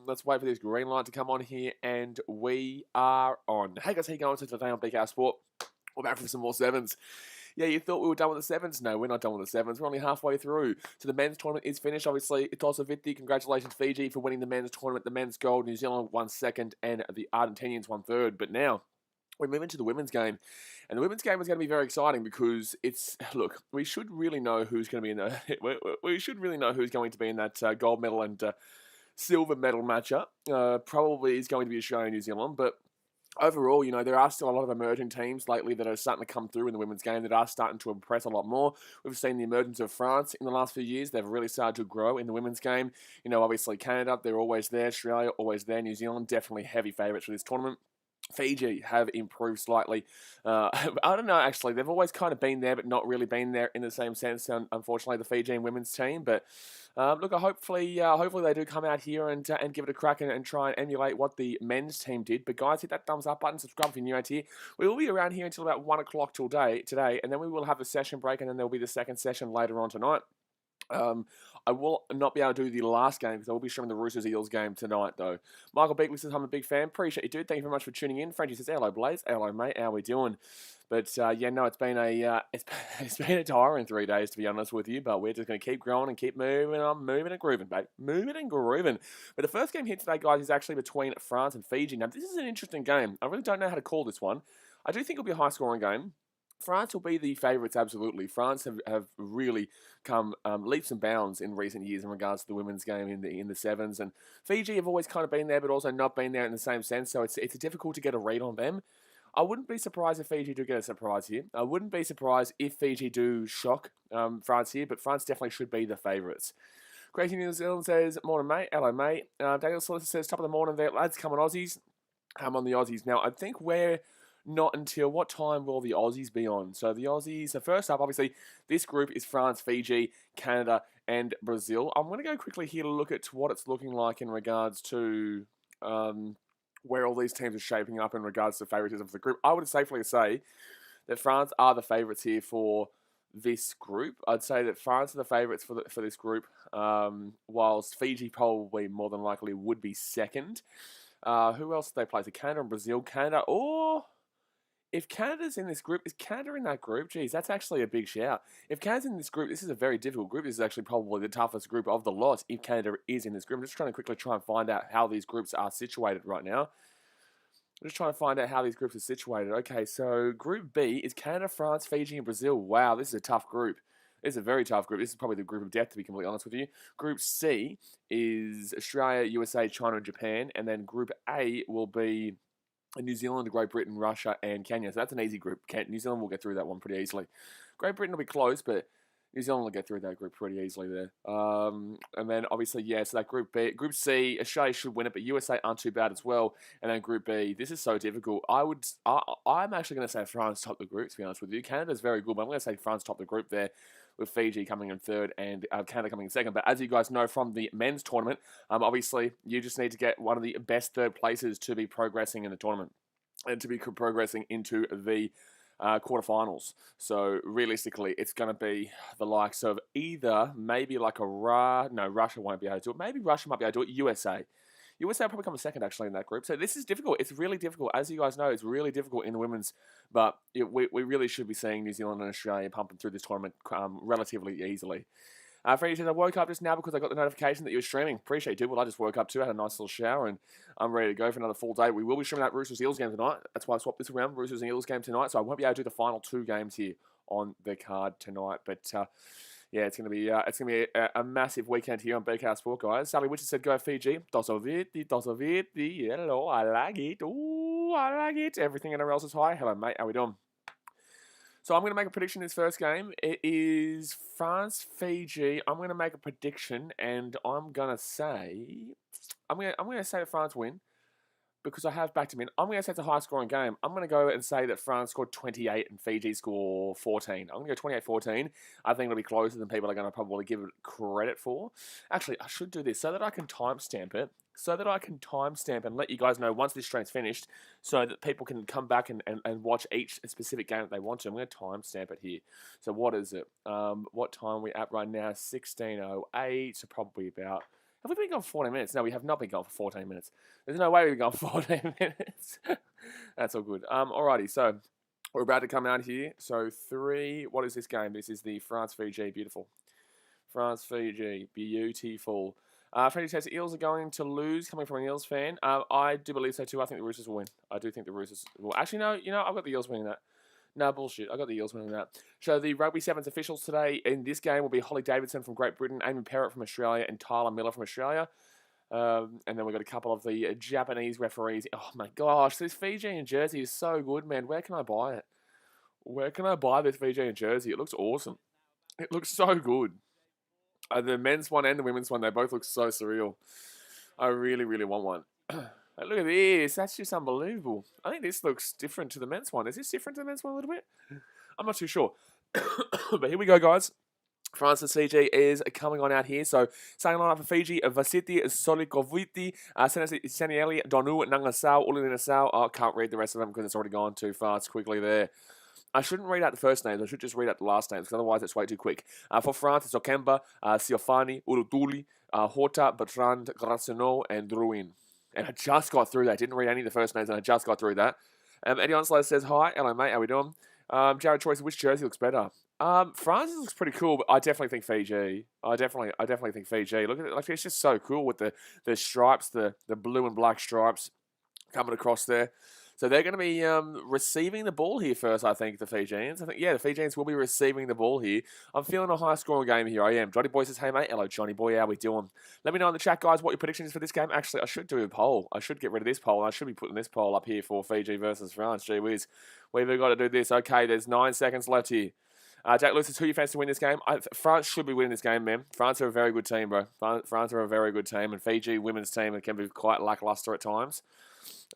Let's wait for this green light to come on here, and we are on. Hey guys, how you going? So today on BKR Sport, we're back for some more sevens. Yeah, you thought we were done with the sevens? No, we're not done with the sevens. We're only halfway through. So the men's tournament is finished. Obviously, it's also Vitti. Congratulations, Fiji, for winning the men's tournament. The men's gold. New Zealand won second, and the Argentinians won third. But now we move into the women's game, and the women's game is going to be very exciting because it's we should really know who's going to be in the we should really know who's going to be in that gold medal and silver medal matchup. Probably is going to be Australia and New Zealand, but overall, there are still a lot of emerging teams lately that are starting to come through in the women's game that are starting to impress a lot more. We've seen the emergence of France in the last few years. They've really started to grow in the women's game. Obviously Canada, they're always there. Australia, always there. New Zealand, definitely heavy favourites for this tournament. Fiji have improved slightly. I don't know, actually. They've always kind of been there, but not really been there in the same sense, unfortunately, the Fijian women's team. But hopefully they do come out here and give it a crack and try and emulate what the men's team did. But guys, hit that thumbs up button, subscribe if you're new out here. We will be around here until about 1 o'clock today, and then we will have a session break, and then there will be the second session later on tonight. I will not be able to do the last game because I will be streaming the Roosters-Eels game tonight, though. Michael Beakley says, I'm a big fan. Appreciate you, dude. Thank you very much for tuning in. Frenchie says, hello, Blaze. Hello, mate. How we doing? But, it's been it's been a tiring 3 days, to be honest with you, but we're just going to keep growing and keep moving and grooving, babe. Moving and grooving. But the first game here today, guys, is actually between France and Fiji. Now, this is an interesting game. I really don't know how to call this one. I do think it'll be a high-scoring game. France will be the favourites, absolutely. France have really come leaps and bounds in recent years in regards to the women's game in the sevens. And Fiji have always kind of been there, but also not been there in the same sense. So it's difficult to get a read on them. I wouldn't be surprised if Fiji do get a surprise here. I wouldn't be surprised if Fiji do shock France here, but France definitely should be the favourites. Crazy New Zealand says, morning, mate. Hello, mate. Daniel Solicitor says, top of the morning there, lads. Come on, Aussies. Come on, the Aussies. Now, I think we're not until what time will the Aussies be on? So the Aussies, so first up, obviously, this group is France, Fiji, Canada, and Brazil. I'm going to go quickly here to look at what it's looking like in regards to where all these teams are shaping up in regards to favouritism for the group. I would safely say that France are the favourites here for this group. I'd say that France are the favourites for this group, whilst Fiji probably more than likely would be second. Who else do they play? So Canada and Brazil. Canada, or if Canada's in this group, is Canada in that group? Geez, that's actually a big shout. If Canada's in this group, this is a very difficult group. This is actually probably the toughest group of the lot if Canada is in this group. I'm just trying to quickly try and find out how these groups are situated right now. I'm just trying to find out how these groups are situated. Okay, so Group B is Canada, France, Fiji, and Brazil. Wow, this is a tough group. This is a very tough group. This is probably the group of death, to be completely honest with you. Group C is Australia, USA, China, and Japan. And then Group A will be New Zealand, Great Britain, Russia, and Kenya. So that's an easy group. New Zealand will get through that one pretty easily. Great Britain will be close, but New Zealand will get through that group pretty easily there. And then obviously, so that Group B, Group C, Australia should win it, but USA aren't too bad as well. And then Group B, this is so difficult. I'm actually going to say France top the group, to be honest with you. Canada's very good, but I'm going to say France top the group there, with Fiji coming in third and Canada coming in second. But as you guys know from the men's tournament, obviously you just need to get one of the best third places to be progressing in the tournament and to be progressing into the quarterfinals. So realistically, it's going to be the likes of either maybe like Russia won't be able to do it. Maybe Russia might be able to do it. USA will probably come second actually in that group. So this is difficult. It's really difficult. As you guys know, it's really difficult in the women's, but we really should be seeing New Zealand and Australia pumping through this tournament relatively easily. Freddie says, I woke up just now because I got the notification that you were streaming. Appreciate it, dude. Well, I just woke up too, had a nice little shower, and I'm ready to go for another full day. We will be streaming that Roosters-Eels game tonight. That's why I swapped this around, Roosters-Eels game tonight, so I won't be able to do the final 2 games here on the card tonight. But it's going to be a massive weekend here on BKR Sport, guys. Sally Witcher said, go Fiji. Dosso Viti. Hello, I like it. Ooh, I like it. Everything in else is high. Hello, mate. How we doing? So I'm going to make a prediction in this first game. It is France-Fiji. I'm going to make a prediction, and I'm going to say that France win, because I have backed him in. I'm going to say it's a high-scoring game. I'm going to go and say that France scored 28 and Fiji score 14. I'm going to go 28-14. I think it'll be closer than people are going to probably give it credit for. Actually, I should do this so that I can timestamp it. So that I can timestamp and let you guys know once this stream's finished, so that people can come back and watch each specific game that they want to. I'm going to timestamp it here. So what is it? What time are we at right now? 16:08. So probably about Have we been gone for 14 minutes? No, we have not been gone for 14 minutes. There's no way we've gone for 14 minutes. That's all good. Alrighty, so we're about to come out here. So 3, what is this game? This is the France-Fiji, beautiful. France-Fiji, beautiful. Freddy says Eels are going to lose, coming from an Eels fan. I do believe so too. I think the Roosters will win. I do think the Roosters will. Actually, no, I've got the Eels winning that. No, bullshit. I got the Eels winning that. So the Rugby Sevens officials today in this game will be Holly Davidson from Great Britain, Amy Perrott from Australia, and Tyler Miller from Australia. And then we've got a couple of the Japanese referees. Oh my gosh, this Fijian jersey is so good, man. Where can I buy it? Where can I buy this Fijian jersey? It looks awesome. It looks so good. The men's one and the women's one, they both look so surreal. I really, really want one. Look at this. That's just unbelievable. I think this looks different to the men's one. Is this different to the men's one a little bit? I'm not too sure. But here we go, guys. France and Fiji is coming on out here. So, starting on up for Fiji, Vasiti, Solikoviti, Sanieli, Donu, Nangasau, Ulinasau. I can't read the rest of them because it's already gone too fast quickly there. I shouldn't read out the first names. I should just read out the last names because otherwise it's way too quick. For France, it's Okemba, Siofani, Uruduli, Horta, Bertrand, Graciano, and Druin. And I just got through that. Didn't read any of the first names, and I just got through that. Eddie Onslow says, hi. Hello, mate. How we doing? Jared Choice, which jersey looks better? France looks pretty cool, but I definitely think Fiji. I definitely think Fiji. Look at it. Like, it's just so cool with the stripes, the blue and black stripes coming across there. So they're going to be receiving the ball here first, I think, the Fijians. I think, yeah, the Fijians will be receiving the ball here. I'm feeling a high-scoring game here. I am. Johnny Boy says, hey, mate. Hello, Johnny Boy. How we doing? Let me know in the chat, guys, what your prediction is for this game. Actually, I should do a poll. I should get rid of this poll. I should be putting this poll up here for Fiji versus France. Gee whiz. We've got to do this. Okay, there's 9 seconds left here. Jack Lewis says, who you fancy to win this game? France should be winning this game, man. France are a very good team, bro. France are a very good team, and Fiji women's team can be quite lackluster at times.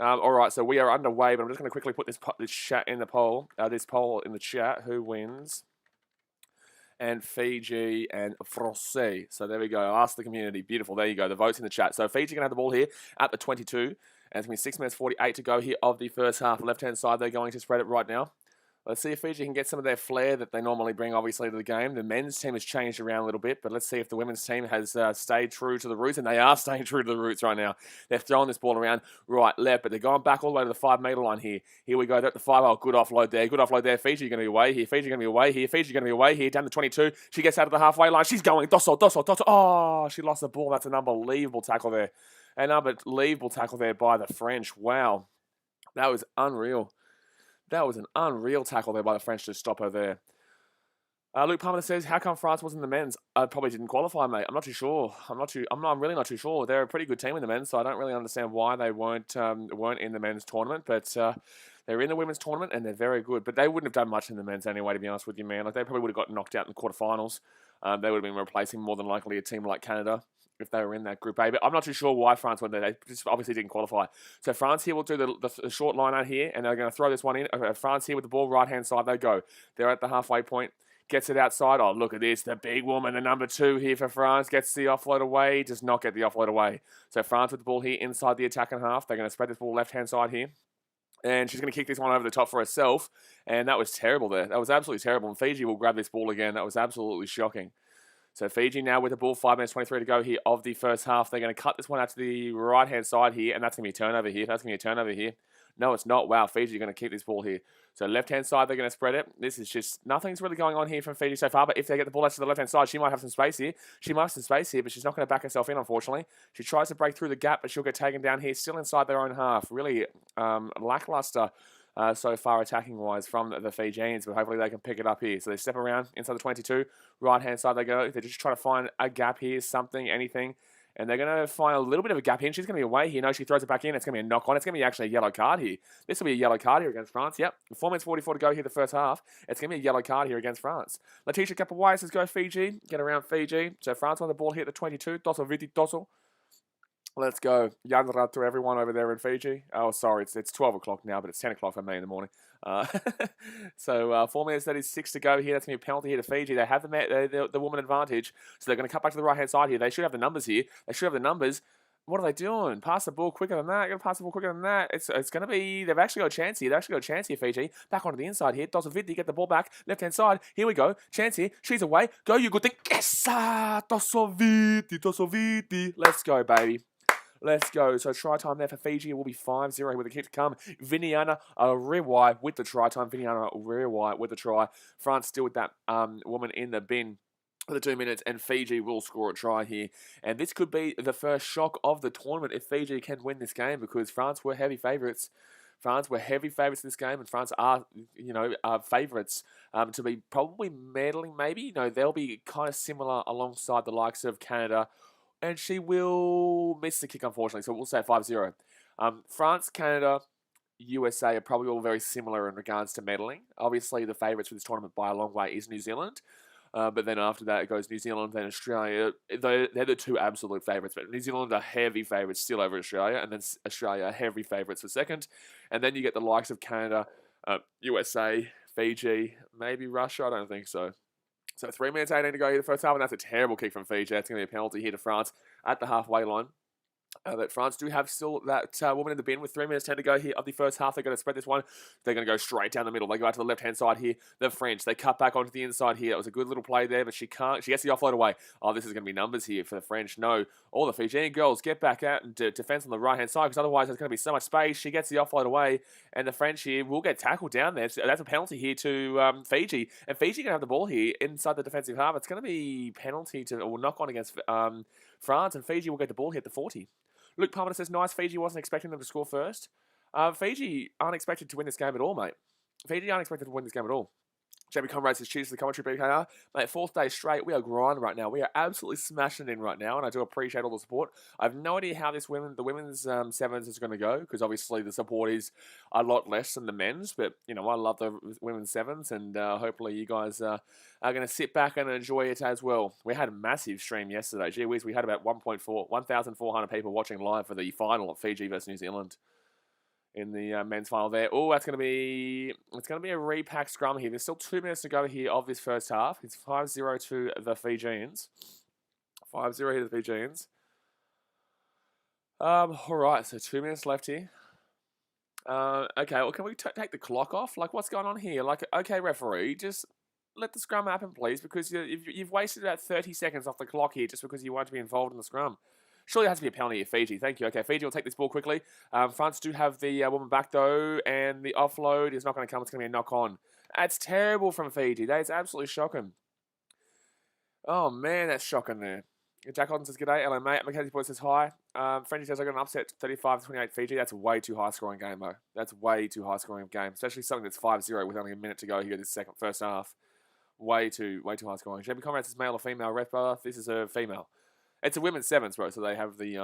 All right, so we are underway, but I'm just going to quickly put this chat in the poll. This poll in the chat. Who wins? And Fiji and Francais. So there we go. Ask the community. Beautiful. There you go. The votes in the chat. So Fiji going to have the ball here at the 22. And it's going to be 6 minutes 48 to go here of the first half. Left-hand side, they're going to spread it right now. Let's see if Fiji can get some of their flair that they normally bring, obviously, to the game. The men's team has changed around a little bit, but let's see if the women's team has stayed true to the roots, and they are staying true to the roots right now. They're throwing this ball around right, left, but they're going back all the way to the 5-metre line here. Here we go. They're at the 5. Oh, good offload there. Good offload there. Fiji going to be away here. Fiji going to be away here. Fiji going to be away here. Down to 22. She gets out of the halfway line. She's going. Dosso. Oh, she lost the ball. That's an unbelievable tackle there. An unbelievable tackle there by the French. Wow. That was unreal. That was an unreal tackle there by the French to stop her there. Luke Palmer says, how come France wasn't the men's? Probably didn't qualify, mate. I'm not too sure. I'm really not too sure. They're a pretty good team in the men's, so I don't really understand why they weren't in the men's tournament. But they're in the women's tournament, and they're very good. But they wouldn't have done much in the men's anyway, to be honest with you, man. Like, they probably would have got knocked out in the quarterfinals. They would have been replacing more than likely a team like Canada if they were in that Group A. But I'm not too sure why France went there. They just obviously didn't qualify. So France here will do the short line out here, and they're going to throw this one in. France here with the ball, right-hand side, they go. They're at the halfway point. Gets it outside. Oh, look at this. The big woman, the number 2 here for France, gets the offload away. Does not get the offload away. So France with the ball here inside the attacking half. They're going to spread this ball left-hand side here. And she's going to kick this one over the top for herself. And that was terrible there. That was absolutely terrible. And Fiji will grab this ball again. That was absolutely shocking. So Fiji now with the ball, 5 minutes 23 to go here of the first half. They're going to cut this one out to the right-hand side here, and that's going to be a turnover here. That's going to be a turnover here. No, it's not. Wow, Fiji are going to keep this ball here. So left-hand side, they're going to spread it. This is just, nothing's really going on here from Fiji so far, but if they get the ball out to the left-hand side, she might have some space here. She might have some space here, but she's not going to back herself in, unfortunately. She tries to break through the gap, but she'll get taken down here, still inside their own half. Really lackluster so far attacking-wise from the Fijians, but hopefully they can pick it up here. So they step around inside the 22. Right-hand side they go. They're just trying to find a gap here, something, anything. And they're going to find a little bit of a gap here. She's going to be away here. No, she throws it back in. It's going to be a knock-on. It's going to be actually a yellow card here. This will be a yellow card here against France. Yep. 4 minutes 44 to go here the first half. It's going to be a yellow card here against France. Letitia Kapawai says go Fiji. Get around Fiji. So France on the ball here at the 22. Dosso Viti Dosso. Let's go. Yanra to everyone over there in Fiji. Oh, sorry. It's 12 o'clock now, but it's 10 o'clock for me in the morning. So 4 minutes 36 to go here. That's going to be a penalty here to Fiji. They have the woman advantage. So they're going to cut back to the right-hand side here. They should have the numbers here. They should have the numbers. What are they doing? Pass the ball quicker than that. Gotta pass the ball quicker than that. It's going to be... They've actually got a chance here. They've actually got a chance here, Fiji. Back onto the inside here. Dosoviti, get the ball back. Left-hand side. Here we go. Chance here. She's away. Go, you good thing. Yes! Dosoviti. Let's go, baby. Let's go. So try time there for Fiji. It will be 5-0 with a kick to come. Viniana Riwai with the try time. Viniana Riwai with the try. France still with that woman in the bin for the 2 minutes, and Fiji will score a try here. And this could be the first shock of the tournament if Fiji can win this game, because France were heavy favourites. France were heavy favourites in this game, and France are, favourites to be probably meddling, maybe. They'll be kind of similar alongside the likes of Canada, and she will miss the kick, unfortunately, so we'll say 5-0. France, Canada, USA are probably all very similar in regards to meddling. Obviously, the favourites for this tournament by a long way is New Zealand. But then after that, it goes New Zealand, then Australia. They're the two absolute favourites. But New Zealand are heavy favourites still over Australia. And then Australia are heavy favourites for second. And then you get the likes of Canada, USA, Fiji, maybe Russia. I don't think so. So 3 minutes 18 to go here the first half. And that's a terrible kick from Fiji. That's going to be a penalty here to France at the halfway line. That France do have still that woman in the bin with 3 minutes 10 to go here of the first half. They're going to spread this one. They're going to go straight down the middle. They go out to the left-hand side here. The French, they cut back onto the inside here. It was a good little play there, but she can't. She gets the offload away. Oh, this is going to be numbers here for the French. No, all the Fijian girls get back out and defense on the right-hand side, because otherwise there's going to be so much space. She gets the offload away, and the French here will get tackled down there. So that's a penalty here to Fiji. And Fiji going to have the ball here inside the defensive half. It's going to be penalty or knock on against France, and Fiji will get the ball here at the 40. Luke Palmer says, nice, Fiji wasn't expecting them to score first. Fiji aren't expected to win this game at all, mate. Fiji aren't expected to win this game at all. Jamie Comrade says, cheers to the commentary, BKR. Mate, 4th day straight, we are grinding right now. We are absolutely smashing it in right now, and I do appreciate all the support. I have no idea how the women's sevens is going to go, because obviously the support is a lot less than the men's, but, I love the women's sevens, and hopefully you guys are going to sit back and enjoy it as well. We had a massive stream yesterday. Gee whiz, we had about 1,400 people watching live for the final of Fiji versus New Zealand. In the men's final there. Oh, it's going to be a repack scrum here. There's still 2 minutes to go here of this first half. It's 5-0 to the Fijians. 5-0 here to the Fijians. All right, so 2 minutes left here. Okay, well, can we take the clock off? Like, what's going on here? Like, okay, referee, just let the scrum happen, please, because you've wasted about 30 seconds off the clock here just because you want to be involved in the scrum. Surely it has to be a penalty of Fiji. Thank you. Okay, Fiji will take this ball quickly. France do have the woman back, though, and the offload is not going to come. It's going to be a knock-on. That's terrible from Fiji. That is absolutely shocking. Oh, man, that's shocking there. Jack Hodden says, g'day. Hello, mate. Mackenzie Boyd says, hi. Frenchie says, I got an upset 35-28 Fiji. That's a way too high-scoring game, though. That's way too high-scoring game, especially something that's 5-0 with only a minute to go here this first half. Way too high-scoring. JB Comrade says, male or female ref, brother? This is a female. It's a women's sevens, bro, so they have the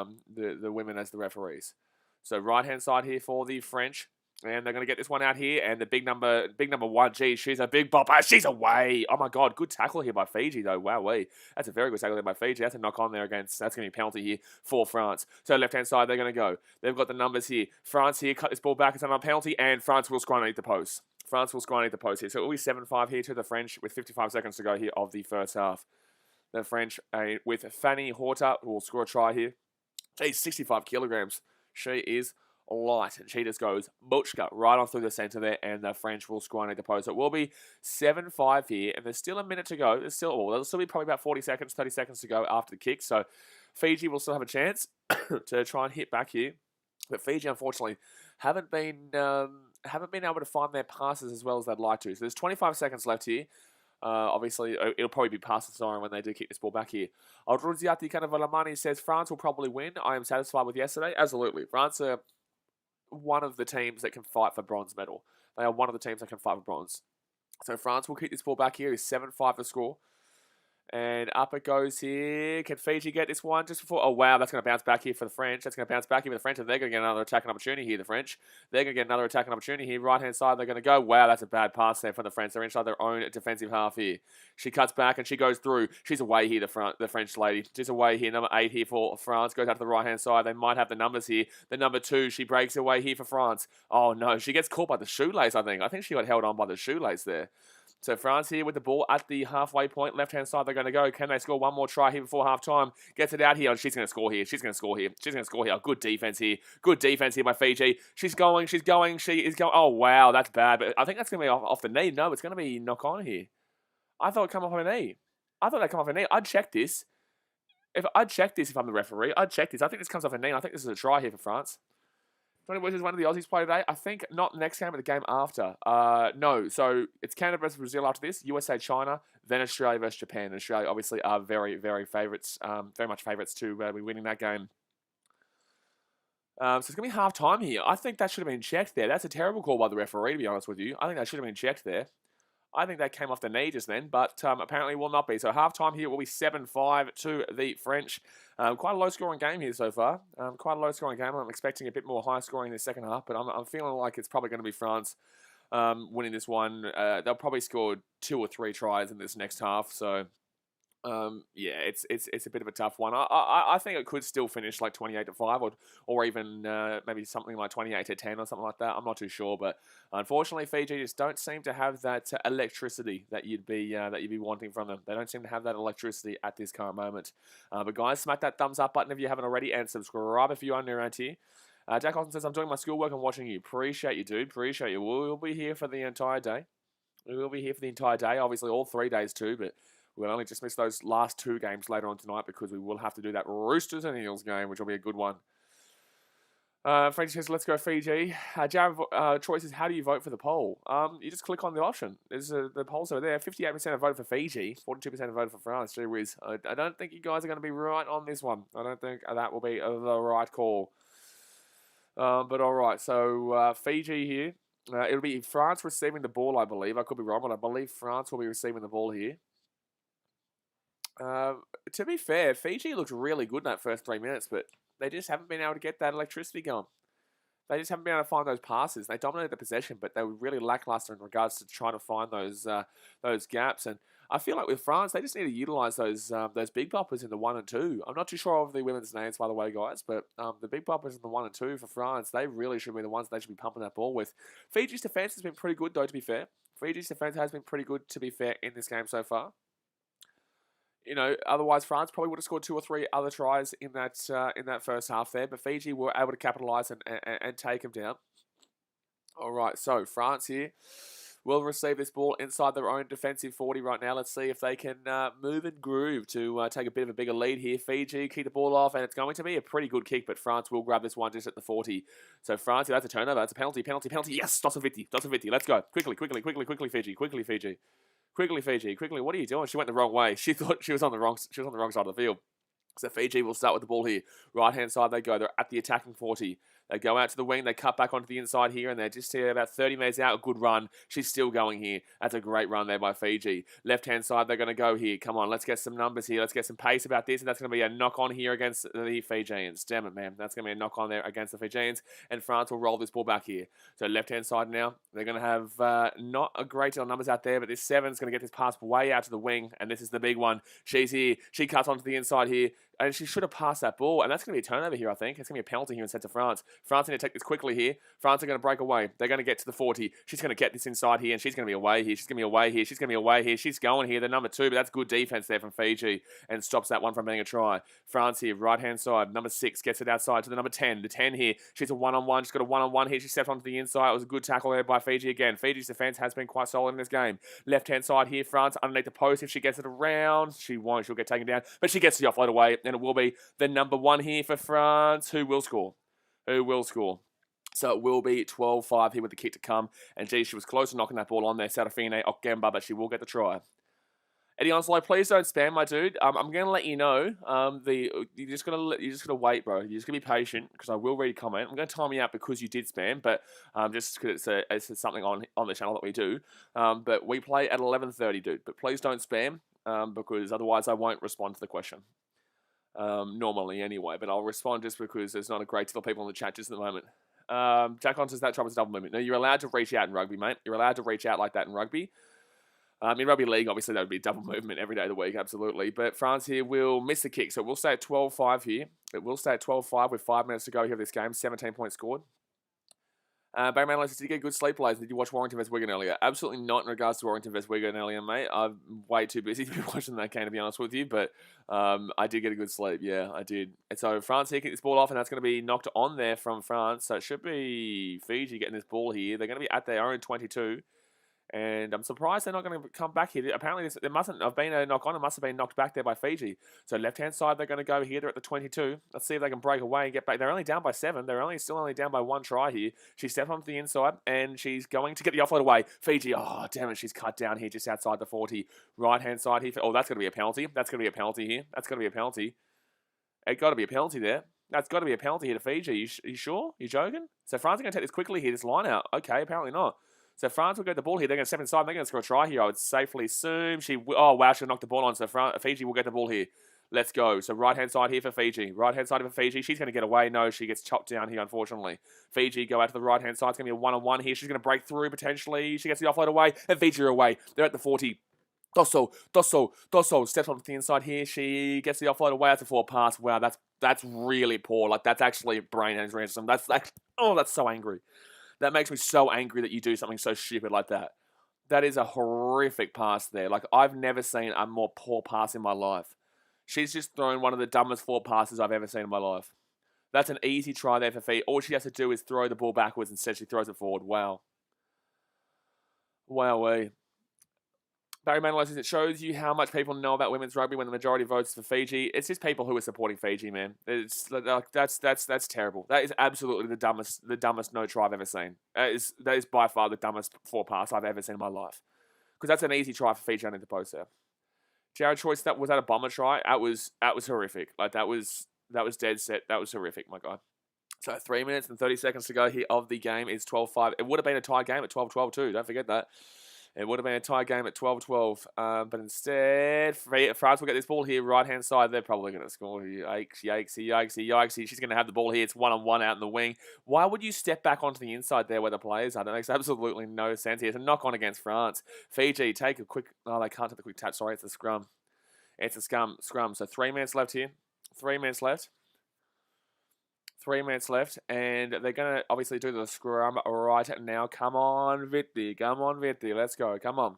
women as the referees. So right-hand side here for the French, and they're going to get this one out here, and the big number 1, geez, she's a big bopper, she's away. Oh, my God, good tackle here by Fiji, though, wowee. That's a very good tackle there by Fiji. That's a knock-on there that's going to be a penalty here for France. So left-hand side, they're going to go. They've got the numbers here. France here, cut this ball back, it's another penalty, and France will score underneath the post. France will score underneath the post here. So it will be 7-5 here to the French with 55 seconds to go here of the first half. The French with Fanny Horta, who will score a try here. She's 65 kilograms. She is light, and she just goes butchka right on through the centre there, and the French will score underneath the post. So it will be 7-5 here, and there's still a minute to go. There'll still be probably about 30 seconds to go after the kick. So Fiji will still have a chance to try and hit back here, but Fiji unfortunately haven't been able to find their passes as well as they'd like to. So there's 25 seconds left here. Obviously, it'll probably be past the siren when they do kick this ball back here. Ruziati Kanavalamani says, France will probably win. I am satisfied with yesterday. Absolutely. France are one of the teams that can fight for bronze medal. They are one of the teams that can fight for bronze. So France will kick this ball back here. It's 7-5 the score. And up it goes here. Can Fiji get this one just before? Oh, wow. That's going to bounce back here for the French. That's going to bounce back here for the French. And they're going to get another attacking opportunity here, the French. They're going to get another attacking opportunity here. Right-hand side, they're going to go. Wow, that's a bad pass there for the French. They're inside their own defensive half here. She cuts back and she goes through. She's away here, the French lady. She's away here. Number 8 here for France. Goes out to the right-hand side. They might have the numbers here. The number 2, she breaks away here for France. Oh, no. She gets caught by the shoelace, I think. I think she got held on by the shoelace there. So France here with the ball at the halfway point. Left-hand side, they're going to go. Can they score one more try here before half-time? Gets it out here. Oh, she's going to score here. She's going to score here. She's going to score here. Good defense here. Good defense here by Fiji. She's going. She is going. Oh, wow. That's bad. But I think that's going to be off the knee. No, it's going to be knock on here. I thought it'd come off her knee. I thought that'd come off her knee. I'd check this. If I'm the referee, I'd check this. I think this comes off her knee. I think this is a try here for France. Tony West is one of the Aussies play today. I think not next game, but the game after. No, so it's Canada versus Brazil after this. USA, China, then Australia versus Japan. And Australia obviously are very, very favourites. Very much favourites to be winning that game. So it's going to be half time here. I think that should have been checked there. That's a terrible call by the referee, to be honest with you. I think that should have been checked there. I think that came off the knee just then, but apparently will not be. So half-time here will be 7-5 to the French. Quite a low-scoring game here so far. Quite a low-scoring game. I'm expecting a bit more high-scoring in the second half, but I'm feeling like it's probably going to be France winning this one. They'll probably score 2 or 3 tries in this next half, so... yeah, it's a bit of a tough one. I think it could still finish like 28-5 or even maybe something like 28-10 or something like that. I'm not too sure, but unfortunately, Fiji just don't seem to have that electricity that you'd be wanting from them. They don't seem to have that electricity at this current moment. But guys, smack that thumbs up button if you haven't already, and subscribe if you are new around here. Jack Austin says, I'm doing my schoolwork and watching you. Appreciate you, dude. Appreciate you. We'll be here for the entire day. We will be here for the entire day. Obviously, all 3 days too, but we'll only just miss those last 2 games later on tonight because we will have to do that Roosters and Eels game, which will be a good one. French says, let's go Fiji. Jared choices, how do you vote for the poll? You just click on the option. The polls are there. 58% have voted for Fiji. 42% have voted for France. Gee whiz. I don't think you guys are going to be right on this one. I don't think that will be the right call. But all right, so Fiji here. It'll be France receiving the ball, I believe. I could be wrong, but I believe France will be receiving the ball here. To be fair, Fiji looked really good in that first 3 minutes, but they just haven't been able to get that electricity going. They just haven't been able to find those passes. They dominated the possession, but they were really lackluster in regards to trying to find those gaps. And I feel like with France, they just need to utilise those big boppers in the 1 and 2. I'm not too sure of the women's names, by the way, guys, but the big boppers in the 1 and 2 for France, they really should be the ones they should be pumping that ball with. Fiji's defence has been pretty good, though, to be fair. Fiji's defence has been pretty good, to be fair, in this game so far. You know, otherwise France probably would have scored 2 or 3 other tries in that first half there, but Fiji were able to capitalise and take them down. All right, so France here will receive this ball inside their own defensive 40 right now. Let's see if they can move and groove to take a bit of a bigger lead here. Fiji kick the ball off, and it's going to be a pretty good kick, but France will grab this one just at the 40. So France, that's a turnover. That's a penalty. Yes, Dots of 50. Let's go. Quickly, Fiji. Quickly, Fiji. What are you doing? She went the wrong way. She thought she was on the wrong side of the field. So Fiji will start with the ball here. Right-hand side they go. They're at the attacking 40. They go out to the wing. They cut back onto the inside here, and they're just here about 30 metres out. A good run. She's still going here. That's a great run there by Fiji. Left-hand side, they're going to go here. Come on, let's get some numbers here. Let's get some pace about this, and that's going to be a knock-on here against the Fijians. Damn it, man. That's going to be a knock-on there against the Fijians, and France will roll this ball back here. So left-hand side now, they're going to have not a great deal of numbers out there, but this 7's going to get this pass way out to the wing, and this is the big one. She's here. She cuts onto the inside here. And she should have passed that ball. And that's going to be a turnover here, I think. It's going to be a penalty here instead to France. France need to take this quickly here. France are going to break away. They're going to get to the 40. She's going to get this inside here, and she's going to be away here. She's going going here. The number 2, but that's good defense there from Fiji and stops that one from being a try. France here, right-hand side. Number 6 gets it outside to the number 10. The 10 here. She's a one-on-one. She's got a one-on-one here. She stepped onto the inside. It was a good tackle there by Fiji again. Fiji's defense has been quite solid in this game. Left-hand side here. France underneath the post. If she gets it around, she won't. She'll get taken down. But she gets the offload away, and it will be the number 1 here for France. Who will score? So it will be 12-5 here with the kick to come. And gee, she was close to knocking that ball on there, Sarafine Okemba, but she will get the try. Eddie Onslow, please don't spam, my dude. I'm going to let you know. You're just gonna wait, bro. You're just gonna be patient because I will read a comment. I'm going to time you out because you did spam, but just because it's something on the channel that we do. But we play at 11:30, dude. But please don't spam because otherwise I won't respond to the question. Normally anyway, but I'll respond just because there's not a great deal of people in the chat just at the moment. Jack on says that troubles double movement. No, you're allowed to reach out in rugby, mate. You're allowed to reach out like that in rugby. In rugby league, obviously, that would be double movement every day of the week, absolutely. But France here will miss the kick, so we'll stay at 12-5 here. It will stay at 12-5 with 5 minutes to go here of this game. 17 points scored. Barry Manilow says, did you get good sleep plays? Did you watch Warrington vs Wigan earlier? Absolutely not in regards to Warrington vs Wigan earlier, mate. I'm way too busy to be watching that game, to be honest with you. But I did get a good sleep. Yeah, I did. And so France here kick this ball off, and that's going to be knocked on there from France. So it should be Fiji getting this ball here. They're going to be at their own 22. And I'm surprised they're not going to come back here. Apparently, there mustn't have been a knock on. It must have been knocked back there by Fiji. So left-hand side, they're going to go here. They're at the 22. Let's see if they can break away and get back. They're only down by 7. They're still only down by 1 try here. She steps onto the inside, and she's going to get the offload away. Fiji, oh, damn it. She's cut down here just outside the 40. Right-hand side here. Oh, that's going to be a penalty. That's going to be a penalty here. That's going to be a penalty. It's got to be a penalty there. That's got to be a penalty here to Fiji. You sure? You joking? So France are going to take this quickly here, this line out. Okay, apparently not. So France will get the ball here. They're going to step inside. They're going to score a try here. I would safely assume oh, wow, she'll knock the ball on. So Fiji will get the ball here. Let's go. So right-hand side here for Fiji. Right-hand side for Fiji. She's going to get away. No, she gets chopped down here, unfortunately. Fiji go out to the right-hand side. It's going to be a one-on-one here. She's going to break through, potentially. She gets the offload away, and Fiji are away. They're at the 40. Dosso steps onto the inside here. She gets the offload away. That's a forward pass. Wow, that's really poor. Like, that's actually brain aneurysm. That's like, oh, that's so angry. That makes me so angry that you do something so stupid like that. That is a horrific pass there. Like, I've never seen a more poor pass in my life. She's just thrown one of the dumbest forward passes I've ever seen in my life. That's an easy try there for Fiji. All she has to do is throw the ball backwards. Instead, she throws it forward. Wow. Wowee. Barry Manilow says, it shows you how much people know about women's rugby when the majority votes for Fiji. It's just people who are supporting Fiji, man. It's like, that's terrible. That is absolutely the dumbest no try I've ever seen. That is by far the dumbest forward pass I've ever seen in my life. Because that's an easy try for Fiji underneath the post there. Jared Choice, was that a bomber try? That was horrific. Like, that was dead set. That was horrific, my God. So 3 minutes and 30 seconds to go here of the game. It's 12-5. It would have been a tie game at 12-12 too. Don't forget that. It would have been a tie game at 12-12. But instead, France will get this ball here, right-hand side. They're probably going to score. Yikes. She's going to have the ball here. It's one-on-one out in the wing. Why would you step back onto the inside there where the players are? That makes absolutely no sense here. It's a knock-on against France. Fiji, take a quick... Oh, they can't take the quick touch. Sorry, it's a scrum. It's a scrum. So 3 minutes left here. 3 minutes left. 3 minutes left, and they're going to obviously do the scrum right now. Come on, Vitti. Let's go. Come on.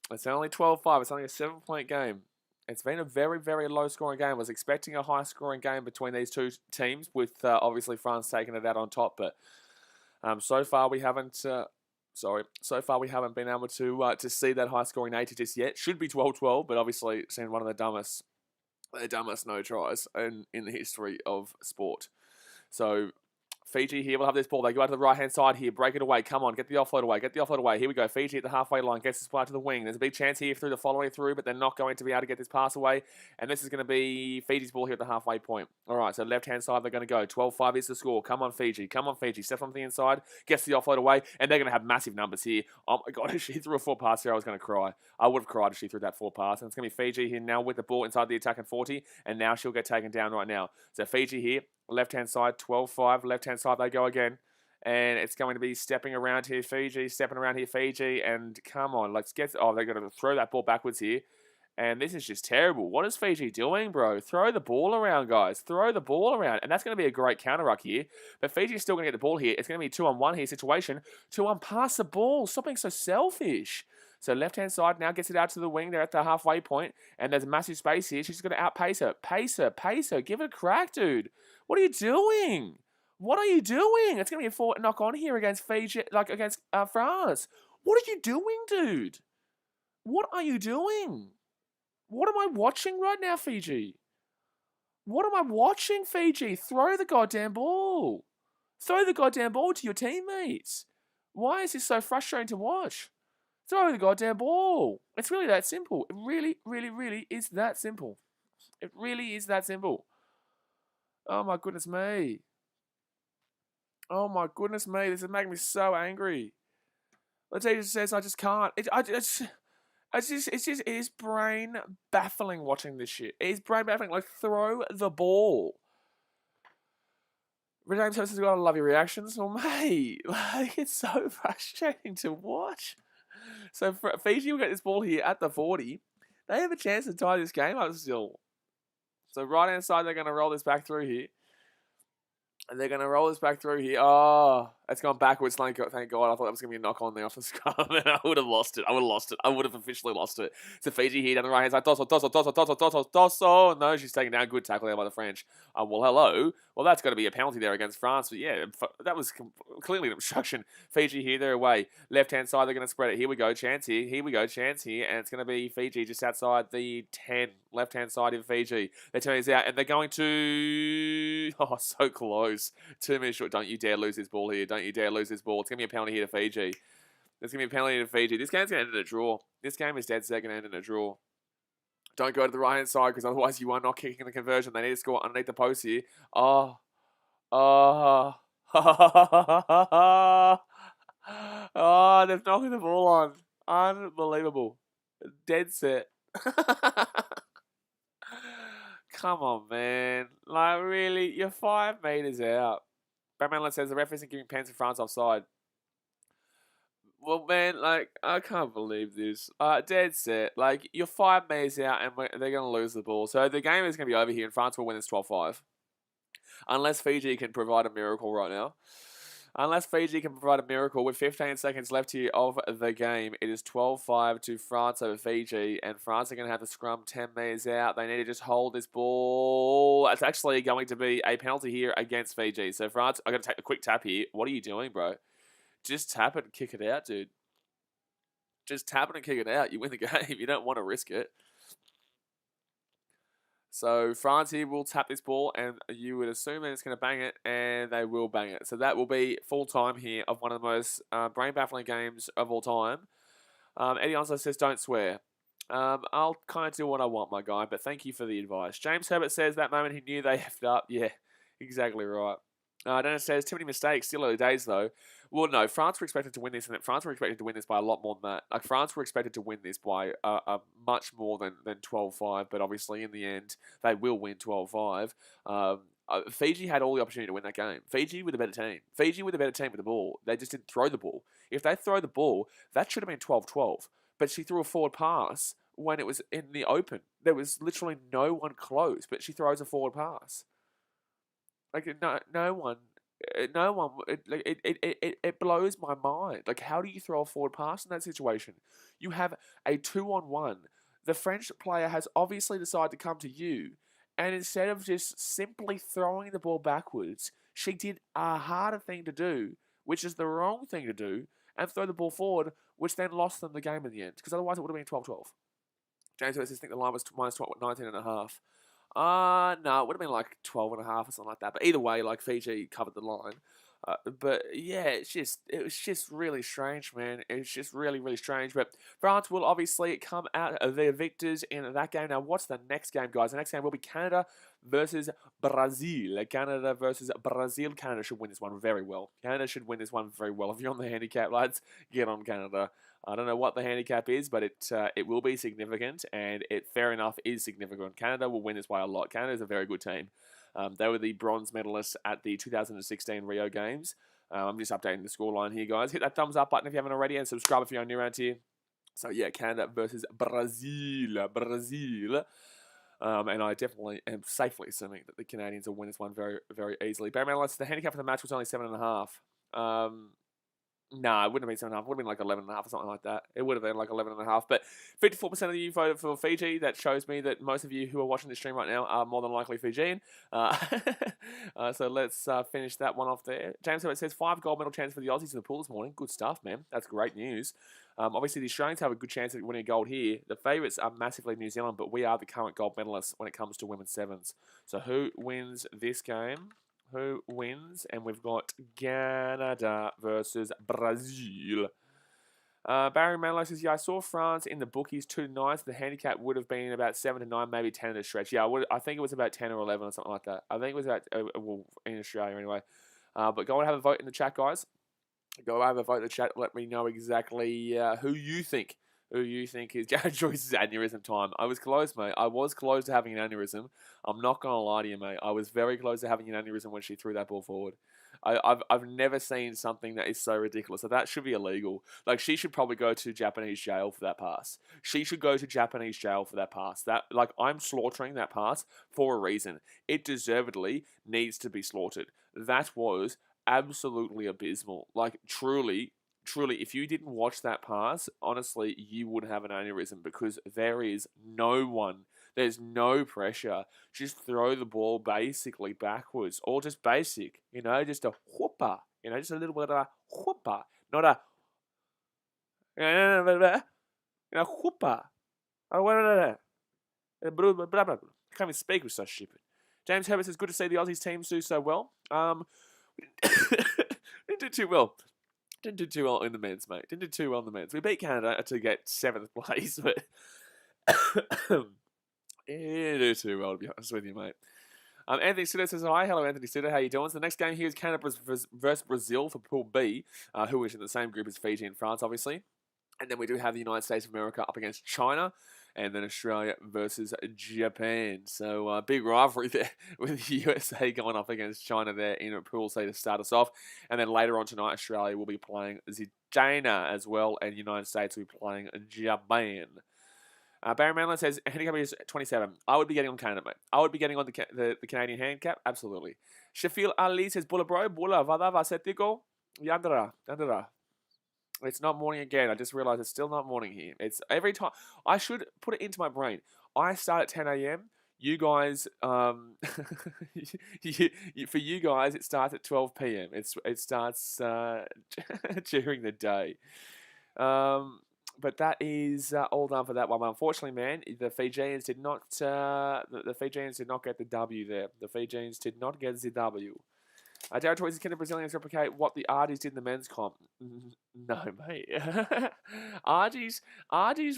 It's only 12-5. It's only a 7-point game. It's been a very, very low-scoring game. I was expecting a high-scoring game between these two teams, with obviously France taking it out on top. But so far we haven't... So far we haven't been able to see that high-scoring nature just yet. Should be 12-12, but obviously seen one of the dumbest no tries in the history of sport. So Fiji here will have this ball. They go out to the right-hand side here. Break it away. Come on. Get the offload away. Here we go. Fiji at the halfway line. Gets this play to the wing. There's a big chance here through the following through, but they're not going to be able to get this pass away. And this is going to be Fiji's ball here at the halfway point. All right, so left-hand side, they're going to go. 12-5 is the score. Come on, Fiji. Steps on the inside. Gets the offload away. And they're going to have massive numbers here. Oh, my God. If she threw a full pass here, I was going to cry. I would have cried if she threw that full pass. And it's going to be Fiji here now with the ball inside the attacking 40. And now she'll get taken down right now. So Fiji here. Left-hand side, 12-5. Left-hand side, they go again. And it's going to be stepping around here, Fiji. And come on, let's get... Oh, they're going to throw that ball backwards here. And this is just terrible. What is Fiji doing, bro? Throw the ball around, guys. Throw the ball around. And that's going to be a great counter-ruck here. But Fiji's still going to get the ball here. It's going to be a 2-on-1 here situation. 2-on, pass the ball. Stop being so selfish. So left-hand side now gets it out to the wing. They're at the halfway point. And there's a massive space here. She's going to outpace her. Pace her. Give it a crack, dude. What are you doing? It's going to be a forward knock on here against Fiji, like against France. What are you doing, dude? What are you doing? What am I watching right now, Fiji? What am I watching, Fiji? Throw the goddamn ball. Throw the goddamn ball to your teammates. Why is this so frustrating to watch? Throw the goddamn ball. It's really that simple. It really, really, really is that simple. It really is that simple. Oh my goodness me. This is making me so angry. The teacher says I just can't. It is brain baffling watching this shit. It is brain baffling. Like, throw the ball. James Hurst has got to love your reactions. Well, mate, like, it's so frustrating to watch. So Fiji will get this ball here at the 40. They have a chance to tie this game up still. So right-hand side, they're going to roll this back through here. And they're going to roll this back through here. Oh, it's gone backwards. Thank God. I thought that was going to be a knock on there off the scrum, and I would have lost it. I would have officially lost it. So Fiji here down the right hand side. Dosso. No, she's taken down. Good tackle there by the French. Well, hello. Well, that's got to be a penalty there against France. But yeah, that was clearly an obstruction. Fiji here, they're away. Left-hand side, they're going to spread it. Here we go. Chance here. And it's going to be Fiji just outside the 10. Left-hand side of Fiji. They turn this out, and they're going to... Oh, so close. 2 minutes short. Don't you dare lose this ball here. It's going to be a penalty here to Fiji. This game's going to end in a draw. This game is dead set going to end in a draw. Don't go to the right-hand side, because otherwise you are not kicking the conversion. They need to score underneath the post here. Oh, they've knocked the ball on. Unbelievable. Dead set. Come on, man. Like, really? You're 5 meters out. Batman says the ref isn't giving pens to France offside. Well, man, like, I can't believe this. Dead set. Like, you're 5 meters out, and they're going to lose the ball. So the game is going to be over here, and France will win this 12-5. Unless Fiji can provide a miracle right now. Unless Fiji can provide a miracle, with 15 seconds left here of the game, it is 12-5 to France over Fiji, and France are going to have to scrum 10 meters out. They need to just hold this ball. It's actually going to be a penalty here against Fiji. So France, I'm going to take a quick tap here. What are you doing, bro? Just tap it and kick it out, dude. Just tap it and kick it out. You win the game. You don't want to risk it. So France here will tap this ball, and you would assume that it's going to bang it, and they will bang it. So that will be full time here of one of the most brain-baffling games of all time. Eddie also says, don't swear. I'll kind of do what I want, my guy, but thank you for the advice. James Herbert says that moment he knew they effed up. Yeah, exactly right. Dennis says, too many mistakes. Still early days, though. Well, no, France were expected to win this, and France were expected to win this by a lot more than that. Like, France were expected to win this by much more than 12-5, but obviously, in the end, they will win 12-5. Fiji had all the opportunity to win that game. Fiji were the better team. Fiji were the better team with the ball. They just didn't throw the ball. If they throw the ball, that should have been 12-12. But she threw a forward pass when it was in the open. There was literally no one close, but she throws a forward pass. Like, no one, it blows my mind. Like, how do you throw a forward pass in that situation? You have a 2-on-1. The French player has obviously decided to come to you, and instead of just simply throwing the ball backwards, she did a harder thing to do, which is the wrong thing to do, and throw the ball forward, which then lost them the game in the end, because otherwise it would have been 12-12. James says, I think the line was minus 19.5. No, it would have been like 12.5 or something like that. But either way, like, Fiji covered the line. But yeah, it was just really strange, man. It's just really, really strange. But France will obviously come out the victors in that game. Now, what's the next game, guys? The next game will be Canada versus Brazil. Canada versus Brazil. Canada should win this one very well. If you're on the handicap, lads, get on Canada. I don't know what the handicap is, but it will be significant, and it, fair enough, is significant. Canada will win this by a lot. Canada is a very good team. They were the bronze medalists at the 2016 Rio Games. I'm just updating the scoreline here, guys. Hit that thumbs up button if you haven't already, and subscribe if you're new around here. So, yeah, Canada versus Brazil. And I definitely am safely assuming that the Canadians will win this one very, very easily. Bear in mind, the handicap for the match was only 7.5. No, it wouldn't have been 7.5. It would have been like 11.5 or something like that. It would have been like 11.5. But 54% of you voted for Fiji. That shows me that most of you who are watching this stream right now are more than likely Fijian. So let's finish that one off there. James Herbert says 5 gold medal chances for the Aussies in the pool this morning. Good stuff, man. That's great news. Obviously, the Australians have a good chance at winning gold here. The favourites are massively New Zealand, but we are the current gold medalists when it comes to women's sevens. So who wins this game? Who wins? And we've got Canada versus Brazil. Barry Manlow says, yeah, I saw France in the bookies 2 nights. The handicap would have been about 7 to 9, maybe 10 at a stretch. Yeah, I think it was about 10 or 11 or something like that. I think it was about, well, in Australia anyway. But go and have a vote in the chat, guys. Go have a vote in the chat. Let me know exactly who you think who you think is Jared Joyce's aneurysm time. I was close, mate. I was close to having an aneurysm. I'm not going to lie to you, mate. I was very close to having an aneurysm when she threw that ball forward. I've never seen something that is so ridiculous. So that should be illegal. Like, she should probably go to Japanese jail for that pass. She should go to Japanese jail for that pass. I'm slaughtering that pass for a reason. It deservedly needs to be slaughtered. That was absolutely abysmal. Like, truly, if you didn't watch that pass, honestly, you would have an aneurysm because there's no pressure. Just throw the ball basically backwards, or just basic, just a whooper, just a little bit of a whooper, not a whooper. I can't even speak with such stupid. James Herbert says, good to see the Aussies teams do so well. Didn't do too well. Didn't do too well in the men's, mate. Didn't do too well in the men's. We beat Canada to get 7th place, but didn't do too well, to be honest with you, mate. Anthony Sitter says, hi. Hello, Anthony Sitter. How you doing? So the next game here is Canada versus Brazil for Pool B, who is in the same group as Fiji and France, obviously. And then we do have the United States of America up against China, and then Australia versus Japan. So big rivalry there with the USA going up against China there in Pool C to start us off. And then later on tonight, Australia will be playing China as well, and the United States will be playing Japan. Barry Manlin says, handicap is 27. I would be getting on Canada, mate. I would be getting on the Canadian handicap, absolutely. Shafil Ali says, Bula bro, Bula, vada vasetiko, Yandra. It's not morning again. I just realized it's still not morning here. It's every time. I should put it into my brain. I start at 10 a.m. You guys, for you guys, it starts at 12 p.m. It starts during the day. But that is all done for that one. Unfortunately, man, the Fijians did not. The Fijians did not get the W there. The Fijians did not get the W. Jared Toys, can the Brazilians replicate what the Ardies did in the men's comp? No, mate. Ardies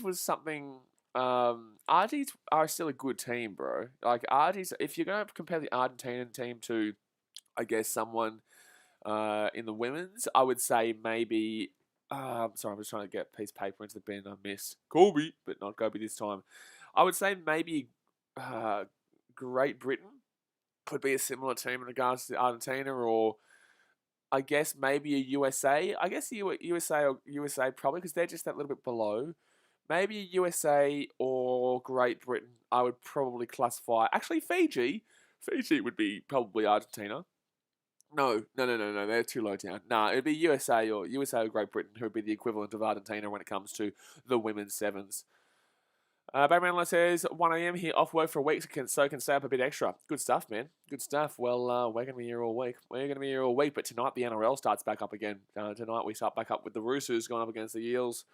was something. Ardies are still a good team, bro. Like, Ardies, if you're going to compare the Argentinian team to, I guess, someone in the women's, I would say maybe. Sorry, I'm just trying to get a piece of paper into the bin. I missed Colby, but not Kobe this time. I would say maybe Great Britain could be a similar team in regards to Argentina, or I guess maybe a USA. I guess USA probably, because they're just that little bit below. Maybe a USA or Great Britain, I would probably classify. Actually, Fiji would be probably Argentina. No, they're too low down. Nah, it'd be USA or Great Britain, who would be the equivalent of Argentina when it comes to the women's sevens. Barry says, 1 a.m. here, off work for a week, so can stay up a bit extra. Good stuff, man. Good stuff. Well, we're going to be here all week. But tonight the NRL starts back up again. Tonight we start back up with the Roosters going up against the Eels.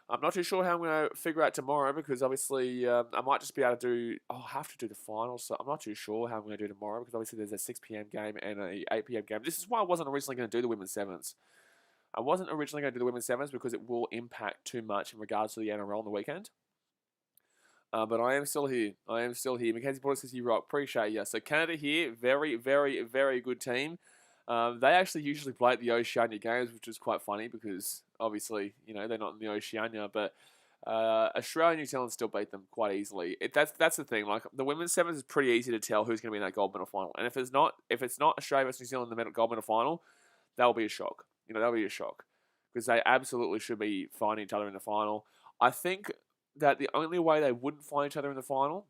I'm not too sure how I'm going to figure out tomorrow, because obviously I might just be able to do. I'll have to do the finals, so I'm not too sure how I'm going to do tomorrow, because obviously there's a 6 p.m. game and a 8 p.m. game. This is why I wasn't originally going to do the women's sevens. I wasn't originally going to do the women's sevens because it will impact too much in regards to the NRL on the weekend. But I am still here. Mackenzie Porter says, you rock. Appreciate you. So Canada here, very, very, very good team. They actually usually play at the Oceania Games, which is quite funny because obviously, they're not in the Oceania, but Australia and New Zealand still beat them quite easily. That's the thing. Like, the women's sevens is pretty easy to tell who's going to be in that gold medal final. And if it's not Australia versus New Zealand in the gold medal final, that'll be a shock. That'll be a shock, because they absolutely should be finding each other in the final. I think that the only way they wouldn't find each other in the final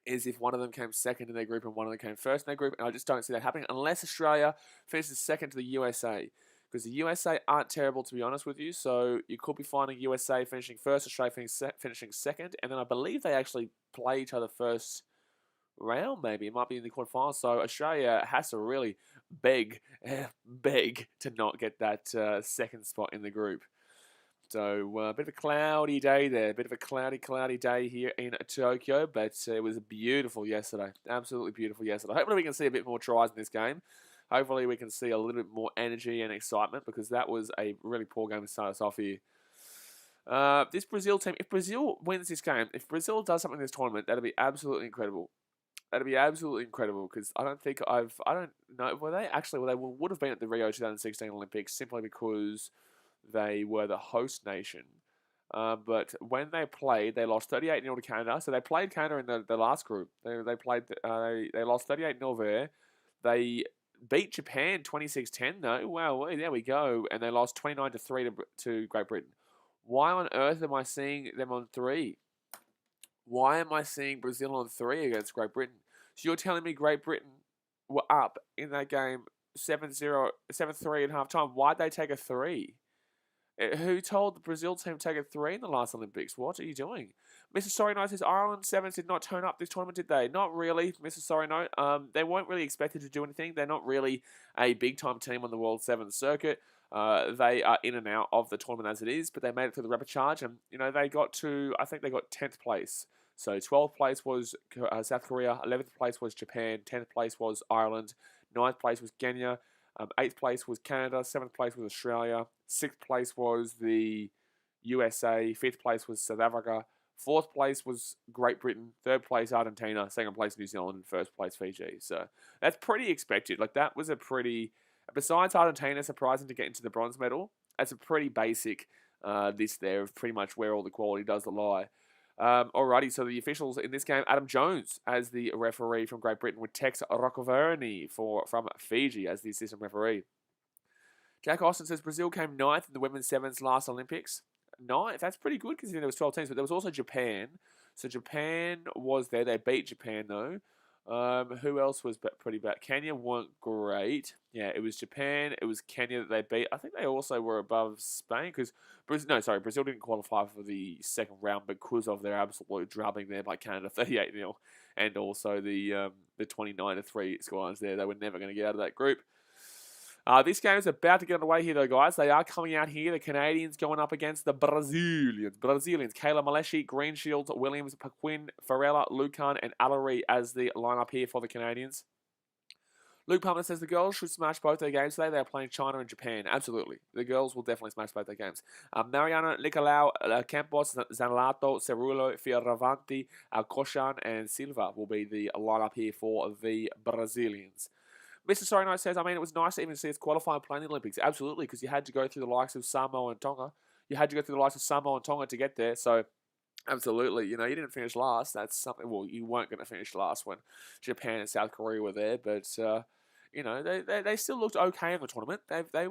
is if one of them came second in their group and one of them came first in their group, and I just don't see that happening unless Australia finishes second to the USA, because the USA aren't terrible, to be honest with you. So you could be finding USA finishing first, Australia finishing second, and then I believe they actually play each other first round, maybe. It might be in the quarterfinals. So Australia has to really beg to not get that second spot in the group. So a bit of a cloudy day there, a bit of a cloudy day here in Tokyo, but it was beautiful yesterday, absolutely beautiful yesterday. Hopefully we can see a bit more tries in this game. Hopefully we can see a little bit more energy and excitement, because that was a really poor game to start us off here. This Brazil team, if Brazil wins this game, if Brazil does something in this tournament, that'd be absolutely incredible. That'd be absolutely incredible, because I don't know, they would have been at the Rio 2016 Olympics simply because they were the host nation. But when they played, they lost 38-0 to Canada. So they played Canada in the last group. They lost 38-0 there. They beat Japan 26-10 though. Wow, there we go. And they lost 29-3 to Great Britain. Why on earth am I seeing them on 3? Why am I seeing Brazil on 3 against Great Britain? So you're telling me Great Britain were up in that game 7-0, 7-3 at half time. Why'd they take a 3? Who told the Brazil team to take a 3 in the last Olympics? What are you doing? Mr. Sorry Note says Ireland Sevens did not turn up this tournament, did they? Not really, Mr. Sorry Note. They weren't really expected to do anything. They're not really a big-time team on the World Sevens circuit. They are in and out of the tournament as it is, but they made it through the rapid charge, and they got to, I think they got 10th place. So 12th place was South Korea, 11th place was Japan, 10th place was Ireland, 9th place was Kenya, 8th place was Canada, 7th place was Australia, 6th place was the USA, 5th place was South Africa, 4th place was Great Britain, 3rd place Argentina, 2nd place New Zealand, and 1st place Fiji. So that's pretty expected. Like, that was a pretty, besides Argentina surprising to get into the bronze medal, that's a pretty basic list there of pretty much where all the quality does lie. Alrighty, so the officials in this game, Adam Jones as the referee from Great Britain, with Tex Roccoverni from Fiji as the assistant referee. Jack Austin says Brazil came 9th in the women's sevens last Olympics. 9th? That's pretty good considering there was 12 teams, but there was also Japan. So Japan was there. They beat Japan though. Who else was pretty bad? Kenya weren't great. Yeah, it was Japan. It was Kenya that they beat. I think they also were above Spain because Brazil didn't qualify for the second round because of their absolute drubbing there by Canada, 38-0, and also the 29-3 scorelines there. They were never going to get out of that group. This game is about to get underway here, though, guys. They are coming out here. The Canadians going up against the Brazilians. Kayla Maleshi, Greenshields, Williams, Paquin, Farella, Lucan, and Allery as the lineup here for the Canadians. Luke Palmer says the girls should smash both their games today. They are playing China and Japan. Absolutely. The girls will definitely smash both their games. Mariana, Nicolau, Campos, Zanlato, Cerulo, Fioravanti, Alcochan, and Silva will be the lineup here for the Brazilians. Mr. Sorry Note says, it was nice to even see us qualify and play in the Olympics. Absolutely, because you had to go through the likes of Samoa and Tonga. To get there. So, absolutely. You didn't finish last. That's something, well, you weren't going to finish last when Japan and South Korea were there. But, they still looked okay in the tournament. They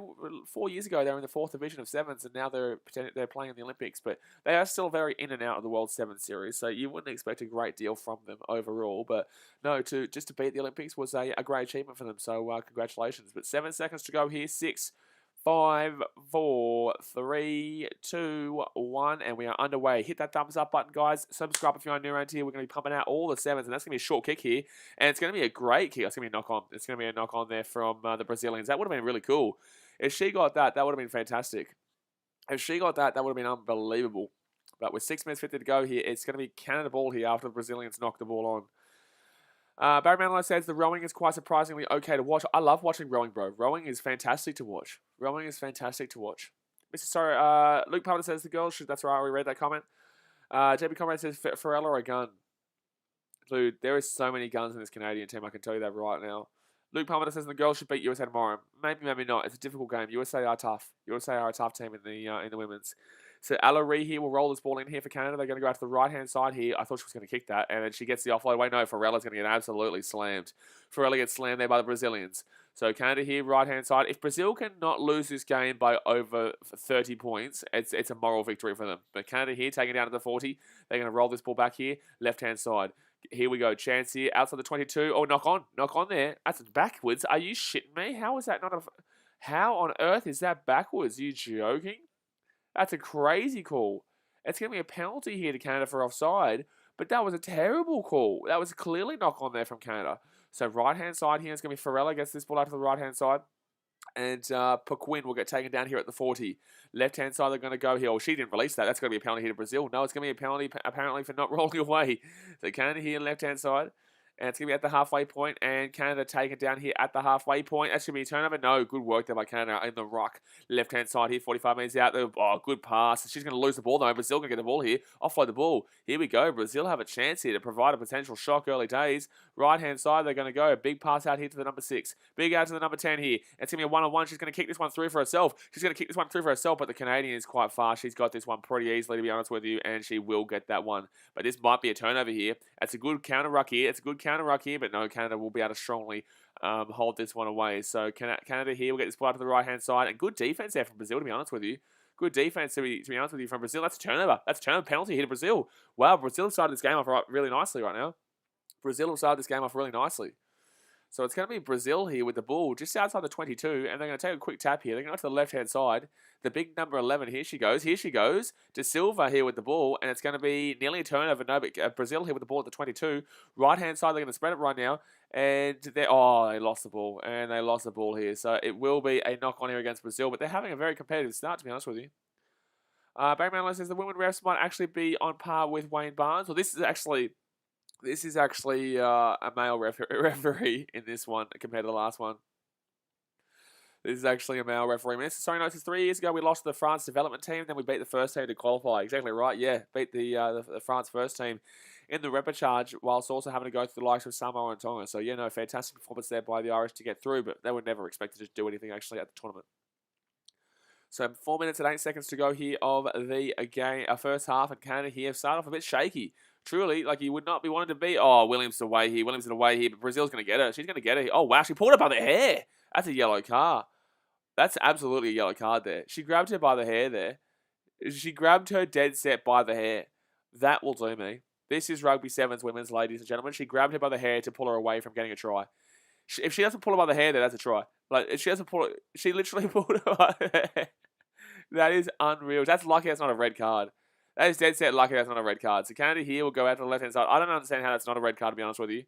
4 years ago, they were in the 4th division of sevens, and now they're playing in the Olympics. But they are still very in and out of the World Sevens Series, so you wouldn't expect a great deal from them overall. But no, just to beat the Olympics was a great achievement for them. So congratulations. But 7 seconds to go here. 6, 5, 4, 3, 2, 1, and we are underway. Hit that thumbs up button, guys. Subscribe if you're new around here. We're going to be pumping out all the sevens, and that's going to be a short kick here, and it's going to be a great kick. It's going to be a knock-on. It's going to be a knock-on there from the Brazilians. That would have been really cool. If she got that, that would have been fantastic. If she got that, that would have been unbelievable. But with 6 minutes 50 to go here, it's going to be Canada ball here after the Brazilians knock the ball on. Barry Manilow says the rowing is quite surprisingly okay to watch. I love watching rowing, bro. Rowing is fantastic to watch. Mr. Sorry, Luke Palmer says the girls should. That's right, we read that comment. JB Comrade says Farella a gun. Dude, there is so many guns in this Canadian team. I can tell you that right now. Luke Palmer says the girls should beat USA tomorrow. Maybe, maybe not. It's a difficult game. USA are tough. USA are a tough team in the women's. So Allery here will roll this ball in here for Canada. They're going to go out to the right-hand side here. I thought she was going to kick that, and then she gets the offload away. No, Farella's going to get absolutely slammed. Farella gets slammed there by the Brazilians. So Canada here, right-hand side. If Brazil cannot lose this game by over 30 points, it's a moral victory for them. But Canada here, taking it down to the 40. They're going to roll this ball back here, left-hand side. Here we go. Chance here, outside the 22. Oh, knock on there. That's backwards. Are you shitting me? How is that not a... How on earth is that backwards? Are you joking? That's a crazy call. It's going to be a penalty here to Canada for offside, but that was a terrible call. That was clearly knock on there from Canada. So right-hand side here is going to be Farella gets this ball out to the right-hand side. And Paquin will get taken down here at the 40. Left-hand side, they're going to go here. Oh, she didn't release that. That's going to be a penalty here to Brazil. No, it's going to be a penalty, apparently, for not rolling away. So Canada here, left-hand side. And it's going to be at the halfway point, and Canada taken down here at the halfway point. That's going to be a turnover. No, good work there by Canada in the ruck. Left-hand side here, 45 metres out. Oh, good pass. She's going to lose the ball, though. Brazil going to get the ball here. Offload the ball. Here we go. Brazil have a chance here to provide a potential shock early days. Right-hand side, they're going to go. Big pass out here to the number 6. Big out to the number 10 here. It's going to be a one-on-one. She's going to kick this one through for herself. But the Canadian is quite fast. She's got this one pretty easily, to be honest with you, and she will get that one. But this might be a turnover here. That's a good counter ruck here. But no, Canada will be able to strongly hold this one away. So Canada here will get this ball to the right-hand side. And good defense there from Brazil, to be honest with you. Good defense, to be honest with you, from Brazil. That's a turnover. That's a turnover penalty here to Brazil. Wow, Brazil started this game off really nicely right now. So it's going to be Brazil here with the ball just outside the 22, and they're going to take a quick tap here. They're going to go to the left-hand side. The big number 11, here she goes. De Silva here with the ball, and it's going to be nearly a turnover. No, but Brazil here with the ball at the 22. Right-hand side, they're going to spread it right now, and they lost the ball, here. So it will be a knock-on here against Brazil, but they're having a very competitive start, to be honest with you. Barry Manley says the women refs might actually be on par with Wayne Barnes. Well, this is actually a male referee in this one compared to the last one. This is actually a male referee. Mr. Sorry, notices 3 years ago we lost to the France development team, then we beat the first team to qualify. Exactly right, yeah. Beat the France first team in the repechage, whilst also having to go through the likes of Samoa and Tonga. So, yeah, no, fantastic performance there by the Irish to get through, but they were never expected to do anything actually at the tournament. So 4 minutes and 8 seconds to go here of the game, first half, and Canada here start off a bit shaky. Truly, like you would not be wanted to be. Oh, Williams away here, but Brazil's going to get her. She's going to get her. Oh, wow, she pulled her by the hair. That's a yellow card. That's absolutely a yellow card there. She grabbed her by the hair there. She grabbed her dead set by the hair. That will do me. This is Rugby Sevens women's, ladies and gentlemen. She grabbed her by the hair to pull her away from getting a try. If she doesn't pull her by the hair there, that's a try. Like, if she doesn't pull it, she literally pulled her by the hair. That is unreal. That's lucky that's not a red card. That is dead set lucky that's not a red card. So Canada here will go out to the left-hand side. I don't understand how that's not a red card, to be honest with you.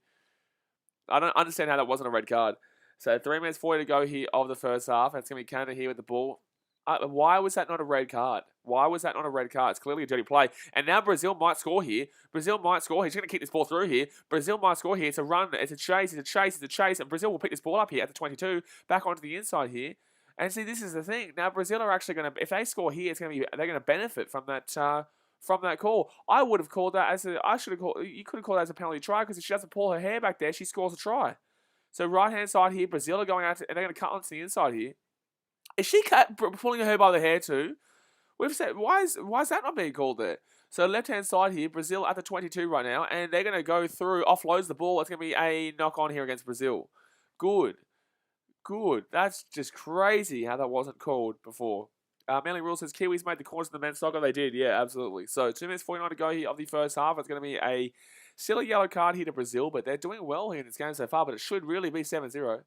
I don't understand how that wasn't a red card. So 3 minutes 40 to go here of the first half. It's going to be Canada here with the ball. Why was that not a red card? It's clearly a dirty play. And now Brazil might score here. She's going to kick this ball through here. Brazil might score here. It's a run. It's a chase. And Brazil will pick this ball up here at the 22. Back onto the inside here. And see, this is the thing. Now Brazil are actually going to, if they score here, they're going to benefit from that call. I would have called that you could have called that as a penalty try, because if she doesn't pull her hair back there, she scores a try. So right-hand side here, Brazil are going out and they're going to cut onto the inside here. Is she pulling her by the hair too? We've said, why is that not being called there? So left-hand side here, Brazil at the 22 right now, and they're going to go through, offloads the ball. It's going to be a knock-on here against Brazil. Good. That's just crazy how that wasn't called before. Manly Rule says Kiwis made the corners in the men's soccer. They did, yeah, absolutely. So 2 minutes 49 to go here of the first half. It's going to be a silly yellow card here to Brazil, but they're doing well here in this game so far, but it should really be 7-0.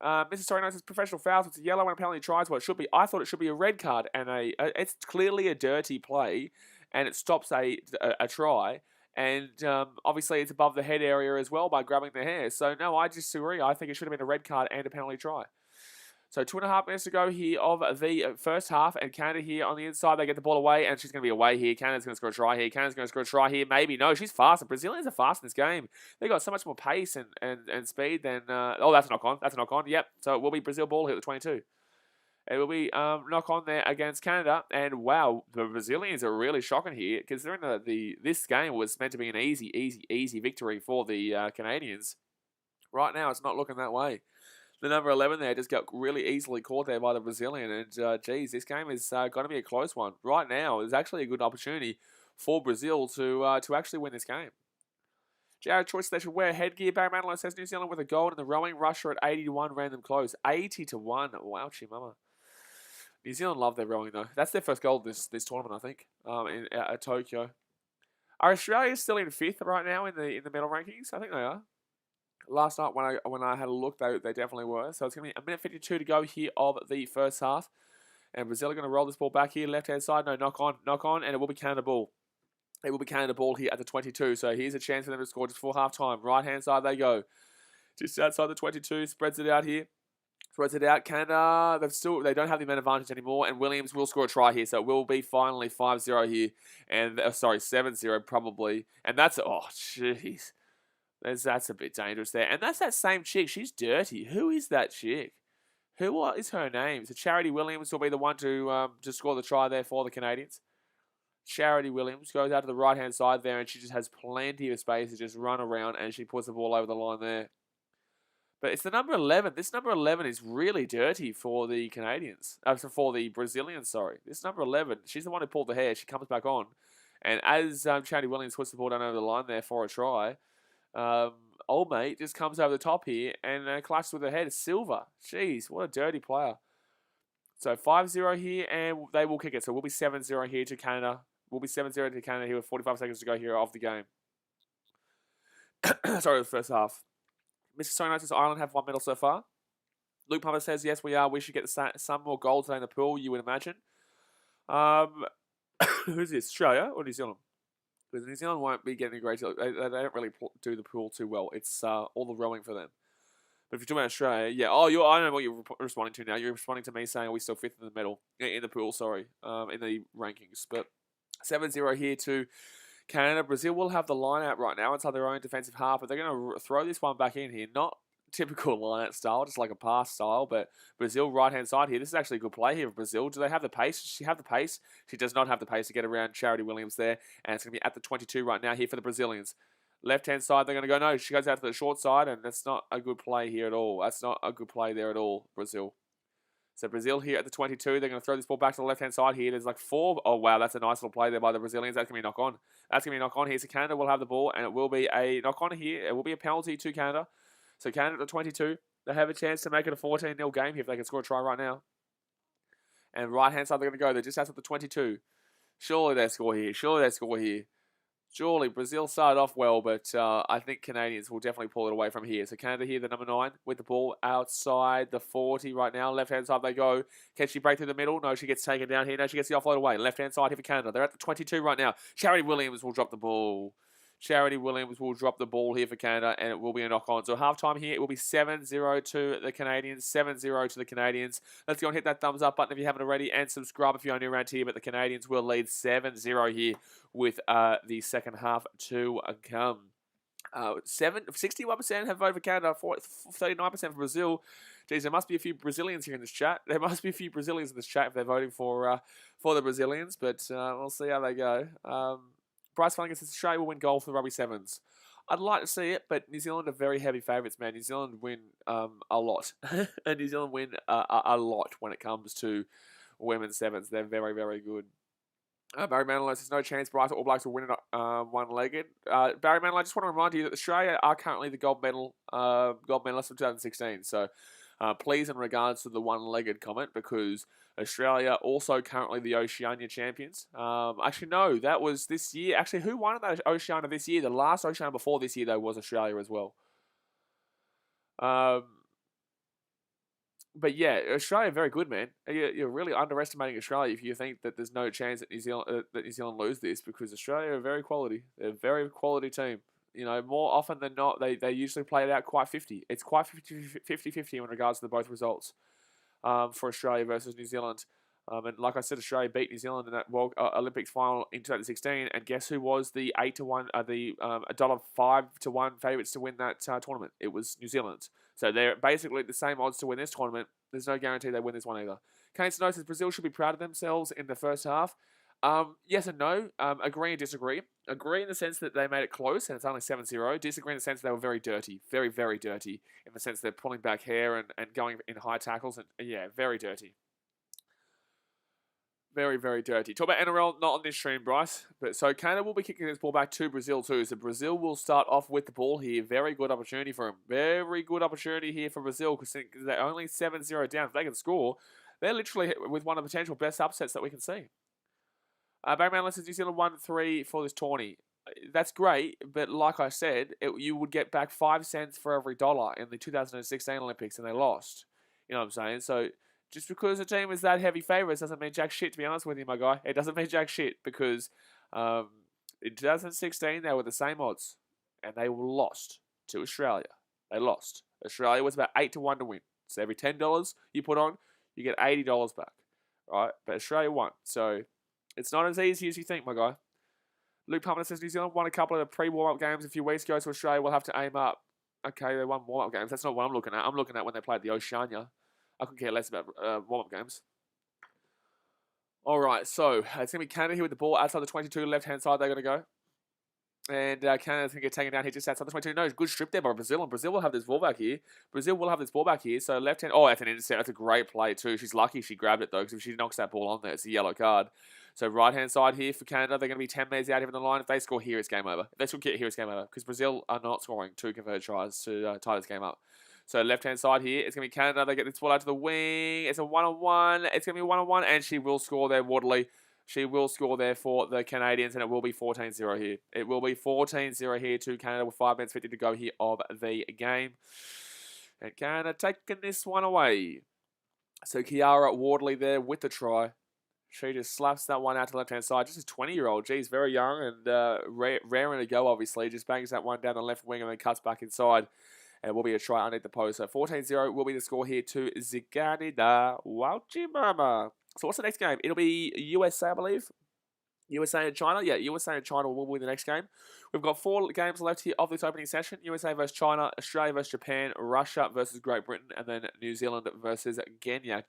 Mrs. Sorry says professional fouls. It's a yellow and a penalty tries what it should be. I thought it should be a red card, and it's clearly a dirty play, and it stops a try. And obviously it's above the head area as well by grabbing the hair. So no, I disagree. I think it should have been a red card and a penalty try. So 2.5 minutes to go here of the first half, and Canada here on the inside. They get the ball away, and she's going to be away here. Canada's going to score a try here. Maybe. No, she's fast. The Brazilians are fast in this game. They got so much more pace and speed than... that's a knock-on. Yep. So it will be Brazil ball here at the 22. It will be knock-on there against Canada. And wow, the Brazilians are really shocking here, considering this game was meant to be an easy victory for the Canadians. Right now, it's not looking that way. The number 11 there just got really easily caught there by the Brazilian. And, geez, this game is going to be a close one. Right now, there's actually a good opportunity for Brazil to actually win this game. Jared Choice, they should wear headgear. Barry Manilow says New Zealand with a gold in the rowing. Russia at 80-1, random close. 80-1. Wowchie mama. New Zealand love their rowing, though. That's their first gold this tournament, I think, at Tokyo. Are Australia still in 5th right now in the medal rankings? I think they are. Last night when I had a look, they definitely were. So it's going to be 1:52 to go here of the first half. And Brazil are going to roll this ball back here, left-hand side. No, knock on, and it will be Canada ball. It will be Canada ball here at the 22. So here's a chance for them to score just before half-time. Right-hand side they go. Just outside the 22, spreads it out here. Canada, they don't have the man advantage anymore, and Williams will score a try here, so it will be finally 5-0 here, and 7-0 probably, and that's, oh, jeez. That's a bit dangerous there. And that's that same chick. She's dirty. Who is that chick? What is her name? So Charity Williams will be the one to score the try there for the Canadians. Charity Williams goes out to the right-hand side there, and she just has plenty of space to just run around, and she puts the ball over the line there. But it's the number 11. This number 11 is really dirty for the Canadians. For the Brazilians, sorry. This number 11, she's the one who pulled the hair. She comes back on. And as Charity Williams puts the ball down over the line there for a try, old mate just comes over the top here and clashes with her head. Silver. Jeez, what a dirty player. So 5-0 here, and they will kick it. So we'll be 7-0 here to Canada. We'll be 7-0 to Canada here with 45 seconds to go here of the game. Sorry, the first half. Mr. Stone says Ireland have 1 medal so far. Luke Palmer says, yes, we are. We should get some more gold today in the pool, you would imagine. Who's this? Australia or New Zealand? Because New Zealand won't be getting a great deal. They don't really do the pool too well. It's all the rowing for them. But if you're talking about Australia, yeah. Oh, I know what you're responding to now. You're responding to me saying, are we still 5th in the medal? In the pool, sorry. In the rankings. But 7-0 here to Canada. Brazil will have the line out right now inside their own defensive half, but they're going to throw this one back in here. Not typical line out style, just like a pass style, but Brazil right-hand side here. This is actually a good play here for Brazil. Do they have the pace? Does she have the pace? She does not have the pace to get around Charity Williams there, and it's going to be at the 22 right now here for the Brazilians. Left-hand side, they're going to go, no, she goes out to the short side, and that's not a good play here at all. That's not a good play there at all, Brazil. So Brazil here at the 22. They're going to throw this ball back to the left-hand side here. There's like 4. Oh, wow. That's a nice little play there by the Brazilians. That's going to be a knock-on. That's going to be a knock-on here. So Canada will have the ball, and it will be a knock-on here. It will be a penalty to Canada. So Canada at the 22. They have a chance to make it a 14-0 game here if they can score a try right now. And right-hand side, they're going to go. They're just out to the 22. Surely they score here. Surely they score here. Surely, Brazil started off well, but I think Canadians will definitely pull it away from here. So Canada here, the number 9, with the ball outside the 40 right now. Left-hand side they go. Can she break through the middle? No, she gets taken down here. No, she gets the offload away. Left-hand side here for Canada. They're at the 22 right now. Charity Williams will drop the ball. Charity Williams will drop the ball here for Canada, and it will be a knock-on. So half-time here, it will be 7-0 to the Canadians, 7-0 to the Canadians. Let's go and hit that thumbs up button if you haven't already, and subscribe if you're only around here. But the Canadians will lead 7-0 here with the second half to come. 61% have voted for Canada, 39% for Brazil. Geez, there must be a few Brazilians here in this chat. There must be a few Brazilians in this chat if they're voting for the Brazilians, but we'll see how they go. Bryce Flanagan says Australia will win gold for the Rugby Sevens. I'd like to see it, but New Zealand are very heavy favourites, man. New Zealand win a lot. And New Zealand win a lot when it comes to women's sevens. They're very, very good. Barry Manilow says no chance Bryce All Blacks will win it one-legged. Barry Manilow, I just want to remind you that Australia are currently the gold medalists of 2016. So please, in regards to the one-legged comment, because Australia also currently the Oceania champions. Actually, no, that was this year. Actually, who won that Oceania this year? The last Oceania before this year, though, was Australia as well. But yeah, Australia very good, man. You're really underestimating Australia if you think that there's no chance that New Zealand lose this, because Australia are very quality. They're a very quality team. You know, more often than not, they usually play it out quite 50. It's quite 50-50 in regards to both results for Australia versus New Zealand. And like I said, Australia beat New Zealand in that World Olympics final in 2016. And guess who was the $1.05-1 favourites to win that tournament? It was New Zealand. So they're basically the same odds to win this tournament. There's no guarantee they win this one either. Kane Snow says Brazil should be proud of themselves in the first half. Yes and no. Agree and disagree. Agree in the sense that they made it close and it's only 7-0. Disagree in the sense that they were very dirty. Very, very dirty. In the sense they're pulling back hair and going in high tackles. And yeah, very dirty. Very, very dirty. Talk about NRL, not on this stream, Bryce. But so Canada will be kicking this ball back to Brazil too. So Brazil will start off with the ball here. Very good opportunity for them. Very good opportunity here for Brazil because they're only 7-0 down. If they can score, they're literally with one of the potential best upsets that we can see. Barry Manley says New Zealand 1-3 for this tourney. That's great, but like I said, you would get back 5 cents for every dollar in the 2016 Olympics, and they lost. You know what I'm saying? So just because a team is that heavy favourites doesn't mean jack shit, to be honest with you, my guy. It doesn't mean jack shit because in 2016 they were the same odds, and they were lost to Australia. They lost. Australia was about 8-1 to win. So every $10 you put on, you get $80 back, right? But Australia won. So it's not as easy as you think, my guy. Luke Palmer says New Zealand won a couple of pre-warm-up games a few weeks ago, so Australia will have to aim up. Okay, they won warm-up games. That's not what I'm looking at. I'm looking at when they played the Oceania. I couldn't care less about warm-up games. All right, so it's going to be Canada here with the ball outside the 22, left-hand side they're going to go. And Canada's going to get taken down here just outside the 22. No, good strip there by Brazil. And Brazil will have this ball back here. So left-hand. Oh, that's an intercept. That's a great play too. She's lucky she grabbed it though, because if she knocks that ball on there, it's a yellow card. So right-hand side here for Canada. They're going to be 10 metres out here in the line. If they score here, it's game over. If they score here, it's game over. Because Brazil are not scoring 2 converted tries to tie this game up. So left-hand side here, it's going to be Canada. They get this ball out to the wing. It's a one-on-one. It's going to be a one-on-one, and she will score there, Waterley. She will score there for the Canadians, and it will be 14-0 here. It will be 14-0 here to Canada with 5 minutes 50 to go here of the game. And Canada taking this one away. So Kiara Wardley there with the try. She just slaps that one out to the left-hand side. Just a 20-year-old. Geez, very young and raring to go, obviously. Just bangs that one down the left wing and then cuts back inside. And it will be a try underneath the post. So 14-0 will be the score here to Ziganida Wauchimama. So what's the next game? It'll be USA, I believe. USA and China. Yeah, USA and China will be the next game. We've got 4 games left here of this opening session. USA versus China, Australia versus Japan, Russia versus Great Britain, and then New Zealand versus Kenya.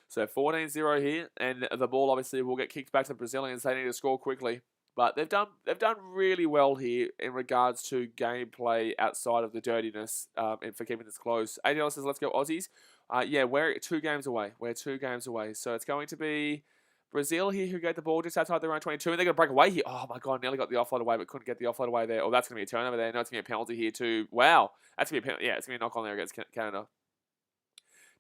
So 14-0 here, and the ball obviously will get kicked back to the Brazilians. They need to score quickly. But they've done really well here in regards to gameplay outside of the dirtiness and for keeping this close. ADL says, let's go Aussies. Yeah, we're 2 games away. We're 2 games away. So it's going to be Brazil here who get the ball just outside their own 22. And they're going to break away here. Oh, my God. Nearly got the offload away, but couldn't get the offload away there. Oh, that's going to be a turnover there. No, it's going to be a penalty here too. Wow. That's going to be a penalty. Yeah, it's going to be a knock on there against Canada.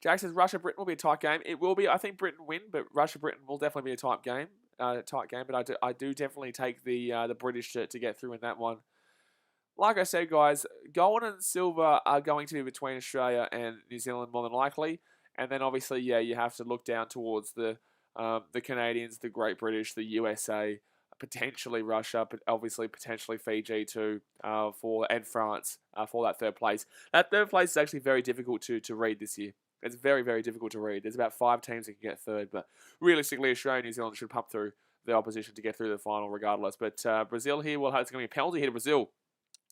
Jack says Russia-Britain will be a tight game. It will be. I think Britain win, but Russia-Britain will definitely be a tight game. But I do definitely take the British to get through in that one. Like I said, guys, gold and silver are going to be between Australia and New Zealand more than likely, and then obviously, yeah, you have to look down towards the Canadians, the Great British, the USA, potentially Russia, but obviously potentially Fiji too, and France for that 3rd place. That 3rd place is actually very difficult to read this year. It's very, very difficult to read. There's about 5 teams that can get 3rd, but realistically, Australia and New Zealand should pump through the opposition to get through the final regardless. But Brazil here, it's going to be a penalty here to Brazil.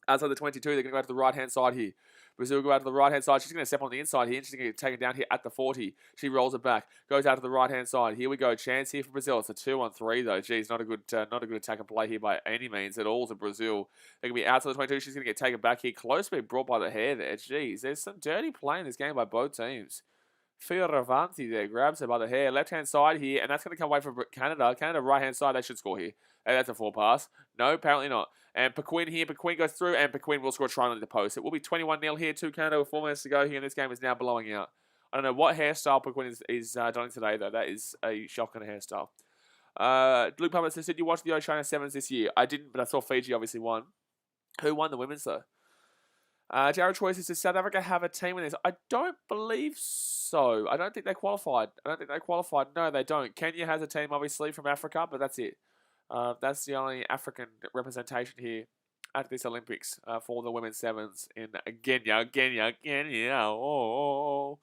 Outside the 22, they're going to go out to the right-hand side here. Brazil go out to the right-hand side. She's going to step on the inside here. She's going to get taken down here at the 40. She rolls it back. Goes out to the right-hand side. Here we go. Chance here for Brazil. It's a 2-on-3 though. Geez, not a good attack and play here by any means at all to Brazil. They're going to be outside the 22. She's going to get taken back here. Close to being brought by the hair there. Geez, there's some dirty play in this game by both teams. Fioravanti there grabs her by the hair. Left-hand side here, and that's going to come away from Canada. Canada, right-hand side, they should score here. Hey, that's a 4 pass. No, apparently not. And Paquin here. Paquin goes through, and Paquin will score a try on the post. It will be 21-0 here to Canada with 4 minutes to go here, and this game is now blowing out. I don't know what hairstyle Paquin is doing today, though. That is a shocking hairstyle. Luke Palmer says, did you watch the Oceania Sevens this year? I didn't, but I saw Fiji obviously won. Who won the women's, though? Jared Troy says, does South Africa have a team in this? I don't believe so. I don't think they qualified. No, they don't. Kenya has a team, obviously, from Africa, but that's it. That's the only African representation here at this Olympics for the women's sevens in Kenya. Oh.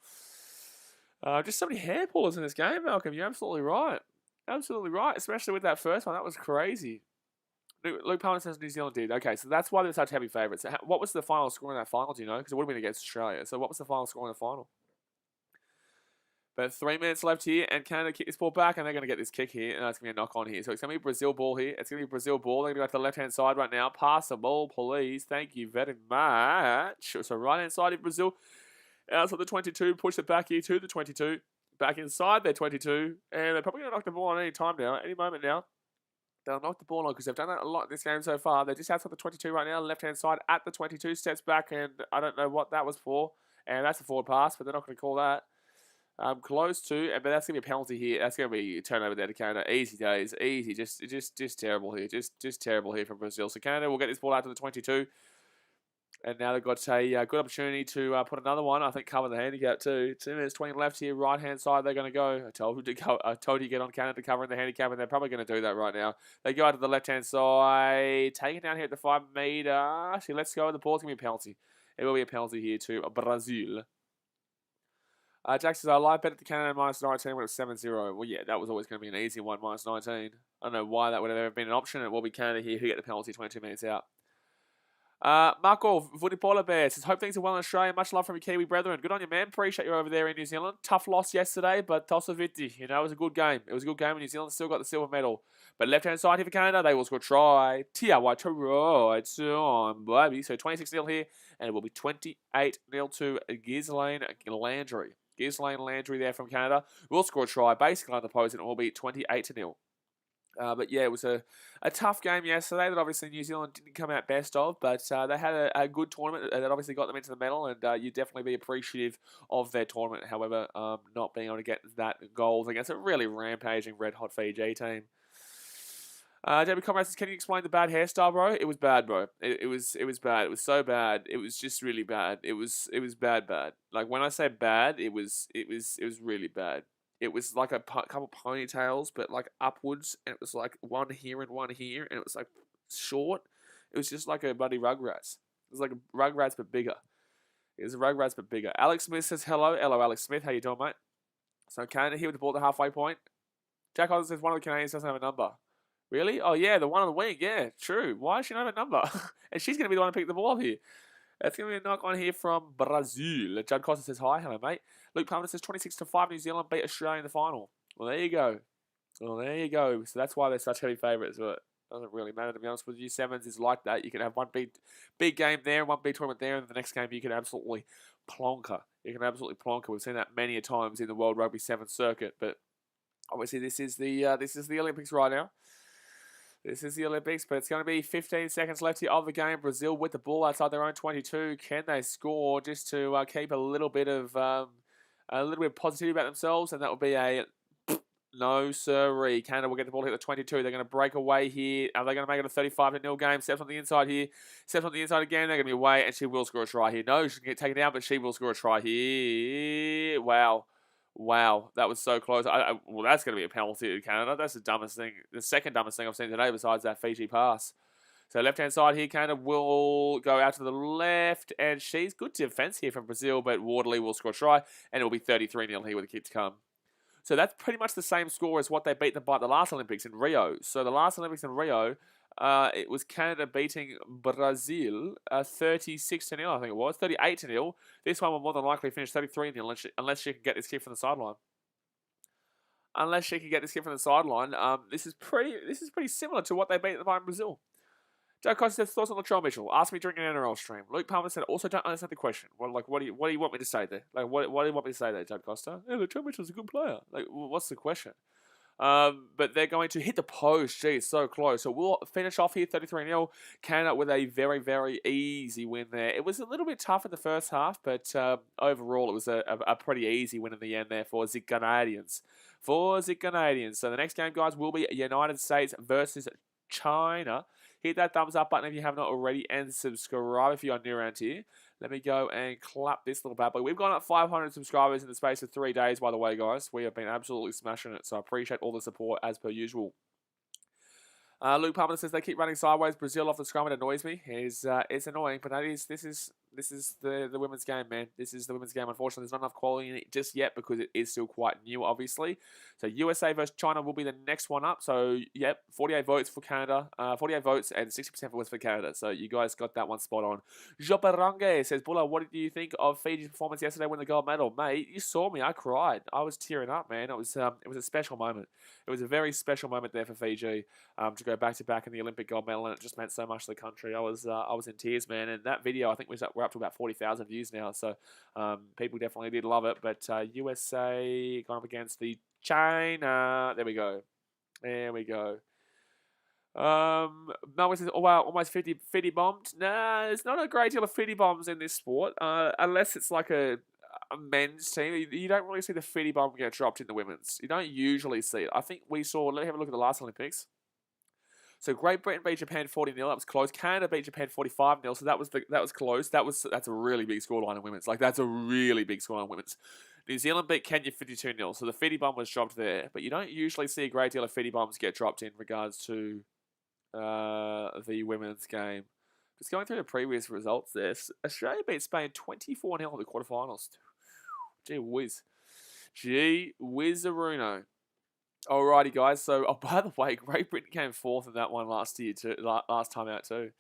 Just so many hair pullers in this game, Malcolm. You're absolutely right. Especially with that first one. That was crazy. Luke Palmer says New Zealand did. Okay, so that's why they're such heavy favourites. What was the final score in that final, do you know? Because it would have been against Australia. So what was the final score in the final? But 3 minutes left here, and Canada kick this ball back, and they're going to get this kick here, and it's going to be a knock on here. So it's going to be Brazil ball here. They're going to go to the left-hand side right now. Pass the ball, please. Thank you very much. So right-hand side of Brazil. Outside the 22, push it back here to the 22. Back inside their 22, and they're probably going to knock the ball on any time now, any moment now. They'll knock the ball on because they've done that a lot in this game so far. They're just outside the 22 right now, left-hand side at the 22, steps back, and I don't know what that was for. And that's a forward pass, but they're not going to call that. Close to, but that's going to be a penalty here. That's going to be a turnover there to Canada. Easy days, easy. Just terrible here. Just terrible here from Brazil. So Canada will get this ball out to the 22. And now they've got a good opportunity to put another one. I think cover the handicap too. 2 minutes 20 left here. Right hand side they're going to go. I told you to get on Canada covering the handicap, and they're probably going to do that right now. They go out to the left hand side. Take it down here at the 5 meter. She lets go of the ball. It's going to be a penalty. It will be a penalty here to Brazil. Jack says, I live bet at the Canada -19 when it was 7-0. Well, yeah, that was always going to be an easy one, -19. I don't know why that would have ever been an option. It will be Canada here who get the penalty 22 minutes out. Marco, Footy Polar Bear says, hope things are well in Australia. Much love from your Kiwi brethren. Good on you, man. Appreciate you over there in New Zealand. Tough loss yesterday, but Tosaviti, it was a good game. It was a good game, and New Zealand still got the silver medal. But left-hand side here for Canada, they will score try. Tiawa try. It's on, baby. So 26-0 here, and it will be 28-0 to Ghislaine Landry. Ghislaine Landry there from Canada will score a try, basically on the post, and it will be 28-0. But yeah, it was a tough game yesterday that obviously New Zealand didn't come out best of, but they had a good tournament that obviously got them into the medal, and you'd definitely be appreciative of their tournament. However, not being able to get that goals against a really rampaging red-hot Fiji team. David Comrade says, can you explain the bad hairstyle, bro? It was bad, bro. It was bad. It was so bad. It was just really bad. It was bad. Like when I say bad, it was really bad. It was like a couple ponytails, but like upwards, and it was like one here and one here, and it was like short. It was just like a bloody Rugrats. It was like a Rugrats but bigger. It was a Rugrats but bigger. Alex Smith says hello. Hello, Alex Smith. How you doing, mate? So Canada here with the ball at the halfway point. Jack Hodges says one of the Canadians doesn't have a number. Really? Oh yeah, the one on the wing. Yeah, true. Why does she not have a number? And she's going to be the one to pick the ball up here. That's going to be a knock on here from Brazil. Judd Costa says hi. Hello, mate. Luke Palmer says 26-5 New Zealand beat Australia in the final. Well, there you go. So that's why they're such heavy favourites. But it doesn't really matter, to be honest with you. Sevens is like that. You can have one big game there, one big tournament there, and the next game you can absolutely plonker. We've seen that many a times in the World Rugby Sevens circuit. But obviously, this is the Olympics right now. This is the Olympics, but it's going to be 15 seconds left here of the game. Brazil with the ball outside their own 22. Can they score just to keep a little bit of positivity about themselves? And that will be a no, sirree. Canada will get the ball hit the 22. They're going to break away here. Are they going to make it a 35-0 game? Steps on the inside here. Steps on the inside again. They're going to be away, and she will score a try here. No, she can get taken down, but she will score a try here. Wow, that was so close. Well, that's going to be a penalty to Canada. That's the second dumbest thing I've seen today besides that Fiji pass. So left-hand side here, Canada will go out to the left, and she's good defense here from Brazil, but Waterloo will score a try, and it will be 33-0 here with a kick to come. So that's pretty much the same score as what they beat them by the last Olympics in Rio. So the last Olympics in Rio, it was Canada beating Brazil 36-0, I think it was, 38-0. This one will more than likely finish 33-0 unless she can get this kick from the sideline. This is pretty similar to what they beat them by in Brazil. Joe Costa says thoughts on Latrell Mitchell. Ask me during an NRL stream. Luke Palmer said also don't understand the question. What do you want me to say there? Like what do you want me to say there, Joe Costa? Yeah, Latrell Mitchell's a good player. Like what's the question? But they're going to hit the post. Geez, so close. So we'll finish off here 33-0. Canada with a very, very easy win there. It was a little bit tough in the first half, but overall it was a pretty easy win in the end there for the Canadians. So the next game, guys, will be United States versus China. Hit that thumbs up button if you have not already, and subscribe if you are new around here. Let me go and clap this little bad boy. We've gone up 500 subscribers in the space of 3 days, by the way, guys. We have been absolutely smashing it, so I appreciate all the support as per usual. Luke Palmer says they keep running sideways. Brazil off the scrum, it annoys me. It's annoying, but this is the women's game, man. This is the women's game. Unfortunately, there's not enough quality in it just yet because it is still quite new, obviously. So USA versus China will be the next one up. So, yep, 48 votes for Canada. 48 votes and 60% votes for Canada. So, you guys got that one spot on. Joparange says, Bulla, what did you think of Fiji's performance yesterday winning the gold medal? Mate, you saw me. I cried. I was tearing up, man. It was a special moment. It was a very special moment there for Fiji to go back-to-back in the Olympic gold medal, and it just meant so much to the country. I was in tears, man. And that video, I think, we're up to about 40,000 views now, so people definitely did love it. But USA going up against the China. There we go. Melvin says, oh wow, almost 50 bombed. Nah, there's not a great deal of 50 bombs in this sport, unless it's like a men's team. You don't really see the 50 bomb get dropped in the women's. You don't usually see it. I think we saw, let's have a look at the last Olympics. So Great Britain beat Japan 40-0. That was close. Canada beat Japan 45-0. So that was close. That's a really big scoreline in women's. Like that's a really big scoreline in women's. New Zealand beat Kenya 52-0. So the 50 bomb was dropped there. But you don't usually see a great deal of 50 bombs get dropped in regards to the women's game. Just going through the previous results there. Australia beat Spain 24-0 in the quarterfinals. Gee whiz. Gee whizaruno. Alrighty, guys. So, by the way, Great Britain came fourth in that one last time out too.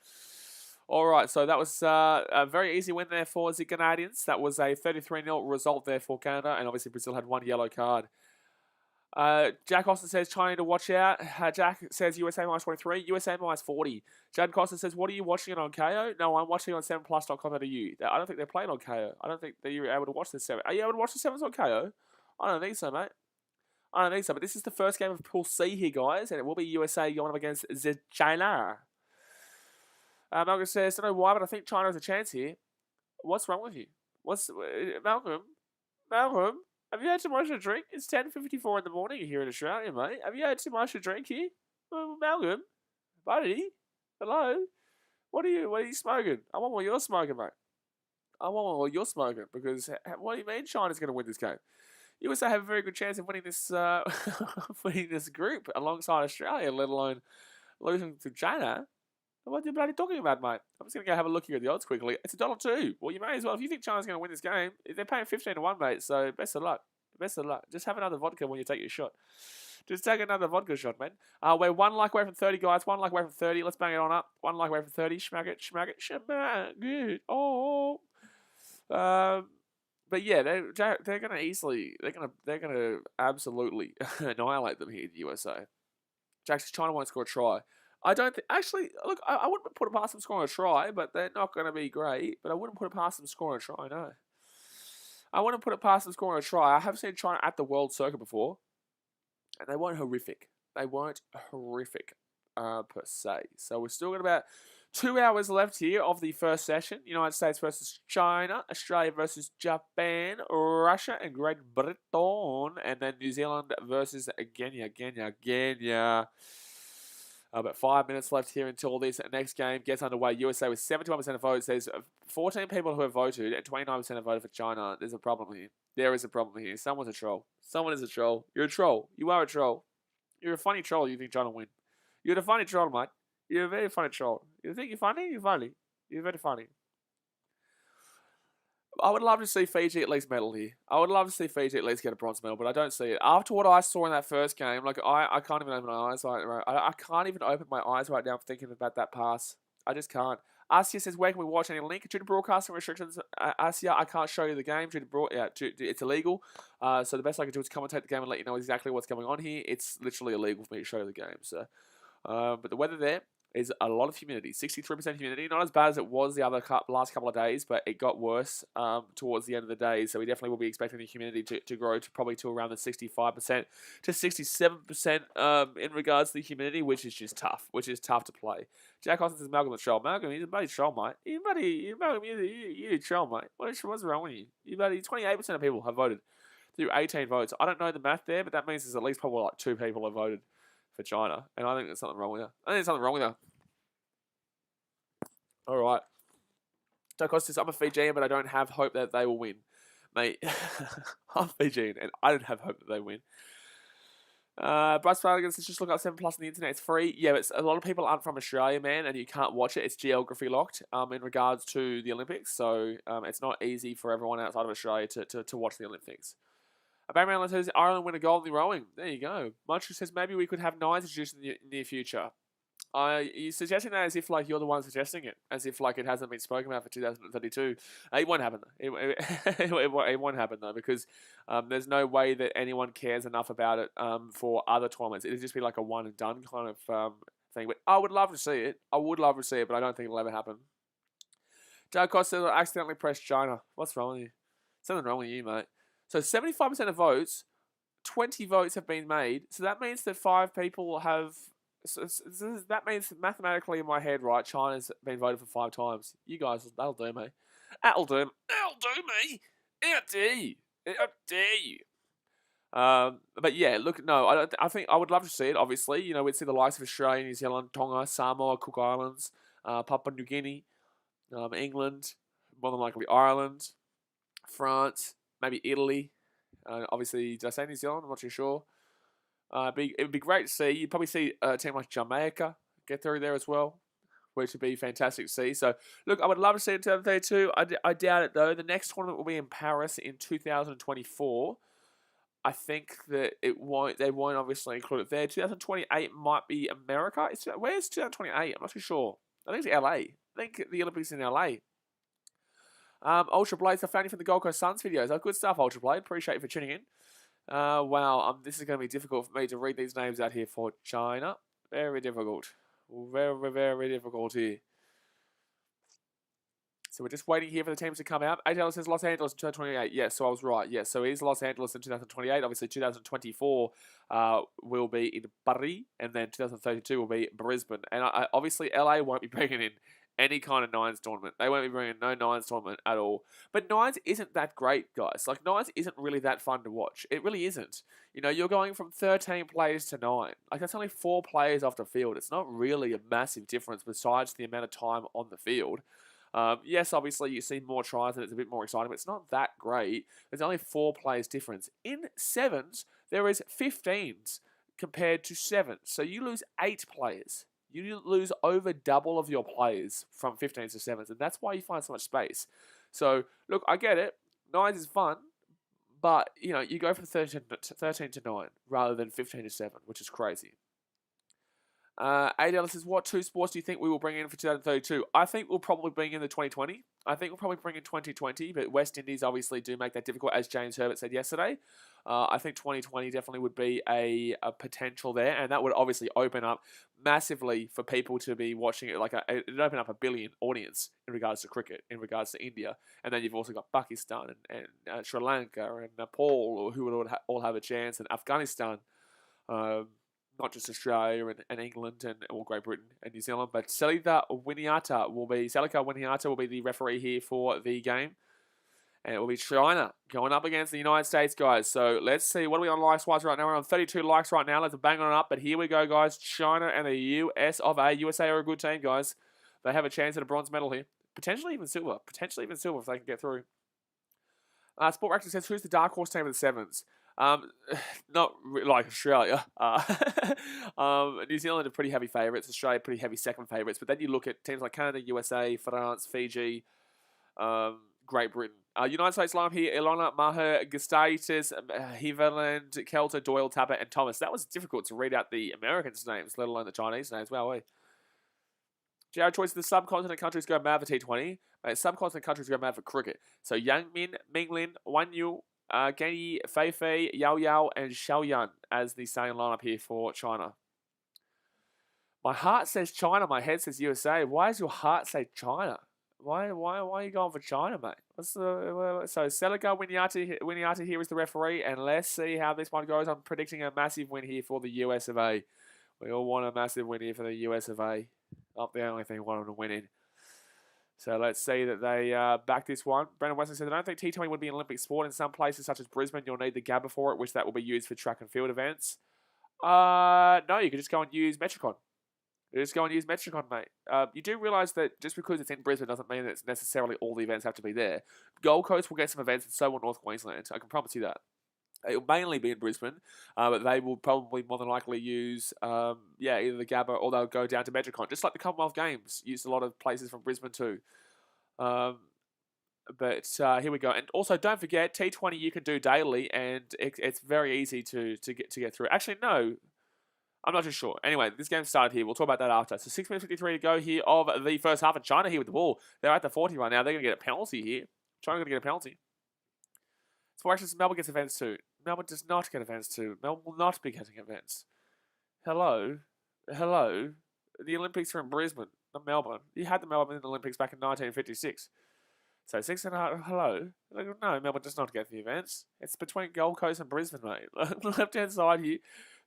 All right, so that was a very easy win there for the Canadians. That was a 33-0 result there for Canada, and obviously Brazil had one yellow card. Jack Austin says China to watch out. Jack says USA minus 23, USA minus 40. Jad Costa says, what are you watching it on KO? No, I'm watching it on 7plus.com.au. I don't think they're playing on KO. I don't think that you're able to watch the 7. Are you able to watch the 7s on KO? I don't think so, mate. I don't think so, but this is the first game of Pool C here, guys, and it will be USA going up against the China. Malcolm says, don't know why, but I think China has a chance here. What's wrong with you? Malcolm? Have you had too much to drink? It's 10:54 in the morning here in Australia, mate. Have you had too much to drink here? Malcolm? Buddy? Hello? What are you smoking? I want what you're smoking, mate. I want what you're smoking, because what do you mean China's going to win this game? You also have a very good chance of winning this winning this group alongside Australia, let alone losing to China. What are you bloody talking about, mate? I'm just going to go have a look here at the odds quickly. It's $1.02. Well, you may as well. If you think China's going to win this game, they're paying 15-1, mate. So best of luck. Best of luck. Just have another vodka when you take your shot. Just take another vodka shot, man. We're 1 like away from 30, guys. 1 like away from 30. Let's bang it on up. 1 like away from 30. Schmack it. Good. Oh. But yeah, they're going to easily, they're going to absolutely annihilate them here, the USA. Jackson, China won't score a try. I don't think, actually, look, I wouldn't put it past them scoring a try, but they're not going to be great. But I wouldn't put it past them scoring a try, no. I wouldn't put it past them scoring a try. I have seen China at the World Circuit before, and they weren't horrific. They weren't horrific, per se. So we're still got about 2 hours left here of the first session. United States versus China, Australia versus Japan, Russia and Great Britain, and then New Zealand versus Kenya. About 5 minutes left here until this next game gets underway. USA with 71% of votes. There's 14 people who have voted and 29% have voted for China. There's a problem here. There is a problem here. Someone's a troll. Someone is a troll. You're a troll. You are a troll. You're a funny troll. You think China will win. You're a funny troll, mate. You're a very funny troll. You think you're funny? You're funny. You're very funny. I would love to see Fiji at least medal here. I would love to see Fiji at least get a bronze medal, but I don't see it. After what I saw in that first game, like I can't even open my eyes right. I can't even open my eyes right now thinking about that pass. I just can't. Asia says, where can we watch any link? Due to broadcasting restrictions, Asia, I can't show you the game. It's illegal. So the best I can do is commentate the game and let you know exactly what's going on here. It's literally illegal for me to show you the game. So, but the weather there is a lot of humidity, 63% humidity. Not as bad as it was the last couple of days, but it got worse towards the end of the day. So we definitely will be expecting the humidity to grow to probably to around the 65% to 67% in regards to the humidity, which is just tough, to play. Jack Austin says, Malcolm the troll. Malcolm, he's a bloody troll, mate. Malcolm, you're a troll, mate. What's wrong with you? 28% of people have voted through 18 votes. I don't know the math there, but that means there's at least probably like 2 people have voted for China, and I think there's something wrong with her. All right. Jack Austin says, I'm a Fijian, but I don't have hope that they will win. Mate, I'm Fijian, and I don't have hope that they win. Bryce Flanagan says, just look up 7plus on the internet. It's free. Yeah, but a lot of people aren't from Australia, man, and you can't watch it. It's geography locked in regards to the Olympics, so it's not easy for everyone outside of Australia to watch the Olympics. Barry says, Ireland win a gold in the rowing. There you go. Muncher says, maybe we could have nines introduced in the near future. You're suggesting that as if like you're the one suggesting it, as if like it hasn't been spoken about for 2032. It won't happen. It won't happen though, because there's no way that anyone cares enough about it for other tournaments. It'll just be like a one and done kind of thing. But I would love to see it. But I don't think it'll ever happen. Joe Costa accidentally pressed China. What's wrong with you? Something wrong with you, mate. So 75% of votes, 20 votes have been made. So that means that 5 people have. So that means mathematically in my head, right? China's been voted for 5 times. You guys, that'll do me. That'll do me. How dare you? But yeah, look, no, I think I would love to see it. Obviously, we'd see the likes of Australia, New Zealand, Tonga, Samoa, Cook Islands, Papua New Guinea, England, more than likely Ireland, France. Maybe Italy. Obviously, did I say New Zealand? I'm not too sure. It would be great to see. You'd probably see a team like Jamaica get through there as well, which would be fantastic to see. So, look, I would love to see it in 2032. I doubt it, though. The next tournament will be in Paris in 2024. I think that they won't obviously include it there. 2028 might be America. Where's 2028? I'm not too sure. I think it's LA. I think the Olympics in LA. Ultra Blades, I found you from the Gold Coast Suns videos. Oh, good stuff, Ultra Blade. Appreciate you for tuning in. Wow, this is going to be difficult for me to read these names out here for China. Very difficult. Very, very difficult here. So we're just waiting here for the teams to come out. AJL says Los Angeles in 2028. Yes, so I was right. Yes, so it is Los Angeles in 2028. Obviously, 2024 will be in Paris, and then 2032 will be Brisbane. And obviously, LA won't be bringing in any kind of nines tournament. They won't be bringing no nines tournament at all. But nines isn't that great, guys. Like, nines isn't really that fun to watch. It really isn't. You know, you're going from 13 players to 9. Like, that's only 4 players off the field. It's not really a massive difference besides the amount of time on the field. Yes, obviously you see more tries and it's a bit more exciting, but it's not that great. There's only 4 players difference. In 7s, there is 15s compared to 7s. So you lose 8 players. You lose over double of your players from 15s to 7s, and that's why you find so much space. So, look, I get it. 9s is fun, but, you know, you go from 13 to 9 rather than 15 to 7, which is crazy. ADL says, what 2 sports do you think we will bring in for 2032? I think we'll probably bring in the 2020. I think we'll probably bring in 2020, but West Indies obviously do make that difficult, as James Herbert said yesterday. I think 2020 definitely would be a potential there, and that would obviously open up massively for people to be watching it. Like, it'd open up a billion audience in regards to cricket, in regards to India. And then you've also got Pakistan and Sri Lanka and Nepal, who would all have a chance, and Afghanistan. Not just Australia and England and Great Britain and New Zealand, but Selika Winiata will be the referee here for the game. And it will be China going up against the United States, guys. So let's see. What are we on likes-wise right now? We're on 32 likes right now. Let's bang on it up. But here we go, guys. China and the US of A. USA are a good team, guys. They have a chance at a bronze medal here. Potentially even silver. Potentially even silver if they can get through. Sport Reactor says, who's the dark horse team of the 7s? Not like Australia. New Zealand are pretty heavy favourites. Australia pretty heavy second favourites. But then you look at teams like Canada, USA, France, Fiji, Great Britain. United States lineup here: Ilona, Maher, Gustaitis, Heveland, Kelter, Doyle, Tapper, and Thomas. That was difficult to read out the Americans' names, let alone the Chinese names. Wow, wait. Jared choice of the subcontinent countries go mad for T20. Subcontinent countries go mad for cricket. So Yang Min, Minglin, Wan Yu, Gani, Fei Fei, Yao Yao, and Xiaoyan as the starting lineup here for China. My heart says China, my head says USA. Why does your heart say China? Why are you going for China, mate? So Selika Winiata here is the referee, and let's see how this one goes. I'm predicting a massive win here for the US of A. We all want a massive win here for the US of A. Not the only thing we want them to win in. So let's see that they back this one. Brendan Weston says, I don't think T20 would be an Olympic sport. In some places, such as Brisbane, you'll need the Gabba for it, which that will be used for track and field events. No, you can just go and use Metricon. You just go and use Metricon, mate. You do realise that just because it's in Brisbane doesn't mean that it's necessarily all the events have to be there. Gold Coast will get some events, and so will North Queensland. I can promise you that. It will mainly be in Brisbane, but they will probably more than likely use, either the Gabba or they'll go down to Metricon. Just like the Commonwealth Games used a lot of places from Brisbane too. But here we go. And also, don't forget, T20 you can do daily, and it's very easy to get through. Actually, no. I'm not too sure. Anyway, this game started here. We'll talk about that after. So 6 minutes 53 to go here of the first half. And China here with the ball. They're at the 40 right now. They're going to get a penalty here. China going to get a penalty. So actually, Melbourne gets events too. Melbourne does not get events too. Melbourne will not be getting events. Hello. The Olympics are in Brisbane, not Melbourne. You had the Melbourne Olympics back in 1956. So 6.5. Hello. No, Melbourne does not get the events. It's between Gold Coast and Brisbane, mate. Left-hand side here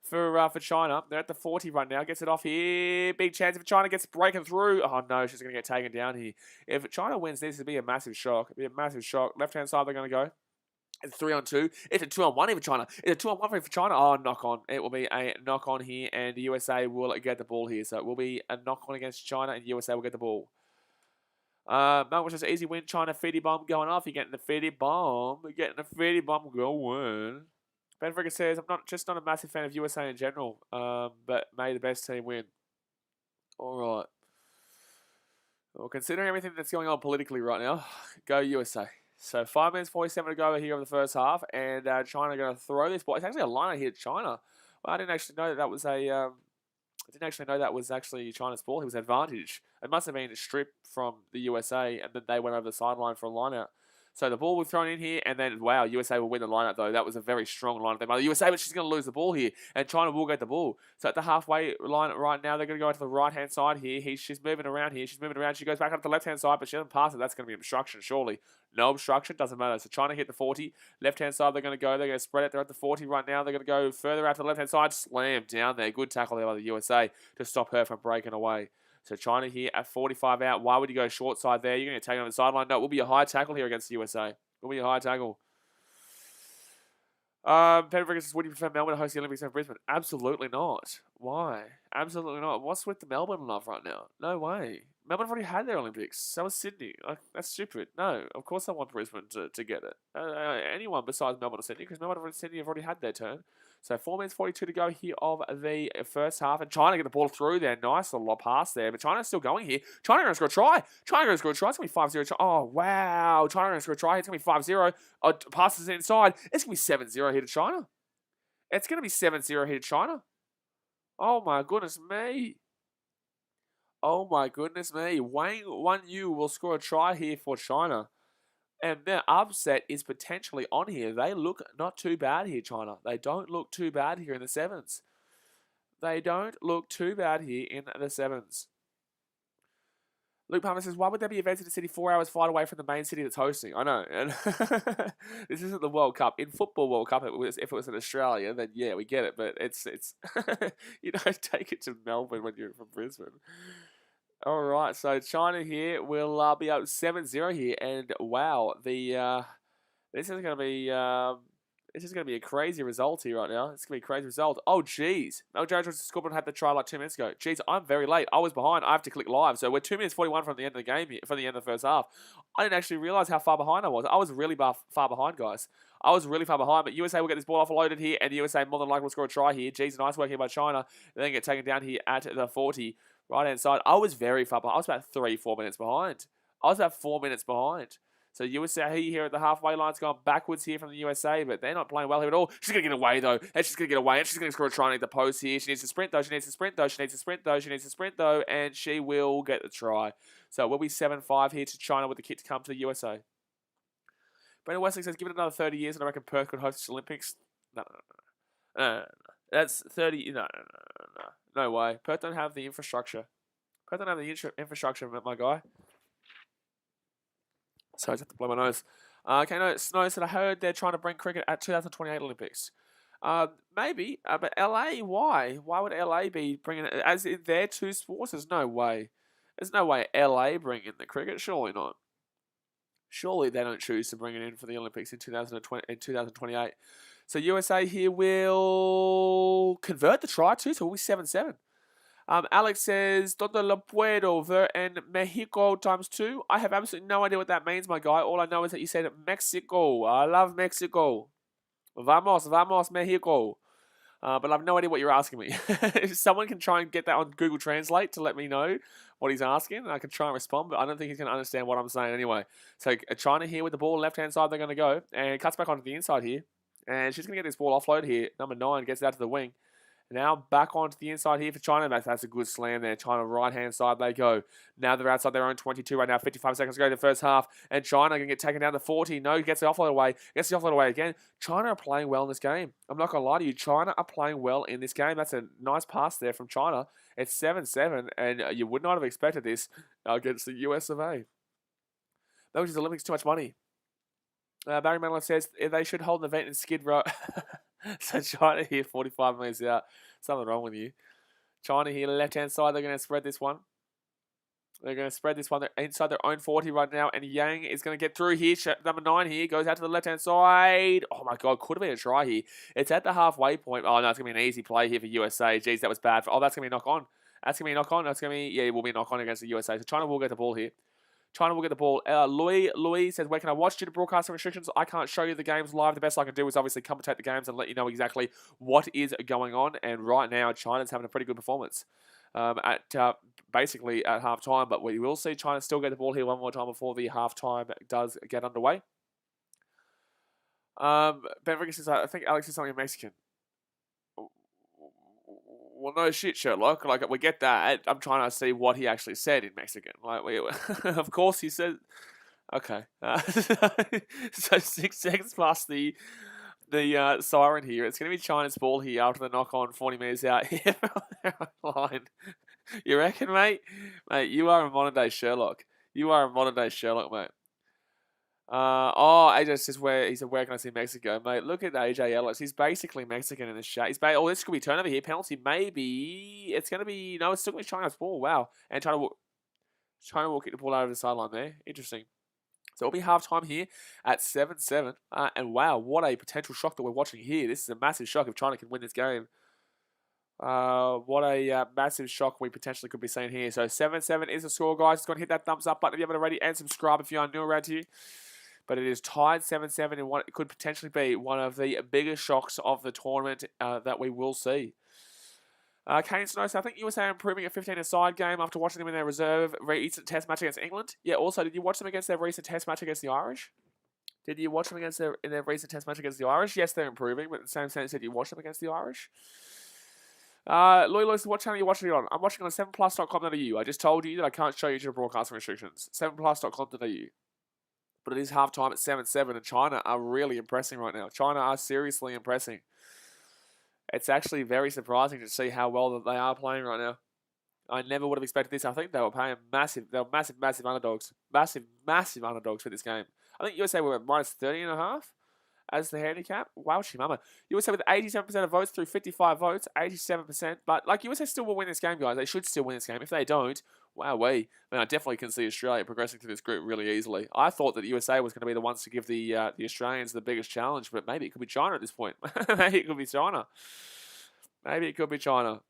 for China. They're at the 40 right now. Gets it off here. Big chance if China gets breaking through. Oh no, she's going to get taken down here. If China wins this, it'll be a massive shock. It'll be a massive shock. Left-hand side they're going to go. It's 3-on-2. It's a 2-on-1 here for China. It's a 2-on-1 for China. Oh, knock on. It will be a knock on here, and the USA will get the ball here. So it will be a knock on against China, and the USA will get the ball. Melbourne just easy win. China Fiji bomb going off. You're getting the Fiji bomb. You're getting the Fiji bomb going. Ben Frigga says, I'm not a massive fan of USA in general, but may the best team win. All right. Well, considering everything that's going on politically right now, go USA. So 5 minutes 47 to go here of the first half, and China going to throw this ball. It's actually a liner here, China. Well, I didn't actually know that was a. I didn't actually know that was actually China's ball. It was advantage. It must have been a strip from the USA, and then they went over the sideline for a line out. So the ball was thrown in here, and then, wow, USA will win the lineup, though. That was a very strong lineup by the USA, but she's going to lose the ball here, and China will get the ball. So at the halfway line right now, they're going to go to the right-hand side here. She's moving around here. She's moving around. She goes back up to the left-hand side, but she doesn't pass it. That's going to be obstruction, surely. No obstruction, doesn't matter. So China hit the 40. Left-hand side, they're going to go. They're going to spread it. They're at the 40 right now. They're going to go further out to the left-hand side. Slam down there. Good tackle there by the USA to stop her from breaking away. So China here at 45 out. Why would you go short side there? You're going to take it on the sideline. No, it will be a high tackle here against the USA. It will be a high tackle. Pedro says, would you prefer Melbourne to host the Olympics in Brisbane? Absolutely not. Why? Absolutely not. What's with the Melbourne love right now? No way. Melbourne have already had their Olympics. So was Sydney. That's stupid. No, of course I want Brisbane to get it. Anyone besides Melbourne or Sydney, because Melbourne and Sydney have already had their turn. So 4 minutes 42 to go here of the first half. And China get the ball through there. Nice little pass there. But China's still going here. China going to score a try. China going to score a try. It's going to be 5-0. Oh, wow. China going to score a try. It's going to be 5-0. Passes inside. It's going to be 7-0 here to China. It's going to be 7-0 here to China. Oh, my goodness me. Oh, my goodness me. Wang Yu will score a try here for China. And their upset is potentially on here. They look not too bad here, China. They don't look too bad here in the sevens. They don't look too bad here in the sevens. Luke Palmer says, why would there be events in the city 4 hours flight away from the main city that's hosting? I know. And this isn't the World Cup. In Football World Cup, if it was in Australia, then yeah, we get it. But it's you don't take it to Melbourne when you're from Brisbane. All right, so China here will be up 7-0 here, and wow, this is going to be a crazy result here right now. It's going to be a crazy result. Oh, jeez. Mel Jones was scored had the try like 2 minutes ago. Jeez, I'm very late. I was behind. I have to click live, so we're 2 minutes 41 from the end of the game here, from the end of the first half. I didn't actually realize how far behind I was. I was really far behind, guys. I was really far behind, but USA will get this ball offloaded here, and USA more than likely will score a try here. Jeez, nice work here by China. And then get taken down here at the 40. Right-hand side. I was very far behind. I was about 3-4 minutes behind. I was about 4 minutes behind. So USA here at the halfway line's gone backwards here from the USA, but they're not playing well here at all. She's going to get away, though. And she's going to get away, and she's going to score a try and the post here. She needs to sprint, though. She needs to sprint, though. She needs to sprint, though. She needs to sprint, though. And she will get the try. So it will be 7-5 here to China with the kit to come to the USA. Brendan Westlake says, give it another 30 years, and I reckon Perth could host the Olympics. No. That's 30... No way. Perth don't have the infrastructure. Perth don't have the infrastructure, my guy. So I just have to blow my nose. Okay, no, Snow said, I heard they're trying to bring cricket at 2028 Olympics. Maybe, but LA, why? Why would LA be bringing it as in their two sports? There's no way. There's no way LA bring in the cricket. Surely not. Surely they don't choose to bring it in for the Olympics in 2028. So USA here will convert the try too, so it will be 7-7. Alex says, Donde lo puedo ver en Mexico ×2. I have absolutely no idea what that means, my guy. All I know is that you said Mexico. I love Mexico. Vamos, vamos, Mexico. But I have no idea what you're asking me. If someone can try and get that on Google Translate to let me know what he's asking, I can try and respond, but I don't think he's going to understand what I'm saying anyway. So China here with the ball, left-hand side, they're going to go, and cuts back onto the inside here. And she's going to get this ball offload here. Number 9 gets it out to the wing. Now back onto the inside here for China. That's a good slam there. China right-hand side they go. Now they're outside their own 22 right now. 55 seconds to go in the first half. And China can get taken down to 40. No, gets the offload away. Gets the offload away again. China are playing well in this game. I'm not going to lie to you. China are playing well in this game. That's a nice pass there from China. It's 7-7. And you would not have expected this against the US of A. That was Olympics too much money. Barry Mandler says they should hold an event in Skid Row. So China here, 45 minutes out. Something wrong with you. China here, left-hand side, they're going to spread this one. They're going to spread this one. They're inside their own 40 right now. And Yang is going to get through here. Number 9 here goes out to the left-hand side. Oh, my God. Could have been a try here. It's at the halfway point. Oh, no, it's going to be an easy play here for USA. Jeez, that was bad. Oh, that's going to be a knock-on. That's going to be a knock-on. That's going to be, yeah, it will be a knock-on against the USA. So China will get the ball here. China will get the ball. Louis says, where can I watch due to broadcasting restrictions? I can't show you the games live. The best I can do is obviously commentate the games and let you know exactly what is going on. And right now, China's having a pretty good performance basically at halftime. But we will see China still get the ball here one more time before the halftime does get underway. Ben Ricketts says, I think Alex is something Mexican. Well, no shit, Sherlock. Like, we get that. I'm trying to see what he actually said in Mexican. Like, of course he said. Okay. So 6 seconds past the siren here. It's going to be China's ball here after the knock on 40 metres out here line. You reckon, mate? Mate, you are a modern day Sherlock. You are a modern day Sherlock, mate. AJ says he said, where can I see Mexico, mate? Look at AJ Ellis. He's basically Mexican in this shot. This could be turnover here. Penalty, maybe. It's going to be, no, it's still going to be China's ball. Wow. And China will kick the ball out of the sideline there. Interesting. So it'll be half-time here at 7-7. And wow, what a potential shock that we're watching here. This is a massive shock if China can win this game. What a massive shock we potentially could be seeing here. So 7-7 is the score, guys. Just go and hit that thumbs up button if you haven't already, and subscribe if you are new around here. But it is tied 7-7 in what could potentially be one of the biggest shocks of the tournament that we will see. Kane Snow, so I think USA are improving at 15-a-side game after watching them in their reserve recent test match against England. Yeah, also, did you watch them against their recent test match against the Irish? Did you watch them in their recent test match against the Irish? Yes, they're improving, but in the same sense, did you watch them against the Irish? Louis Lewis, what channel are you watching it on? I'm watching on 7plus.com.au. I just told you that I can't show you due to broadcasting restrictions. 7plus.com.au. But it is half-time at 7-7, and China are really impressing right now. China are seriously impressing. It's actually very surprising to see how well that they are playing right now. I never would have expected this. I think they were massive underdogs. Massive underdogs for this game. I think USA were at minus 30.5 as the handicap. Wow, mama. USA with 87% of votes through 55 votes. 87%. But, like, USA still will win this game, guys. They should still win this game. If they don't, wowee. I definitely can see Australia progressing through this group really easily. I thought that USA was going to be the ones to give the Australians the biggest challenge, but maybe it could be China at this point. Maybe it could be China. Maybe it could be China.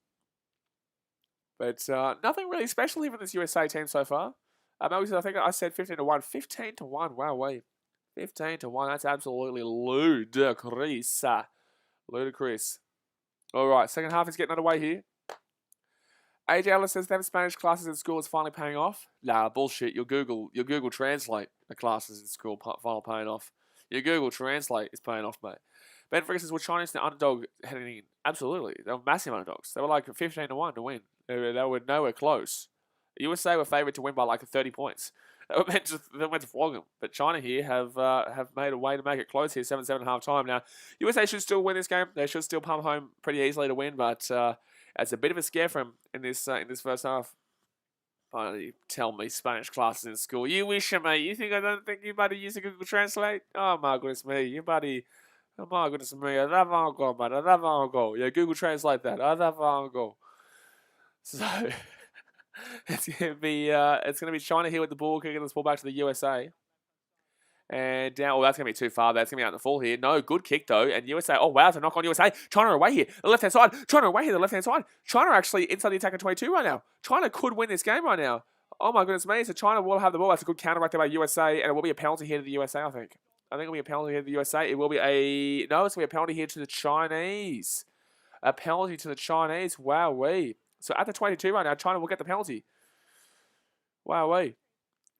But nothing really special here from this USA team so far. I think I said 15-1. 15-1, wowee. 15-1, that's absolutely ludicrous. Ludicrous. All right, second half is getting underway here. AJ Ellis says them Spanish classes in school is finally paying off. Nah, bullshit. Your Google Translate the classes in school finally paying off. Your Google Translate is paying off, mate. Ben Fricker says, were Chinese the underdog heading in? Absolutely. They were massive underdogs. They were like 15-1 to win. They were nowhere close. The USA were favoured to win by like 30 points. They were meant to flog them. But China here have made a way to make it close here, 7-7 at half time. Now, USA should still win this game. They should still pump home pretty easily to win, but it's a bit of a scare for them in this first half. Finally, tell me Spanish classes in school. You wish, mate. You think I don't think you buddy use a Google Translate? Oh my goodness me, you buddy. Oh my goodness me, I love go, mate. I love go. Yeah, Google Translate that. I love go. So it's gonna be China here with the ball, kicking this ball back to the USA. And down, that's going to be too far. That's going to be out in the full here. No, good kick though. And USA, oh wow, it's a knock on USA. China away here, the left-hand side. China away here, the left-hand side. China actually inside the attack at 22 right now. China could win this game right now. Oh my goodness me. So China will have the ball. That's a good counteract by USA. And it will be a penalty here to the USA, I think. I think it'll be a penalty here to the USA. It will be it's going to be a penalty here to the Chinese. A penalty to the Chinese. Wowee. So at the 22 right now, China will get the penalty. Wowee.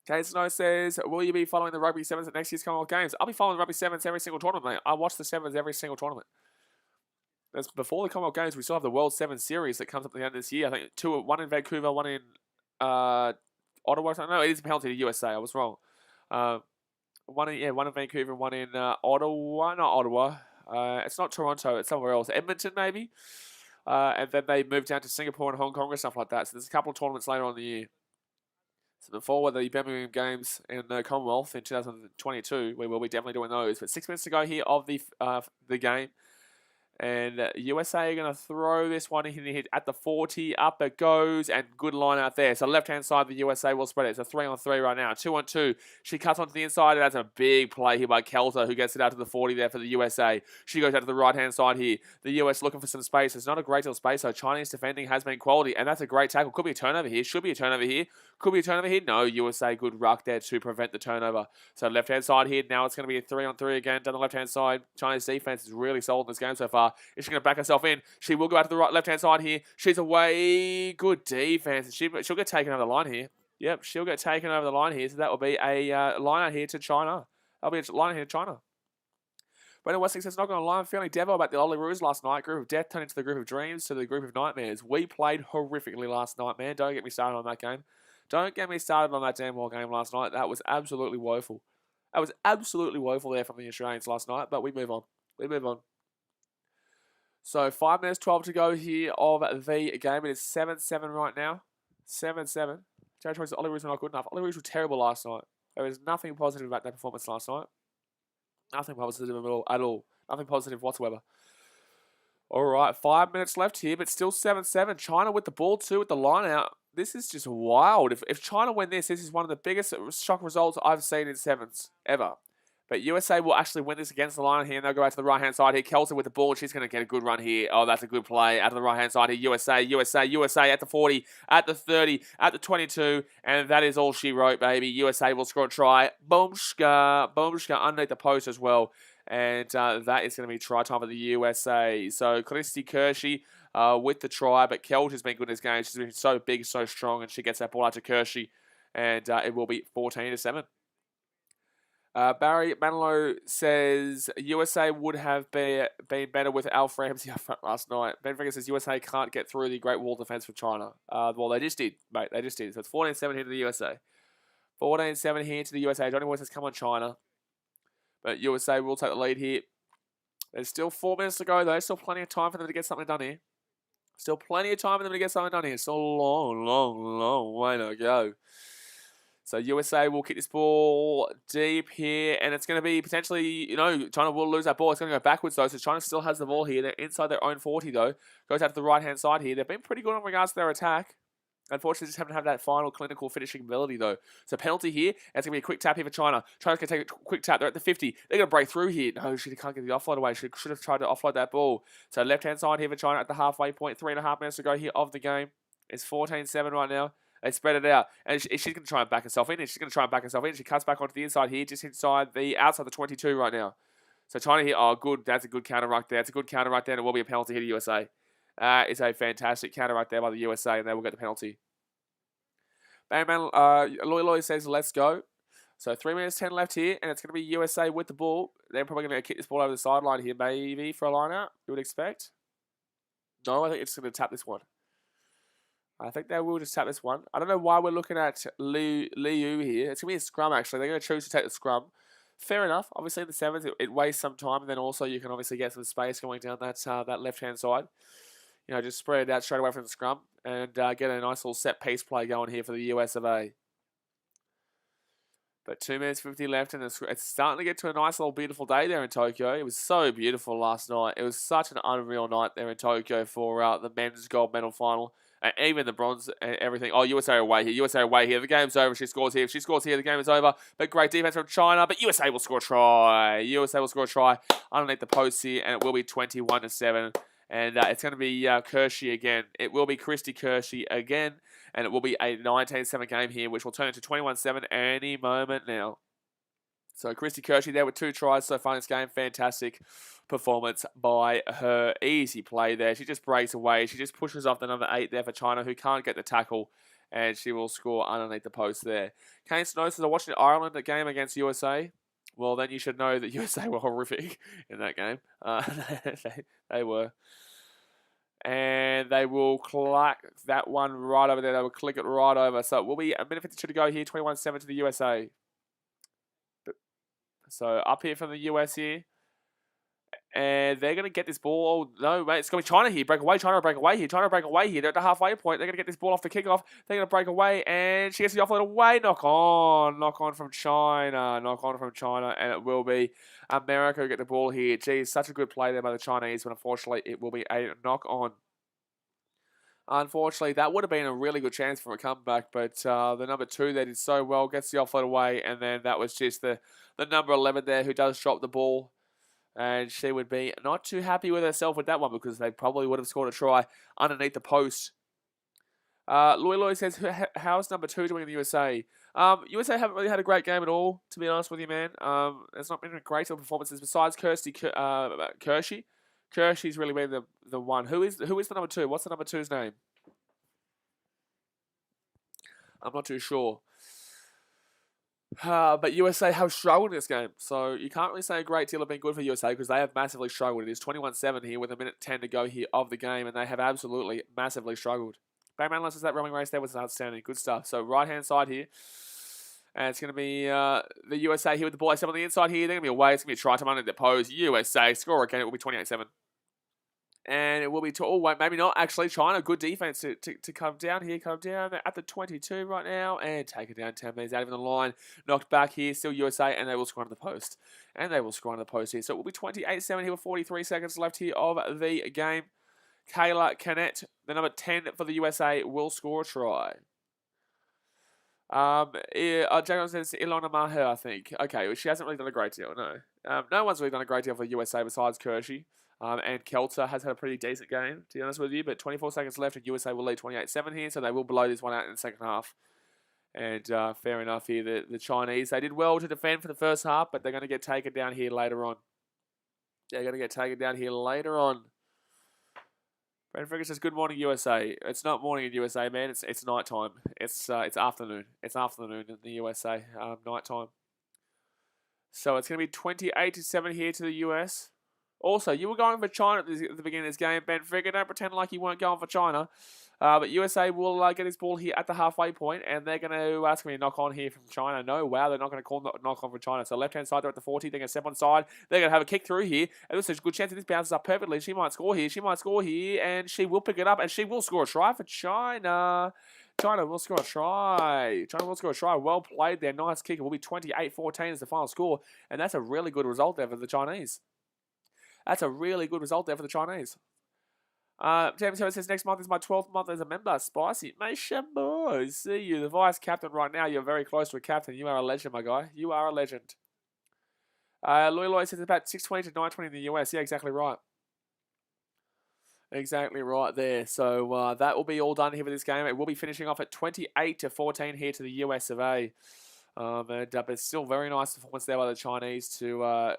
Kane Snow says, will you be following the Rugby Sevens at next year's Commonwealth Games? I'll be following the Rugby Sevens every single tournament, mate. I watch the Sevens every single tournament. That's before the Commonwealth Games, we still have the World Sevens Series that comes up at the end of this year. I think one in Vancouver, one in Ottawa. No, it is a penalty to USA. I was wrong. One in Vancouver, one in Ottawa. Not Ottawa. It's not Toronto. It's somewhere else. Edmonton, maybe. And then they moved down to Singapore and Hong Kong and stuff like that. So there's a couple of tournaments later on in the year. So before the Birmingham Games in the Commonwealth in 2022, we will be definitely doing those. But 6 minutes to go here of the game. And USA are going to throw this one in at the 40. Up it goes. And good line out there. So left-hand side, the USA will spread it. It's a 3-on-3 right now. 2-on-2. She cuts onto the inside. That's a big play here by Kelter, who gets it out to the 40 there for the USA. She goes out to the right-hand side here. The US looking for some space. It's not a great deal of space, so Chinese defending has been quality. And that's a great tackle. Could be a turnover here. Should be a turnover here. Could be a turnover here. No, USA good ruck there to prevent the turnover. So left-hand side here. Now it's going to be a 3-on-3 again down the left-hand side. Chinese defense is really solid in this game so far. Is she going to back herself in? She will go out to the left-hand side here. She's away. Good defense. She'll get taken over the line here. Yep, she'll get taken over the line here. So that will be a line out here to China. That'll be a line out here to China. Brendan Westing says, not going to lie, I'm feeling devil about the Olyroos last night. Group of death turned into the group of dreams to the group of nightmares. We played horrifically last night, man. Don't get me started on that game. Don't get me started on that damn well game last night. That was absolutely woeful. That was absolutely woeful there from the Australians last night, but we move on. We move on. So 5 minutes 12 to go here of the game. It is 7-7 right now. 7-7. Territories of Olyroos were not good enough. Olyroos were terrible last night. There was nothing positive about that performance last night. Nothing positive at all. Nothing positive whatsoever. All right, 5 minutes left here, but still 7-7. China with the ball too, with the line out. This is just wild. If China win this is one of the biggest shock results I've seen in sevens ever. But USA will actually win this against the line here, and they'll go out to the right-hand side here. Kelson with the ball, and she's going to get a good run here. Oh, that's a good play. Out to the right-hand side here. USA at the 40, at the 30, at the 22, and that is all she wrote, baby. USA will score a try. Boomska underneath the post as well. And that is going to be try time for the USA. So, Christy Kershey with the try, but Kelt has been good in this game. She's been so big, so strong, and she gets that ball out to Kershey, and it will be 14-7. Barry Manilow says USA would have been better with Alf Ramsey up front last night. Ben Finger says USA can't get through the Great Wall defense for China. Well, they just did, mate. They just did. So it's 14-7 here to the USA. 14-7 here to the USA. Johnny Boy says, come on, China. But USA will take the lead here. There's still 4 minutes to go, though. Still plenty of time for them to get something done here. Still plenty of time for them to get something done here. Still a long way to go. So USA will kick this ball deep here, and it's going to be potentially, China will lose that ball. It's going to go backwards, though, so China still has the ball here. They're inside their own 40, though. Goes out to the right-hand side here. They've been pretty good in regards to their attack. Unfortunately, just haven't had that final clinical finishing ability, though. So penalty here, and it's going to be a quick tap here for China. China's going to take a quick tap. They're at the 50. They're going to break through here. No, she can't get the offload away. She should have tried to offload that ball. So left-hand side here for China at the halfway point. 3.5 minutes to go here of the game. It's 14-7 right now. They spread it out, and she's going to try and back herself in, She cuts back onto the inside here, just outside the 22 right now. So China here, oh, good. That's a good counter right there. It's a good counter right there, and it will be a penalty here to USA. It's a fantastic counter right there by the USA, and they will get the penalty. Loy says, let's go. So 3 minutes 10 left here, and it's going to be USA with the ball. They're probably going to kick this ball over the sideline here, maybe, for a line-out, you would expect. No, I think it's going to tap this one. I think they will just tap this one. I don't know why we're looking at Liu here. It's going to be a scrum, actually. They're going to choose to take the scrum. Fair enough. Obviously, in the sevens, it wastes some time. And then also, you can obviously get some space going down that left-hand side. Just spread it out straight away from the scrum. And get a nice little set-piece play going here for the US of A. But 2 minutes 50 left, and it's starting to get to a nice little beautiful day there in Tokyo. It was so beautiful last night. It was such an unreal night there in Tokyo for the men's gold medal final. And even the bronze and everything. Oh, USA away here. USA away here. The game's over. She scores here. If she scores here, the game is over. But great defense from China. But USA will score a try. USA will score a try underneath the post here. And it will be 21-7. And it's going to be Kershey again. It will be Christy Kershey again. And it will be a 19-7 game here, which will turn into 21-7 any moment now. So Christy Kershey there with 2 tries so far in this game. Fantastic performance by her. Easy play there. She just breaks away. She just pushes off the number 8 there for China, who can't get the tackle. And she will score underneath the post there. Kane Snow says, I watched Ireland game against USA. Well, then you should know that USA were horrific in that game. They were. And they will clack that one right over there. They will click it right over. So it will be a minute 52 to go here. 21-7 to the USA. So up here from the US here. And they're going to get this ball. Oh, no, mate. It's going to be China here. Break away. China break away here. China break away here. They're at the halfway point. They're going to get this ball off the kickoff. They're going to break away. And she gets the offload away. Knock on. Knock on from China. Knock on from China. And it will be America who get the ball here. Geez, such a good play there by the Chinese. But unfortunately, it will be a knock on. Unfortunately, that would have been a really good chance for a comeback, but the number 2 there did so well, gets the offload away, and then that was just the number 11 there who does drop the ball, and she would be not too happy with herself with that one because they probably would have scored a try underneath the post. Loy says, how's number 2 doing in the USA? USA haven't really had a great game at all, to be honest with you, man. It's not been a great deal of performances besides Kershey. Kershey's really been the one. Who is the number 2? What's the number 2's name? I'm not too sure. But USA have struggled in this game, so you can't really say a great deal have been good for USA because they have massively struggled. It is 21-7 here with a minute 10 to go here of the game, and they have absolutely massively struggled. Bang, unless that roaming race there was outstanding. Good stuff. So right-hand side here, and it's going to be the USA here with the ball. I step on the inside here. They're going to be away. It's going to be a try time under the pose. USA score again. It will be 28-7. And it will be, maybe not, actually. China, good defense to come down here. Come down at the 22 right now. And take it down 10 meters out of the line. Knocked back here. Still USA. And they will score under the post. And they will score under the post here. So it will be 28-7 here with 43 seconds left here of the game. Kayla Canet, the number 10 for the USA, will score a try. Jacob says Ilona Maher, I think. Okay, well, she hasn't really done a great deal, no. No one's really done a great deal for the USA besides Kershey. And Kelter has had a pretty decent game, to be honest with you. But 24 seconds left, and USA will lead 28-7 here, so they will blow this one out in the second half. And fair enough here, the Chinese, they did well to defend for the first half, but they're going to get taken down here later on. They're going to get taken down here later on. Brandon Fricker says, "Good morning, USA." It's not morning in USA, man. It's night time. It's afternoon. It's afternoon in the USA. Night time. So it's going to be 28-7 here to the US. Also, you were going for China at the beginning of this game, Ben Fricker. Don't pretend like you weren't going for China. But USA will get this ball here at the halfway point, and they're going to ask me a knock on here from China. No, wow, they're not going to call knock on for China. So left-hand side, they're at the 40. They're going to step on side. They're going to have a kick through here. And there's a good chance that this bounces up perfectly. She might score here. She might score here, and she will pick it up, and she will score a try for China. China will score a try. China will score a try. Well played there. Nice kick. It will be 28-14 as the final score, and that's a really good result there for the Chinese. That's a really good result there for the Chinese. James Harris says, "Next month is my 12th month as a member. Spicy. Mate, boy, see you. The vice captain right now. You're very close to a captain. You are a legend, my guy. You are a legend." Loy says, "About 620 to 920 in the US. Yeah, exactly right. Exactly right there. So that will be all done here for this game. It will be finishing off at 28-14 here to the US of A. But it's still very nice performance there by the Chinese to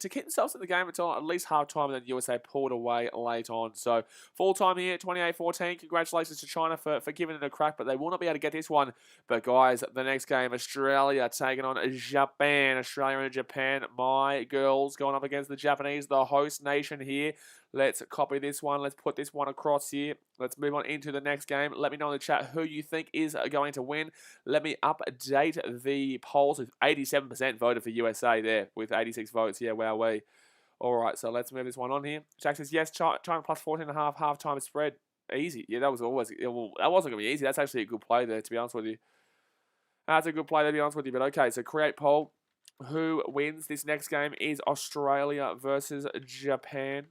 keep themselves in the game until at least half time, and then USA pulled away late on. So full time here, 28-14. Congratulations to China for giving it a crack, but they will not be able to get this one. But guys, the next game, Australia taking on Japan. Australia and Japan. My girls going up against the Japanese, the host nation here. Let's copy this one. Let's put this one across here. Let's move on into the next game. Let me know in the chat who you think is going to win. Let me update the polls with 87% voted for USA there with 86 votes. Yeah, wowee. All right, so let's move this one on here. Jack says, yes, China plus 14.5 halftime spread. Easy. Yeah, that was always, well, that wasn't going to be easy. That's actually a good play there, to be honest with you. That's a good play there, to be honest with you. But okay, so create poll. Who wins this next game is Australia versus Japan.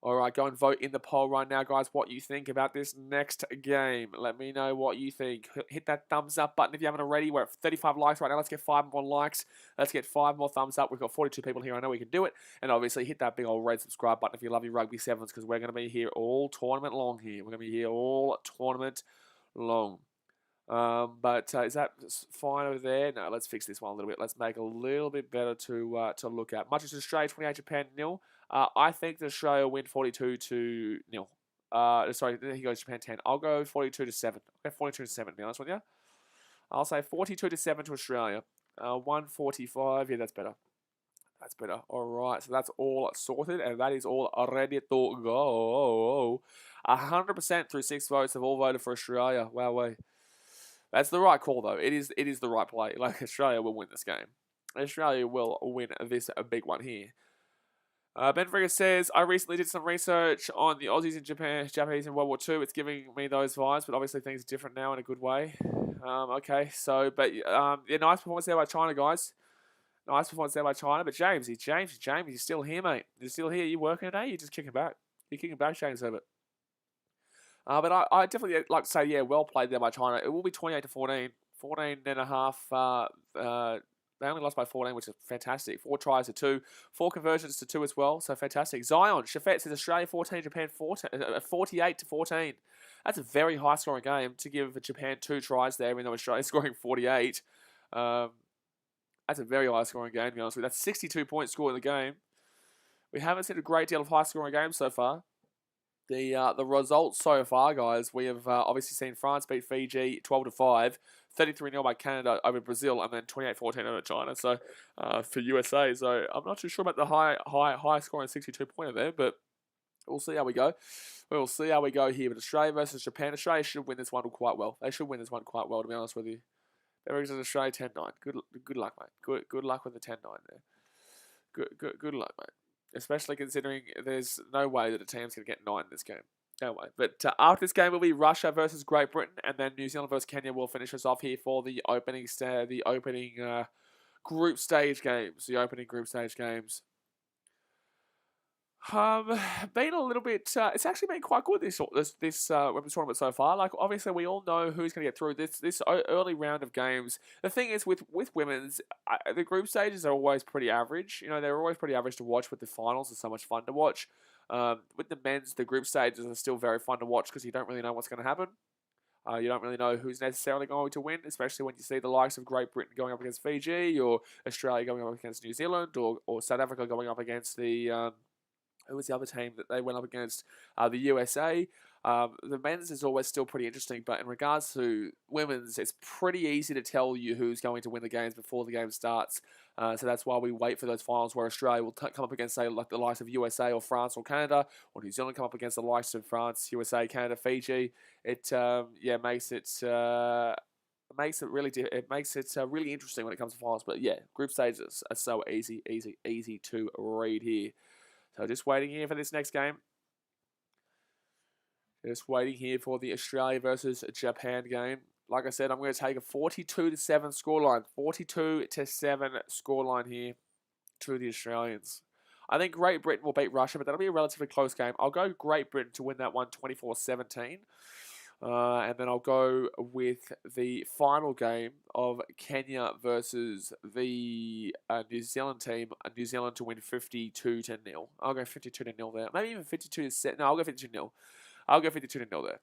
All right, go and vote in the poll right now, guys, what you think about this next game. Let me know what you think. Hit that thumbs up button if you haven't already. We're at 35 likes right now. Let's get 5 more likes. Let's get 5 more thumbs up. We've got 42 people here. I know we can do it. And obviously, hit that big old red subscribe button if you love your rugby sevens, because we're going to be here all tournament long here. We're going to be here all tournament long. Is that fine over there? No, let's fix this one a little bit. Let's make it a little bit better to look at. Much as Australia 28, Japan 0. I think that Australia win 42-0. Sorry, he goes Japan 10. I'll go 42-7. Okay, 42-7. To be honest with you, I'll say 42-7 to Australia. 145. Yeah, that's better. That's better. All right, so that's all sorted, and that is all ready to go. 100% through 6 votes have all voted for Australia. Wowee. That's the right call, though. It is the right play. Like, Australia will win this game. Australia will win this big one here. Ben Fricker says, I recently did some research on the Aussies and Japanese in World War II. It's giving me those vibes, but obviously things are different now in a good way. Okay, so, but, yeah, nice performance there by China, guys. Nice performance there by China. But James, you're still here, mate. You're still here. You working today? You're just kicking back. You're kicking back, James Herbert. But I definitely like to say, yeah, well played there by China. It will be 28-14. 14.5. They only lost by 14, which is fantastic. 4 tries to 2. 4 conversions to 2 as well, so fantastic. Zion, Shafet says Australia 14, Japan 48-14. That's a very high-scoring game to give Japan 2 tries there, even though Australia's scoring 48. That's a very high-scoring game, to be honest with you. That's 62 points scored in the game. We haven't seen a great deal of high-scoring games so far. The results so far, guys, we have obviously seen France beat Fiji 12-5, 33-0 by Canada over Brazil, and then 28-14 over China. So for USA, so I'm not too sure about the high scoring 62-pointer there, but we'll see how we go. We'll see how we go here. But Australia versus Japan. Australia should win this one quite well. They should win this one quite well, to be honest with you. There is Australia 10-9. Good luck, mate. Good luck with the 10-9 there. Good luck, mate. Especially considering there's no way that a team's going to get 9 in this game. No way. But after this game will be Russia versus Great Britain, and then New Zealand versus Kenya will finish us off here for the opening group stage games. The opening group stage games. Been a little bit. It's actually been quite good this women's tournament so far. Like obviously, we all know who's going to get through this early round of games. The thing is with women's, the group stages are always pretty average. You know, they're always pretty average to watch. But the finals are so much fun to watch. With the men's, the group stages are still very fun to watch because you don't really know what's going to happen. You don't really know who's necessarily going to win, especially when you see the likes of Great Britain going up against Fiji, or Australia going up against New Zealand, or South Africa going up against the who was the other team that they went up against? The USA. The men's is always still pretty interesting, but in regards to women's, it's pretty easy to tell you who's going to win the games before the game starts. So that's why we wait for those finals where Australia will come up against, say, like the likes of USA or France or Canada, or New Zealand come up against the likes of France, USA, Canada, Fiji. It makes it really interesting when it comes to finals. But yeah, group stages are so easy to read here. So just waiting here for this next game. Just waiting here for the Australia versus Japan game. Like I said, I'm going to take a 42-7 scoreline. 42-7 scoreline here to the Australians. I think Great Britain will beat Russia, but that'll be a relatively close game. I'll go Great Britain to win that one 24-17. And then I'll go with the final game of Kenya versus the New Zealand team. New Zealand to win 52-0. I'll go 52-0 there. Maybe even 52-7. No, I'll go 52-0. I'll go 52-0 there.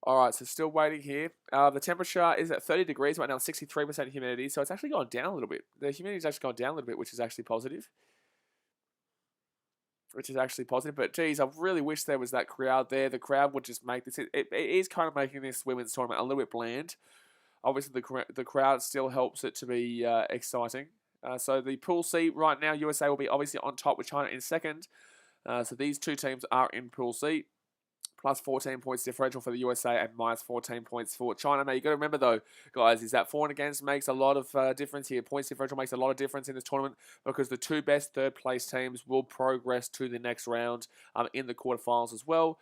Alright, so still waiting here. The temperature is at 30 degrees right now, 63% humidity. So it's actually gone down a little bit. The humidity's actually gone down a little bit, which is actually positive. But geez, I really wish there was that crowd there. The crowd would just make this. It is kind of making this women's tournament a little bit bland. Obviously, the crowd still helps it to be exciting. So the pool C right now, USA will be obviously on top with China in second. So these two teams are in pool C. Plus 14 points differential for the USA and minus 14 points for China. Now, you got to remember, though, guys, is that for and against makes a lot of difference here. Points differential makes a lot of difference in this tournament because the two best third-place teams will progress to the next round in the quarterfinals as well.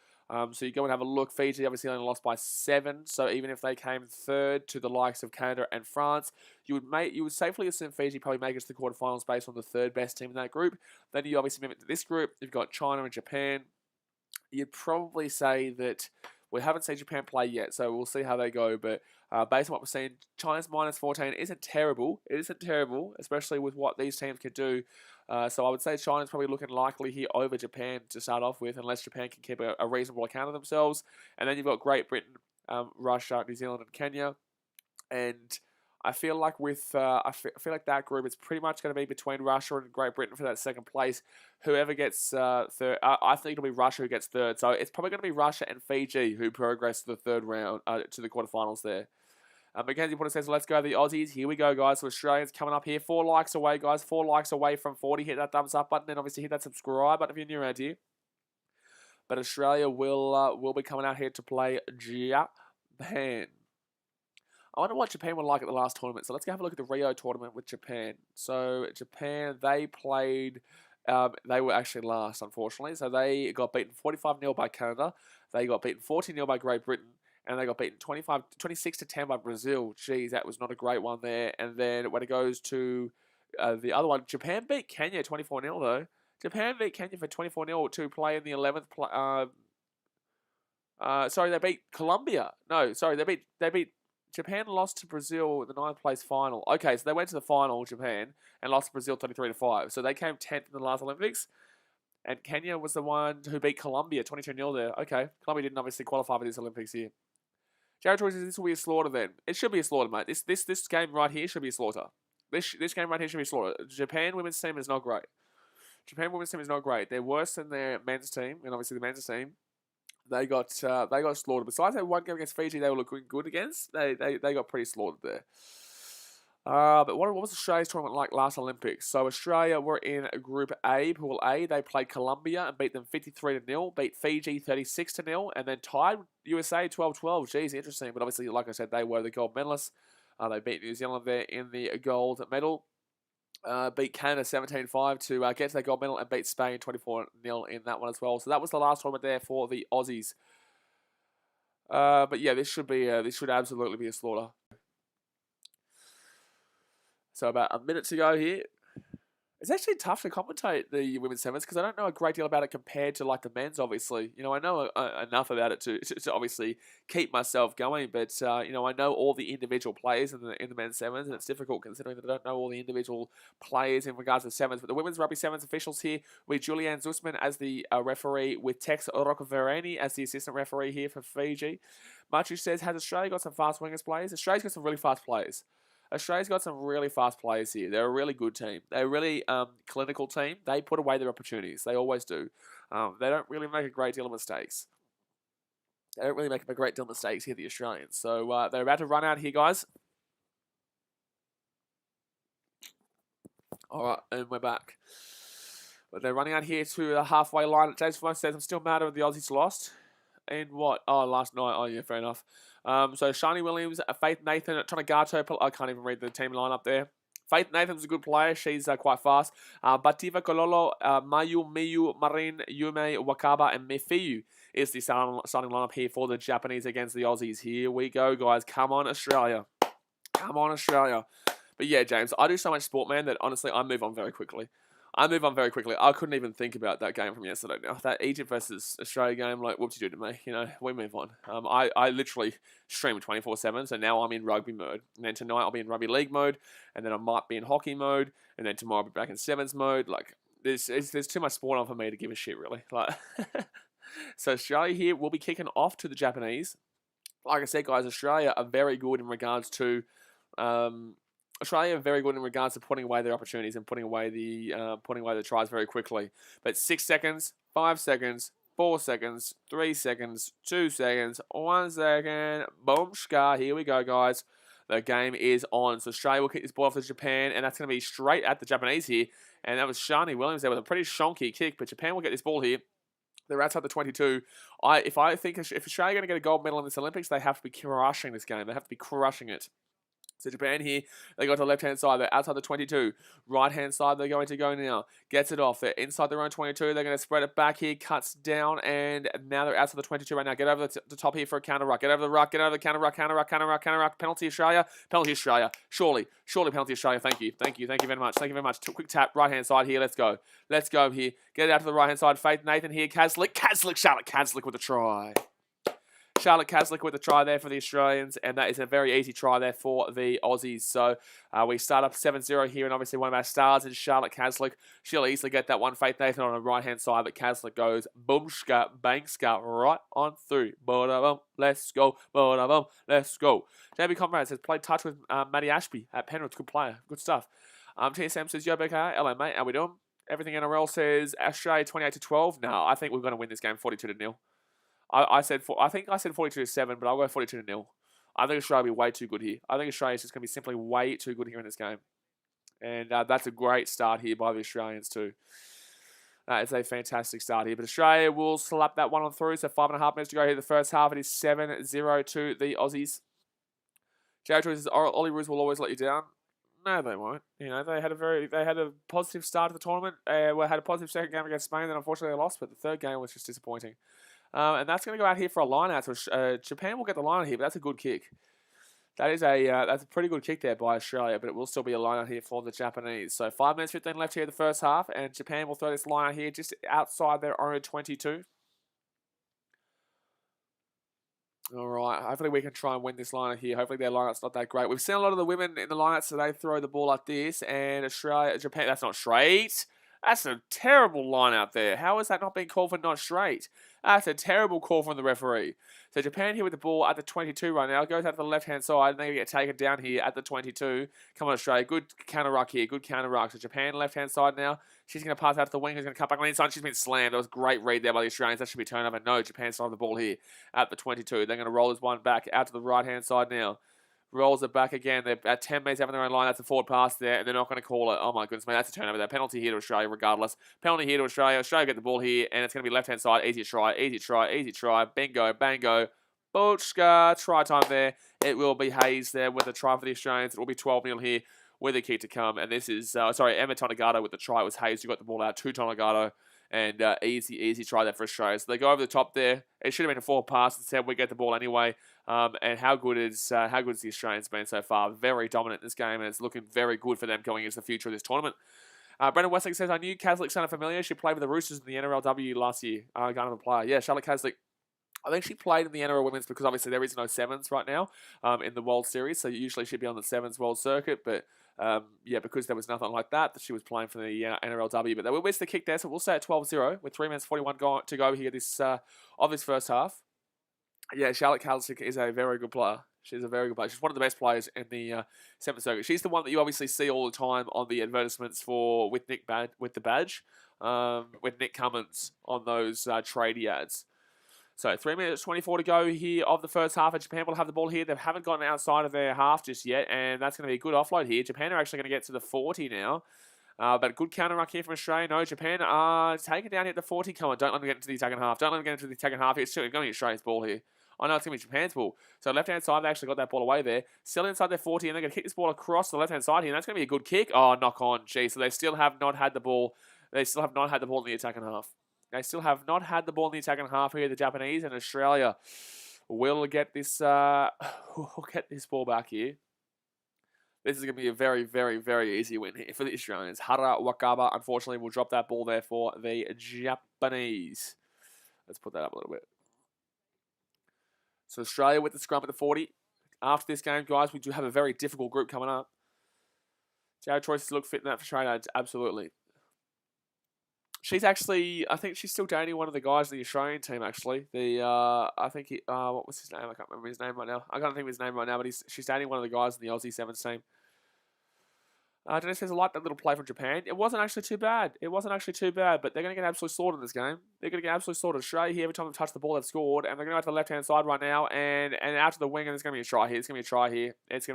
So you go and have a look. Fiji obviously only lost by 7, so even if they came third to the likes of Canada and France, you would safely assume Fiji probably make it to the quarterfinals based on the third best team in that group. Then you obviously move it to this group. You've got China and Japan. You'd probably say that we haven't seen Japan play yet, so we'll see how they go. But based on what we're seeing, China's minus 14 isn't terrible. It isn't terrible, especially with what these teams can do. So I would say China's probably looking likely here over Japan to start off with, unless Japan can keep a reasonable account of themselves. And then you've got Great Britain, Russia, New Zealand, and Kenya. And I feel like I feel like that group is pretty much going to be between Russia and Great Britain for that second place. Whoever gets third, I think it'll be Russia who gets third. So it's probably going to be Russia and Fiji who progress to the third round, to the quarterfinals there. Mackenzie Porter says, let's go the Aussies. Here we go, guys. So Australians coming up here. 4 likes away, guys. 4 likes away from 40. Hit that thumbs up button and obviously hit that subscribe button if you're new around here. But Australia will be coming out here to play Japan. I wonder what Japan were like at the last tournament. So let's go have a look at the Rio tournament with Japan. So Japan, they played, they were actually last, unfortunately. So they got beaten 45-0 by Canada. They got beaten 40-0 by Great Britain. And they got beaten 26-10 by Brazil. Jeez, that was not a great one there. And then when it goes to the other one, Japan beat Kenya 24-0 though. Japan beat Kenya for 24-0 to play in the 11th. Sorry, they beat Colombia. No, sorry, they beat. Japan lost to Brazil in the 9th place final. Okay, so they went to the final, Japan, and lost to Brazil 33-5. So they came 10th in the last Olympics. And Kenya was the one who beat Colombia 22-0 there. Okay, Colombia didn't obviously qualify for this Olympics here. Jared Troy says this will be a slaughter then. It should be a slaughter, mate. This game right here should be a slaughter. This game right here should be a slaughter. Japan women's team is not great. Japan women's team is not great. They're worse than their men's team, and obviously the men's team. They got slaughtered. Besides that one game against Fiji, they were looking good against. They got pretty slaughtered there. But what was Australia's tournament like last Olympics? So Australia were in Group A, Pool A. They played Colombia and beat them 53-0, beat Fiji 36-0, and then tied USA 12-12. Geez, interesting. But obviously, like I said, they were the gold medalists. They beat New Zealand there in the gold medal. Beat Canada 17-5 to get to their gold medal and beat Spain 24-0 in that one as well. So that was the last tournament there for the Aussies. But yeah, this should absolutely be a slaughter. So about a minute to go here. It's actually tough to commentate the women's sevens because I don't know a great deal about it compared to like the men's. Obviously, I know enough about it to obviously keep myself going. But I know all the individual players in the men's sevens, and it's difficult considering that I don't know all the individual players in regards to sevens. But the women's rugby sevens officials here with Julianne Zusman as the referee, with Tex Rokovereni as the assistant referee here for Fiji. Machu says, has Australia got some fast wingers players? Australia's got some really fast players. Australia's got some really fast players here. They're a really good team. They're a really clinical team. They put away their opportunities. They always do. They don't really make a great deal of mistakes. They don't really make a great deal of mistakes here, the Australians. So they're about to run out here, guys. All right, and we're back. But they're running out here to the halfway line. James Fone says, I'm still mad over the Aussies lost. And what? Oh, last night. Oh, yeah, fair enough. So Shani Williams, Faith Nathan, Tonagato. I can't even read the team lineup there. Faith Nathan's a good player. She's quite fast. Bativa Kololo, Mayu, Miyu, Marin, Yume, Wakaba, and Mefiu is the starting lineup here for the Japanese against the Aussies. Here we go, guys. Come on, Australia. Come on, Australia. But yeah, James, I do so much sport, man, that honestly I move on very quickly. I couldn't even think about that game from yesterday now. That Egypt versus Australia game, like, what'd you do to me? We move on. I literally stream 24/7, so now I'm in rugby mode. And then tonight I'll be in rugby league mode, and then I might be in hockey mode, and then tomorrow I'll be back in sevens mode. Like, there's too much sport on for me to give a shit, really. Like, so Australia here will be kicking off to the Japanese. Like I said, guys, Australia are very good in regards to... Australia are very good in regards to putting away their opportunities and putting away the tries very quickly. But 6 seconds, 5 seconds, 4 seconds, 3 seconds, 2 seconds, 1 second, boom, scar. Here we go, guys. The game is on. So Australia will kick this ball off to Japan, and that's going to be straight at the Japanese here. And that was Shani Williams there with a pretty shonky kick, but Japan will get this ball here. They're outside the 22. If Australia are going to get a gold medal in this Olympics, they have to be crushing this game. They have to be crushing it. So Japan here, they go to the left-hand side. They're outside the 22. Right-hand side, they're going to go now. Gets it off. They're inside their own 22. They're going to spread it back here. Cuts down, and now they're outside the 22 right now. Get over the top here for a counter ruck. Get over the ruck. Get over the counter ruck. Counter ruck. Penalty Australia. Penalty Australia. Surely penalty Australia. Thank you very much. Quick tap. Right-hand side here. Let's go here. Get it out to the right-hand side. Faith Nathan here. Charlotte Caslick with a try. Charlotte Caslick with a try there for the Australians, and that is a very easy try there for the Aussies. So we start up 7-0 here, and obviously one of our stars is Charlotte Caslick. She'll easily get that one. Faith Nathan on the right-hand side, but Caslick goes boomska, bankska, right on through. Boom, let's go. Boom, let's go. JB Comrades has played touch with Maddie Ashby at Penrith. Good player. Good stuff. TSM says, yo, BKR. Hello, mate. How we doing? Everything NRL says Australia 28-12. No, I think we're going to win this game 42-0. I think I said 42-7, but I'll go 42-0. I think Australia will be way too good here. I think Australia is just going to be simply way too good here in this game. And that's a great start here by the Australians too. It's a fantastic start here. But Australia will slap that one on through. So 5.5 minutes to go here. The first half, it is 7-0 to the Aussies. Jared says, Ollie Roos will always let you down. No, they won't. They had a positive start to the tournament. Had a positive second game against Spain, then unfortunately they lost. But the third game was just disappointing. And that's going to go out here for a line out. So Japan will get the line out here, but that's a good kick. That's a pretty good kick there by Australia, but it will still be a line out here for the Japanese. So 5 minutes 15 left here in the first half, and Japan will throw this line out here just outside their own 22. All right, hopefully we can try and win this line out here. Hopefully their lineout's not that great. We've seen a lot of the women in the lineout, so they throw the ball like this, and Japan, that's not straight. That's a terrible line out there. How is that not being called for not straight? That's a terrible call from the referee. So Japan here with the ball at the 22 right now. Goes out to the left-hand side, and they get taken down here at the 22. Come on, Australia. Good counter-ruck here. Good counter-ruck. So Japan left-hand side now. She's going to pass out to the wing. Who's going to cut back on the inside. She's been slammed. That was a great read there by the Australians. That should be turnover. No, Japan still have the ball here at the 22. They're going to roll this one back out to the right-hand side now. Rolls it back again. They're at 10 metres having their own line. That's a forward pass there, and they're not going to call it. Oh, my goodness, man. That's a turnover there. Penalty here to Australia, regardless. Penalty here to Australia. Australia get the ball here, and it's going to be left-hand side. Easy try, easy try, easy try. Bingo, bango. Bochka. Try time there. It will be Hayes there with the try for the Australians. It will be 12-0 here with a kick to come. And this is, Emma Tonagato with the try. It was Hayes who got the ball out to Tonagato. And easy try there for Australia. So they go over the top there. It should have been a forward pass. Instead, we get the ball anyway. And how good is the Australians been so far? Very dominant in this game, and it's looking very good for them going into the future of this tournament. Brendan Westlake says, I knew Caslick sounded familiar. She played with the Roosters in the NRLW last year. Gunner player. Yeah, Charlotte Caslick. I think she played in the NRL Women's because obviously there is no sevens right now in the World Series. So usually she'd be on the sevens World Circuit. But because there was nothing like that she was playing for the NRLW. But they will miss the kick there. So we'll say at 12-0 with 3 minutes 41 to go here of this first half. Yeah, Charlotte Caslick is a very good player. She's a very good player. She's one of the best players in the Seventh Circuit. She's the one that you obviously see all the time on the advertisements with the badge, with Nick Cummins on those tradie ads. So 3 minutes 24 to go here of the first half. And Japan will have the ball here. They haven't gotten outside of their half just yet, and that's going to be a good offload here. Japan are actually going to get to the 40 now. But good counter-ruck here from Australia. No, Japan are taking down here at the 40. Come on, don't let them get into the attacking half. Don't let them get into the attacking half. It's still going to be Australia's ball here. I know it's going to be Japan's ball. So left-hand side, they actually got that ball away there. Still inside their 40, and they're going to kick this ball across the left-hand side here. And that's going to be a good kick. Oh, knock on. Gee, so they still have not had the ball. They still have not had the ball in the attacking half. They still have not had the ball in the attacking half here, the Japanese, and Australia will get this ball back here. This is going to be a very, very, very easy win here for the Australians. Hara Wakaba, unfortunately, will drop that ball there for the Japanese. Let's put that up a little bit. So Australia with the scrum at the 40. After this game, guys, we do have a very difficult group coming up. Jared Troyes to look fit in that for Australia, absolutely. She's actually, I think she's still dating one of the guys in the Australian team, actually. What was his name? I can't remember his name right now. I can't think of his name right now, but she's dating one of the guys in the Aussie Sevens team. Dennis says, I like that little play from Japan. It wasn't actually too bad. But they're going to get absolutely slaughtered in this game. They're going to get absolutely slaughtered. Australia here, every time they've touched the ball, they've scored. And they're going to go to the left-hand side right now and out to the wing, and there's going to be a try here. It's going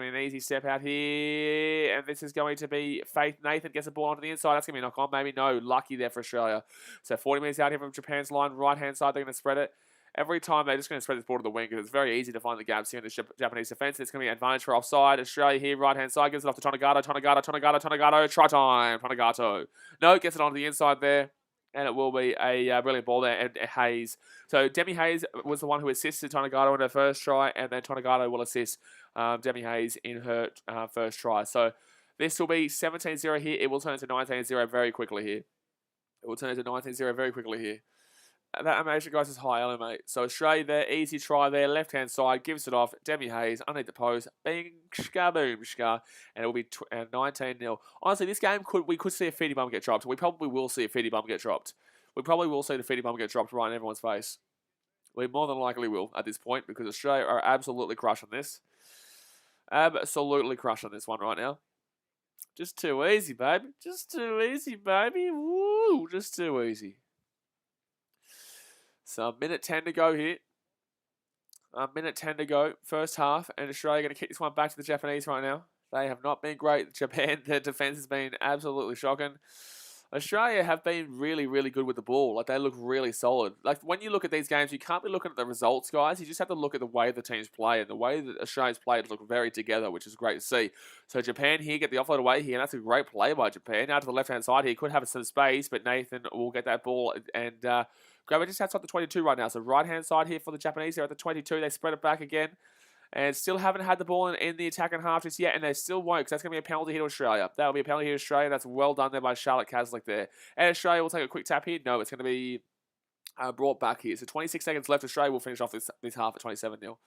to be an easy step out here. And this is going to be Faith Nathan gets the ball onto the inside. That's going to be a knock-on. Maybe no. Lucky there for Australia. So 40 metres out here from Japan's line. Right-hand side, they're going to spread it. Every time they're just going to spread this ball to the wing because it's very easy to find the gaps here in the Japanese defence. It's going to be an advantage for offside. Australia here, right-hand side, gives it off to Tonagato. Try time, Tonagato. No, gets it onto the inside there. And it will be a brilliant ball there. And Hayes. So Demi Hayes was the one who assisted Tonagato in her first try. And then Tonagato will assist Demi Hayes in her first try. So this will be 17-0 here. It will turn to 19-0 very quickly here. That animation, guys, is high element, mate. So Australia there, easy try there, left-hand side, gives it off. Demi Hayes, underneath the post, bing, boom, and it will be 19-0. Honestly, this game, we could see a Fiji bum get dropped. We probably will see a Fiji bum get dropped. We probably will see the Fiji bum get dropped right in everyone's face. We more than likely will at this point because Australia are absolutely crushing this. Absolutely crushing this one right now. Just too easy, baby. Woo, just too easy. So, minute 10 to go here. Minute 10 to go. First half. And Australia going to kick this one back to the Japanese right now. They have not been great. Japan, their defence has been absolutely shocking. Australia have been really, really good with the ball. Like, they look really solid. Like, when you look at these games, you can't be looking at the results, guys. You just have to look at the way the teams play. And the way that Australia's played look very together, which is great to see. So, Japan here get the offload away here. And that's a great play by Japan. Now to the left-hand side here. Could have some space, but Nathan will get that ball and grab it just outside the 22 right now. So, right-hand side here for the Japanese. They're at the 22. They spread it back again. And still haven't had the ball in the attacking half just yet. And they still won't because that's going to be a penalty here to Australia. That will be a penalty here to Australia. That's well done there by Charlotte Caslick there. And Australia will take a quick tap here. No, it's going to be brought back here. So 26 seconds left. Australia will finish off this half at 27-0.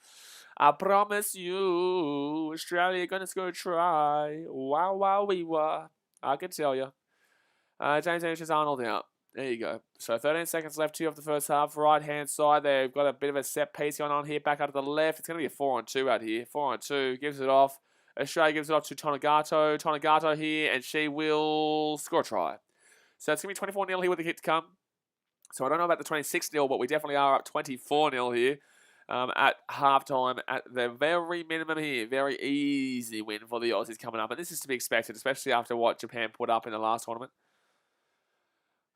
I promise you, Australia going to score a try. Wow, we were. I can tell you. James Anderson's Arnold out. There you go. So 13 seconds left here of the first half. Right-hand side, they've got a bit of a set piece going on here. Back out to the left. It's going to be a 4-on-2 out here. 4-on-2. Gives it off. Australia gives it off to Tonegato. Tonegato here, and she will score a try. So it's going to be 24-0 here with the kick to come. So I don't know about the 26-0, but we definitely are up 24-0 here at halftime at the very minimum here. Very easy win for the Aussies coming up. And this is to be expected, especially after what Japan put up in the last tournament.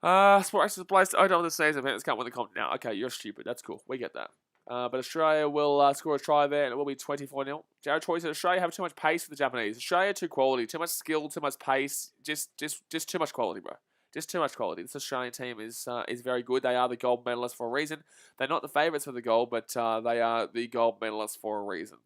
Sports is placed. I don't understand. Japan can't win the comp now. Okay, you're stupid. That's cool. We get that. But Australia will score a try there, and it will be 24-0. Jared Troy said Australia have too much pace for the Japanese. Australia too quality, too much skill, too much pace. Just too much quality, bro. Just too much quality. This Australian team is very good. They are the gold medalists for a reason. They're not the favourites for the gold, but they are the gold medalists for a reason.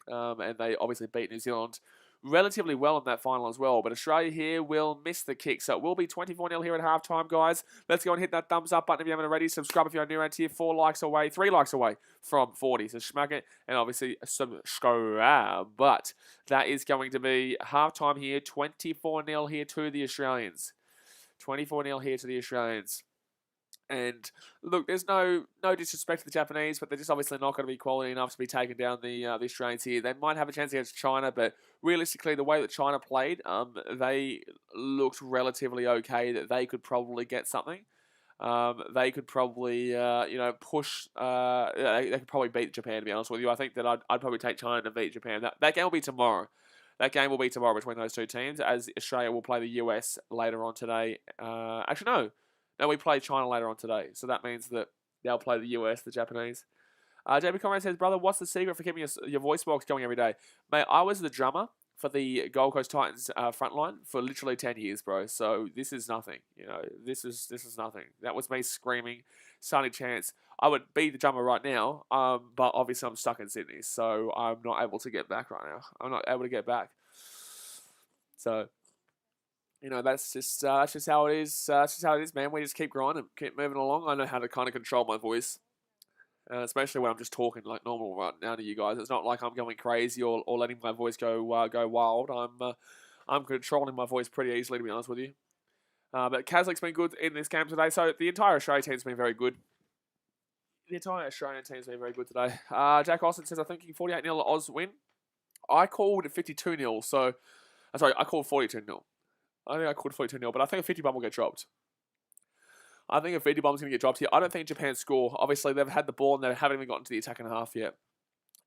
And they obviously beat New Zealand relatively well in that final as well. But Australia here will miss the kick. So it will be 24-0 here at halftime, guys. Let's go and hit that thumbs up button if you haven't already. Subscribe if you're new around here. 3 likes away from 40. So smack it and obviously subscribe. But that is going to be halftime here. 24-0 here to the Australians. 24-0 here to the Australians. And look, there's no disrespect to the Japanese, but they're just obviously not going to be quality enough to be taking down the Australians here. They might have a chance against China, but realistically, the way that China played, they looked relatively okay. That they could probably get something. They could probably push. They could probably beat Japan. To be honest with you, I think that I'd probably take China to beat Japan. That game will be tomorrow. That game will be tomorrow between those two teams, as Australia will play the US later on today. Actually, no, we play China later on today. So that means that they'll play the US, the Japanese. JB Conrad says, brother, what's the secret for keeping your voice box going every day? Mate, I was the drummer for the Gold Coast Titans frontline for literally 10 years, bro. So this is nothing. This is nothing. That was me screaming, Sonny Chance. I would be the drummer right now, but obviously I'm stuck in Sydney, so I'm not able to get back right now. I'm not able to get back. So, that's just how it is. That's just how it is, man. We just keep grinding, keep moving along. I know how to kind of control my voice, especially when I'm just talking like normal right now to you guys. It's not like I'm going crazy or letting my voice go wild. I'm controlling my voice pretty easily, to be honest with you. But Kazak's been good in this game today, so the entire Australia team's been very good. The entire Australian team's been very good today. Jack Austin says, I think 48-0 Oz win. I called 52-0, so... Sorry, I called 42-0. I think I called 42-0, but I think a 50 bomb will get dropped. I think a 50 bomb's going to get dropped here. I don't think Japan score. Obviously, they've had the ball and they haven't even gotten to the attacking half yet.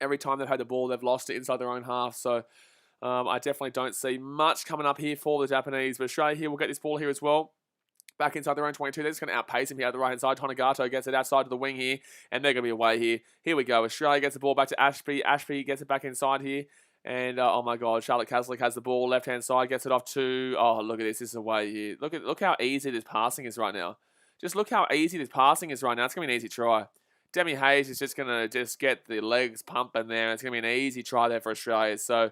Every time they've had the ball, they've lost it inside their own half, so... I definitely don't see much coming up here for the Japanese, but Australia here will get this ball here as well. Back inside their own 22. They're just going to outpace him here at the right-hand side. Tonegato gets it outside to the wing here, and they're going to be away here. Here we go. Australia gets the ball back to Ashby. Ashby gets it back inside here. And, oh my God, Charlotte Caslick has the ball. Left-hand side gets it off to... Oh, look at this. This is away here. Look how easy this passing is right now. Just look how easy this passing is right now. It's going to be an easy try. Demi Hayes is just going to get the legs pumping there. It's going to be an easy try there for Australia. So...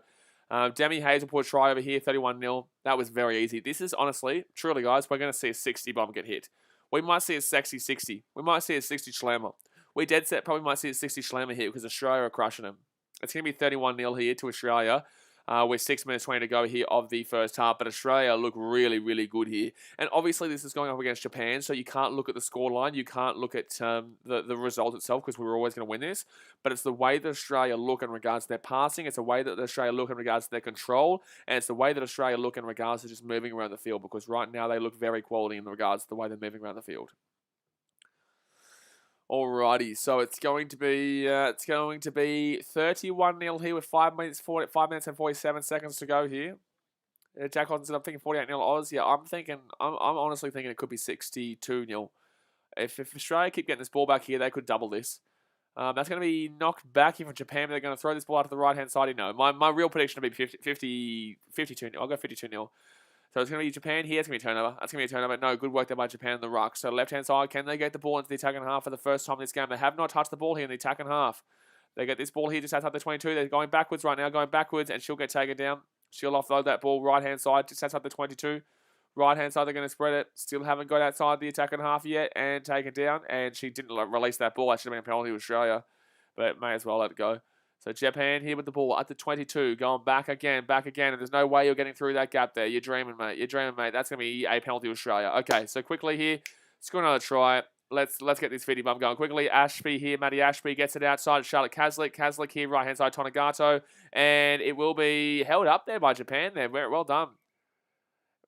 Demi Hayes will put a try over here, 31-0. That was very easy. This is honestly, truly, guys, we're going to see a 60 bomb get hit. We might see a sexy 60. We might see a 60 slammer. We dead set probably might see a 60 slammer here because Australia are crushing them. It's going to be 31-0 here to Australia. With 6 minutes 20 to go here of the first half. But Australia look really, really good here. And obviously this is going up against Japan, so you can't look at the scoreline. You can't look at the result itself because we were always going to win this. But it's the way that Australia look in regards to their passing. It's the way that Australia look in regards to their control. And it's the way that Australia look in regards to just moving around the field. Because right now they look very quality in regards to the way they're moving around the field. Alrighty, so it's going to be 31-0 here with 5 minutes and 47 seconds to go here. Jack Hodson said, I'm thinking 48-0 Oz. Yeah, I'm honestly thinking it could be 62-0. If Australia keep getting this ball back here, they could double this. That's going to be knocked back here from Japan. They're going to throw this ball out to the right-hand side. No, my real prediction would be 52-0. I'll go 52-0. So it's going to be Japan here. It's going to be a turnover. That's going to be a turnover. No, good work there by Japan in the ruck. So left-hand side, can they get the ball into the attacking half for the first time in this game? They have not touched the ball here in the attacking half. They get this ball here just outside the 22. They're going backwards right now, and she'll get taken down. She'll offload that ball right-hand side, just outside the 22. Right-hand side, they're going to spread it. Still haven't got outside the attacking half yet and taken down. And she didn't release that ball. That should have been a penalty to Australia, but may as well let it go. So Japan here with the ball at the 22, going back again, and there's no way you're getting through that gap there. You're dreaming, mate. You're dreaming, mate. That's going to be a penalty to Australia. Okay, so quickly here, score another try. Let's get this Fiji bum going quickly. Ashby here, Maddie Ashby gets it outside. Charlotte Caslick. Caslick here, right-hand side, Tonagato. And it will be held up there by Japan there. Well done.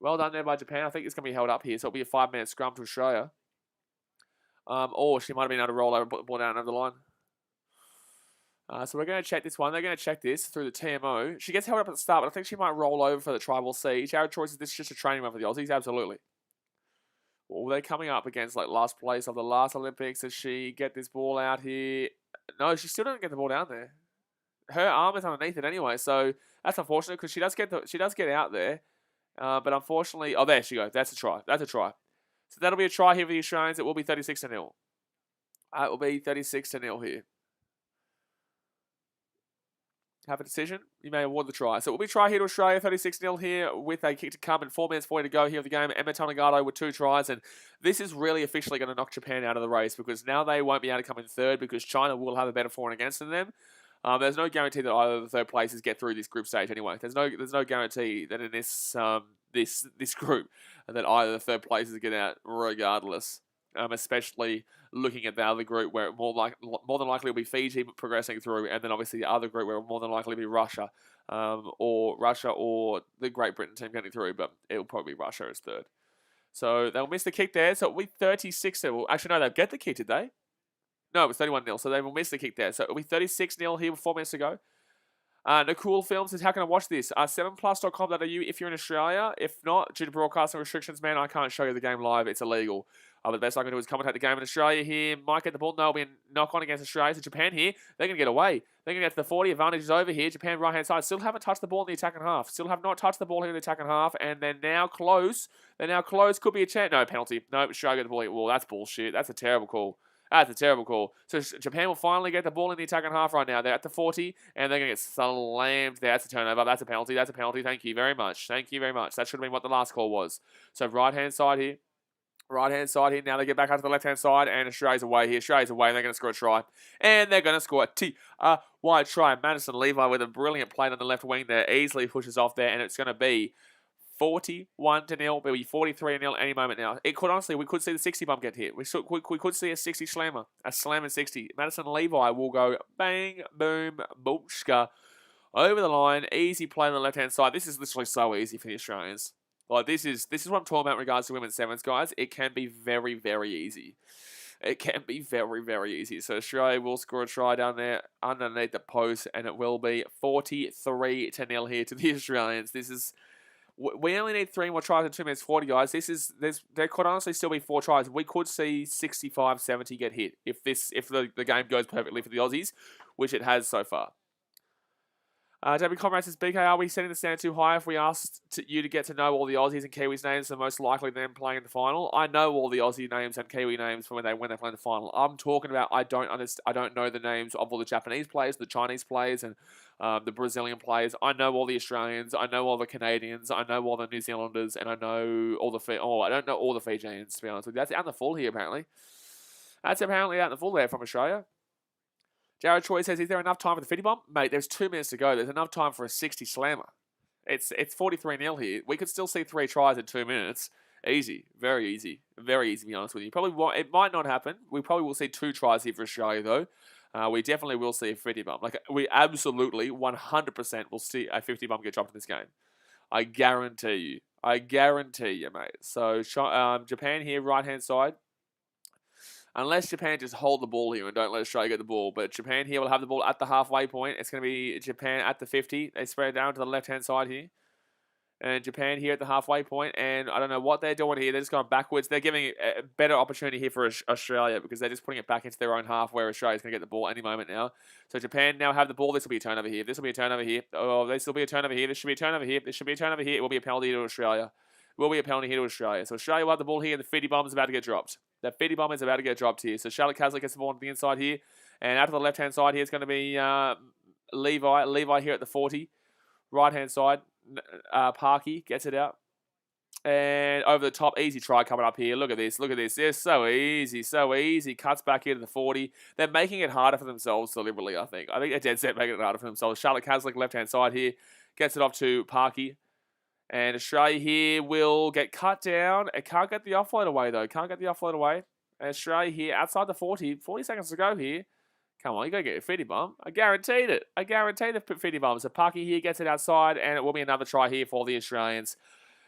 Well done there by Japan. I think it's going to be held up here, so it'll be a 5-minute scrum to Australia. Or she might have been able to roll over, put the ball down over the line. So we're going to check this one. They're going to check this through the TMO. She gets held up at the start, but I think she might roll over for the try. We'll see. Jared Troy says this is just a training run for the Aussies. Absolutely. Well, they're coming up against like last place of the last Olympics. Does she get this ball out here? No, she still doesn't get the ball down there. Her arm is underneath it anyway, so that's unfortunate because she does get out there. But unfortunately, oh, there she goes. That's a try. That's a try. So that'll be a try here for the Australians. It will be 36-0. It will be 36-0 here. Have a decision. You may award the try. So it will be try here to Australia, 36-0 here with a kick to come and 4 minutes 40 to go here of the game. Emma Tonagato with 2 tries. And this is really officially going to knock Japan out of the race because now they won't be able to come in third because China will have a better for and against than them. There's no guarantee that either of the third places get through this group stage anyway. There's no guarantee that in this this group that either the third places get out regardless. Especially looking at the other group where more than likely will be Fiji progressing through, and then obviously the other group where more than likely will be Russia or the Great Britain team getting through, but it'll probably be Russia as third. So they'll miss the kick there. So it'll be 36. Well, actually, no, they'll get the kick, did they? No, it was 31-0, so they will miss the kick there. So it'll be 36-0 here with 4 minutes to go. Nicole Film says, how can I watch this? 7plus.com.au if you're in Australia. If not, due to broadcasting restrictions, man, I can't show you the game live. It's illegal. But the best I can do is commentate the game in Australia here. Might get the ball. No, it'll be a knock-on against Australia. So Japan here, they're going to get away. They're going to get to the 40. Advantage is over here. Japan right-hand side. Still haven't touched the ball in the attacking half. Still have not touched the ball here in the attacking half. And they're now close. They're now close. Could be a chance. No, penalty. No, Australia get the ball here. Well, that's bullshit. That's a terrible call. That's a terrible call. So Japan will finally get the ball in the attacking half right now. They're at the 40, and they're going to get slammed there. That's a turnover. That's a penalty. That's a penalty. Thank you very much. Thank you very much. That should have been what the last call was. So right-hand side here. Right-hand side here. Now they get back out to the left-hand side, and Australia's away here. Australia's away, and they're going to score a try. And they're going to score a wide try. Madison Levi with a brilliant play on the left wing there. Easily pushes off there, and it's going to be 41-0. It'll be 43-0 any moment now. It could honestly, we could see the 60 bump get hit. We could see a 60 slammer. A slam and 60. Madison Levi will go bang, boom, boomska over the line. Easy play on the left-hand side. This is literally so easy for the Australians. Like, this is what I'm talking about in regards to women's sevens, guys. It can be very, very easy. It can be very, very easy. So Australia will score a try down there underneath the post, and it will be 43-0 here to the Australians. This is... We only need 3 more tries in 2 minutes 40, guys. There could honestly still be 4 tries. We could see 65-70 get hit if the game goes perfectly for the Aussies, which it has so far. David Comrade says, BK, are we setting the standard too high if we asked you to get to know all the Aussies and Kiwis names, so most likely them playing in the final? I know all the Aussie names and Kiwi names for when they play in the final. I'm talking about I don't know the names of all the Japanese players, the Chinese players, and the Brazilian players. I know all the Australians. I know all the Canadians. I know all the New Zealanders, and I know all the I don't know all the Fijians, to be honest with you. That's out in the full here, apparently. That's apparently out in the full there from Australia. Jared Troy says, is there enough time for the 50 bomb? Mate, there's 2 minutes to go. There's enough time for a 60 slammer. It's 43-0 here. We could still see 3 tries in 2 minutes. Easy. Very easy. Very easy, to be honest with you. It might not happen. We probably will see 2 tries here for Australia, though. We definitely will see a 50 bomb. Like, we absolutely, 100% will see a 50 bomb get dropped in this game. I guarantee you. I guarantee you, mate. So, Japan here, right-hand side. Unless Japan just hold the ball here and don't let Australia get the ball. But Japan here will have the ball at the halfway point. It's going to be Japan at the 50. They spread it down to the left-hand side here. And Japan here at the halfway point. And I don't know what they're doing here. They're just going backwards. They're giving a better opportunity here for Australia because they're just putting it back into their own half where Australia's going to get the ball any moment now. So Japan now have the ball. This will be a turnover here. This will be a turnover here. Oh, this will be a turnover here. This should be a turnover here. This should be a turnover here. It will be a penalty to Australia. Will be a penalty here to Australia. So Australia will have the ball here, and the 50 bomb is about to get dropped. The 50 bomb is about to get dropped here. So Charlotte Caslick gets the ball on the inside here. And out to the left-hand side here, it's going to be Levi. Levi here at the 40. Right-hand side, Parky gets it out. And over the top, easy try coming up here. Look at this. Look at this. They're so easy. So easy. Cuts back into the 40. They're making it harder for themselves deliberately, I think. I think they're dead set making it harder for themselves. Charlotte Caslick, left-hand side here. Gets it off to Parky. And Australia here will get cut down. It can't get the offload away, though. Can't get the offload away. And Australia here outside the 40. 40 seconds to go here. Come on, you got to get your fitty bum. I guaranteed it. I guaranteed the fitty bum. So Parky here gets it outside. And it will be another try here for the Australians.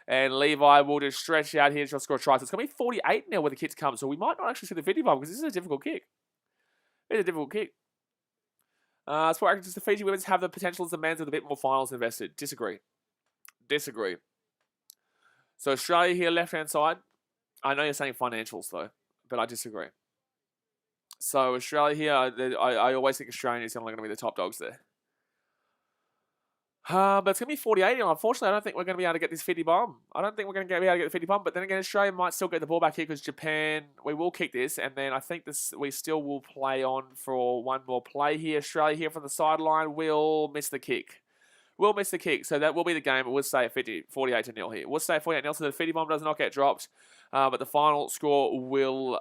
And Levi will just stretch out here to score a try. So it's going to be 48 now where the kicks come. So we might not actually see the 50 bomb because this is a difficult kick. It's a difficult kick. Sport actors, the Fiji women's have the potential as the men's with a bit more finals invested. Disagree. Disagree. So Australia here, left-hand side. I know you're saying financials though, but I disagree. So Australia here, I always think Australia is only going to be the top dogs there. But it's going to be 48. Unfortunately, I don't think we're going to be able to get this 50 bomb. I don't think we're going to be able to get the 50 bomb. But then again, Australia might still get the ball back here because Japan, we will kick this. And then I think we still will play on for one more play here. Australia here from the sideline will miss the kick. Will miss the kick. So that will be the game. It will stay at 48-0 here. We'll stay at 48-0 so the 50 bomb does not get dropped. But the final score will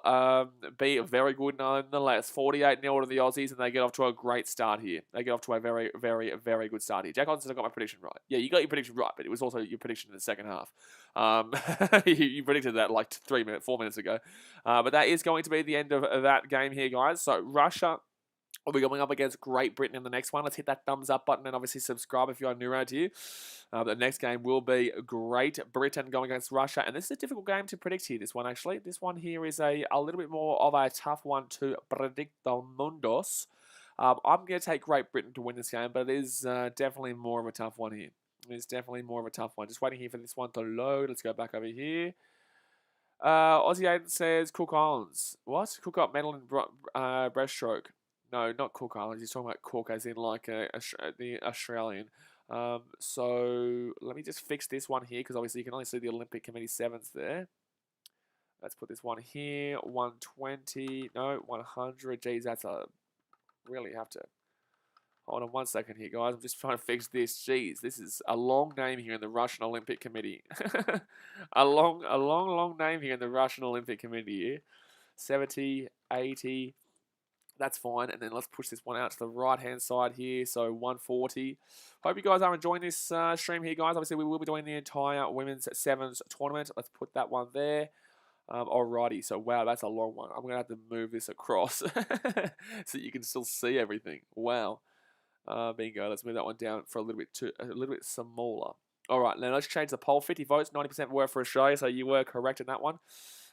be very good nonetheless. 48-0 to the Aussies, and they get off to a great start here. They get off to a very, very, very good start here. Jack Hodgson said I got my prediction right. Yeah, you got your prediction right, but it was also your prediction in the second half. You predicted that like 4 minutes ago. But that is going to be the end of that game here, guys. So Russia will be going up against Great Britain in the next one. Let's hit that thumbs up button and obviously subscribe if you are new around here. The next game will be Great Britain going against Russia. And this is a difficult game to predict here, this one actually. This one here is a little bit more of a tough one to predict the mundos. I'm going to take Great Britain to win this game, but it is definitely more of a tough one here. It is definitely more of a tough one. Just waiting here for this one to load. Let's go back over here. Aussie Aiden says Cook Islands. What? Cook up medal in breaststroke. No, not Cook Islands. He's talking about Cook as in like the Australian. So let me just fix this one here because obviously you can only see the Olympic Committee 7s there. Let's put this one here. 120. No, 100. Geez, that's a... Really have to... Hold on 1 second here, guys. I'm just trying to fix this. Jeez, this is a long name here in the Russian Olympic Committee. a long name here in the Russian Olympic Committee here. 70, 80... That's fine. And then let's push this one out to the right-hand side here. So 140. Hope you guys are enjoying this stream here, guys. Obviously, we will be doing the entire Women's Sevens tournament. Let's put that one there. Alrighty. So, wow, that's a long one. I'm going to have to move this across so you can still see everything. Wow. Bingo. Let's move that one down for a little bit smaller. All right. Now, let's change the poll. 50 votes. 90% were for Australia. So, you were correct in that one.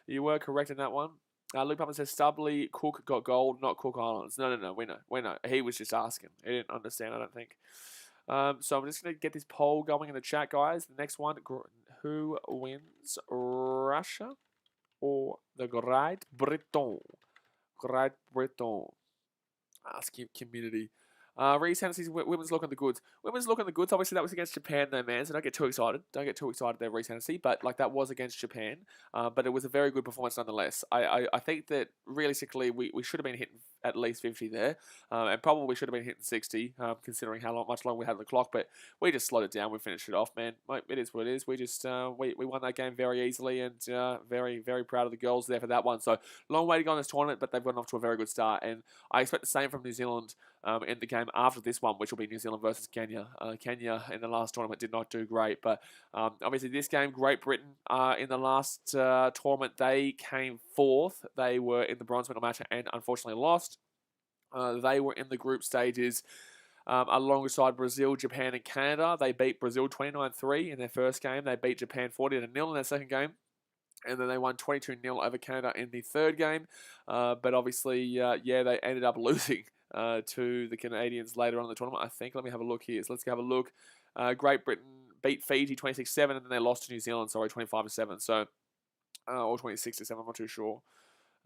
You were correct in that one. Luke Pupman says, Stubbly, Cook got gold, not Cook Islands. No, we know. He was just asking. He didn't understand, I don't think. So I'm just going to get this poll going in the chat, guys. The next one, who wins, Russia or the Great Britain? Great Britain. Ask community. Reese Hennessy's women's look on the goods. Women's look on the goods. Obviously, that was against Japan, though, man. So don't get too excited. Don't get too excited there, Reese Hennessy. But like that was against Japan. But it was a very good performance nonetheless. I think that realistically we should have been hitting at least 50 there, and probably should have been hitting 60, considering how much longer we had on the clock. But we just slowed it down. We finished it off, man. It is what it is. We just we won that game very easily, and very, very proud of the girls there for that one. So long way to go in this tournament, but they've gotten off to a very good start, and I expect the same from New Zealand in the game after this one, which will be New Zealand versus Kenya. Kenya in the last tournament did not do great, but obviously this game, Great Britain, in the last tournament, they came fourth. They were in the bronze medal match and unfortunately lost. They were in the group stages alongside Brazil, Japan, and Canada. They beat Brazil 29-3 in their first game. They beat Japan 40-0 in their second game. And then they won 22-0 over Canada in the third game. But obviously, they ended up losing to the Canadians later on in the tournament, I think. Let me have a look here. So let's have a look. Great Britain beat Fiji 26-7, and then they lost to New Zealand, 25-7. So, or 26-7, I'm not too sure.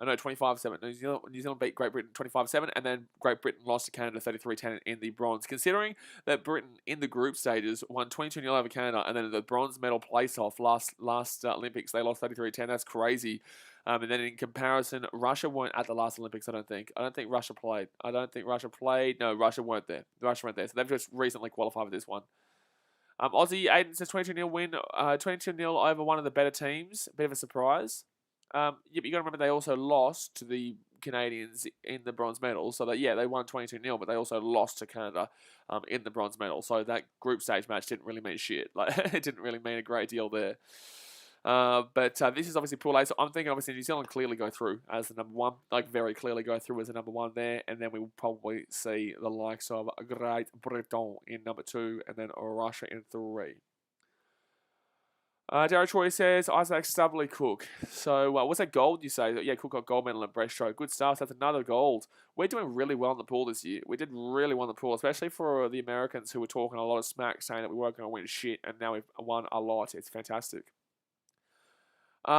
No, 25-7. New Zealand beat Great Britain 25-7, and then Great Britain lost to Canada 33-10 in the bronze. Considering that Britain in the group stages won 22-0 over Canada, and then the bronze medal place-off last Olympics, they lost 33-10. That's crazy. And then in comparison, Russia weren't at the last Olympics, I don't think. I don't think Russia played. No, Russia weren't there. So they've just recently qualified for this one. Aussie Aiden says 22-0 win, 22-0 over one of the better teams. Bit of a surprise. Yep, you got to remember they also lost to the Canadians in the bronze medal. So they won 22-0, but they also lost to Canada in the bronze medal. So that group stage match didn't really mean shit. Like it didn't really mean a great deal there. But this is obviously Pool A, so I'm thinking obviously New Zealand clearly go through as the number one, like very clearly go through as the number one there, and then we will probably see the likes of Great Britain in number 2, and then Russia in 3. Darryl Troy says, Isaac Stubbly Cook. So, what's that gold you say? Yeah, Cook got gold medal in breaststroke. Good stuff. That's another gold. We're doing really well in the pool this year. We did really well in the pool, especially for the Americans who were talking a lot of smack, saying that we weren't going to win shit, and now we've won a lot. It's fantastic.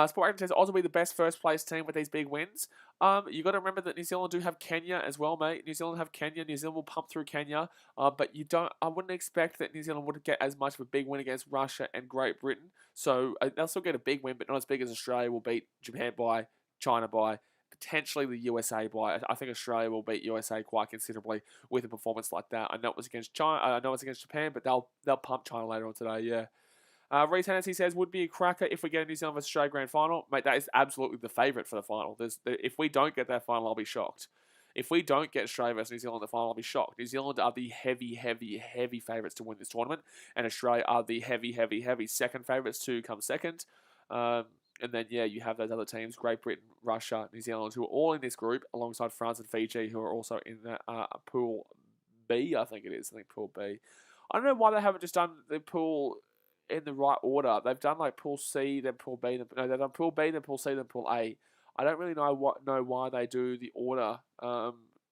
Sport Action says, Oz will be the best first place team with these big wins. You got to remember that New Zealand do have Kenya as well, mate. New Zealand have Kenya. New Zealand will pump through Kenya. But I wouldn't expect that New Zealand would get as much of a big win against Russia and Great Britain. So they'll still get a big win, but not as big as Australia will beat Japan by, China by, potentially the USA by. I think Australia will beat USA quite considerably with a performance like that. I know it was against China. I know it's against Japan, but they'll pump China later on today. Yeah. Reese Hennessy says, would be a cracker if we get a New Zealand vs Australia grand final. Mate, that is absolutely the favourite for the final. If we don't get that final, I'll be shocked. If we don't get Australia versus New Zealand in the final, I'll be shocked. New Zealand are the heavy, heavy, heavy favourites to win this tournament, and Australia are the heavy, heavy, heavy second favourites to come second. And then, yeah, you have those other teams, Great Britain, Russia, New Zealand, who are all in this group, alongside France and Fiji, who are also in that Pool B, I think it is. I think Pool B. I don't know why they haven't just done the pool in the right order. They've done like Pool C, then Pool B, they've done Pool B, then Pool C, then Pool A. I don't really know why they do the order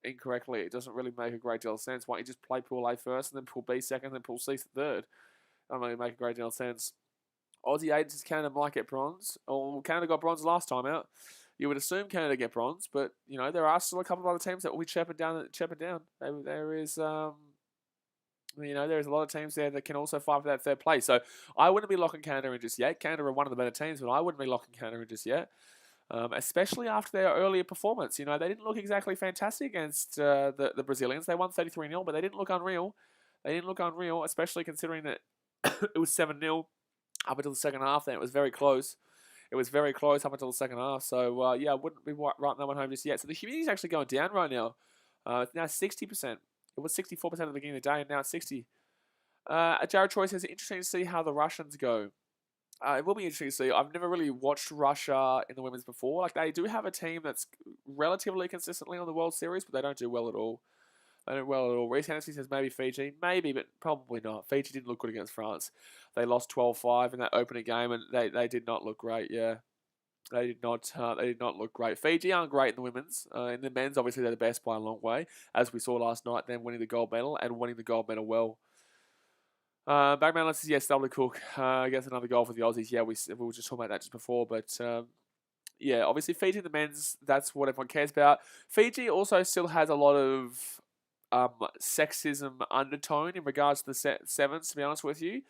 incorrectly. It doesn't really make a great deal of sense. Why don't you just play Pool A first, and then Pool B second, then Pool C third? Doesn't really make a great deal of sense. Aussie Aiden says Canada might get bronze. Oh, Canada got bronze last time out. You would assume Canada get bronze, but you know there are still a couple of other teams that will be chirping down. There is there's a lot of teams there that can also fight for that third place. So I wouldn't be locking Canada in just yet. Canada are one of the better teams, but I wouldn't be locking Canada in just yet. Especially after their earlier performance. You know, they didn't look exactly fantastic against the Brazilians. They won 33-0, but they didn't look unreal. Especially considering that it was 7-0 up until the second half. Then it was very close. It was very close up until the second half. So, I wouldn't be writing that one home just yet. So the humidity's actually going down right now. It's now 60%. It was 64% at the beginning of the day, and now it's 60. Jared Troy says, interesting to see how the Russians go. It will be interesting to see. I've never really watched Russia in the women's before. Like, they do have a team that's relatively consistently on the World Series, but they don't do well at all. Reese Hennessy says maybe Fiji. Maybe, but probably not. Fiji didn't look good against France. They lost 12-5 in that opening game, and they did not look great, yeah. They did not look great. Fiji aren't great in the women's. In the men's, obviously, they're the best by a long way, as we saw last night, them winning the gold medal and winning the gold medal well. Bagman says, yes, W. Cook gets another goal for the Aussies. Yeah, we were just talking about that just before, but yeah, obviously Fiji in the men's, that's what everyone cares about. Fiji also still has a lot of sexism undertone in regards to the sevens, to be honest with you.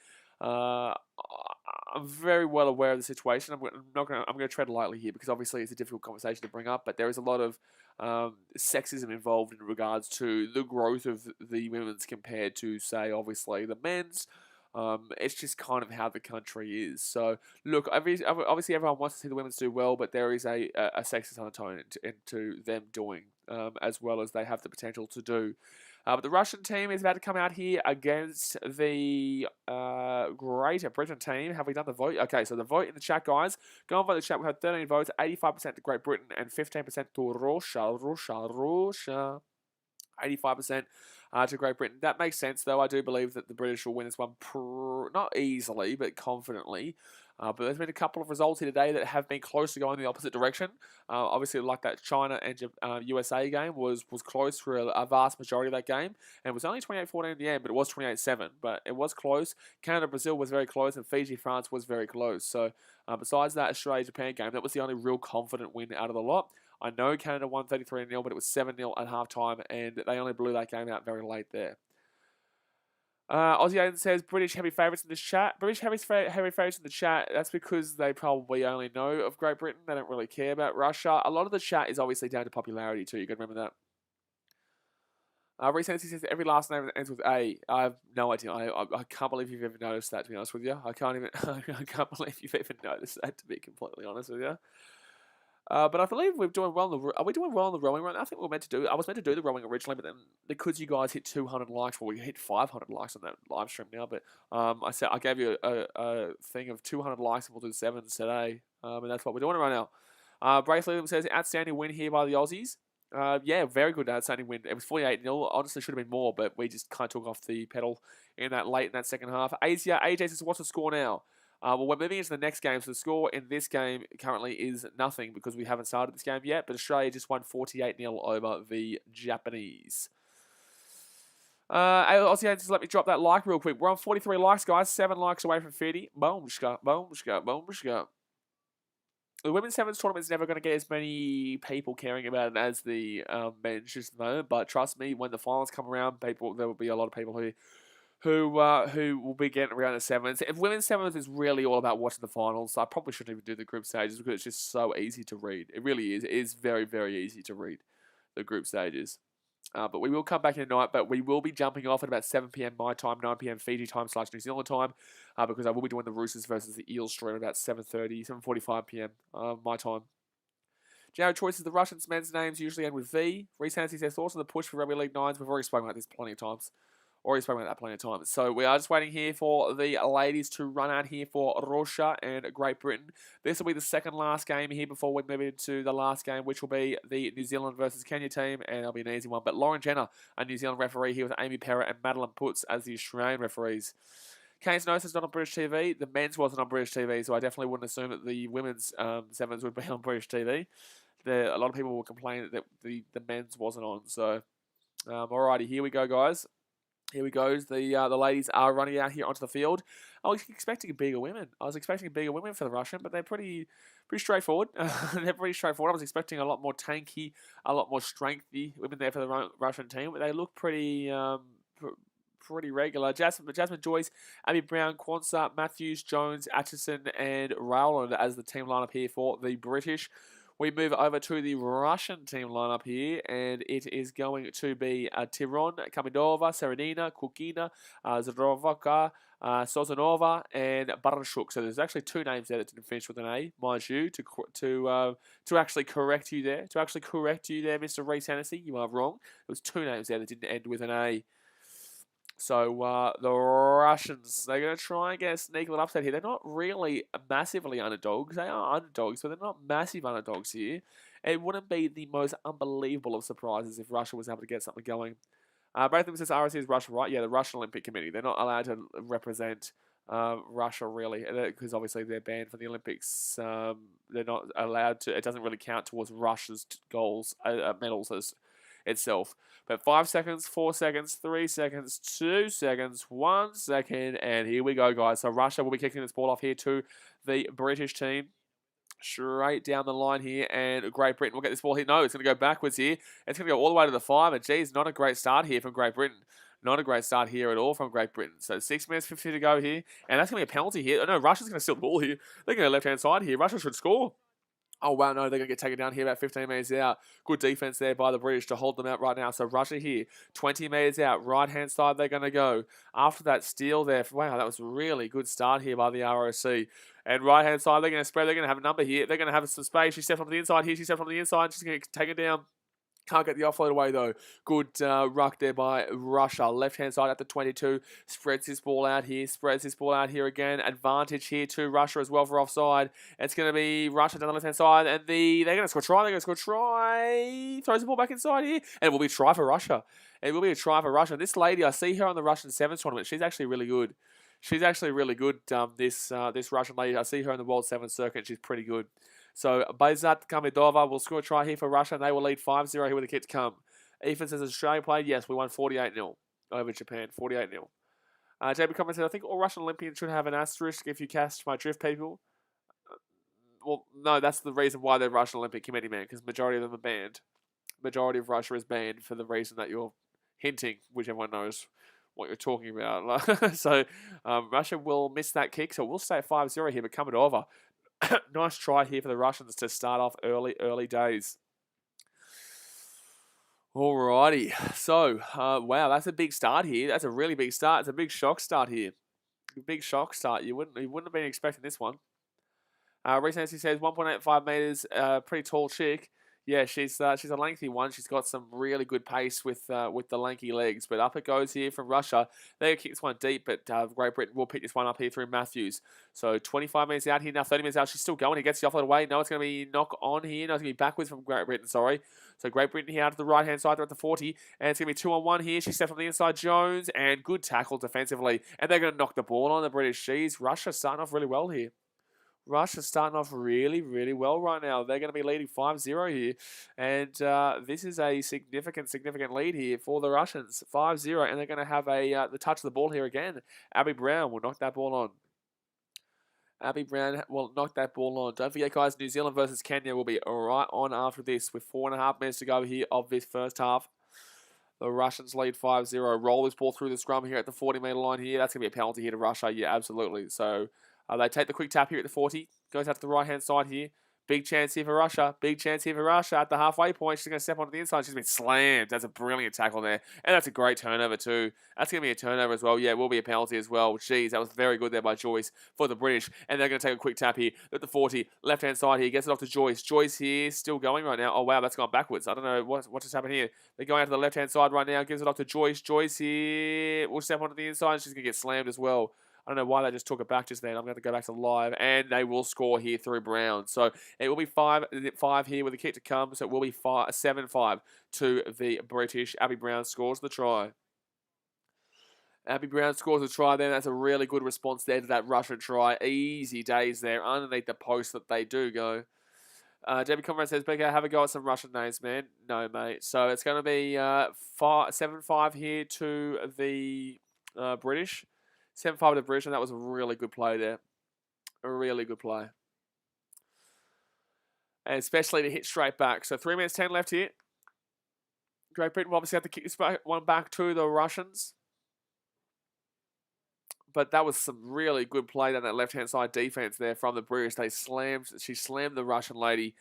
I'm very well aware of the situation. I'm going to tread lightly here because obviously it's a difficult conversation to bring up, but there is a lot of sexism involved in regards to the growth of the women's compared to, say, obviously the men's. It's just kind of how the country is. So, look, obviously everyone wants to see the women's do well, but there is a sexist undertone into them doing as well as they have the potential to do. But the Russian team is about to come out here against the Great Britain team. Have we done the vote? Okay, so the vote in the chat, guys. Go and vote in the chat. We had 13 votes, 85% to Great Britain and 15% to Russia. 85% to Great Britain. That makes sense, though. I do believe that the British will win this one, not easily, but confidently. But there's been a couple of results here today that have been close to going in the opposite direction. Obviously, like that China and USA game was close for a vast majority of that game. And it was only 28-14 in the end, but it was 28-7. But it was close. Canada-Brazil was very close, and Fiji-France was very close. So besides that Australia-Japan game, that was the only real confident win out of the lot. I know Canada won 33-0, but it was 7-0 at halftime, and they only blew that game out very late there. Aussie Aiden says, British heavy favourites in this chat. British heavy favourites in the chat, that's because they probably only know of Great Britain. They don't really care about Russia. A lot of the chat is obviously down to popularity too. You got to remember Recently says every last name ends with A. I have no idea. I can't believe you've ever noticed that, to be honest with you. I can't even, I can't believe you've even noticed that, to be completely honest with you. But I believe we're doing well. Are we doing well on the rowing right now? I think we were meant to do. I was meant to do the rowing originally, but then because you guys hit 200 likes, well, we hit 500 likes on that live stream now. But I said I gave you a thing of 200 likes, and we'll do the sevens today. And that's what we're doing right now. Bracelet says outstanding win here by the Aussies. Yeah, very good outstanding win. It was 48-0. Honestly, should have been more, but we just kind of took off the pedal in that second half. AJ says, what's the score now? Well, we're moving into the next game, so the score in this game currently is nothing because we haven't started this game yet, but Australia just won 48-0 over the Japanese. Aussie, just let me drop that like real quick. We're on 43 likes, guys. 7 likes away from 50. Boom, boom, boom. The women's sevens tournament is never going to get as many people caring about it as the men's just at the moment, but trust me, when the finals come around, there will be a lot of people who will be getting around the sevens. If women's sevens is really all about watching the finals, I probably shouldn't even do the group stages because it's just so easy to read. It really is. It is very, very easy to read the group stages. But we will come back in the night, but we will be jumping off at about 7 p.m. my time, 9 p.m. Fiji time / New Zealand time, because I will be doing the Roosters versus the Eels stream at about 7:45 p.m. My time. Jared choices the Russians men's names usually end with V. Reese Hansen says thoughts on the push for Rugby League Nines. We've already spoken about this plenty of times. So we are just waiting here for the ladies to run out here for Russia and Great Britain. This will be the second last game here before we move into the last game, which will be the New Zealand versus Kenya team, and it'll be an easy one. But Lauren Jenner, a New Zealand referee here with Amy Perra and Madeline Putz as the Australian referees. Kane's Nose is not on British TV. The men's wasn't on British TV, so I definitely wouldn't assume that the women's sevens would be on British TV. A lot of people will complain that the men's wasn't on. So, alrighty, here we go, guys. Here we go. The ladies are running out here onto the field. I was expecting bigger women. for the Russian, but they're pretty straightforward. They're pretty straightforward. I was expecting a lot more tanky, a lot more strengthy women there for the Russian team, but they look pretty regular. Jasmine Joyce, Abby Brown, Kwanzaa, Matthews, Jones, Atchison, and Rowland as the team lineup here for the British. We move over to the Russian team lineup here, and it is going to be Tiron, Kamidova, Serenina, Kukina, Zdrovoka, Sozanova, and Barashuk. So there's actually 2 names there that didn't finish with an A, mind you, to actually correct you there. Mr. Reese Hennessy, you are wrong. There was 2 names there that didn't end with an A. So the Russians, they're going to try and get a sneaky little upset here. They're not really massively underdogs. They are underdogs, but they're not massive underdogs here. It wouldn't be the most unbelievable of surprises if Russia was able to get something going. Both of them says RSC is Russia, right? Yeah, the Russian Olympic Committee. They're not allowed to represent Russia, really, because obviously they're banned from the Olympics. They're not allowed to. It doesn't really count towards Russia's goals, medals itself. But 5 seconds, 4 seconds, 3 seconds, 2 seconds, 1 second, and here we go, guys. So Russia will be kicking this ball off here to the British team. Straight down the line here, and Great Britain will get this ball here. No, it's going to go backwards here. It's going to go all the way to the 5, and geez, not a great start here from Great Britain. Not a great start here at all from Great Britain. So 6 minutes 50 to go here, and that's going to be a penalty here. Oh, no, Russia's going to steal the ball here. They're going to left-hand side here. Russia should score. Oh, wow, no, they're going to get taken down here about 15 metres out. Good defence there by the British to hold them out right now. So Russia here, 20 metres out. Right-hand side, they're going to go. After that steal there, wow, that was a really good start here by the ROC. And right-hand side, they're going to spread. They're going to have a number here. They're going to have some space. She stepped on the inside here. She's going to get taken down. Can't get the offload away, though. Good ruck there by Russia. Left-hand side at the 22. Spreads this ball out here. Again. Advantage here to Russia as well for offside. It's going to be Russia down the left-hand side. And they're going to score try. Throws the ball back inside here. And it will be a try for Russia. This lady, I see her on the Russian Sevens tournament. She's actually really good. This Russian lady. I see her in the World Sevens circuit. She's pretty good. So, Bayzat Kamidova will score a try here for Russia, and they will lead 5-0 here when the kicks come. Ethan says, Australia played? Yes, we won 48-0 over Japan. 48-0. JB Comment said, I think all Russian Olympians should have an asterisk if you cast my drift people. Well, no, that's the reason why they're Russian Olympic Committee, man, because majority of them are banned. Majority of Russia is banned for the reason that you're hinting, which everyone knows what you're talking about. So, Russia will miss that kick, so we'll stay at 5-0 here, but Kamidova. Nice try here for the Russians to start off early days. Alrighty. So, wow, that's a big start here. That's a really big start. It's a big shock start here. Big shock start. You wouldn't have been expecting this one. Recency says 1.85 meters. Pretty tall chick. Yeah, she's a lengthy one. She's got some really good pace with the lanky legs. But up it goes here from Russia. They kick this one deep, but Great Britain will pick this one up here through Matthews. So 25 minutes out here now, 30 minutes out. She's still going. He gets the offload away. No, it's going to be knock on here. No, it's going to be backwards from Great Britain. Sorry. So Great Britain here out to the right hand side. They're at the 40, and it's going to be 2-on-1 here. She steps on the inside. Jones and good tackle defensively, and they're going to knock the ball on the British. Russia starting off really well here. Russia's starting off really, really well right now. They're going to be leading 5-0 here. And this is a significant lead here for the Russians. 5-0, and they're going to have the touch of the ball here again. Abby Brown will knock that ball on. Abby Brown will knock that ball on. Don't forget, guys, New Zealand versus Kenya will be right on after this with 4.5 minutes to go here of this first half. The Russians lead 5-0. Roll this ball through the scrum here at the 40-metre line here. That's going to be a penalty here to Russia. Yeah, absolutely. So they take the quick tap here at the 40. Goes out to the right-hand side here. Big chance here for Russia. Big chance here for Russia at the halfway point. She's going to step onto the inside. She's been slammed. That's a brilliant tackle there. And that's a great turnover too. That's going to be a turnover as well. Yeah, it will be a penalty as well. Jeez, that was very good there by Joyce for the British. And they're going to take a quick tap here at the 40. Left-hand side here. Gets it off to Joyce. Joyce here still going right now. Oh, wow, that's gone backwards. I don't know what just happened here. They're going out to the left-hand side right now. Gives it off to Joyce. Joyce here will step onto the inside. She's going to get slammed as well. I don't know why they just took it back just then. I'm going to go back to live, and they will score here through Brown. So it will be 5 here with a kick to come. So it will be 7-5 to the British. Abby Brown scores the try. Abby Brown scores a try there. That's a really good response there to that Russian try. Easy days there underneath the post that they do go. Debbie Conrad says, BK, have a go at some Russian names, man. No, mate. So it's going to be 7-5 here to the British. 7-5 to the British, and that was a really good play there. A really good play. And especially to hit straight back. So 3 minutes 10 left here. Great Britain will obviously have to kick this one back to the Russians. But that was some really good play down that left-hand side defense there from the British. She slammed the Russian lady,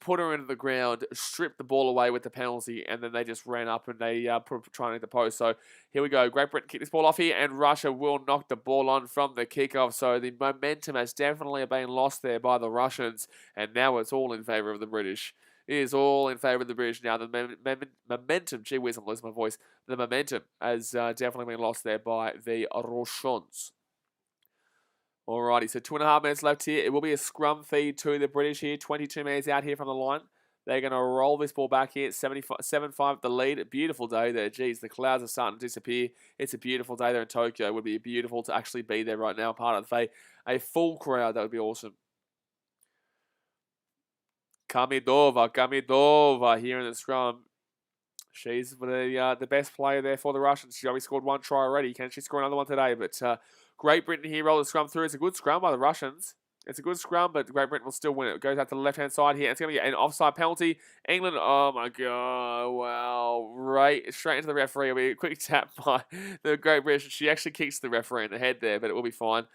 put her into the ground, stripped the ball away with the penalty, and then they just ran up and they trying to hit the post. So here we go. Great Britain kick this ball off here, and Russia will knock the ball on from the kickoff. So the momentum has definitely been lost there by the Russians, and now it's all in favour of the British. It is all in favour of the British now. The momentum, gee whiz, I'm losing my voice. The momentum has definitely been lost there by the Russians. Alrighty, so 2.5 minutes left here. It will be a scrum feed to the British here. 22 minutes out here from the line. They're going to roll this ball back here. 7-5 the lead. Beautiful day there. Jeez, the clouds are starting to disappear. It's a beautiful day there in Tokyo. It would be beautiful to actually be there right now. Part of a full crowd. That would be awesome. Kamidova here in the scrum. She's the best player there for the Russians. She only scored one try already. Can she score another one today? But Great Britain here roll the scrum through. It's a good scrum by the Russians. It's a good scrum, but Great Britain will still win it. It goes out to the left-hand side here. It's going to be an offside penalty. England, oh my God, wow. Right, straight into the referee. It'll be a quick tap by the Great British. She actually kicks the referee in the head there, but it will be fine.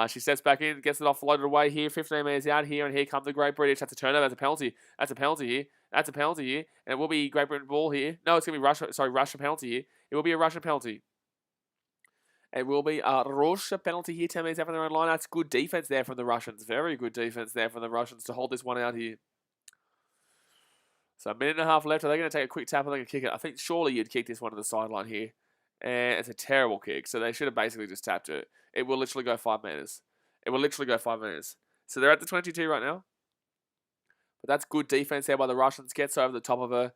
She steps back in, gets it offloaded away here. 15 minutes out here, and here come the Great British. That's a turnover. That's a penalty. That's a penalty here. That's a penalty here. And it will be Great Britain ball here. No, it's going to be Russia penalty here. It will be a Russian penalty. It will be a Russia penalty here, 10 minutes after their own line. That's good defense there from the Russians. Very good defense there from the Russians to hold this one out here. So a minute and a half left. Are they going to take a quick tap? Are they going to kick it? I think surely you'd kick this one to the sideline here. And it's a terrible kick. So they should have basically just tapped it. It will literally go 5 meters. It will literally go 5 meters. So they're at the 22 right now. But that's good defense there by the Russians. Gets over the top of her.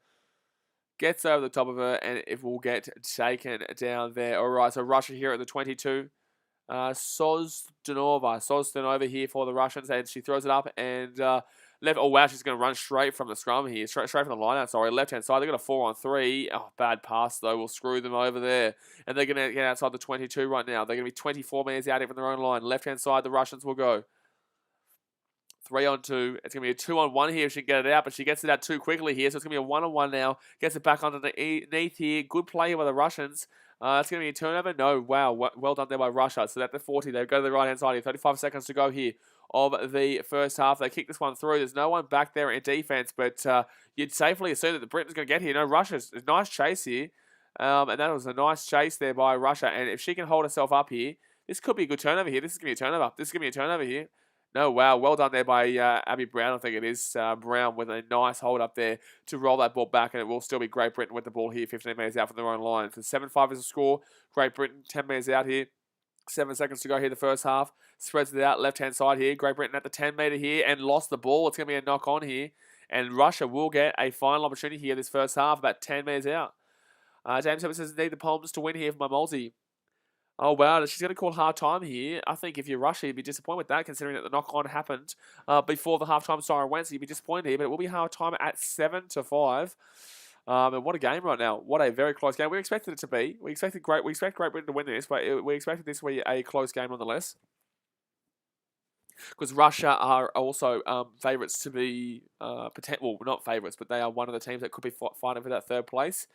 And it will get taken down there. All right, so Russia here at the 22. Sozdanova here for the Russians, and she throws it up and left. Oh wow, she's going to run straight from the scrum here, straight from the line-out. Sorry, left-hand side. They got a 4-on-3. Oh, bad pass though. We'll screw them over there, and they're going to get outside the 22 right now. They're going to be 24 meters out here from their own line. Left-hand side, the Russians will go. 3-on-2. It's going to be a 2-on-1 here if she can get it out, but she gets it out too quickly here, so it's going to be a 1-on-1 now. Gets it back underneath here. Good play here by the Russians. It's going to be a turnover. No, wow. Well done there by Russia. So at the 40, they go to the right-hand side here. 35 seconds to go here of the first half. They kick this one through. There's no one back there in defense, but you'd safely assume that the Britain's going to get here. Russia's a nice chase here. And that was a nice chase there by Russia. And if she can hold herself up here, this could be a good turnover here. This is going to be a turnover. This is going to be a turnover here. No, wow. Well done there by Abby Brown, I think it is. Brown with a nice hold up there to roll that ball back, and it will still be Great Britain with the ball here, 15 metres out from their own line. So 7-5 is the score. Great Britain, 10 metres out here. 7 seconds to go here the first half. Spreads it out, left-hand side here. Great Britain at the 10-metre here and lost the ball. It's going to be a knock-on here. And Russia will get a final opportunity here this first half, about 10 metres out. James Herbert says, need the Palms to win here for my multi. Oh, wow. She's going to call half-time here. I think if you're Russia, you'd be disappointed with that, considering that the knock-on happened before the half-time siren went, so you'd be disappointed here. But it will be half-time at 7-5. And what a game right now. What a very close game. We expected it to be. We expect Great Britain to win this, but we expected this to be a close game nonetheless. Because Russia are also favourites to be, well, not favourites, but they are one of the teams that could be fighting for that third place.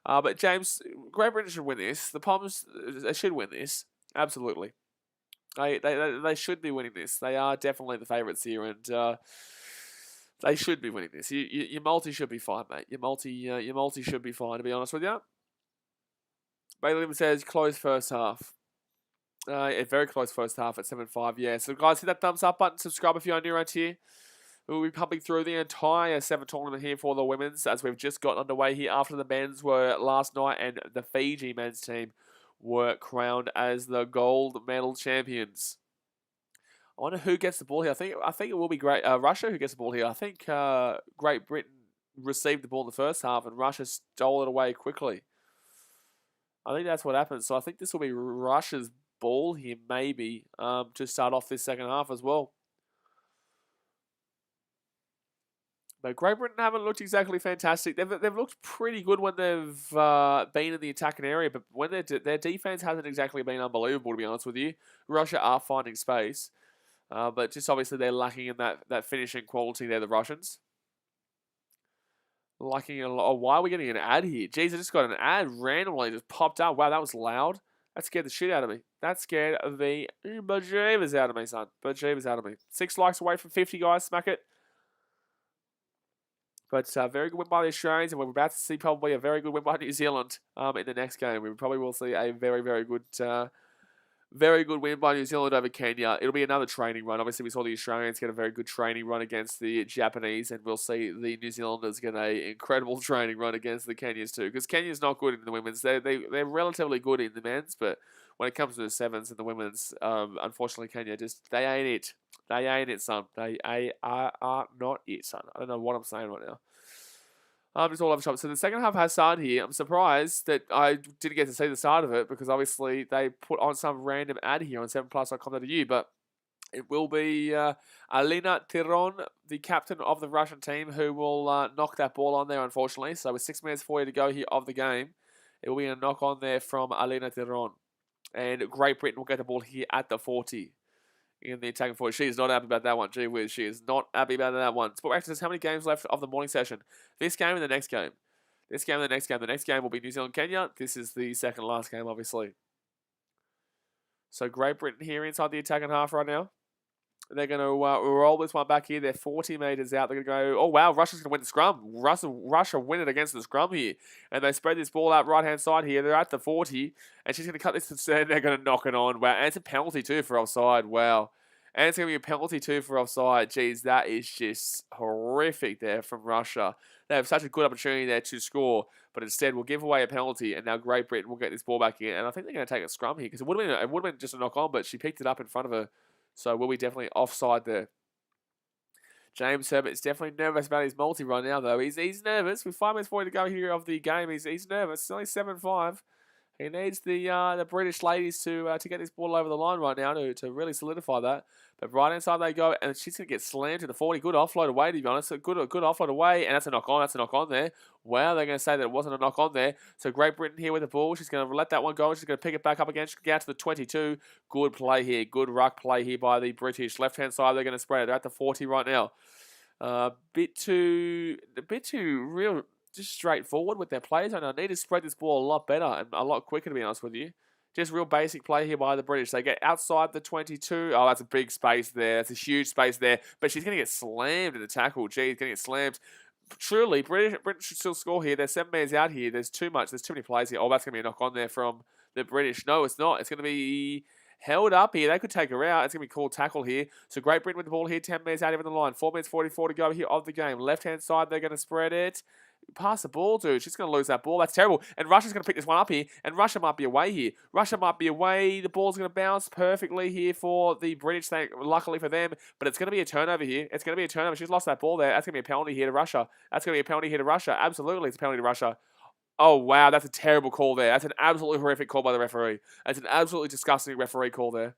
But James, Great Britain should win this. The Palms, they should win this. Absolutely. They should be winning this. They are definitely the favourites here, and they should be winning this. Your multi should be fine, mate. Your multi should be fine, to be honest with you. Bailey says close first half. A very close first half at 7-5. Yeah. So guys, hit that thumbs up button. Subscribe if you're new around here. We'll be pumping through the entire 7 tournament here for the women's, as we've just got underway here after the men's were last night, and the Fiji men's team were crowned as the gold medal champions. I wonder who gets the ball here. I think it will be Russia who gets the ball here. I think Great Britain received the ball in the first half, and Russia stole it away quickly. I think that's what happened. So I think this will be Russia's ball here, maybe, to start off this second half as well. But Great Britain haven't looked exactly fantastic. They've looked pretty good when they've been in the attacking area, but when their defense hasn't exactly been unbelievable, to be honest with you. Russia are finding space, but just obviously they're lacking in that finishing quality there, the Russians. Lacking a lot. Oh, why are we getting an ad here? Jeez, I just got an ad randomly just popped up. Wow, that was loud. That scared the shit out of me. That scared the bejeebers out of me, son. Bejeebers out of me. 6 likes away from 50, guys. Smack it. But very good win by the Australians, and we're about to see probably a very good win by New Zealand in the next game. We probably will see a very, very good win by New Zealand over Kenya. It'll be another training run. Obviously, we saw the Australians get a very good training run against the Japanese, and we'll see the New Zealanders get an incredible training run against the Kenyans too. Because Kenya's not good in the women's. They're relatively good in the men's, but when it comes to the sevens and the women's, unfortunately, Kenya they ain't it. They ain't it, son. They are not it, son. I don't know what I'm saying right now. I'm just all over the shop. So the second half has started here. I'm surprised that I didn't get to see the start of it, because obviously they put on some random ad here on 7plus.com.au, but it will be Alina Tiron, the captain of the Russian team, who will knock that ball on there, unfortunately. So with 6 minutes 40 to go here of the game, it will be a knock on there from Alina Tiron. And Great Britain will get the ball here at the 40. In the attacking forward. She is not happy about that one. Gee whiz, she is not happy about that one. Sport Actor says, how many games left of the morning session? This game and the next game. This game and the next game. The next game will be New Zealand-Kenya. This is the second last game, obviously. So Great Britain here inside the attacking half right now. They're going to roll this one back here. They're 40 metres out. They're going to go, oh, wow, Russia's going to win the scrum. Russia win it against the scrum here. And they spread this ball out right-hand side here. They're at the 40. And she's going to cut this and they're going to knock it on. Wow, and it's a penalty too for offside. Wow. And it's going to be a penalty too for offside. Jeez, that is just horrific there from Russia. They have such a good opportunity there to score, but instead we'll give away a penalty, and now Great Britain will get this ball back in. And I think they're going to take a scrum here, because it would have been just a knock-on, but she picked it up in front of her. So we'll be definitely offside there. James Herbert is definitely nervous about his multi right now, though. He's nervous. With 5 minutes 40 to go here of the game, he's nervous. It's only 7-5. He needs the British ladies to get this ball over the line right now to really solidify that. But right inside they go, and she's going to get slammed to the 40. Good offload away, to be honest. A good offload away, and that's a knock-on. That's a knock-on there. Wow, they're going to say that it wasn't a knock-on there. So Great Britain here with the ball. She's going to let that one go. She's going to pick it back up again. She's going to get out to the 22. Good play here. Good ruck play here by the British. Left-hand side, they're going to spread it. They're at the 40 right now. Bit too real, just straightforward with their plays. And I need to spread this ball a lot better and a lot quicker, to be honest with you. Just real basic play here by the British. They get outside the 22. Oh, that's a big space there. That's a huge space there. But she's going to get slammed in the tackle. Geez, going to get slammed. Truly, Britain should still score here. There's 7 minutes out here. There's too much. There's too many plays here. Oh, that's going to be a knock on there from the British. No, it's not. It's going to be held up here. They could take her out. It's going to be called tackle here. So Great Britain with the ball here. 10 minutes out even the line. 4 minutes 44 to go here of the game. Left-hand side, they're going to spread it. Pass the ball, dude. She's going to lose that ball. That's terrible. And Russia's going to pick this one up here. And Russia might be away here. Russia might be away. The ball's going to bounce perfectly here for the British, luckily for them. But it's going to be a turnover here. It's going to be a turnover. She's lost that ball there. That's going to be a penalty here to Russia. That's going to be a penalty here to Russia. Absolutely, it's a penalty to Russia. Oh, wow. That's a terrible call there. That's an absolutely horrific call by the referee. That's an absolutely disgusting referee call there.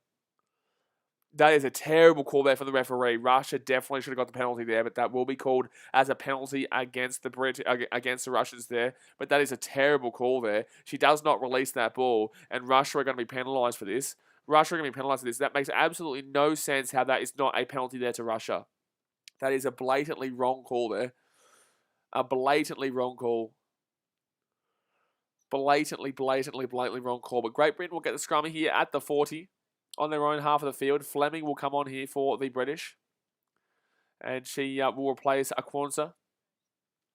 That is a terrible call there from the referee. Russia definitely should have got the penalty there, but that will be called as a penalty against the against the Russians there. But that is a terrible call there. She does not release that ball, and Russia are going to be penalised for this. Russia are going to be penalised for this. That makes absolutely no sense how that is not a penalty there to Russia. That is a blatantly wrong call there. A blatantly wrong call. Blatantly wrong call. But Great Britain will get the scrum here at the 40. On their own half of the field. Fleming will come on here for the British. And she will replace Aquanza.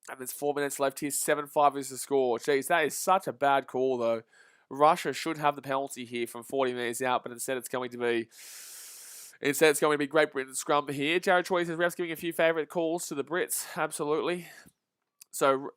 And there's 4 minutes left here. 7-5 is the score. Jeez, that is such a bad call, though. Russia should have the penalty here from 40 minutes out, but instead it's going to be Great Britain's scrum here. Jared Choi says, refs giving a few favourite calls to the Brits. Absolutely. So,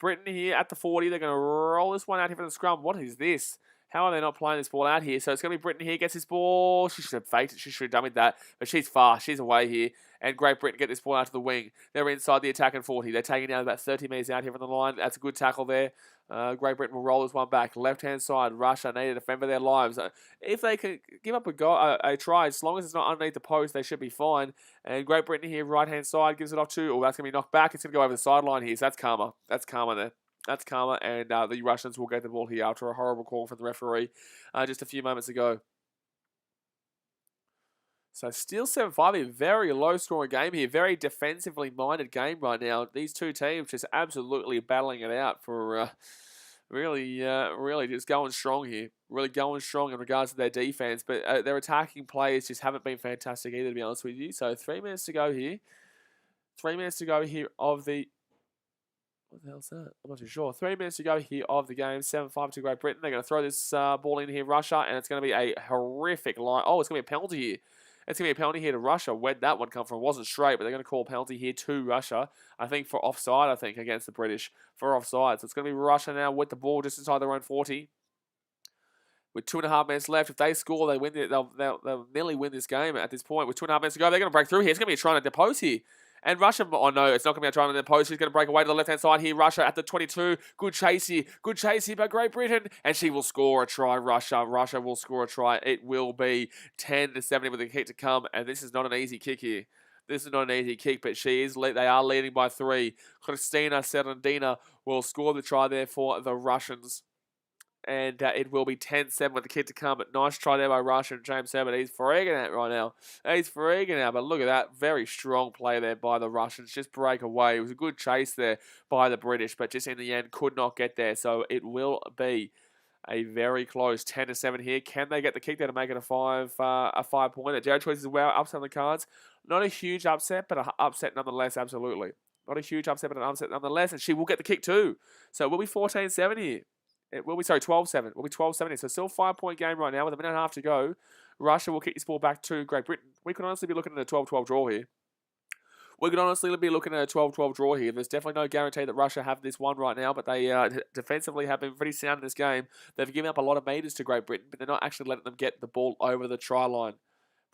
Britain here at the 40. They're going to roll this one out here for the scrum. What is this? How are they not playing this ball out here? So it's going to be Britain here, gets this ball. She should have faked it. She should have done with that. But she's fast. She's away here. And Great Britain get this ball out to the wing. They're inside the attack in 40. They're taking down about 30 metres out here from the line. That's a good tackle there. Great Britain will roll this one back. Left-hand side, Russia need to defend for their lives. If they can give up a try, as long as it's not underneath the post, they should be fine. And Great Britain here, right-hand side, gives it off to, oh, that's going to be knocked back. It's going to go over the sideline here. So that's karma. That's karma there. That's karma, and the Russians will get the ball here after a horrible call from the referee just a few moments ago. So still 7-5, a very low-scoring game here. Very defensively minded game right now. These two teams just absolutely battling it out for really just going strong here. Really going strong in regards to their defense, but their attacking players just haven't been fantastic either, to be honest with you. So 3 minutes to go here. 3 minutes to go here of the... What the hell's that? I'm not too sure. 3 minutes to go here of the game. 7-5 to Great Britain. They're going to throw this ball in here, Russia, and it's going to be a horrific line. Oh, it's going to be a penalty here. It's going to be a penalty here to Russia. Where'd that one come from? It wasn't straight, but they're going to call a penalty here to Russia. I think for offside, against the British. For offside. So it's going to be Russia now with the ball just inside their own 40. With 2.5 minutes left, if they score, they win. They'll nearly win this game at this point. With 2.5 minutes to go, they're going to break through here. It's going to be a try to depose here. And Russia, oh no, it's not going to be a try on the post. She's going to break away to the left-hand side here. Russia at the 22. Good chase here by Great Britain. And she will score a try, Russia. Russia will score a try. It will be 10-7 with a kick to come. And this is not an easy kick here. This is not an easy kick, but they are leading by 3. Kristina Serendina will score the try there for the Russians. And it will be 10-7 with the kick to come. But nice try there by Russia and James Herbert. He's freaking out right now. He's freaking out. But look at that. Very strong play there by the Russians. Just break away. It was a good chase there by the British. But just in the end, could not get there. So it will be a very close 10-7 here. Can they get the kick there to make it a 5-pointer? Jared Choice is well upset on the cards. Not a huge upset, but an upset nonetheless. Absolutely. Not a huge upset, but an upset nonetheless. And she will get the kick too. So it will be 14-7 here. It will be, 12-7. It will be 12-7. So still a 5-point game right now with a minute and a half to go. Russia will kick this ball back to Great Britain. We could honestly be looking at a 12-12 draw here. We could honestly be looking at a 12-12 draw here. There's definitely no guarantee that Russia have this one right now, but they defensively have been pretty sound in this game. They've given up a lot of meters to Great Britain, but they're not actually letting them get the ball over the try line.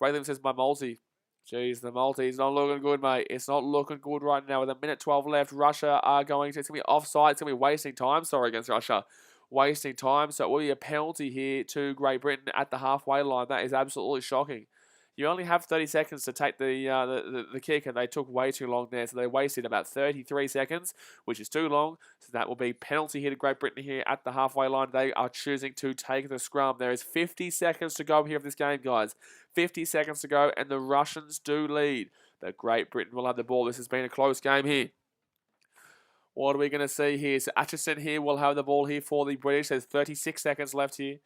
Braylon says, my multi. Jeez, the multi is not looking good, mate. It's not looking good right now. With a minute 12 left, Russia are going to... It's going to be offside. It's going to be wasting time, against Russia. Wasting time, so it will be a penalty here to Great Britain at the halfway line. That is absolutely shocking. You only have 30 seconds to take the kick, and they took way too long there, so they wasted about 33 seconds, which is too long. So that will be penalty here to Great Britain here at the halfway line. They are choosing to take the scrum. There is 50 seconds to go here of this game, guys. 50 seconds to go, and the Russians do lead. But Great Britain will have the ball. This has been a close game here. What are we going to see here? So Atchison here will have the ball here for the British. There's 36 seconds left here.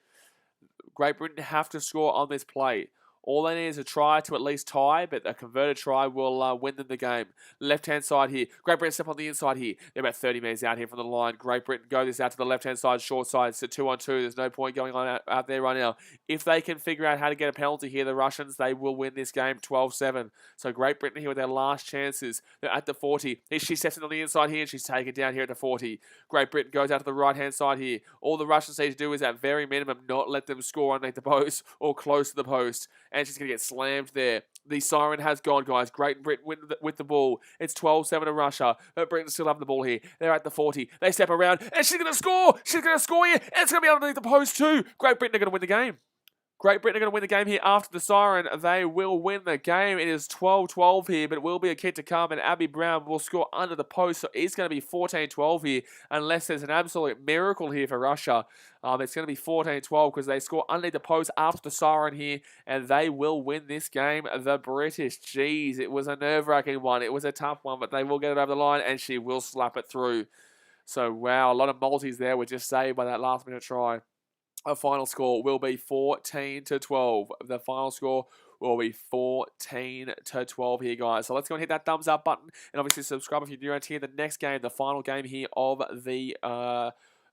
Great Britain have to score on this play. All they need is a try to at least tie, but a converted try will win them the game. Left-hand side here. Great Britain step on the inside here. They're about 30 metres out here from the line. Great Britain go this out to the left-hand side, short side. It's a 2-on-2. There's no point going on out there right now. If they can figure out how to get a penalty here, the Russians, they will win this game 12-7. So Great Britain here with their last chances. They're at the 40. She steps in on the inside here, and she's taken down here at the 40. Great Britain goes out to the right-hand side here. All the Russians need to do is, at very minimum, not let them score underneath the post or close to the post. And she's going to get slammed there. The siren has gone, guys. Great Britain with the ball. It's 12-7 to Russia. But Britain still have the ball here. They're at the 40. They step around, and she's going to score. She's going to score here, and it's going to be underneath the post too. Great Britain are going to win the game. Great Britain are going to win the game here after the siren. They will win the game. It is 12-12 here, but it will be a kick to come, and Abby Brown will score under the post. So it's going to be 14-12 here, unless there's an absolute miracle here for Russia. It's going to be 14-12 because they score underneath the post after the siren here, and they will win this game. The British, geez, it was a nerve-wracking one. It was a tough one, but they will get it over the line, and she will slap it through. So, wow, a lot of multis there were just saved by that last-minute try. The final score will be 14-12. The final score will be 14-12 here, guys. So let's go and hit that thumbs up button. And obviously subscribe if you're new around here. The next game, the final game here of the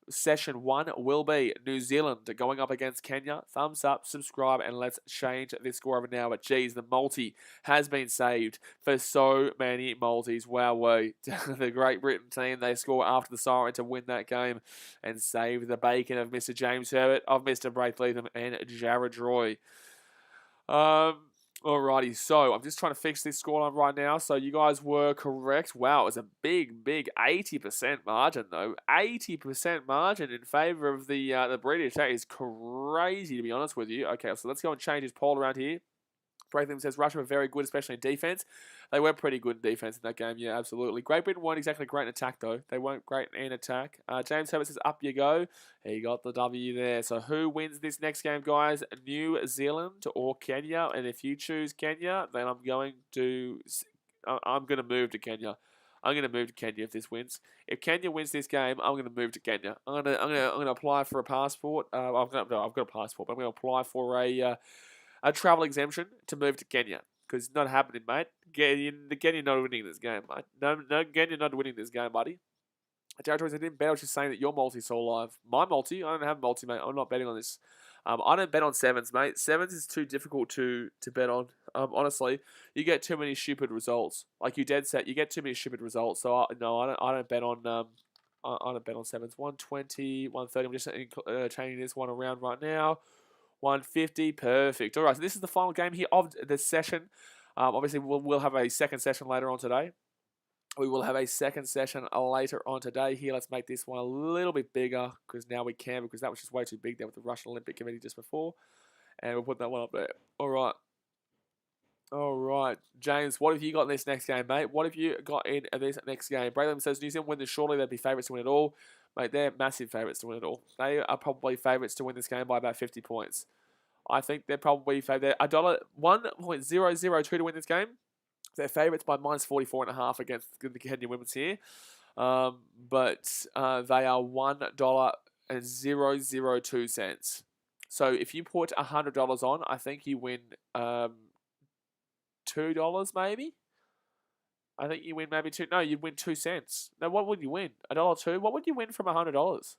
Session 1 will be New Zealand going up against Kenya. Thumbs up, subscribe, and let's change this score over now. But geez, the multi has been saved for so many multis. Wow, the Great Britain team, they score after the siren to win that game and save the bacon of Mr. James Herbert, of Mr. Braith Leatham, and Jared Roy. Alrighty, so I'm just trying to fix this scoreline right now. So you guys were correct. Wow, it was a big 80% margin, though. 80% margin in favour of the British. That is crazy, to be honest with you. Okay, so let's go and change his poll around here. Braithwaite says Russia were very good, especially in defence. They were pretty good in defence in that game, yeah, absolutely. Great Britain weren't exactly great in attack, though. They weren't great in attack. James Herbert says, up you go. He got the W there. So who wins this next game, guys? New Zealand or Kenya? And if you choose Kenya, then I'm going to move to Kenya. I'm going to move to Kenya if this wins. If Kenya wins this game, I'm going to move to Kenya. I'm going to apply for a passport. I've got a passport, but I'm going to apply for a travel exemption to move to Kenya. Because it's not happening, mate. Kenya not winning this game, mate. No, Kenya not winning this game, buddy. Territories, I didn't bet. I was just saying that your multi's so live. My multi, I don't have multi, mate. I'm not betting on this. I don't bet on sevens, mate. Sevens is too difficult to bet on. Honestly, you get too many stupid results. Like you dead set, you get too many stupid results. So I don't bet on. I don't bet on sevens. 120, 130. I'm just changing this one around right now. 150, perfect. All right, so this is the final game here of the session. Obviously, we'll have a second session later on today. We will have a second session later on today here. Let's make this one a little bit bigger because now we can, because that was just way too big there with the Russian Olympic Committee just before. And we'll put that one up there. All right. All right. James, what have you got in this next game, mate? What have you got in this next game? Braylon says New Zealand win this surely. They'd be favourites to win it all. Mate, they're massive favourites to win it all. They are probably favourites to win this game by about 50 points. I think they're probably favourites. $1.002 to win this game. They're favourites by minus 44.5 against the Kenyan women's here. But they are $1.002. So if you put $100 on, I think you win $2 maybe. I think you win maybe two. No, you'd win 2 cents. Now, what would you win? $1.02? What would you win from $100?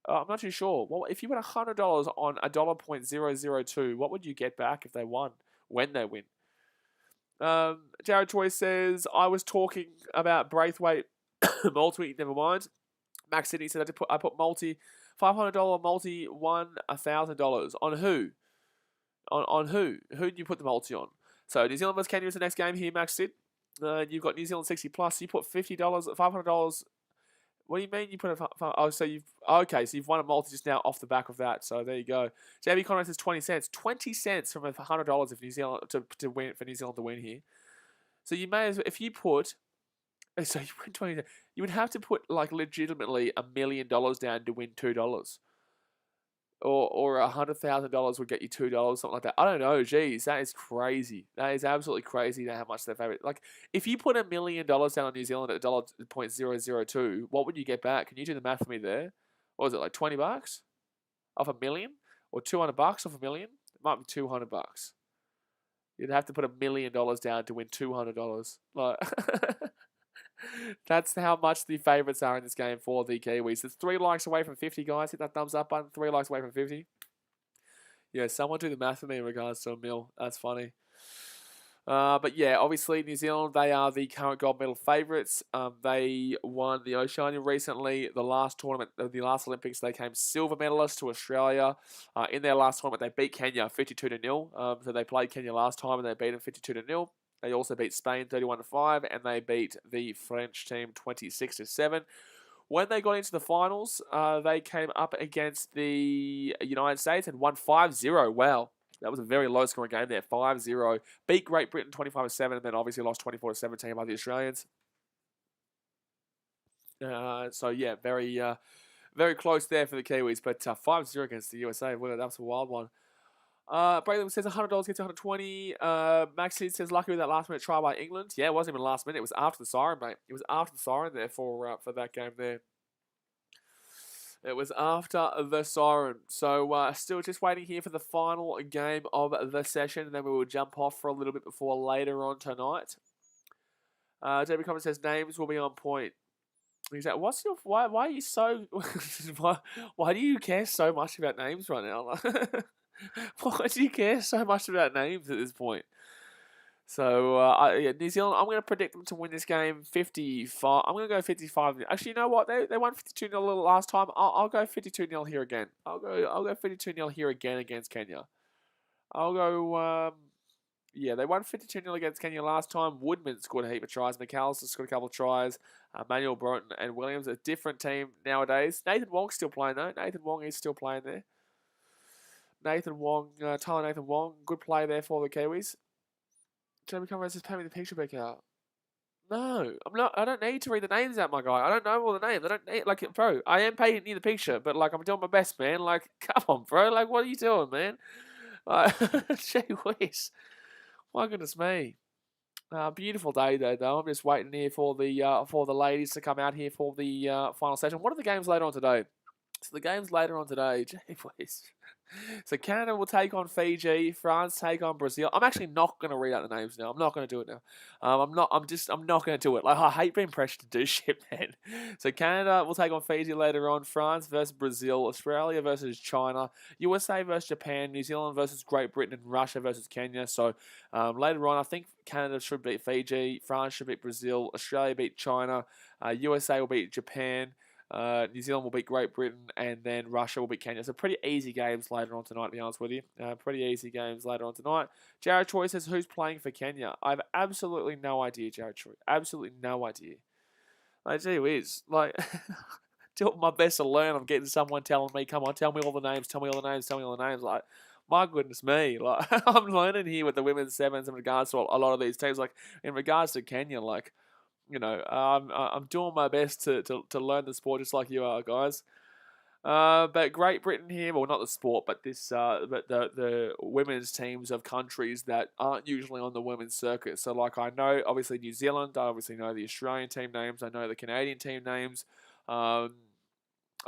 I'm not too sure. Well, if you win $100 on $1.002, what would you get back if they won? When they win? Jared Troy says, I was talking about Braithwaite multi, never mind. Max Sydney said I put multi, $500 multi won $1,000. On who? On who? Who did you put the multi on? So New Zealand vs Kenya is the next game here, Max Sid. You've got New Zealand 60 plus. You put $50, $500. What do you mean you put so you've won a multi just now off the back of that. So there you go. JB Conrad says 20 cents. 20 cents from $100 if New Zealand to win for New Zealand to win here. So you may as well, if you put, so you win 20 cents, you would have to put like legitimately $1 million down to win $2. or $100,000 would get you $2, something like that. I don't know. Geez, that is crazy. That is absolutely crazy to how much they're favourite. Like, if you put $1 million down on New Zealand at $0.002, what would you get back? Can you do the math for me there? What was it, like $20 off $1 million, or $200 off $1 million? It might be $200. You'd have to put $1 million down to win $200. Like, that's how much the favourites are in this game for the Kiwis. It's 3 likes away from 50, guys. Hit that thumbs up button. 3 likes away from 50. Yeah, someone do the math for me in regards to $1 million. That's funny. But yeah, obviously New Zealand, they are the current gold medal favourites. They won the Oceania recently. The last tournament, the last Olympics, they came silver medalists to Australia. In their last tournament, they beat Kenya 52-0. So they played Kenya last time and they beat them 52-0. They also beat Spain 31-5, and they beat the French team 26-7. When they got into the finals, they came up against the United States and won 5-0. Wow. That was a very low-scoring game there, 5-0. Beat Great Britain 25-7, and then obviously lost 24-17 by the Australians. So yeah, very close there for the Kiwis, but 5-0 against the USA. Well, that was a wild one. Braylon says $100 gets $120. Maxi says lucky with that last-minute try by England. Yeah, it wasn't even last minute. It was after the siren, mate. It was after the siren there for that game there. It was after the siren. So, still just waiting here for the final game of the session. And then we will jump off for a little bit before later on tonight. JB Comment says names will be on point. He's like, why are you so... why do you care so much about names right now? Why do you care so much about names at this point? So, New Zealand, I'm going to predict them to win this game 55. I'm going to go 55. Actually, you know what? They won 52-0 last time. I'll go 52-0 here again. I'll go 52-0 here again against Kenya. I'll go, yeah, they won 52-0 against Kenya last time. Woodman scored a heap of tries. McAllister scored a couple of tries. Manuel Broughton and Williams, a different team nowadays. Nathan Wong's still playing, though. Nathan Wong is still playing there. Tyler Nathan Wong, good play there for the Kiwis. Jamie Conrad says, pay me the picture back out. No, I'm not. I don't need to read the names out, my guy. I don't know all the names. I don't need, like, bro, I am painting you the picture, but, like, I'm doing my best, man. Like, come on, bro. Like, what are you doing, man? Gee whiz. My goodness me. Beautiful day, though. I'm just waiting here for the ladies to come out here for the final session. What are the games later on today? So the games later on today, gee whiz. So Canada will take on Fiji. France take on Brazil. I'm actually not going to read out the names now. I'm not going to do it now. I'm not going to do it. Like, I hate being pressured to do shit, man. So Canada will take on Fiji later on. France versus Brazil. Australia versus China. USA versus Japan. New Zealand versus Great Britain. And Russia versus Kenya. So later on, I think Canada should beat Fiji. France should beat Brazil. Australia beat China. USA will beat Japan. New Zealand will beat Great Britain, and then Russia will beat Kenya. So pretty easy games later on tonight, to be honest with you. Pretty easy games later on tonight. Jared Choi says, who's playing for Kenya? I have absolutely no idea, Jared Choi. Absolutely no idea. Like, gee whiz. Like, doing my best to learn. I'm getting someone telling me, come on, tell me all the names, tell me all the names, tell me all the names. Like, my goodness me. Like, I'm learning here with the women's sevens in regards to a lot of these teams. Like, in regards to Kenya, like, you know, I'm doing my best to learn the sport just like you are, guys. But Great Britain here, well, not the sport, but but the women's teams of countries that aren't usually on the women's circuit. So, like, I know, obviously, New Zealand. I obviously know the Australian team names. I know the Canadian team names. A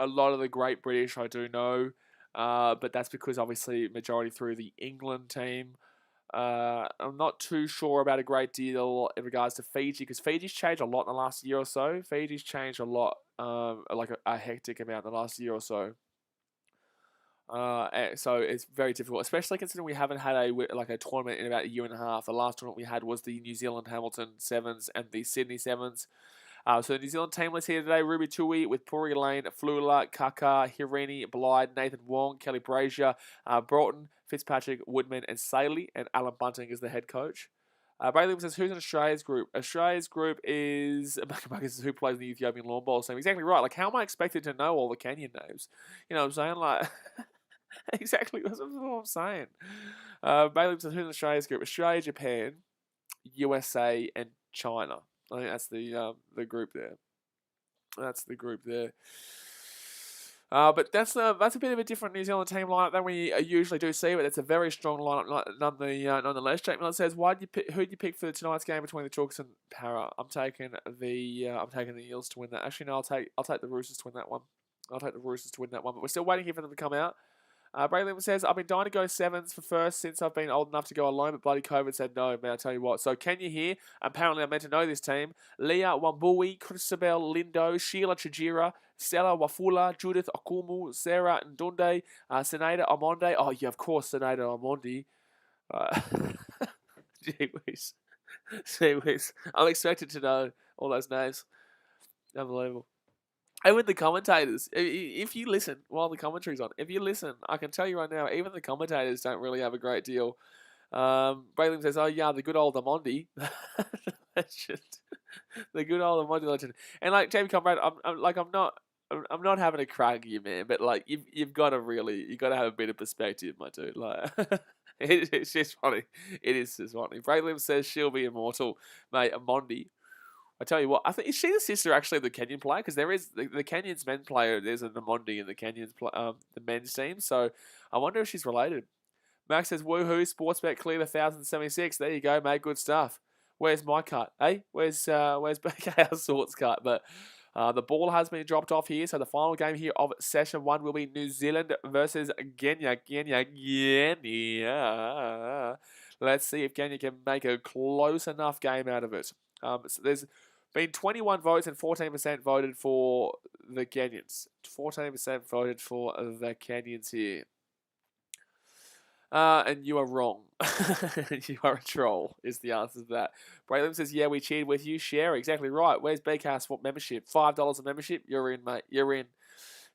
lot of the Great British I do know. But that's because, obviously, majority through the England team. I'm not too sure about a great deal in regards to Fiji, because Fiji's changed a lot in the last year or so. Fiji's changed a lot, like a hectic amount in the last year or so. So it's very difficult, especially considering we haven't had a tournament in about a year and a half. The last tournament we had was the New Zealand Hamilton Sevens and the Sydney Sevens. So the New Zealand team list here today: Ruby Tui with Puri Lane, Flula, Kaka, Hirini, Blyde, Nathan Wong, Kelly Brazier, Broughton, Fitzpatrick, Woodman, and Saley, and Alan Bunting is the head coach. Bailey says, who's in Australia's group? Australia's group is who plays in the Ethiopian lawn ball team. Exactly right. Like, how am I expected to know all the Kenyan names? You know what I'm saying? Like, exactly. That's what I'm saying. Bailey says, who's in Australia's group? Australia, Japan, USA, and China. I think that's the group there. That's the group there. But that's a bit of a different New Zealand team lineup than we usually do see, but it's a very strong lineup nonetheless. Jake Miller says, who'd you pick for tonight's game between the Chooks and Para? I'm taking the Eels to win that. Actually, no, I'll take the Roosters to win that one. But we're still waiting here for them to come out. Braylon says, I've been dying to go sevens for first since I've been old enough to go alone, but bloody COVID said no, man, I tell you what. So Kenya here, apparently I'm meant to know this team. Leah Wambui, Christabel Lindo, Sheila Chijira, Stella Wafula, Judith Okumu, Sarah Ndunde, Senada Amonde. Oh, yeah, of course, Senada Amonde. Gee whiz. I'm expected to know all those names. Unbelievable. And with the commentators, if you listen while the commentary's on, I can tell you right now, even the commentators don't really have a great deal. Braylon says, oh yeah, the good old Amondi. That's just the good old Amondi legend. And like Jamie Conrad, I'm not having a crack at you, man, but like you've got to have a bit of perspective, my dude. Like it's just funny. It is just funny. Braylon says she'll be immortal, mate. Amondi. I tell you what, I think, is she the sister actually of the Kenyan player? Because there is the Kenyans men player. There's an Amondi in the Kenyans the men's team. So I wonder if she's related. Max says, woohoo, Sportsbet cleared 1,076. There you go, mate. Good stuff. Where's my cut? Hey, where's BKR Sorts cut? But the ball has been dropped off here. So the final game here of session 1 will be New Zealand versus Kenya. Let's see if Kenya can make a close enough game out of it. So there's been 21 votes and 14% voted for the Kenyans. 14% voted for the Kenyans here. And you are wrong. You are a troll, is the answer to that. Braylon says, yeah, we cheered with you. Share, exactly right. Where's BKR Swap membership? $5 a membership? You're in, mate. You're in.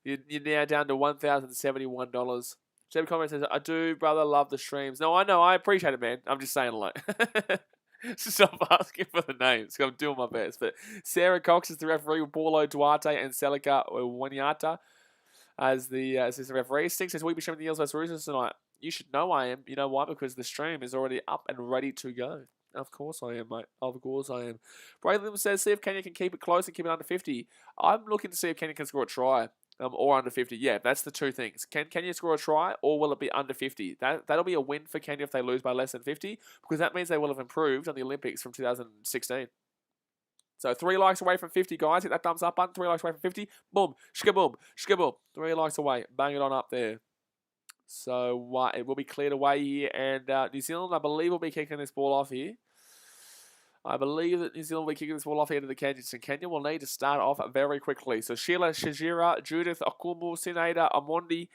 You're now down to $1,071. Jeb Comment says, I do, brother, love the streams. No, I know. I appreciate it, man. I'm just saying like stop asking for the names. I'm doing my best. But Sarah Cox is the referee with Paulo Duarte and Selika Waniata as the assistant referee. Stinks says, we'll be streaming the Eels vs Roosters tonight. You should know I am. You know why? Because the stream is already up and ready to go. Of course I am, mate. Of course I am. Braylon says, see if Kenya can keep it close and keep it under 50. I'm looking to see if Kenya can score a try. Or under 50. Yeah, that's the two things. Can Kenya score a try or will it be under 50? That'll be a win for Kenya if they lose by less than 50 because that means they will have improved on the Olympics from 2016. So 3 likes away from 50, guys. Hit that thumbs up button. 3 likes away from 50. Boom. Shkaboom. Shkaboom. 3 likes away. Bang it on up there. So it will be cleared away here. And New Zealand, I believe, will be kicking this ball off here. I believe that New Zealand will be kicking this ball off here to the Kenyans. And Kenya will need to start off very quickly. So Sheila Shajira, Judith Akumu, Sinada Amondi,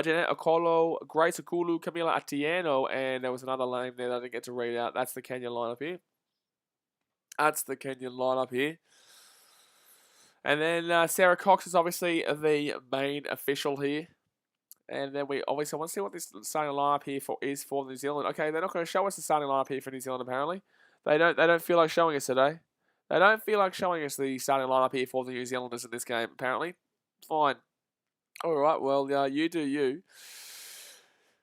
Jeanette Okolo, Grace Akulu, Camila Atieno, and there was another name there that I didn't get to read out. That's the Kenyan lineup here. And then Sarah Cox is obviously the main official here. And then we obviously want to see what this starting lineup here is for New Zealand. Okay, they're not going to show us the starting lineup here for New Zealand apparently. They don't feel like showing us today. They don't feel like showing us the starting lineup here for the New Zealanders in this game, apparently. Fine. Alright, well, you do you.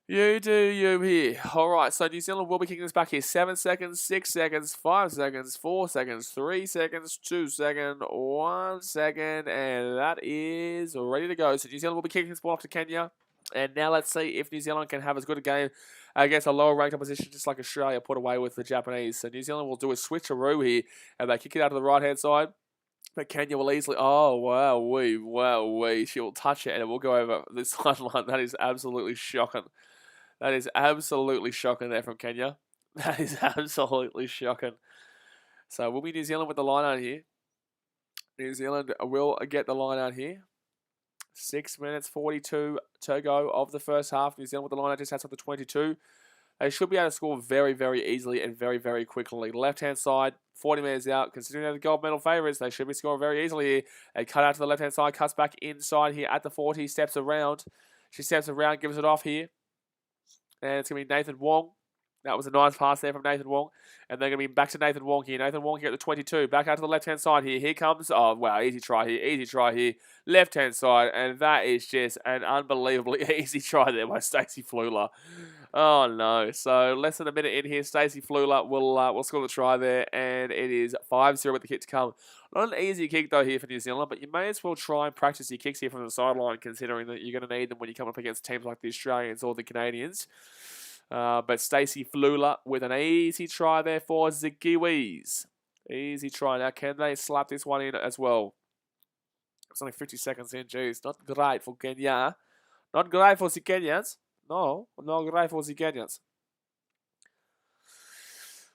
You do you here. Alright, so New Zealand will be kicking this back here. 7 seconds, 6 seconds, 5 seconds, 4 seconds, 3 seconds, 2 seconds, 1 second, and that is ready to go. So New Zealand will be kicking this ball off to Kenya. And now let's see if New Zealand can have as good a game against a lower ranked opposition, just like Australia put away with the Japanese. So New Zealand will do a switcheroo here, and they kick it out to the right-hand side. But Kenya will easily, she will touch it, and it will go over the sideline. That is absolutely shocking. That is absolutely shocking there from Kenya. That is absolutely shocking. So we'll be New Zealand with the line out here. New Zealand will get the line out here. 6 minutes 42 to go of the first half. New Zealand with the line out just has up to 22. They should be able to score very, very easily and very, very quickly. Left-hand side, 40 metres out. Considering they're the gold medal favourites, they should be scoring very easily here. They cut out to the left-hand side, cuts back inside here at the 40, steps around. She steps around, gives it off here. And it's going to be Nathan Wong. That was a nice pass there from Nathan Wong. And they're going to be back to Nathan Wong here. Nathan Wong here at the 22. Back out to the left-hand side here. Here comes... Oh, wow. Easy try here. Left-hand side. And that is just an unbelievably easy try there by Stacey Flula. Oh, no. So, less than a minute in here. Stacey Flula will score the try there. And it is 5-0 with the hit to come. Not an easy kick, though, here for New Zealand, but you may as well try and practice your kicks here from the sideline, considering that you're going to need them when you come up against teams like the Australians or the Canadians. But Stacey Flula with an easy try there for the Kiwis. Easy try. Now, can they slap this one in as well? It's only 50 seconds in. Jeez, not great for Kenya. Not great for the Kenyans. No, not great for the Kenyans.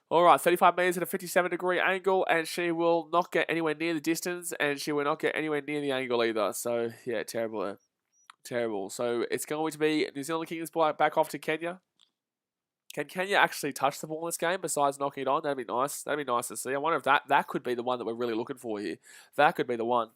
All right, 35 metres at a 57-degree angle, and she will not get anywhere near the distance, and she will not get anywhere near the angle either. So, yeah, terrible there. Terrible. So, it's going to be New Zealand kicking this ball back off to Kenya. Can Kenya actually touch the ball in this game besides knocking it on? That'd be nice. That'd be nice to see. I wonder if that could be the one that we're really looking for here. That could be the one.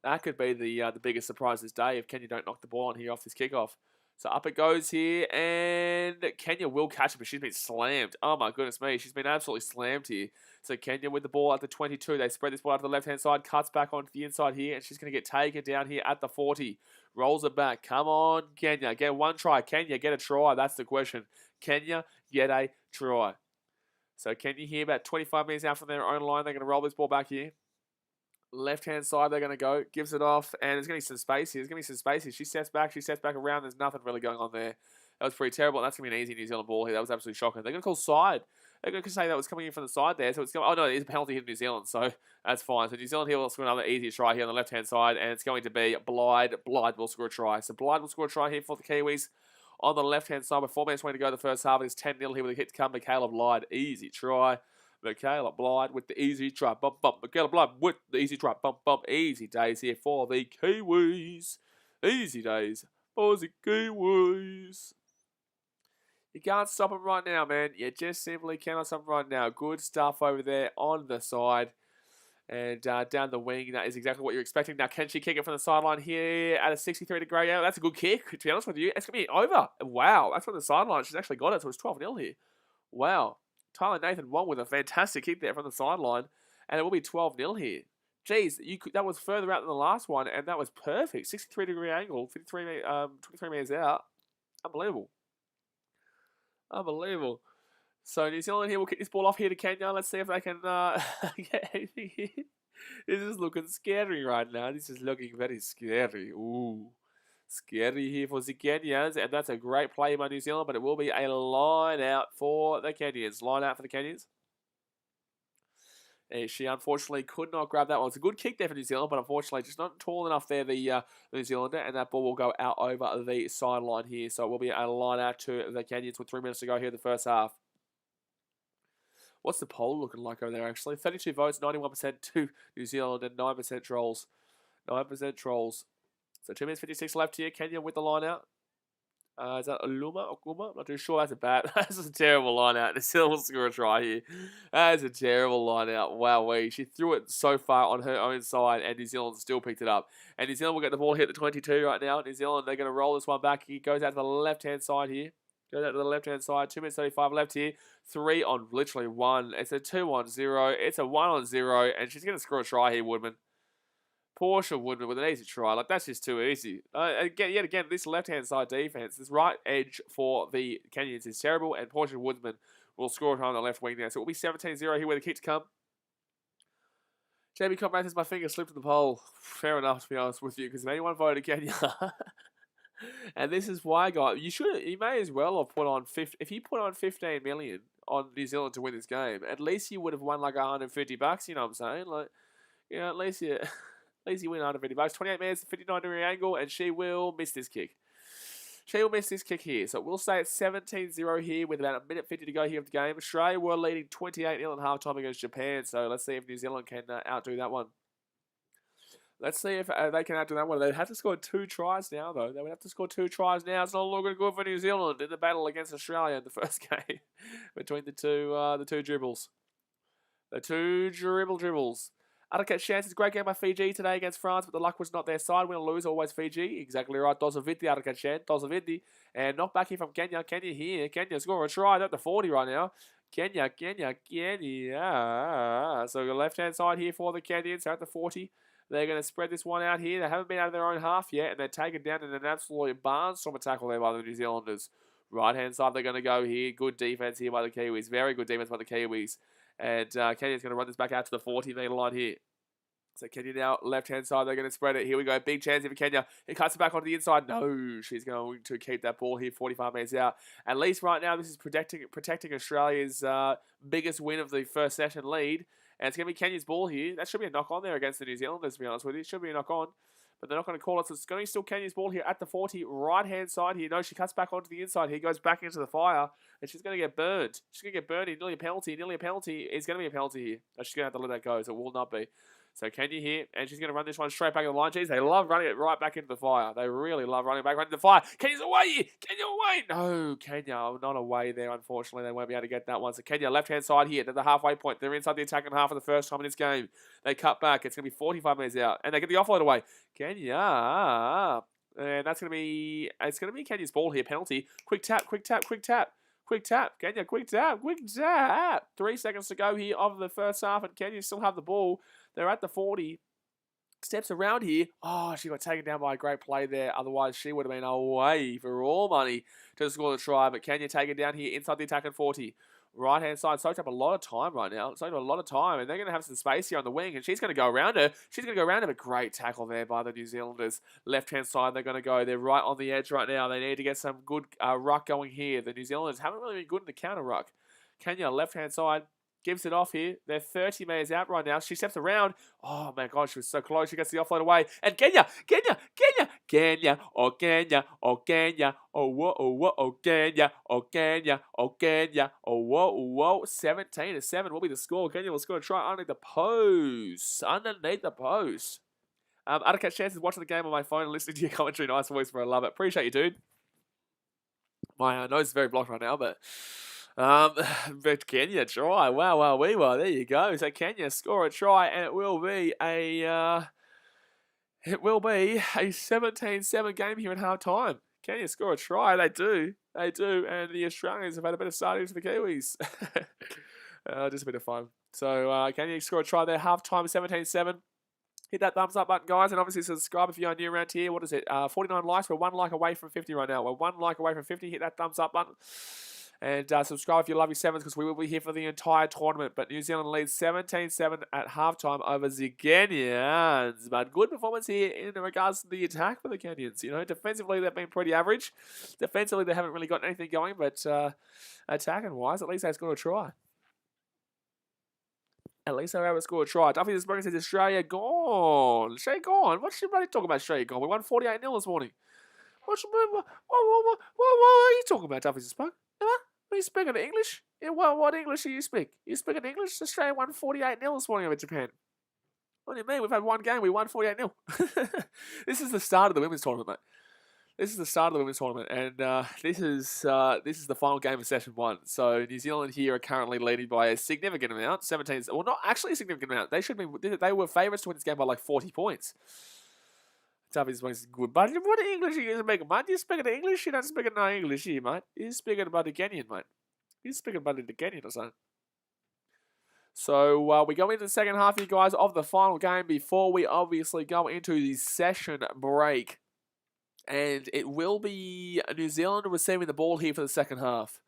That could be the biggest surprise this day if Kenya don't knock the ball on here off this kickoff. So up it goes here, and Kenya will catch it, but she's been slammed. Oh my goodness me, she's been absolutely slammed here. So Kenya with the ball at the 22. They spread this ball out to the left-hand side, cuts back onto the inside here, and she's going to get taken down here at the 40. Rolls it back. Come on, Kenya. Get one try. Kenya, get a try. That's the question. Kenya, get a try. So Kenya here about 25 metres out from their own line. They're going to roll this ball back here. Left-hand side, they're going to go. Gives it off, and there's going to be some space here. There's going to be some space here. She steps back around. There's nothing really going on there. That was pretty terrible. That's going to be an easy New Zealand ball here. That was absolutely shocking. They're going to call side. They're going to say that was coming in from the side there. So it's going. Oh, no, it is a penalty here to New Zealand, so that's fine. So New Zealand here will score another easy try here on the left-hand side, and it's going to be Blyde. Blyde will score a try. So Blyde will score a try here for the Kiwis. On the left-hand side, with 4 minutes waiting to go the first half, it's 10-0 here with a hit to come. Michaela Blyde, easy try. Michaela Blyde with the easy try. Bump, bump. Michaela Blyde with the easy try. Bump, bump. Easy days here for the Kiwis. Easy days for the Kiwis. You can't stop them right now, man. You just simply cannot stop them right now. Good stuff over there on the side. And down the wing, that is exactly what you're expecting. Now, can she kick it from the sideline here at a 63-degree angle? That's a good kick, to be honest with you. It's going to be over. Wow, that's from the sideline. She's actually got it, so it's 12-0 here. Wow. Tyler Nathan won with a fantastic kick there from the sideline, and it will be 12-0 here. Jeez, that was further out than the last one, and that was perfect. 63-degree angle, 23 metres out. Unbelievable. Unbelievable. So New Zealand here will kick this ball off here to Kenya. Let's see if they can get anything here. This is looking scary right now. This is looking very scary. Ooh. Scary here for the Kenyans, and that's a great play by New Zealand, but it will be a line out for the Kenyans. Line out for the Kenyans. And she unfortunately could not grab that one. It's a good kick there for New Zealand, but unfortunately just not tall enough there, the New Zealander, and that ball will go out over the sideline here. So it will be a line out to the Kenyans with 3 minutes to go here in the first half. What's the poll looking like over there, actually? 32 votes, 91% to New Zealand, and 9% trolls. 9% trolls. So 2 minutes 56 left here. Kenya with the line out. Is that Aluma? Okuma? I'm not too sure. That's a bad. That's a terrible line out. New Zealand will score a try here. That is a terrible line out. Wowee. She threw it so far on her own side, and New Zealand still picked it up. And New Zealand will get the ball hit the 22 right now. New Zealand, they're going to roll this one back. He goes out to the left-hand side here. Goes out to the left-hand side. 2 minutes 35 left here. 3 on literally 1. It's a 2-on-0. It's a 1-on-0. And she's going to score a try here, Woodman. Portia Woodman with an easy try. Like, that's just too easy. Yet again, this left-hand side defense, this right edge for the Kenyans is terrible, and Portia Woodman will score a try on the left wing there. So it will be 17-0 here with the kick to come. Jamie Comrade says my finger slipped in the poll. Fair enough, to be honest with you, because if anyone voted Kenya... and this is why, guys, you may as well have put on... If you put on 15 million on New Zealand to win this game, at least you would have won like $150, you know what I'm saying? Like, you know, at least you... Lazy win $150. 28 minutes, 59-degree angle, and she will miss this kick. She will miss this kick here. So we'll stay at 17-0 here with about a minute 50 to go here of the game. Australia were leading 28-0 at halftime against Japan. So let's see if New Zealand can outdo that one. Let's see if they can outdo that one. They'd have to score 2 tries now, though. They would have to score 2 tries now. It's not looking good for New Zealand in the battle against Australia in the first game between the two dribbles. The two dribbles. Adakat chances, great game by Fiji today against France, but the luck was not their side. Win or lose, always Fiji. Exactly right. Dozaviti, Adakat Chan. Dozaviti. And knock back here from Kenya. Kenya here. Kenya score a try. They're at the 40 right now. Kenya. So the left-hand side here for the Kenyans. They're at the 40. They're going to spread this one out here. They haven't been out of their own half yet, and they're taken down in an absolute barnstorm tackle there by the New Zealanders. Right-hand side, they're going to go here. Good defense here by the Kiwis. Very good defense by the Kiwis. And Kenya's going to run this back out to the 40-metre line here. So Kenya now, left-hand side, they're going to spread it. Here we go, big chance here for Kenya. It cuts it back onto the inside. No, she's going to keep that ball here 45 metres out. At least right now, this is protecting Australia's biggest win of the first session lead. And it's going to be Kenya's ball here. That should be a knock-on there against the New Zealanders, to be honest with you. It should be a knock-on. But they're not going to call it, so it's going to be still Kenya's ball here at the 40, right-hand side here. No, she cuts back onto the inside here, goes back into the fire, and she's going to get burned. She's going to get burned, nearly a penalty. It's going to be a penalty here. No, she's going to have to let that go, so it will not be. So Kenya here, and she's going to run this one straight back in the line. Jeez, they love running it right back into the fire. They really love running back into the fire. Kenya's away here. Kenya away. No, Kenya not away there, unfortunately. They won't be able to get that one. So Kenya, left-hand side here, at the halfway point. They're inside the attacking half for the first time in this game. They cut back. It's going to be 45 metres out, and they get the offload away. Kenya, and it's going to be Kenya's ball here. Penalty. Quick tap. Kenya, quick tap. 3 seconds to go here of the first half, and Kenya still have the ball. They're at the 40. Steps around here. Oh, she got taken down by a great play there. Otherwise, she would have been away for all money to score the try. But Kenya take it down here inside the attack at 40. Right-hand side, soaked up a lot of time right now. Soaked up a lot of time, and they're going to have some space here on the wing, and she's going to go around her. But great tackle there by the New Zealanders. Left-hand side, they're going to go. They're right on the edge right now. They need to get some good ruck going here. The New Zealanders haven't really been good in the counter ruck. Kenya, left-hand side, gives it off here. They're 30 metres out right now. She steps around. Oh, my God, she was so close. She gets the offload away. And Kenya. Oh, Kenya. Oh, whoa, Kenya. Oh, Kenya. Oh, whoa. 17-7 will be the score. Kenya will score a try underneath the post. I don't catch chances watching the game on my phone and listening to your commentary. Nice voice, bro. I love it. Appreciate you, dude. My nose is very blocked right now, but Kenya try. Wow, there you go. So Kenya score a try, and it will be a 17-7 game here at half time. Kenya score a try. They do, and the Australians have had a better start to the Kiwis. Just a bit of fun. So Kenya score a try there, half time, 17-7. Hit that thumbs up button, guys, and obviously subscribe if you're new around here. What is it? 49 likes. We're 1 like away from 50 right now. We're 1 like away from 50. Hit that thumbs up button. And subscribe if you love your sevens, because we will be here for the entire tournament. But New Zealand leads 17-7 at halftime over the Kenyans. But good performance here in regards to the attack for the Kenyans. You know, defensively they've been pretty average. Defensively they haven't really got anything going, but attacking wise, at least they scored a try. At least they were able to score a try. Duffy this morning says Australia gone. Australia gone. What's she bloody talking about? Australia gone. We won 48-0 this morning. What are you talking about, Duffy this morning? Are you speaking English? Yeah, what English do you speak? You speaking English? Australia won 48-0 this morning over Japan. What do you mean? We've had one game. We won 48-0. This is the start of the women's tournament, mate. This is the start of the women's tournament, and this is the final game of session 1. So New Zealand here are currently leading by a significant amount, 17. Well, not actually a significant amount. They were favourites to win this game by like 40 points. Duffy's good, but what English are you speaking, mate? You speaking English? You don't speak no English here, mate. You're speaking about the Kenyan, mate. You're speaking about the Kenyan or something. So we go into the second half here, guys, of the final game before we obviously go into the session break. And it will be New Zealand receiving the ball here for the second half.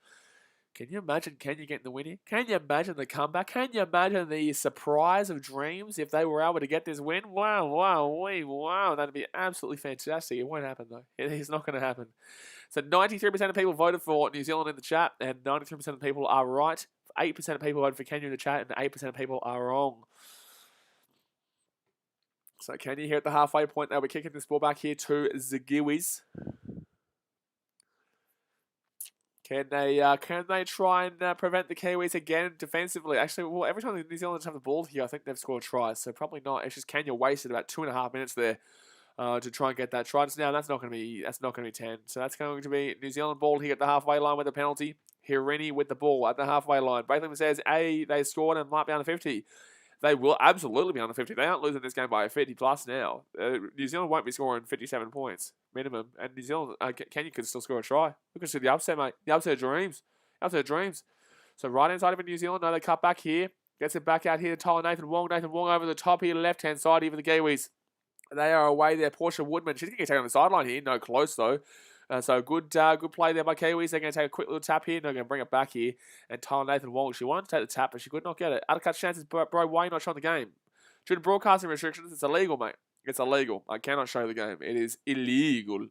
Can you imagine Kenya getting the win here? Can you imagine the comeback? Can you imagine the surprise of dreams if they were able to get this win? Wow. That'd be absolutely fantastic. It won't happen, though. It is not going to happen. So 93% of people voted for New Zealand in the chat, and 93% of people are right. 8% of people voted for Kenya in the chat, and 8% of people are wrong. So Kenya here at the halfway point. They'll be kicking this ball back here to the Kiwis. Can they try and prevent the Kiwis again defensively? Actually, well, every time the New Zealanders have the ball here, I think they've scored tries. So probably not. It's just Kenya wasted about 2.5 minutes there to try and get that try. Now that's not going to be 10. So that's going to be New Zealand ball here at the halfway line with the penalty. Hirini with the ball at the halfway line. Both of them says they scored and might be under 50. They will absolutely be under 50. They aren't losing this game by 50 plus now. New Zealand won't be scoring 57 points minimum. And New Zealand, Kenya could still score a try. We could see the upset, mate. The upset of dreams. So right-hand side of New Zealand, no, they cut back here. Gets it back out here to Tyler Nathan Wong. Nathan Wong over the top here, left-hand side here for the Kiwis. They are away there. Portia Woodman, she's going to get taken on the sideline here. No close, though. So good play there by Kiwis. They're going to take a quick little tap here. They're going to bring it back here. And Tyler Nathan Wong, she wanted to take the tap, but she could not get it. Undercut chances, bro, why are you not showing the game? Due to broadcasting restrictions, it's illegal, mate. It's illegal. I cannot show the game. It is illegal.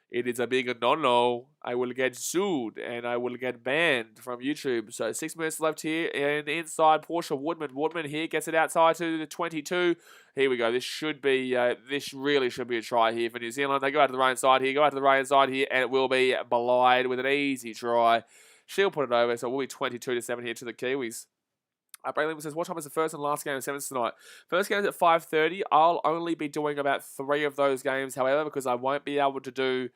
It is a big no-no. I will get sued and I will get banned from YouTube. So 6 minutes left here. And inside, Portia Woodman. Woodman here gets it outside to the 22. Here we go. This should be, this really should be a try here for New Zealand. They go out to the right side here. Go out to the right side here. And it will be Blyde with an easy try. She'll put it over. So it will be 22-7 here to the Kiwis. Braylon says, what time is the first and last game of sevens tonight? First game is at 5:30. I'll only be doing about 3 of those games, however, because I won't be able to do,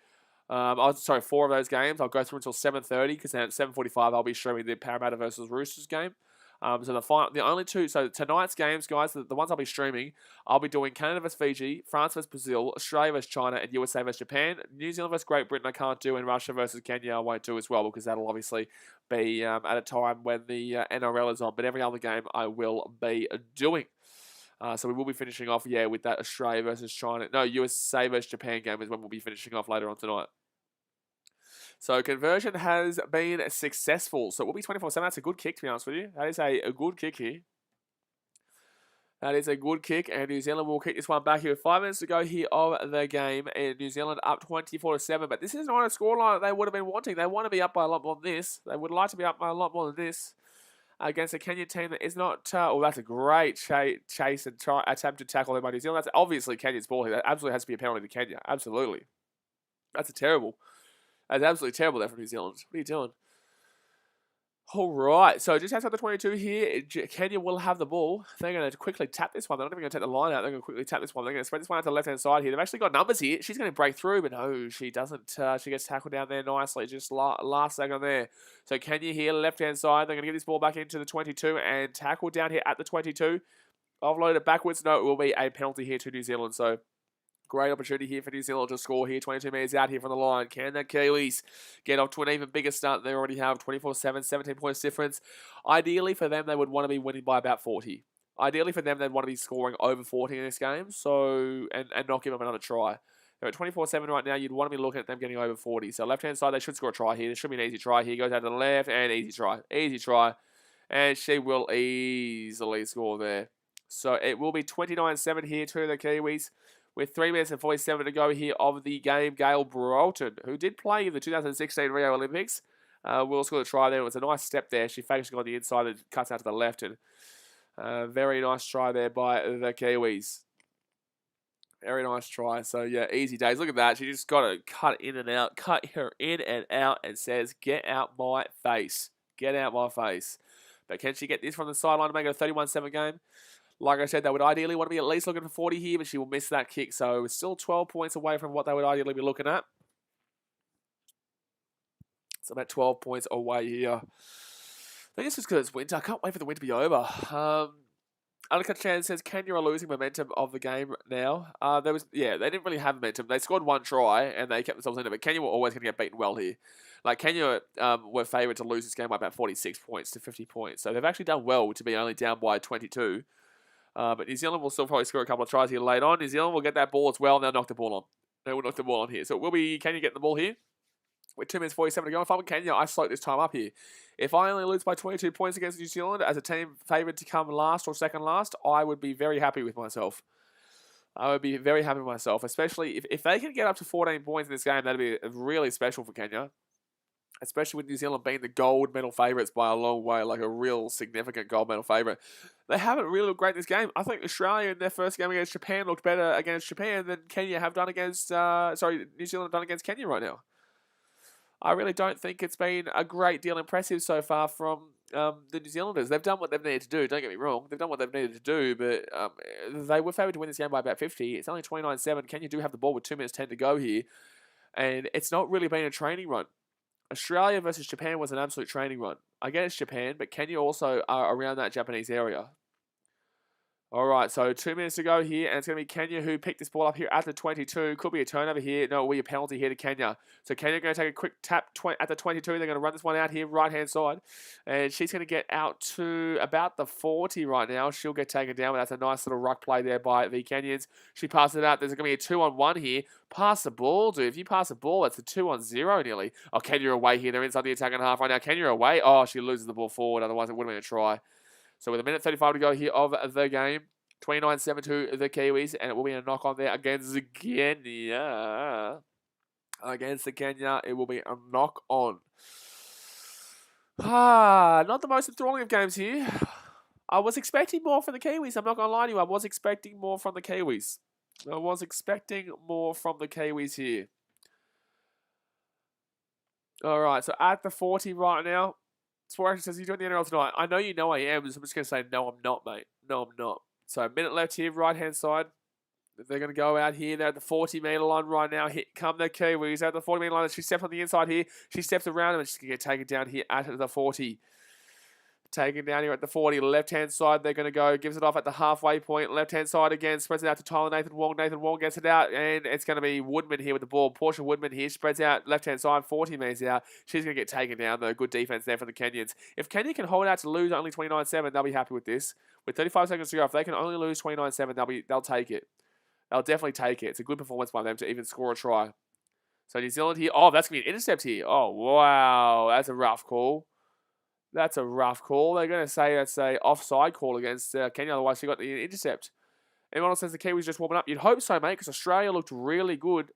4 of those games. I'll go through until 7:30, because then at 7:45 I'll be streaming the Parramatta versus Roosters game. So the only two, so tonight's games, guys, the ones I'll be streaming, I'll be doing Canada vs Fiji, France vs Brazil, Australia vs China, and USA vs Japan. New Zealand vs Great Britain I can't do, and Russia vs Kenya I won't do as well, because that'll obviously be at a time when the NRL is on. But every other game I will be doing. So we will be finishing off, with that Australia versus China. No, USA vs Japan game is when we'll be finishing off later on tonight. So conversion has been successful. So it will be 24-7. That's a good kick, to be honest with you. That is a good kick here. That is a good kick. And New Zealand will kick this one back here with 5 minutes to go here of the game. And New Zealand up 24-7. But this is not a scoreline that they would have been wanting. They want to be up by a lot more than this. They would like to be up by a lot more than this. Against a Kenya team that is not... that's a great chase and attempt to tackle there by New Zealand. That's obviously Kenya's ball here. That absolutely has to be a penalty to Kenya. Absolutely. That's terrible. That's absolutely terrible there from New Zealand. What are you doing? All right. So just outside the 22 here, Kenya will have the ball. They're going to quickly tap this one. They're not even going to take the line out. They're going to quickly tap this one. They're going to spread this one out to the left-hand side here. They've actually got numbers here. She's going to break through, but no, she doesn't. She gets tackled down there nicely. Just last second there. So Kenya here, left-hand side. They're going to get this ball back into the 22 and tackle down here at the 22. Offload it backwards. No, it will be a penalty here to New Zealand. So great opportunity here for New Zealand to score here. 22 metres out here from the line. Can the Kiwis get off to an even bigger start than they already have? 24-7, 17 points difference. Ideally for them, they would want to be winning by about 40. Ideally for them, they'd want to be scoring over 40 in this game, so and not give them another try. They're at 24-7 right now. You'd want to be looking at them getting over 40. So left-hand side, they should score a try here. This should be an easy try here. Goes out to the left, and easy try. Easy try. And she will easily score there. So it will be 29-7 here to the Kiwis. With 3 minutes and 47 to go here of the game, Gail Broughton, who did play in the 2016 Rio Olympics, will score the try there. It was a nice step there. She fakes on the inside and cuts out to the left. And very nice try there by the Kiwis. Very nice try. So, easy days. Look at that. She just got to cut in and out. Cut her in and out and says, get out my face. Get out my face. But can she get this from the sideline to make it a 31-7 game? Like I said, they would ideally want to be at least looking for 40 here, but she will miss that kick. So it's still 12 points away from what they would ideally be looking at. So about 12 points away here. I think it's just because it's winter. I can't wait for the winter to be over. Undercut Chan says, Kenya are losing momentum of the game now. They didn't really have momentum. They scored 1 try and they kept themselves in it, but Kenya were always going to get beaten well here. Like, Kenya were favoured to lose this game by about 46 points to 50 points. So they've actually done well to be only down by 22. But New Zealand will still probably score a couple of tries here late on. New Zealand will get that ball as well, and they'll knock the ball on. They will knock the ball on here. So it will be Kenya getting the ball here. With 2 minutes 47 to go. If I'm Kenya, I float this time up here. If I only lose by 22 points against New Zealand as a team favoured to come last or second last, I would be very happy with myself. I would be very happy with myself, especially if they can get up to 14 points in this game. That'd be really special for Kenya. Especially with New Zealand being the gold medal favourites by a long way, like a real significant gold medal favourite. They haven't really looked great in this game. I think Australia in their first game against Japan looked better against Japan than Kenya have done against, New Zealand have done against Kenya right now. I really don't think it's been a great deal impressive so far from the New Zealanders. They've done what they've needed to do, don't get me wrong. They've done what they've needed to do, but they were favoured to win this game by about 50. It's only 29-7. Kenya do have the ball with 2 minutes 10 to go here. And it's not really been a training run. Australia versus Japan was an absolute training run. I get it's Japan, but Kenya also are around that Japanese area. All right, so 2 minutes to go here, and it's going to be Kenya who picked this ball up here at the 22. Could be a turnover here. No, it will be a penalty here to Kenya. So Kenya going to take a quick tap at the 22. They're going to run this one out here, right-hand side. And she's going to get out to about the 40 right now. She'll get taken down, but that's a nice little ruck play there by the Kenyans. She passes it out. There's going to be a 2-on-1 here. Pass the ball, dude. If you pass the ball, that's a 2-on-0 nearly. Oh, Kenya away here. They're inside the attacking half right now. Kenya away. Oh, she loses the ball forward. Otherwise, it would have been a try. So with a minute 35 to go here of the game, 29-7 to the Kiwis, and it will be a knock on there against Kenya. Against the Kenya, it will be a knock on. Not the most enthralling of games here. I was expecting more from the Kiwis. I'm not going to lie to you. I was expecting more from the Kiwis. Here. All right, so at the 40 right now, Sport Action says, "You doing the NRL tonight?" I know you know I am, so I'm just going to say, no, I'm not, mate. No, I'm not. So, a minute left here, right-hand side. They're going to go out here. They're at the 40-metre line right now. Here come the Kiwis at the 40-metre line. She steps on the inside here. She steps around them, and she's going to get taken down here at the 40. Taken down here at the 40. Left-hand side, they're going to go. Gives it off at the halfway point. Left-hand side again. Spreads it out to Tyler Nathan Wong. Nathan Wong gets it out, and it's going to be Woodman here with the ball. Portia Woodman here. Spreads out left-hand side. 40 metres out. She's going to get taken down, though. Good defense there for the Kenyans. If Kenya can hold out to lose only 29-7, they'll be happy with this. With 35 seconds to go, if they can only lose 29-7, they'll take it. They'll definitely take it. It's a good performance by them to even score a try. So New Zealand here. Oh, that's going to be an intercept here. Oh, wow. That's a rough call. They're going to say that's a offside call against Kenya. Otherwise, she got the intercept. Anyone else says the Kiwis just warming up? You'd hope so, mate, because Australia looked really good.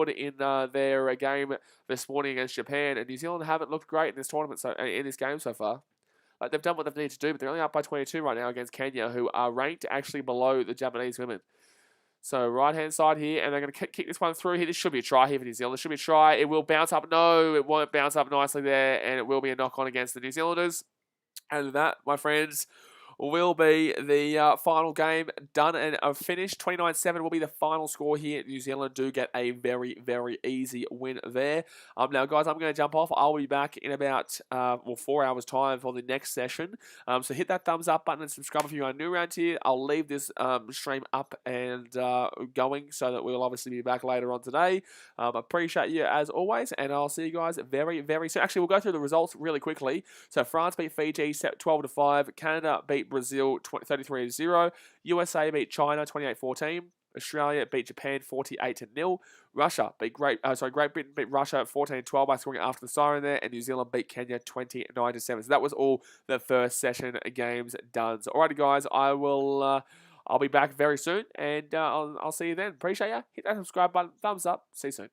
In their game this morning against Japan, and New Zealand haven't looked great in this tournament, in this game so far. Like, they've done what they've needed to do, but they're only up by 22 right now against Kenya, who are ranked actually below the Japanese women. So right-hand side here, and they're going to kick this one through here. This should be a try here for New Zealand. This should be a try. It will bounce up. No, it won't bounce up nicely there, and it will be a knock-on against the New Zealanders. And that, my friends, will be the final game done and finished. 29-7 will be the final score here. New Zealand do get a very, very easy win there. Now, guys, I'm going to jump off. I'll be back in about 4 hours' time for the next session. So hit that thumbs up button and subscribe if you are new around here. I'll leave this stream up and going so that we'll obviously be back later on today. Appreciate you as always, and I'll see you guys very, very soon. Actually, we'll go through the results really quickly. So France beat Fiji 12-5. Canada beat Brazil 33-0. USA beat China 28-14. Australia beat Japan 48-0. Russia beat Great Britain beat Russia 14-12 by scoring after the siren there, and New Zealand beat Kenya 29-7. So that was all the first session games done. So alrighty, guys, I'll be back very soon, and I'll see you then. Appreciate you. Hit that subscribe button, thumbs up. See you soon.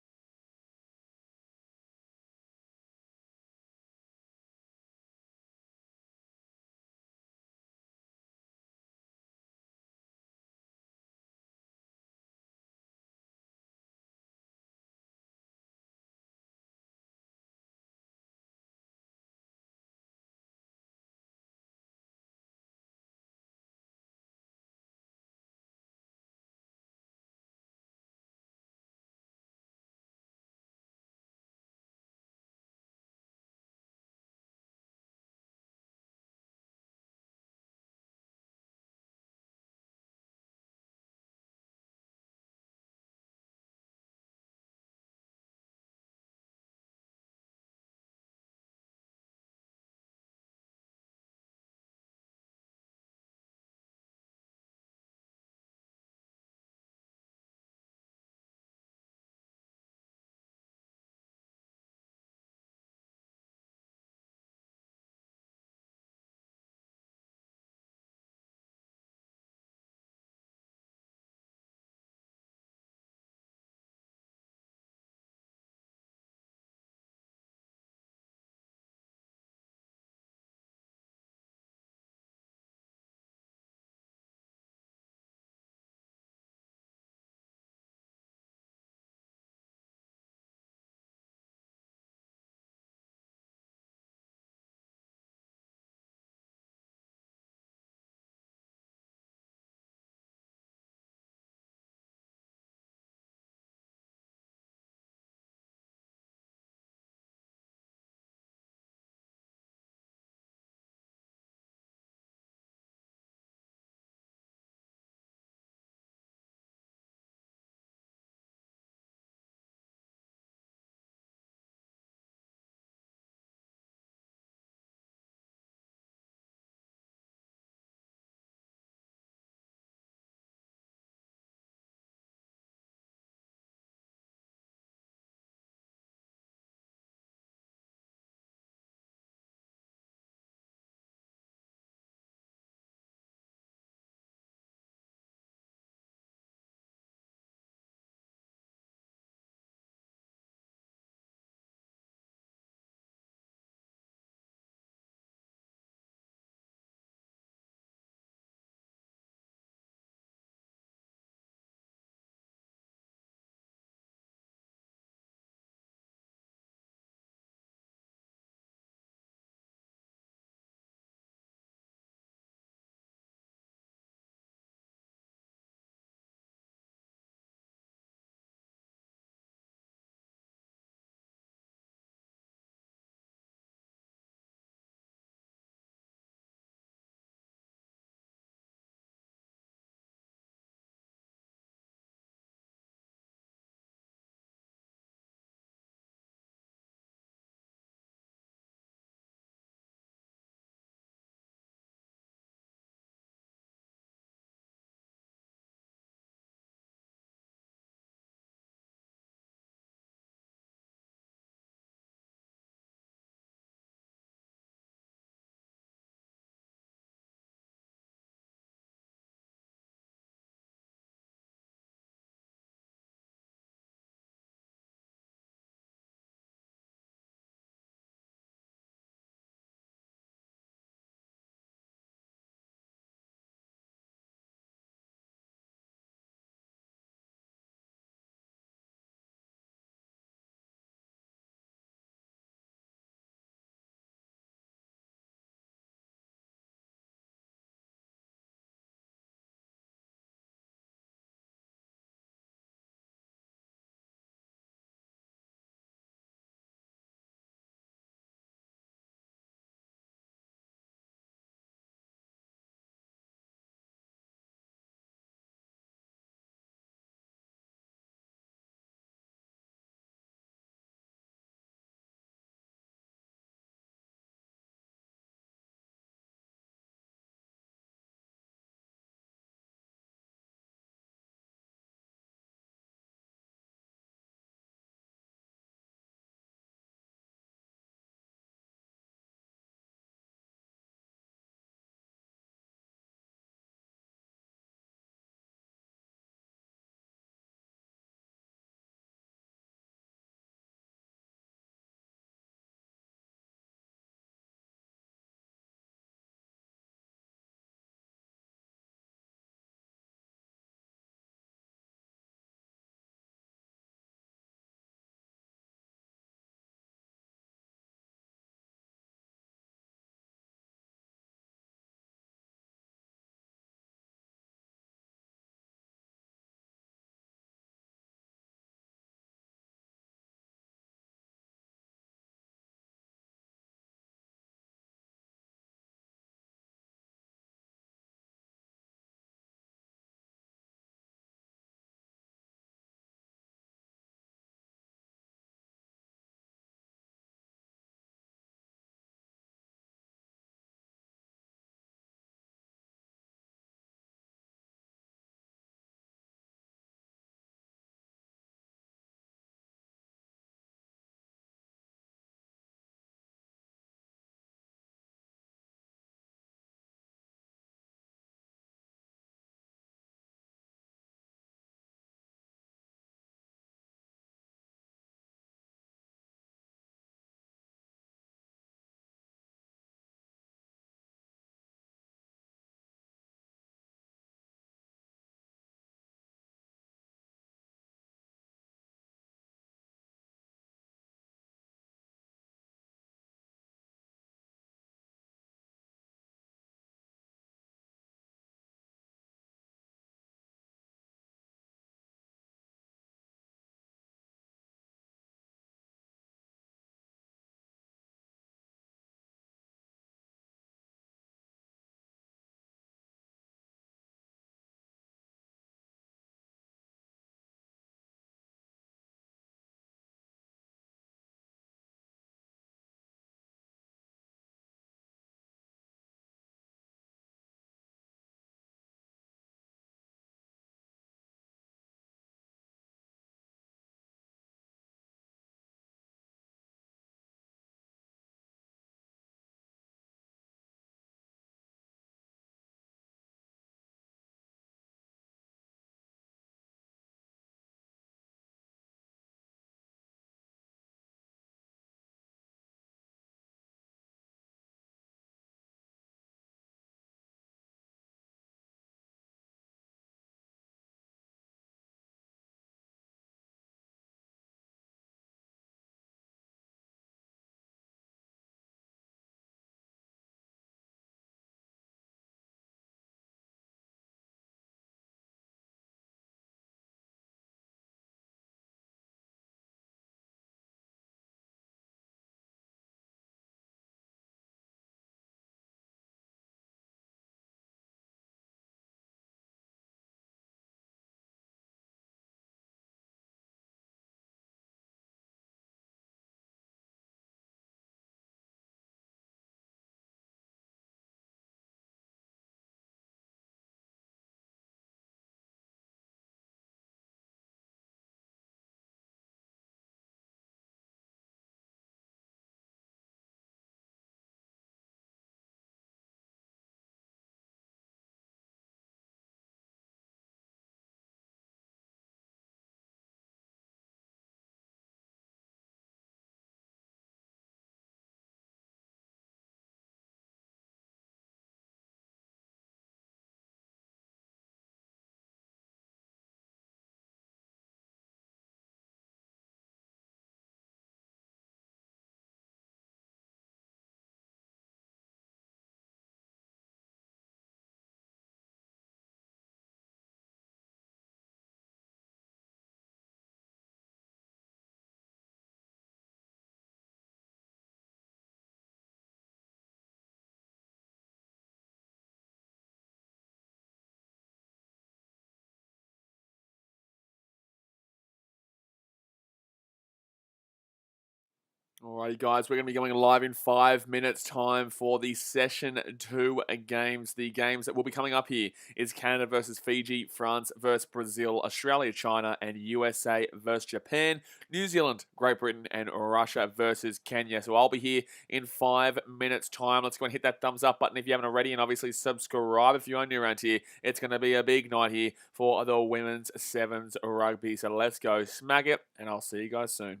Alrighty, guys, we're going to be going live in 5 minutes' time for the Session 2 games. The games that will be coming up here is Canada versus Fiji, France versus Brazil, Australia, China, and USA versus Japan, New Zealand, Great Britain, and Russia versus Kenya. So I'll be here in 5 minutes' time. Let's go and hit that thumbs up button if you haven't already, and obviously subscribe if you're new around here. It's going to be a big night here for the Women's Sevens Rugby. So let's go smack it, and I'll see you guys soon.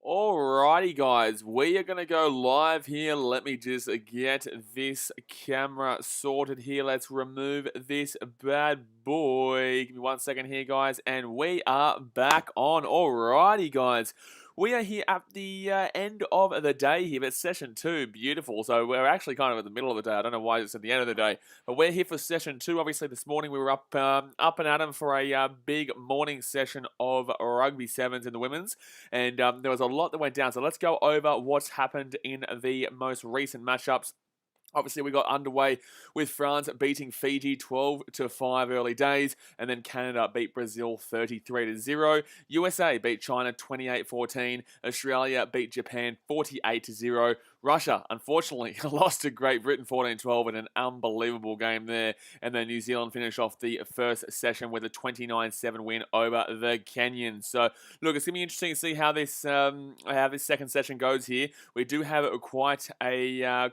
Alrighty, guys, we are going to go live here. Let me just get this camera sorted here. Let's remove this bad boy. Give me 1 second here, guys, and we are back on. Alrighty, guys. We are here at the end of the day here, but session 2, beautiful. So we're actually kind of in the middle of the day. I don't know why it's at the end of the day, but we're here for session 2. Obviously, this morning we were up and at 'em for a big morning session of rugby sevens in the women's, and there was a lot that went down. So let's go over what's happened in the most recent matchups. Obviously, we got underway with France beating Fiji 12-5 early days, and then Canada beat Brazil 33-0. USA beat China 28-14. Australia beat Japan 48-0. Russia, unfortunately, lost to Great Britain 14-12 in an unbelievable game there. And then New Zealand finished off the first session with a 29-7 win over the Kenyans. So, look, it's going to be interesting to see how this second session goes here. We do have quite a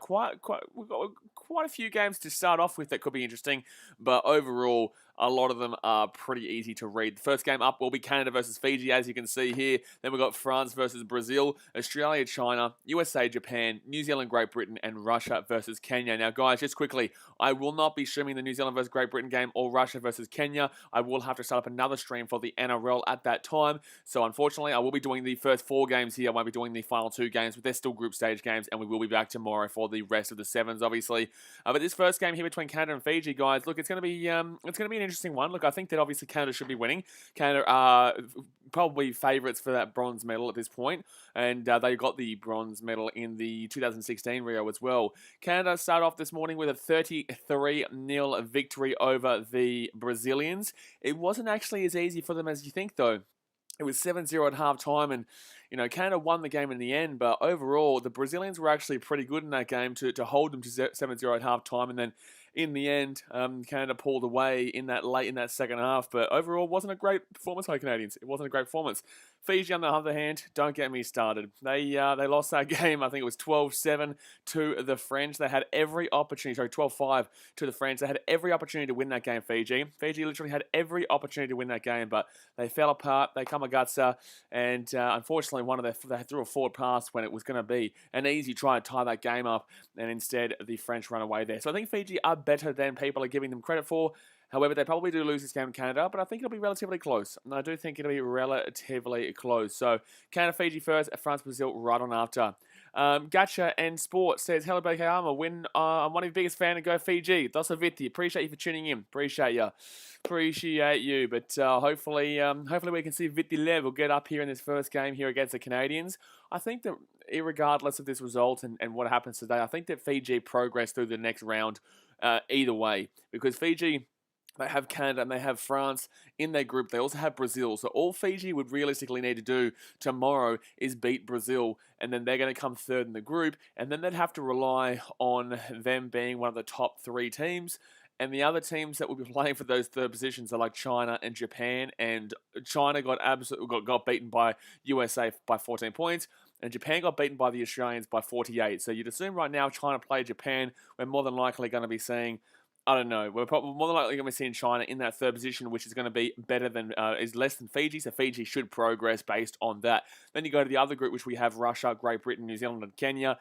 we've got quite a few games to start off with that could be interesting, but overall, a lot of them are pretty easy to read. The first game up will be Canada versus Fiji, as you can see here. Then we've got France versus Brazil, Australia, China, USA, Japan, New Zealand, Great Britain, and Russia versus Kenya. Now, guys, just quickly, I will not be streaming the New Zealand versus Great Britain game or Russia versus Kenya. I will have to start up another stream for the NRL at that time. So, unfortunately, I will be doing the first 4 games here. I won't be doing the final 2 games, but they're still group stage games, and we will be back tomorrow for the rest of the sevens, obviously. But this first game here between Canada and Fiji, guys, look, it's going to be an interesting one. Look, I think that obviously Canada should be winning. Canada are probably favourites for that bronze medal at this point, and they got the bronze medal in the 2016 Rio as well. Canada started off this morning with a 33-0 victory over the Brazilians. It wasn't actually as easy for them as you think, though. It was 7-0 at half-time, and, Canada won the game in the end, but overall, the Brazilians were actually pretty good in that game to hold them to 7-0 at half-time, and then in the end, Canada pulled away in that late in that second half, but overall, wasn't a great performance by Canadians. It wasn't a great performance. Fiji, on the other hand, don't get me started. They lost that game. I think it was 12-7 to the French. They had every opportunity. Sorry, 12-5 to the French. They had every opportunity to win that game. Fiji literally had every opportunity to win that game, but they fell apart. They Kamagutsa, and unfortunately, they threw a forward pass when it was going to be an easy try to tie that game up, and instead the French run away there. So I think Fiji are better than people are giving them credit for. However, they probably do lose this game in Canada, but I think it'll be relatively close. And I do think it'll be relatively close. So, Canada, Fiji first, France, Brazil right on after. Gacha and Sport says, hello, BKRmy. I'm one of your biggest fans and go Fiji. Dosa Vitti. Appreciate you for tuning in. Appreciate you. But hopefully we can see Vitti Lev will get up here in this first game here against the Canadians. I think that irregardless of this result and what happens today, I think that Fiji progress through the next round either way. Because Fiji, they have Canada and they have France in their group. They also have Brazil. So all Fiji would realistically need to do tomorrow is beat Brazil. And then they're going to come third in the group. And then they'd have to rely on them being one of the top 3 teams. And the other teams that will be playing for those third positions are like China and Japan. And China got beaten by USA by 14 points. And Japan got beaten by the Australians by 48. So you'd assume right now China play Japan. We're more than likely going to be seeing, I don't know. We're probably more than likely going to be seeing China in that third position, which is going to be is less than Fiji. So Fiji should progress based on that. Then you go to the other group, which we have Russia, Great Britain, New Zealand, and Kenya.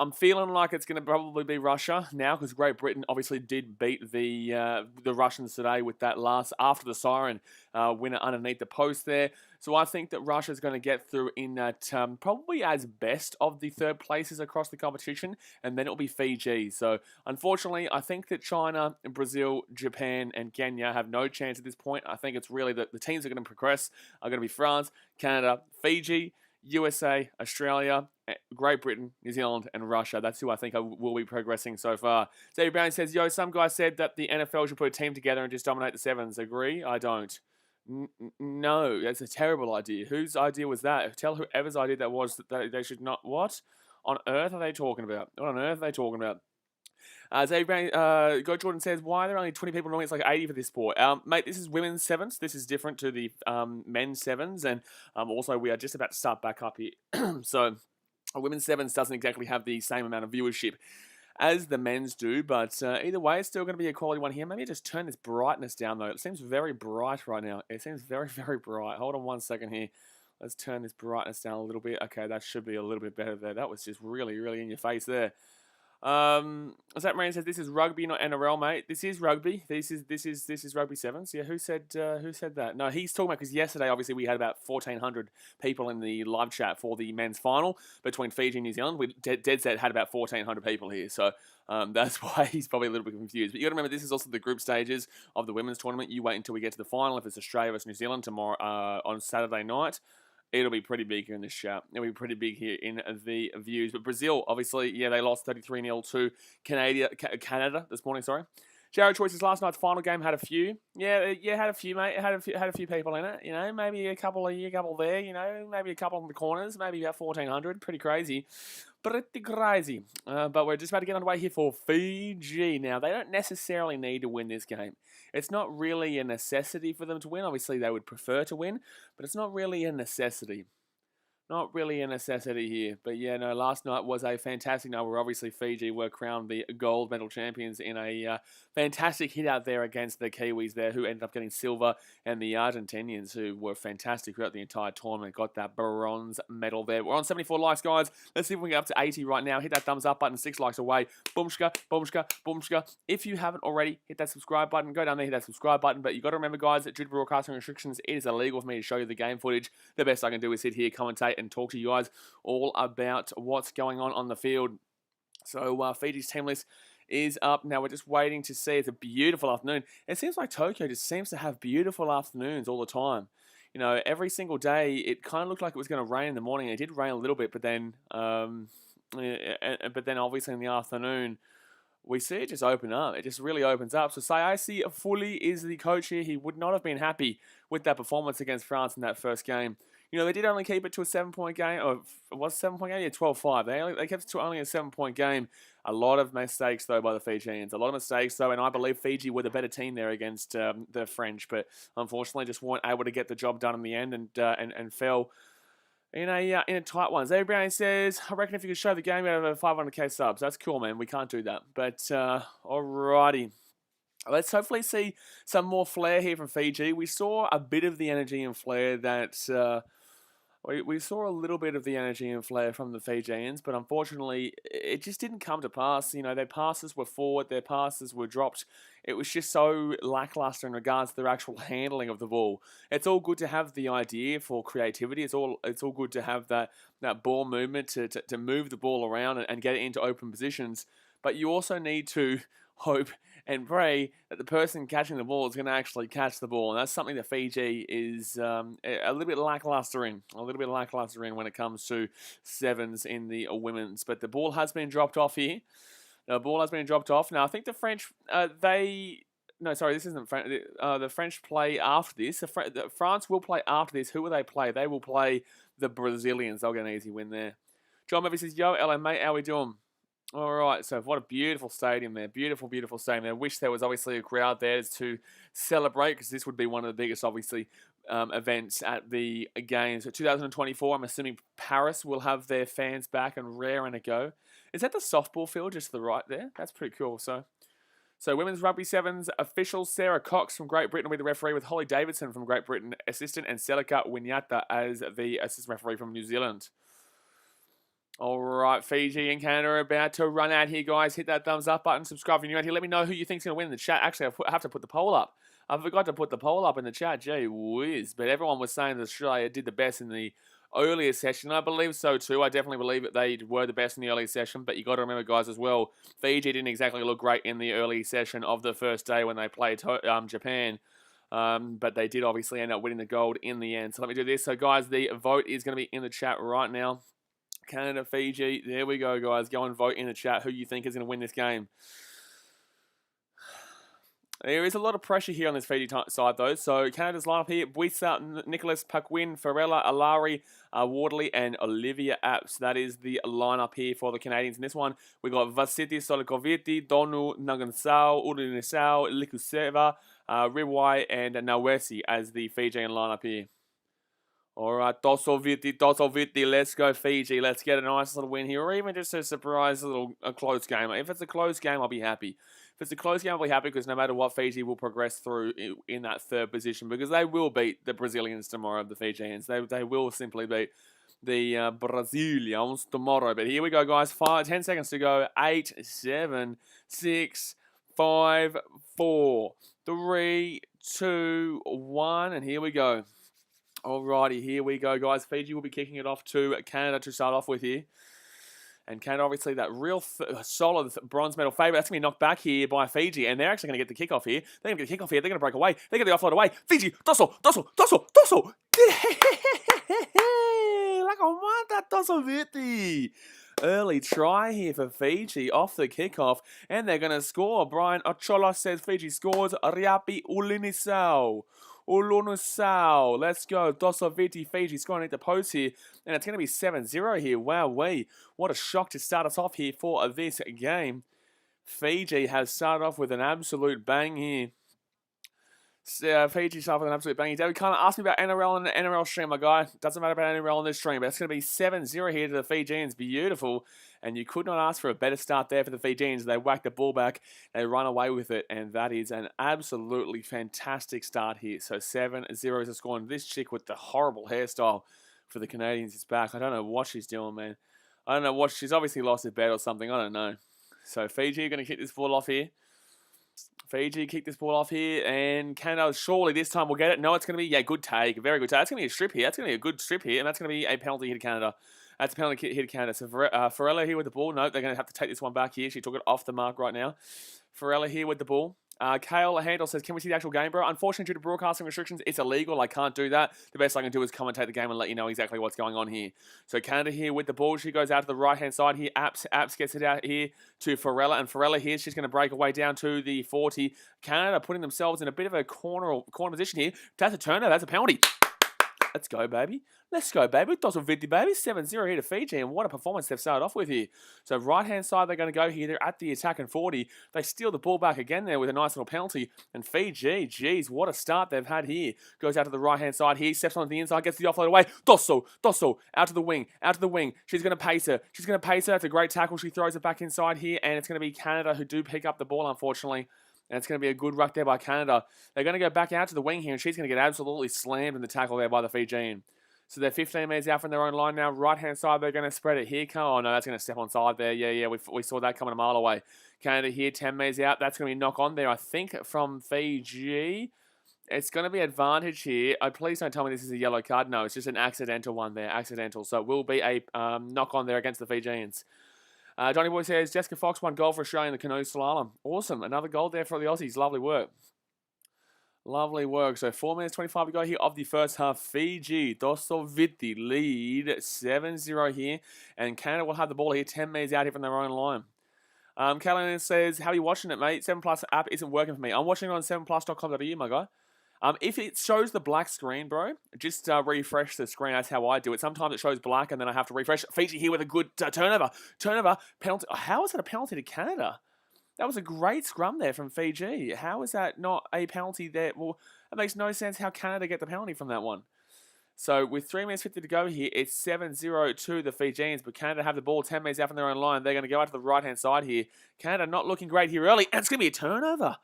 I'm feeling like it's going to probably be Russia now because Great Britain obviously did beat the Russians today with that last after the siren winner underneath the post there. So I think that Russia is going to get through in that probably as best of the third places across the competition, and then it'll be Fiji. So unfortunately, I think that China, Brazil, Japan, and Kenya have no chance at this point. I think it's really the teams that are going to progress are going to be France, Canada, Fiji, USA, Australia, Great Britain, New Zealand, and Russia. That's who I think will be progressing so far. Xavier Brown says, yo, some guy said that the NFL should put a team together and just dominate the sevens. Agree? I don't. No, that's a terrible idea. Whose idea was that? Tell whoever's idea that was that they should not... What on earth are they talking about? What on earth are they talking about? Go Jordan says, why are there only 20 people? Normally it's like 80 for this sport. Mate, this is women's sevens. This is different to the men's sevens. And also we are just about to start back up here. So women's sevens doesn't exactly have the same amount of viewership as the men's do. But either way, it's still going to be a quality one here. Maybe just turn this brightness down, though. It seems very bright right now. It seems very, very bright. Hold on 1 second here. Let's turn this brightness down a little bit. Okay, that should be a little bit better there. That was just really, really in your face there. Zach Moran says this is rugby, not NRL, mate. This is rugby. This is rugby sevens. Yeah, who said that? No, he's talking about because yesterday obviously we had about 1,400 people in the live chat for the men's final between Fiji and New Zealand. We dead set had about 1,400 people here, so that's why he's probably a little bit confused. But you got to remember this is also the group stages of the women's tournament. You wait until we get to the final. If it's Australia versus New Zealand tomorrow on Saturday night. It'll be pretty big here in this chat. It'll be pretty big here in the views. But Brazil, obviously, yeah, they lost 33-0 to Canada this morning, sorry. Jared Choice's last night's final game had a few. Yeah, had a few, mate. Had a few people in it. You know, maybe a couple here, a couple there. You know, maybe a couple in the corners. Maybe about 1,400. Pretty crazy. Pretty crazy. But we're just about to get underway here for Fiji. Now, they don't necessarily need to win this game. It's not really a necessity for them to win. Obviously, they would prefer to win, but it's not really a necessity. Not really a necessity here. But yeah, no, last night was a fantastic night where obviously Fiji were crowned the gold medal champions in a fantastic hit out there against the Kiwis there who ended up getting silver, and the Argentinians who were fantastic throughout the entire tournament got that bronze medal there. We're on 74 likes, guys. Let's see if we can get up to 80 right now. Hit that thumbs up button, 6 likes away. Boomshka, boomshka, boomshka. If you haven't already, hit that subscribe button. Go down there, hit that subscribe button. But you got to remember, guys, that due to broadcasting restrictions, it is illegal for me to show you the game footage. The best I can do is sit here, commentate, and talk to you guys all about what's going on the field. So Fiji's team list is up. Now we're just waiting to see. It's a beautiful afternoon. It seems like Tokyo just seems to have beautiful afternoons all the time. You know, every single day it kind of looked like it was going to rain in the morning. It did rain a little bit, but then obviously in the afternoon we see it just open up. It just really opens up. So Sayasi fully is the coach here. He would not have been happy with that performance against France in that first game. You know, they did only keep it to a 7-point game. Or was it a 7-point game? Yeah, 12-5. They kept it to only a 7-point game. A lot of mistakes, though, by the Fijians. A lot of mistakes, though, and I believe Fiji were the better team there against the French. But unfortunately, just weren't able to get the job done in the end and fell in a tight one. Zabrian says, I reckon if you could show the game out of 500k subs. That's cool, man. We can't do that. But, alrighty. Let's hopefully see some more flair here from Fiji. We saw a bit of the energy and flair that... We saw a little bit of the energy and flair from the Fijians, but unfortunately, it just didn't come to pass. You know, their passes were forward, their passes were dropped. It was just so lackluster in regards to their actual handling of the ball. It's all good to have the idea for creativity. It's all good to have that ball movement to move the ball around and get it into open positions. But you also need to hope and pray that the person catching the ball is going to actually catch the ball. And that's something that Fiji is a little bit lackluster in. When it comes to sevens in the women's. But the ball has been dropped off here. The ball has been dropped off. Now, I think the French, No, sorry, this isn't French. The French play after this. France will play after this. Who will they play? They will play the Brazilians. They'll get an easy win there. John Murphy says, yo, LA, mate, how we doing? All right, so what a beautiful stadium there. Beautiful, beautiful stadium there. Wish there was obviously a crowd there to celebrate, because this would be one of the biggest, obviously, events at the Games. So 2024, I'm assuming Paris will have their fans back and raring to go. Is that the softball field just to the right there? That's pretty cool. So Women's Rugby Sevens official Sarah Cox from Great Britain will be the referee, with Holly Davidson from Great Britain assistant, and Selika Winyata as the assistant referee from New Zealand. All right, Fiji and Canada are about to run out here, guys. Hit that thumbs up button, subscribe if you're new out here. Let me know who you think's going to win in the chat. Actually, I have to put the poll up. I forgot to put the poll up in the chat. Gee whiz. But everyone was saying that Australia did the best in the earlier session. I believe so too. I definitely believe that they were the best in the earlier session. But you got to remember, guys, as well, Fiji didn't exactly look great in the early session of the first day when they played Japan. But they did obviously end up winning the gold in the end. So let me do this. So, guys, the vote is going to be in the chat right now. Canada, Fiji. There we go, guys. Go and vote in the chat who you think is going to win this game. There is a lot of pressure here on this Fiji side, though. So Canada's lineup here: Buisa, Nicholas, Paquin, Farella, Alari, Wardley, and Olivia Apps. That is the lineup here for the Canadians. In this one, we got Vasiti, Solikoviti, Donu, Nagansao, Udinisao, Likuseva, Riwai, and Nawesi as the Fijian lineup here. All right, Tosoviti, let's go Fiji. Let's get a nice little win here, or even just a surprise a close game. If it's a close game, I'll be happy. If it's a close game, I'll be happy, because no matter what, Fiji will progress through in that third position, because they will beat the Brazilians tomorrow, the Fijians. They will simply beat the Brazilians tomorrow. But here we go, guys. 10 seconds to go. 8, 7, 6, 5, 4, 3, 2, 1, and here we go. Alrighty, here we go, guys. Fiji will be kicking it off to Canada to start off with here. And Canada, obviously, that real solid bronze medal favourite. That's going to be knocked back here by Fiji. And they're actually going to get the kickoff here. They're going to get the kickoff here. They're going to break away. They get the offload away. Fiji, Tosso. Like a manda, Tosso Viti. Early try here for Fiji off the kickoff. And they're going to score. Brian Ochola says Fiji scores. Riapi Ulinisao. Ulunusao. Let's go. Dosoviti, Fiji scoring at the post here. And it's going to be 7-0 here. Wowee. What a shock to start us off here for this game. Fiji has started off with an absolute bang here. Fiji started with an absolute bang. David kind of asked me about NRL and the NRL stream, my guy. Doesn't matter about NRL on this stream, but it's going to be 7-0 here to the Fijians. Beautiful. And you could not ask for a better start there for the Fijians. They whack the ball back. They run away with it. And that is an absolutely fantastic start here. So 7-0 is the score. And this chick with the horrible hairstyle for the Canadians is back. I don't know what she's doing, man. I don't know what. She's obviously lost her bet or something. I don't know. So Fiji are going to kick this ball off here. Fiji kick this ball off here, and Canada surely this time will get it. No, it's going to be, good take, very good take. That's going to be a strip here. That's going to be a good strip here, and that's going to be a penalty hit to Canada. That's a penalty hit to Canada. So Farella here with the ball. No, they're going to have to take this one back here. She took it off the mark right now. Farella here with the ball. Kale Handel says, can we see the actual game, bro? Unfortunately, due to broadcasting restrictions, it's illegal. I can't do that. The best I can do is commentate the game and let you know exactly what's going on here. So Canada here with the ball. She goes out to the right-hand side here. Apps gets it out here to Farella. And Farella here, she's going to break away down to the 40. Canada putting themselves in a bit of a corner position here. That's a turnover. That's a penalty. Let's go, baby. Let's go, baby. Dossel 50, baby. 7-0 here to Fiji, and what a performance they've started off with here. So right-hand side, they're going to go here. They're at the attack and 40. They steal the ball back again there with a nice little penalty. And Fiji, geez, what a start they've had here. Goes out to the right-hand side here. Steps on the inside, gets the offload away. Dossel, out to the wing. She's going to pace her. That's a great tackle. She throws it back inside here, and it's going to be Canada who do pick up the ball, unfortunately. And it's going to be a good ruck there by Canada. They're going to go back out to the wing here, and she's going to get absolutely slammed in the tackle there by the Fijian. So they're 15 metres out from their own line now. Right-hand side, they're going to spread it here. Oh, no, that's going to step on side there. Yeah, we saw that coming a mile away. Canada here, 10 metres out. That's going to be knock on there, I think, from Fiji. It's going to be advantage here. Please don't tell me this is a yellow card. No, it's just an accidental one there. Accidental. So it will be a knock on there against the Fijians. Johnny Boy says, Jessica Fox, 1 goal for Australia in the canoe slalom. Awesome. Another goal there for the Aussies. Lovely work. Lovely work. So 4 minutes 25 to go here of the first half. Fiji, Dossoviti lead 7-0 here. And Canada will have the ball here 10 metres out here from their own line. Callan says, how are you watching it, mate? 7 Plus app isn't working for me. I'm watching it on 7plus.com.au, my guy. If it shows the black screen, bro, just refresh the screen. That's how I do it. Sometimes it shows black and then I have to refresh. Fiji here with a good turnover. Penalty. How is that a penalty to Canada? That was a great scrum there from Fiji. How is that not a penalty there? Well, it makes no sense how Canada get the penalty from that one. So with 3 minutes 50 to go here, it's 7-0 to the Fijians, but Canada have the ball 10 metres out from their own line. They're going to go out to the right-hand side here. Canada not looking great here early, and it's going to be a turnover.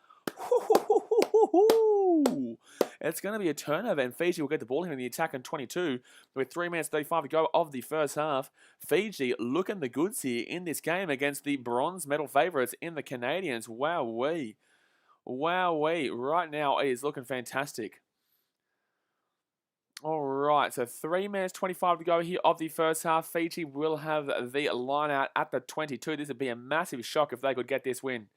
It's going to be a turnover, and Fiji will get the ball here in the attack in 22 with 3 minutes 35 to go of the first half. Fiji looking the goods here in this game against the bronze medal favourites in the Canadians. Wowee. Right now, it is looking fantastic. All right, so 3 minutes 25 to go here of the first half. Fiji will have the line out at the 22. This would be a massive shock if they could get this win.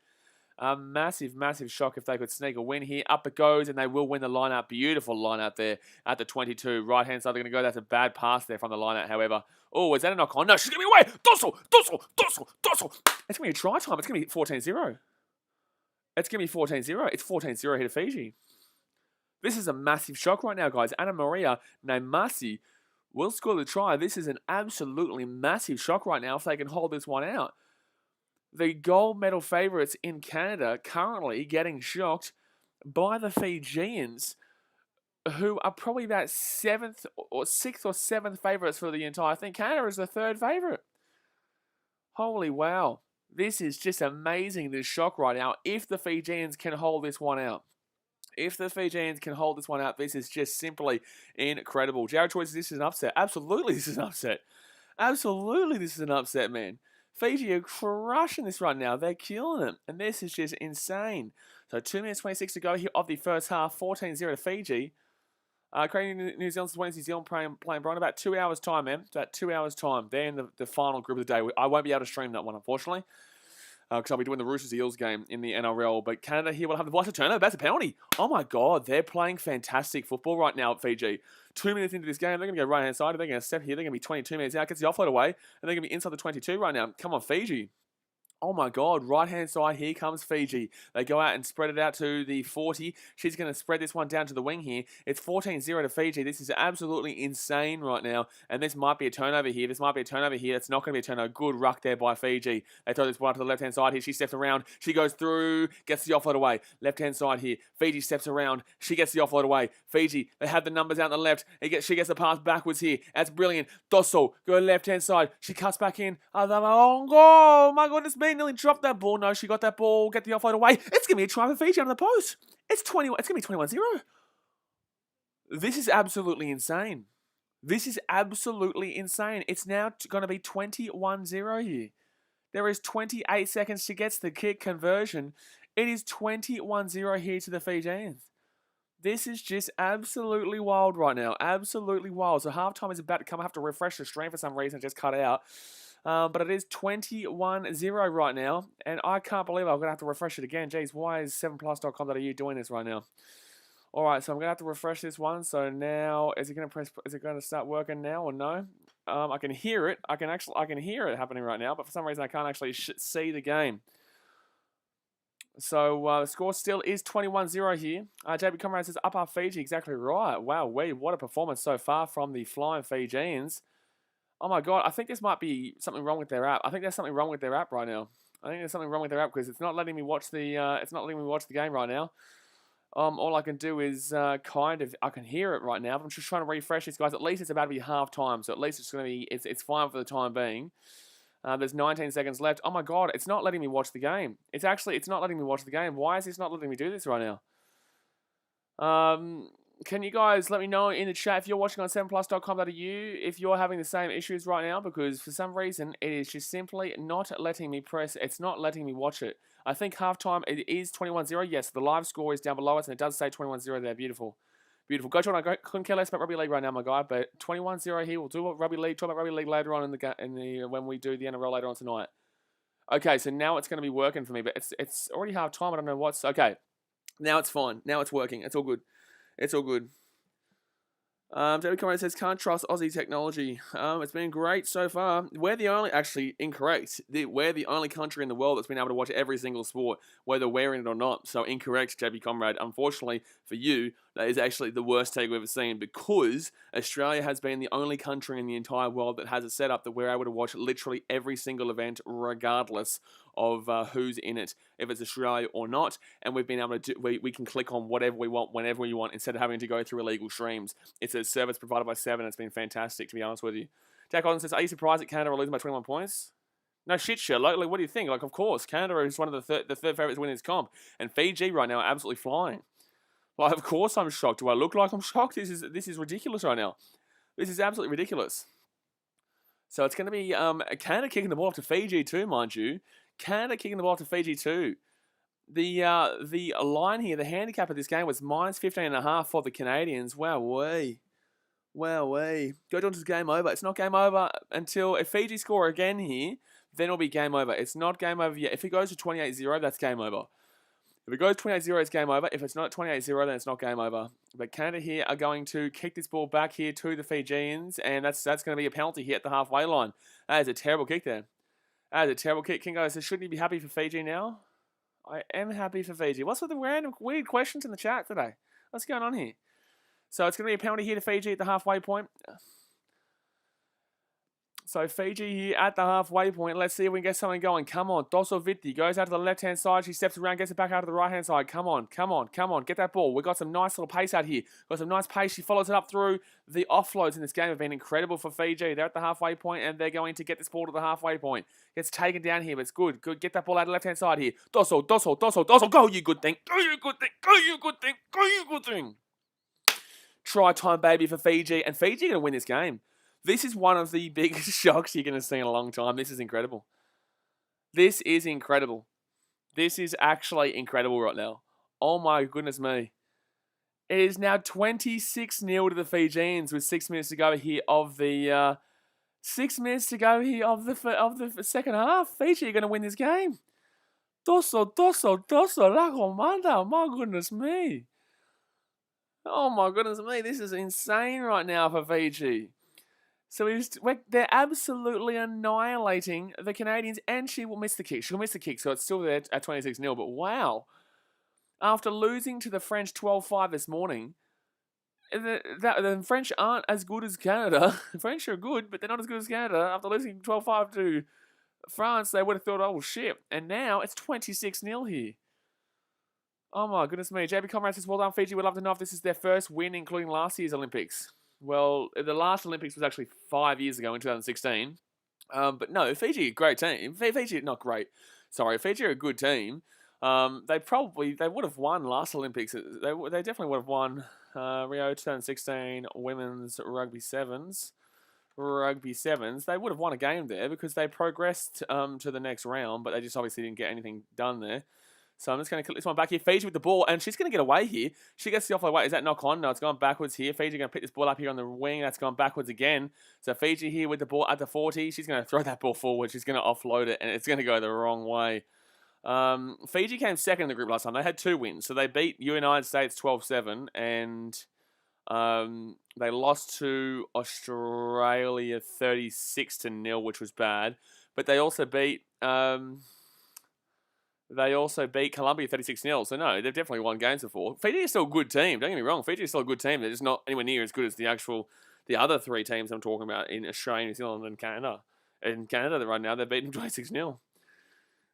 A massive shock if they could sneak a win here. Up it goes, and they will win the line-out. Beautiful line-out there at the 22. Right-hand side, they're going to go. That's a bad pass there from the line-out, however. Oh, is that a knock-on? No, she's going to be away. Dossel. It's going to be a try time. It's going to be 14-0. It's going to be 14-0. It's 14-0 here to Fiji. This is a massive shock right now, guys. Anna Maria Naimasi will score the try. This is an absolutely massive shock right now if they can hold this one out. The gold medal favourites in Canada currently getting shocked by the Fijians, who are probably about 6th or 7th favourites for the entire thing. Canada is the 3rd favourite. Holy wow. This is just amazing, this shock right now, if the Fijians can hold this one out. If the Fijians can hold this one out, this is just simply incredible. Jared Choi says this is an upset. Absolutely, this is an upset. Absolutely, this is an upset, man. Fiji are crushing this right now. They're killing it. And this is just insane. So 2 minutes 26 to go here of the first half. 14-0 to Fiji. Creating New Zealand, New Zealand playing Brian about 2 hours time, man. About 2 hours time. They're in the final group of the day. I won't be able to stream that one, unfortunately. Because I'll be doing the Roosters Eels game in the NRL. But Canada here will have the ball to turnover. That's a penalty. Oh my God. They're playing fantastic football right now at Fiji. 2 minutes into this game, they're going to go right hand side. They're going to step here. They're going to be 22 minutes out. Gets the offload away. And they're going to be inside the 22 right now. Come on, Fiji. Oh my God, right-hand side, here comes Fiji. They go out and spread it out to the 40. She's going to spread this one down to the wing here. It's 14-0 to Fiji. This is absolutely insane right now. And this might be a turnover here. It's not going to be a turnover. Good ruck there by Fiji. They throw this ball to the left-hand side here. She steps around. She goes through, gets the offload away. Left-hand side here. Fiji steps around. She gets the offload away. Fiji, they have the numbers out on the left. She gets the pass backwards here. That's brilliant. Dossel, go left-hand side. She cuts back in. Oh my goodness me. Nearly dropped that ball. No, she got that ball. Get the offload away. It's going to be a try for Fiji under the post. It's going to be 21-0. This is absolutely insane. It's now going to be 21-0 here. There is 28 seconds to get the kick conversion. It is 21-0 here to the Fijians. This is just absolutely wild right now. Absolutely wild. So halftime is about to come. I have to refresh the stream for some reason. It just cut out. But it is 21-0 right now, and I can't believe I'm going to have to refresh it again. Jeez, why is 7plus.com.au doing this right now? All right, so I'm going to have to refresh this one. So now, is it going to start working now or no? I can hear it. I can hear it happening right now, but for some reason I can't actually see the game. So the score still is 21-0 here. JB Comrade says, up our Fiji. Exactly right. Wow, what a performance so far from the Flying Fijians. Oh my God, I think this might be something wrong with their app. I think there's something wrong with their app right now. I think there's something wrong with their app because it's not letting me watch the game right now. All I can do is I can hear it right now. But I'm just trying to refresh this, guys. At least it's about to be half time, so at least it's it's fine for the time being. There's 19 seconds left. Oh my God, it's not letting me watch the game. It's not letting me watch the game. Why is this not letting me do this right now? Can you guys let me know in the chat if you're watching on 7plus.com.au if you're having the same issues right now? Because for some reason, it is just simply not letting me press. It's not letting me watch it. I think halftime, it is 21-0. Yes, the live score is down below us, and it does say 21-0 there. Beautiful. Beautiful. Go, Jordan. I couldn't care less about rugby league right now, my guy, but 21-0 here. We'll talk about rugby league later on when we do the NRL later on tonight. Okay, so now it's going to be working for me, but it's already half time. I don't know what's... Okay, now it's fine. Now it's working. It's all good. It's all good. David Conrad says, can't trust Aussie technology. It's been great so far. We're the only... Actually, incorrect. We're the only country in the world that's been able to watch every single sport, whether we're in it or not. So incorrect, JB Comrade. Unfortunately for you, that is actually the worst take we've ever seen because Australia has been the only country in the entire world that has a setup that we're able to watch literally every single event regardless of who's in it, if it's Australia or not, and we've been able to we can click on whatever we want, whenever we want, instead of having to go through illegal streams. It's a service provided by Seven. It's been fantastic, to be honest with you. Jack Olsen says, are you surprised that Canada are losing by 21 points? No shit, Sherlock. Like, what do you think? Like, of course, Canada is one of the third favourites to win this comp, and Fiji right now are absolutely flying. Well, of course I'm shocked. Do I look like I'm shocked? This is ridiculous right now. This is absolutely ridiculous. So it's going to be Canada kicking the ball off to Fiji too, mind you. Canada kicking the ball off to Fiji too. The line here, the handicap of this game was minus 15.5 for the Canadians. Wowee. Wowee. Go down to game over. It's not game over until if Fiji score again here, then it'll be game over. It's not game over yet. If it goes to 28-0, that's game over. If it goes 28-0, it's game over. If it's not 28-0, then it's not game over. But Canada here are going to kick this ball back here to the Fijians, and that's going to be a penalty here at the halfway line. That is a terrible kick there. That is a terrible kick. Kingo says, shouldn't you be happy for Fiji now? I am happy for Fiji. What's with the random weird questions in the chat today? What's going on here? So it's going to be a penalty here to Fiji at the halfway point. So Fiji here at the halfway point. Let's see if we can get something going. Come on. Dosoviti goes out to the left-hand side. She steps around, gets it back out to the right-hand side. Come on. Come on. Come on. Get that ball. We've got some nice little pace out here. Got some nice pace. She follows it up through. The offloads in this game have been incredible for Fiji. They're at the halfway point, and they're going to get this ball to the halfway point. Gets taken down here, but it's good. Good. Get that ball out of the left-hand side here. Dosso. Go, you good thing. Go, you good thing. Go, you good thing. Go, you good thing. Try time, baby, for Fiji. And Fiji are going to win this game. This is one of the biggest shocks you're going to see in a long time. This is incredible. This is incredible. This is actually incredible right now. Oh my goodness me. It is now 26-0 to the Fijians with 6 minutes to go here of the 6 minutes to go here of the second half. Fiji are going to win this game. Dosso, la comanda. My goodness me. Oh my goodness me. This is insane right now for Fiji. So they're absolutely annihilating the Canadians, and she will miss the kick. She'll miss the kick, so it's still there at 26-0. But wow, after losing to the French 12-5 this morning, the French aren't as good as Canada. The French are good, but they're not as good as Canada. After losing 12-5 to France, they would have thought, oh shit. And now it's 26-0 here. Oh my goodness me. JB Comrade says, well done, Fiji. We'd love to know if this is their first win, including last year's Olympics. Well, the last Olympics was actually 5 years ago in 2016. But no, Fiji are a great team. Fiji, not great. Sorry, Fiji are a good team. They would have won last Olympics. They definitely would have won Rio 2016 Women's Rugby Sevens. They would have won a game there because they progressed to the next round, but they just obviously didn't get anything done there. So I'm just going to click this one back here. Fiji with the ball, and she's going to get away here. She gets the off the way. Is that knock on? No, it's gone backwards here. Fiji going to pick this ball up here on the wing. That's gone backwards again. So Fiji here with the ball at the 40. She's going to throw that ball forward. She's going to offload it, and it's going to go the wrong way. Fiji came second in the group last time. They had 2 wins. So they beat United States 12-7, and they lost to Australia 36-0, which was bad. But they also beat Colombia 36-0. So no, they've definitely won games before. Fiji is still a good team. Don't get me wrong. Fiji is still a good team. They're just not anywhere near as good as the other 3 teams I'm talking about in Australia, New Zealand, and Canada. In Canada, right now, they're beating 26-0.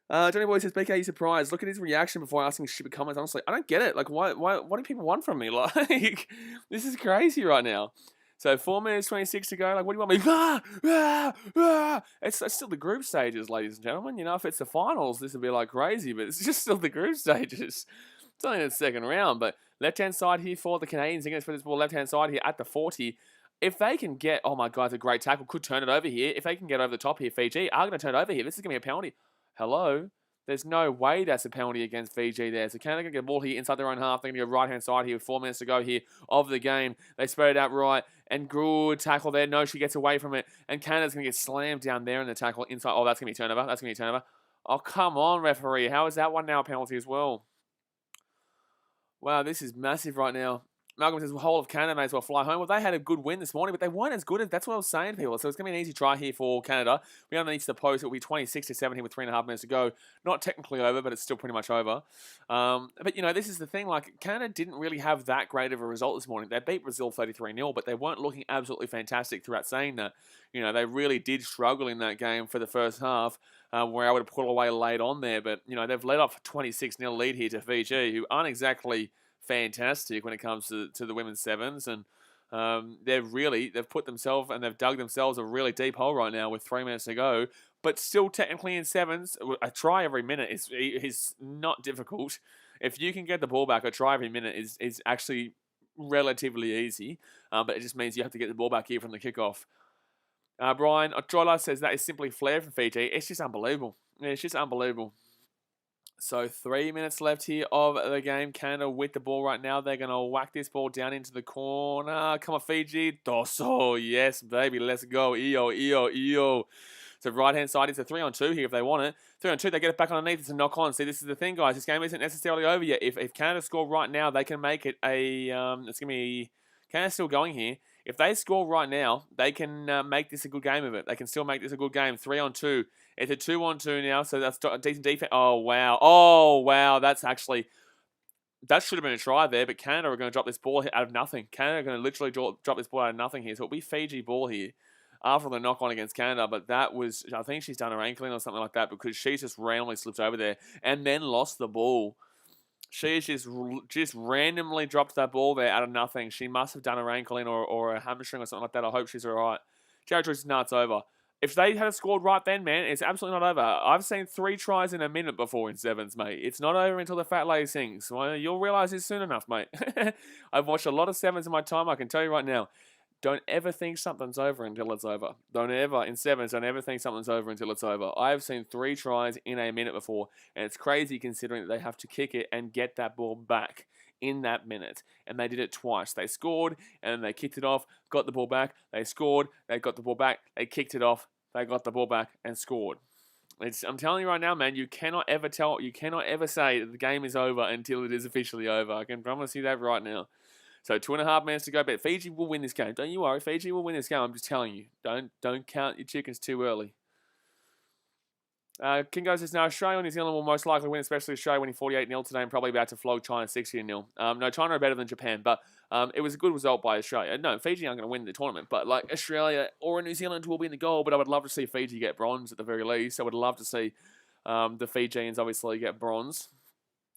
Johnny Boy says, BK, are you surprised? Look at his reaction before asking stupid comments. Honestly, I don't get it. Like, what do people want from me? Like, this is crazy right now. So 4 minutes 26 to go. Like, what do you want me? It's still the group stages, ladies and gentlemen. You know, if it's the finals, this would be like crazy, but it's just still the group stages. It's only the second round, but left-hand side here for the Canadians. They're going to put this ball left-hand side here at the 40. If they can get, oh my God, it's a great tackle. Could turn it over here. If they can get over the top here, Fiji are going to turn it over here. This is going to be a penalty. Hello? There's no way that's a penalty against Fiji there. So Canada going to get the ball here inside their own half. They're going to go right-hand side here with 4 minutes to go here of the game. They spread it out right. And good tackle there. No, she gets away from it. And Canada's going to get slammed down there in the tackle inside. Oh, that's going to be a turnover. That's going to be a turnover. Oh, come on, referee. How is that one now a penalty as well? Wow, this is massive right now. Malcolm says, the whole of Canada may as well fly home. Well, they had a good win this morning, but they weren't as good as, that's what I was saying to people. So it's going to be an easy try here for Canada. We underneath the post, it will be 26-17 with 3.5 minutes to go. Not technically over, but it's still pretty much over. But, you know, this is the thing. Like, Canada didn't really have that great of a result this morning. They beat Brazil 33-0, but they weren't looking absolutely fantastic throughout saying that. You know, they really did struggle in that game for the first half. Where I would have pulled away late on there. But, you know, they've led off a 26-0 lead here to Fiji, who aren't exactly fantastic when it comes to the women's sevens, and they've put themselves and they've dug themselves a really deep hole right now with 3 minutes to go, but still technically in sevens. A try every minute is not difficult. If you can get the ball back, a try every minute is actually relatively easy, but it just means you have to get the ball back here from the kickoff. Brian Otrola says that is simply flair from Fiji. It's just unbelievable. It's just unbelievable. So 3 minutes left here of the game. Canada with the ball right now. They're going to whack this ball down into the corner. Come on, Fiji. Dosso. Yes, baby. Let's go. Eo. So right-hand side, it's a 3-on-2 here if they want it. 3-on-2, they get it back underneath. It's a knock-on. See, this is the thing, guys. This game isn't necessarily over yet. If Canada score right now, they can make it a... it's going to be... Canada's still going here. If they score right now, they can make this a good game of it. They can still make this a good game. 3-on-2. It's a 2-on-2 now, so that's a decent defense. Oh, wow. That should have been a try there, but Canada are going to drop this ball out of nothing. Canada are going to literally drop this ball out of nothing here. So it'll be Fiji ball here after the knock-on against Canada, but that was, I think she's done her ankling or something like that because she just randomly slipped over there and then lost the ball. She just randomly dropped that ball there out of nothing. She must have done her ankling or a hamstring or something like that. I hope she's all right. Jared Joyce, no, it's over. If they had scored right then, man, it's absolutely not over. I've seen 3 tries in a minute before in sevens, mate. It's not over until the fat lady sings. Well, you'll realise this soon enough, mate. I've watched a lot of sevens in my time. I can tell you right now. Don't ever think something's over until it's over. In sevens, don't ever think something's over until it's over. I have seen 3 tries in a minute before, and it's crazy considering that they have to kick it and get that ball back in that minute. And they did it twice. They scored, and then they kicked it off, got the ball back. They scored, they got the ball back, they kicked it off, they got the ball back, and scored. I'm telling you right now, man, you cannot ever say that the game is over until it is officially over. I can promise you that right now. So 2.5 minutes to go, but Fiji will win this game. Don't you worry, Fiji will win this game. I'm just telling you. Don't count your chickens too early. Kingo says, now Australia and New Zealand will most likely win, especially Australia winning 48-0 today and probably about to flog China 60-0. No, China are better than Japan, but it was a good result by Australia. No, Fiji aren't going to win the tournament, but like Australia or New Zealand will be in the goal, but I would love to see Fiji get bronze at the very least. I would love to see the Fijians obviously get bronze.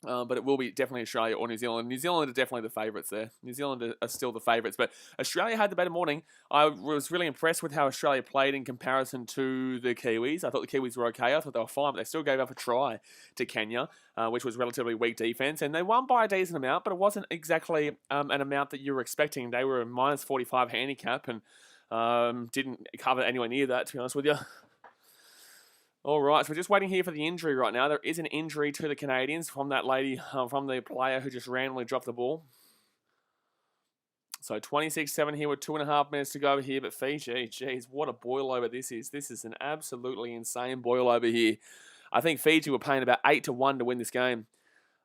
But it will be definitely Australia or New Zealand. New Zealand are definitely the favourites there. New Zealand are still the favourites. But Australia had the better morning. I was really impressed with how Australia played in comparison to the Kiwis. I thought the Kiwis were okay. I thought they were fine, but they still gave up a try to Kenya, which was relatively weak defence. And they won by a decent amount, but it wasn't exactly an amount that you were expecting. They were a minus 45 handicap and didn't cover anywhere near that, to be honest with you. All right, so we're just waiting here for the injury right now. There is an injury to the Canadians from that lady, from the player who just randomly dropped the ball. So 26-7 here with 2.5 minutes to go here. But Fiji, geez, what a boil over this is. This is an absolutely insane boil over here. I think Fiji were paying about 8-1 to win this game.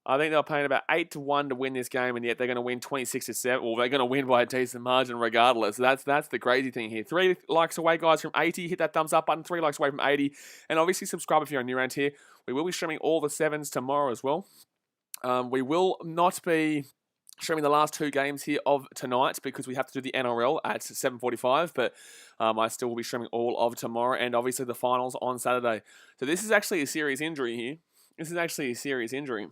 I think they were paying about 8-1 to win this game, and yet they're going to win 26-7. Well, they're going to win by a decent margin regardless. That's the crazy thing here. 3 likes away, guys, from 80. Hit that thumbs up button. 3 likes away from 80. And obviously subscribe if you're new around here. We will be streaming all the 7s tomorrow as well. We will not be streaming the last 2 games here of tonight because we have to do the NRL at 7:45, but I still will be streaming all of tomorrow and obviously the finals on Saturday. So this is actually a serious injury here. This is actually a serious injury.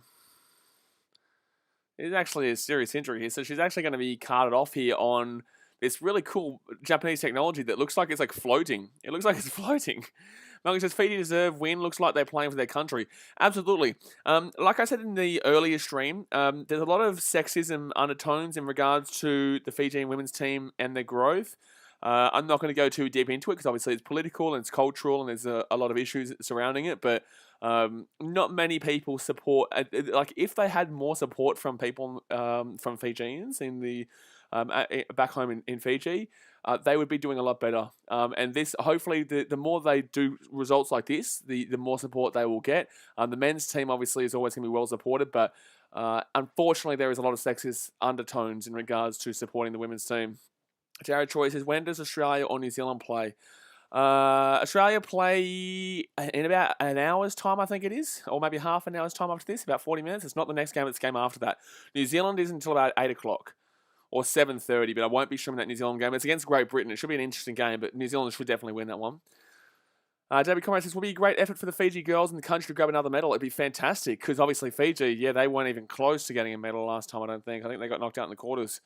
It is actually a serious injury here. So she's actually going to be carted off here on this really cool Japanese technology that looks like it's like floating. It looks like it's floating. Malcolm says, Fiji deserve win. Looks like they're playing for their country. Absolutely. Like I said in the earlier stream, there's a lot of sexism undertones in regards to the Fijian women's team and their growth. I'm not going to go too deep into it because obviously it's political and it's cultural and there's a lot of issues surrounding it. But not many people support. Like if they had more support from people from Fijians in the back home in Fiji, they would be doing a lot better. And this, hopefully, the more they do results like this, the more support they will get. The men's team obviously is always going to be well supported, but unfortunately, there is a lot of sexist undertones in regards to supporting the women's team. Jared Troy says, when does Australia or New Zealand play? Australia play in about an hour's time, I think it is, or maybe half an hour's time after this, about 40 minutes. It's not the next game, it's the game after that. New Zealand is until about 8 o'clock or 7:30, but I won't be streaming that New Zealand game. It's against Great Britain. It should be an interesting game, but New Zealand should definitely win that one. JB Comrade says, will be a great effort for the Fiji girls in the country to grab another medal. It'd be fantastic, because obviously Fiji, yeah, they weren't even close to getting a medal last time, I don't think. I think they got knocked out in the quarters.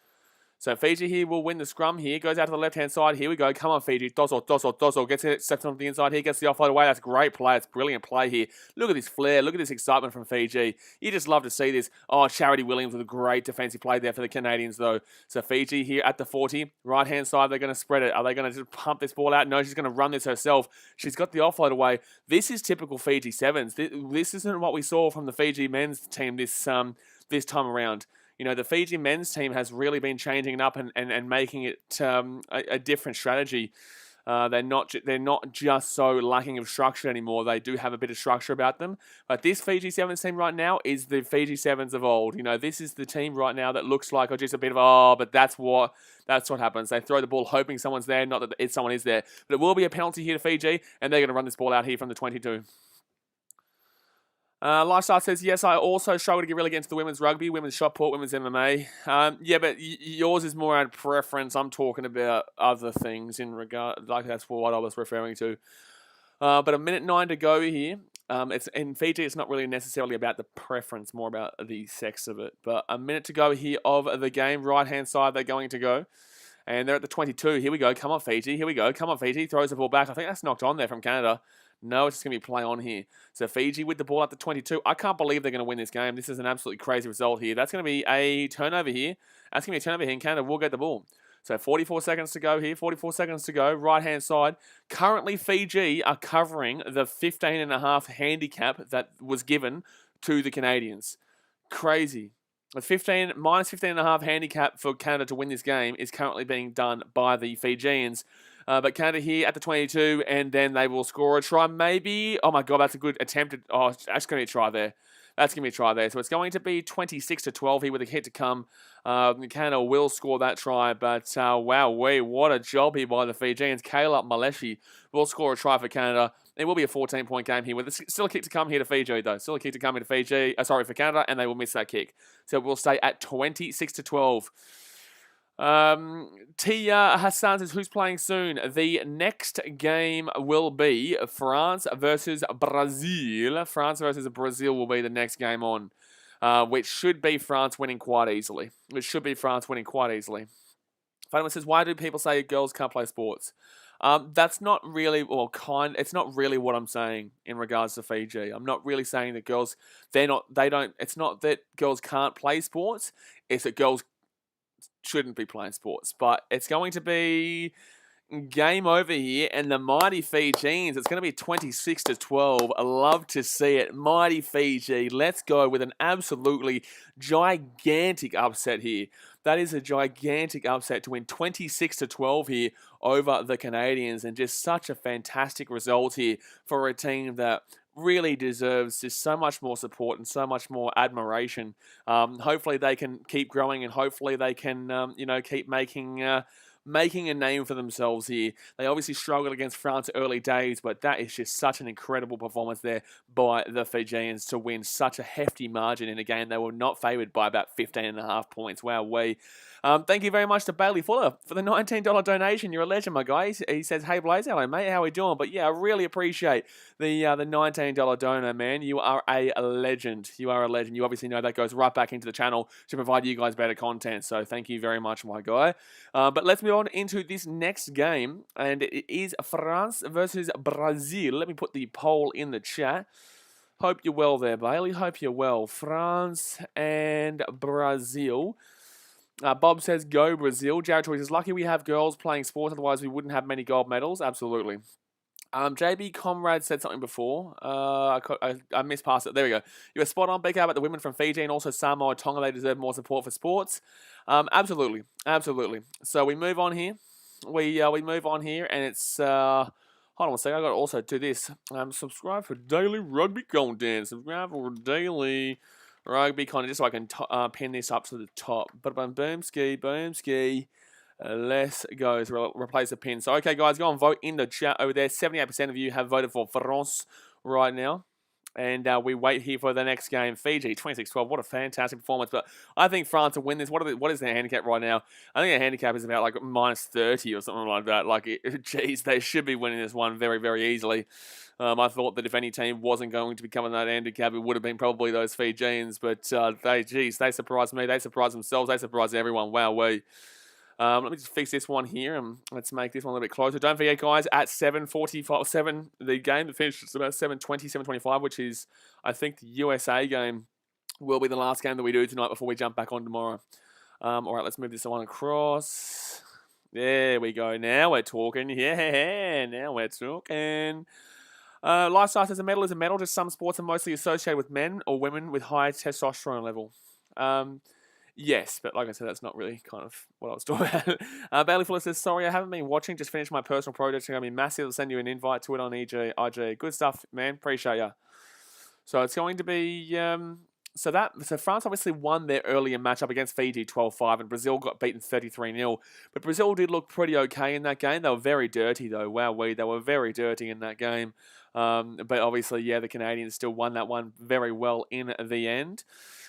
So Fiji here will win the scrum here. Goes out to the left-hand side. Here we go. Come on, Fiji. Dozzle. Gets it. Steps on the inside here. Gets the offload away. That's great play. It's brilliant play here. Look at this flair. Look at this excitement from Fiji. You just love to see this. Oh, Charity Williams with a great defensive play there for the Canadians, though. So Fiji here at the 40. Right-hand side, they're going to spread it. Are they going to just pump this ball out? No, she's going to run this herself. She's got the offload away. This is typical Fiji Sevens. This isn't what we saw from the Fiji men's team this time around. You know, the Fiji men's team has really been changing it up and making it a different strategy. They're not just so lacking of structure anymore. They do have a bit of structure about them. But this Fiji Sevens team right now is the Fiji Sevens of old. You know, this is the team right now that looks like just a bit of, but that's what happens. They throw the ball hoping someone's there, not that someone is there. But it will be a penalty here to Fiji, and they're going to run this ball out here from the 22. Lifestyle says, yes, I also struggle to really get into the women's rugby, women's shot put, women's MMA. Yeah, but yours is more out of preference. I'm talking about other things in regard, like that's what I was referring to. But a minute 9 to go here. It's in Fiji, it's not really necessarily about the preference, more about the sex of it. But a minute to go here of the game. Right-hand side, they're going to go. And they're at the 22. Here we go. Come on, Fiji. Here we go. Come on, Fiji. Throws the ball back. I think that's knocked on there from Canada. No, it's just going to be play on here. So Fiji with the ball at the 22. I can't believe they're going to win this game. This is an absolutely crazy result here. That's going to be a turnover here. That's going to be a turnover here, and Canada will get the ball. So 44 seconds to go here. 44 seconds to go. Right-hand side. Currently, Fiji are covering the 15.5 handicap that was given to the Canadians. Crazy. The minus 15.5 handicap for Canada to win this game is currently being done by the Fijians. But Canada here at the 22, and then they will score a try. Maybe, oh my God, that's a good attempt. That's going to be a try there. That's going to be a try there. So it's going to be 26-12 here with a hit to come. Canada will score that try, but wow, what a job here by the Fijians. Kayla Maleshi will score a try for Canada. It will be a 14-point game here with still a kick to come here to Fiji, though. Still a kick to come here to Fiji. For Canada, and they will miss that kick. So we'll stay at 26-12. Tia Hassan says, who's playing soon? The next game will be France versus Brazil. France versus Brazil will be the next game on, which should be France winning quite easily. Fatima says, why do people say girls can't play sports? That's not really, it's not really what I'm saying in regards to Fiji. I'm not really saying that girls, it's not that girls can't play sports, it's that girls shouldn't be playing sports, but it's going to be, Game over here, and the mighty Fijians, it's going to be 26-12. I love to see it. Mighty Fiji, let's go with an absolutely gigantic upset here. That is a gigantic upset to win 26-12 here over the Canadians, and just such a fantastic result here for a team that really deserves just so much more support and so much more admiration. Hopefully they can keep growing, and hopefully they can, keep making a name for themselves here. They obviously struggled against France early days, but that is just such an incredible performance there by the Fijians to win such a hefty margin in a game. They were not favoured by about 15.5 points. Wow, thank you very much to Bailey Fuller for the $19 donation. You're a legend, my guy. He says, hey, Blaze, hello, mate. How are we doing? But yeah, I really appreciate the $19 donor, man. You are a legend. You are a legend. You obviously know that goes right back into the channel to provide you guys better content. So thank you very much, my guy. But let's move on into this next game, and it is France versus Brazil. Let me put the poll in the chat. Hope you're well there, Bailey. Hope you're well. France and Brazil. Bob says, go Brazil. Jared Toy says, lucky we have girls playing sports, otherwise we wouldn't have many gold medals. Absolutely. JB Comrade said something before. I missed past it. There we go. You were spot on, BK, about the women from Fiji and also Samoa Tonga. They deserve more support for sports. Absolutely. Absolutely. So we move on here. We move on here, and it's... hold on a second. I got to also do this. Subscribe for daily rugby content. Subscribe for daily rugby content, just so I can pin this up to the top. But boom ski. Let's go. Replace the pin. So, okay, guys, go and vote in the chat over there. 78% of you have voted for France right now. And we wait here for the next game. Fiji, 26-12. What a fantastic performance. But I think France will win this. What is their handicap right now? I think their handicap is about like minus 30 or something like that. Geez, they should be winning this one very, very easily. I thought that if any team wasn't going to be coming that handicap, it would have been probably those Fijians. But they surprised me. They surprised themselves. They surprised everyone. Wowee. Let me just fix this one here, and let's make this one a little bit closer. Don't forget, guys, at 7:45, the game, the finish is about 7:20, 7:25, which is, I think, the USA game will be the last game that we do tonight before we jump back on tomorrow. All right, let's move this one across. There we go. Now we're talking. Yeah, now we're talking. Lifestyle says a medal is a medal. Just some sports are mostly associated with men or women with high testosterone level. Yes, but like I said, that's not really kind of what I was talking about. Bailey Fuller says, sorry, I haven't been watching. Just finished my personal project. It's going to be massive. I'll send you an invite to it on IG. Good stuff, man. Appreciate ya. So it's going to be... So France obviously won their earlier matchup against Fiji 12-5, and Brazil got beaten 33-0. But Brazil did look pretty okay in that game. They were very dirty, though. Wowee, they were very dirty in that game. But obviously, yeah, the Canadians still won that one very well in the end.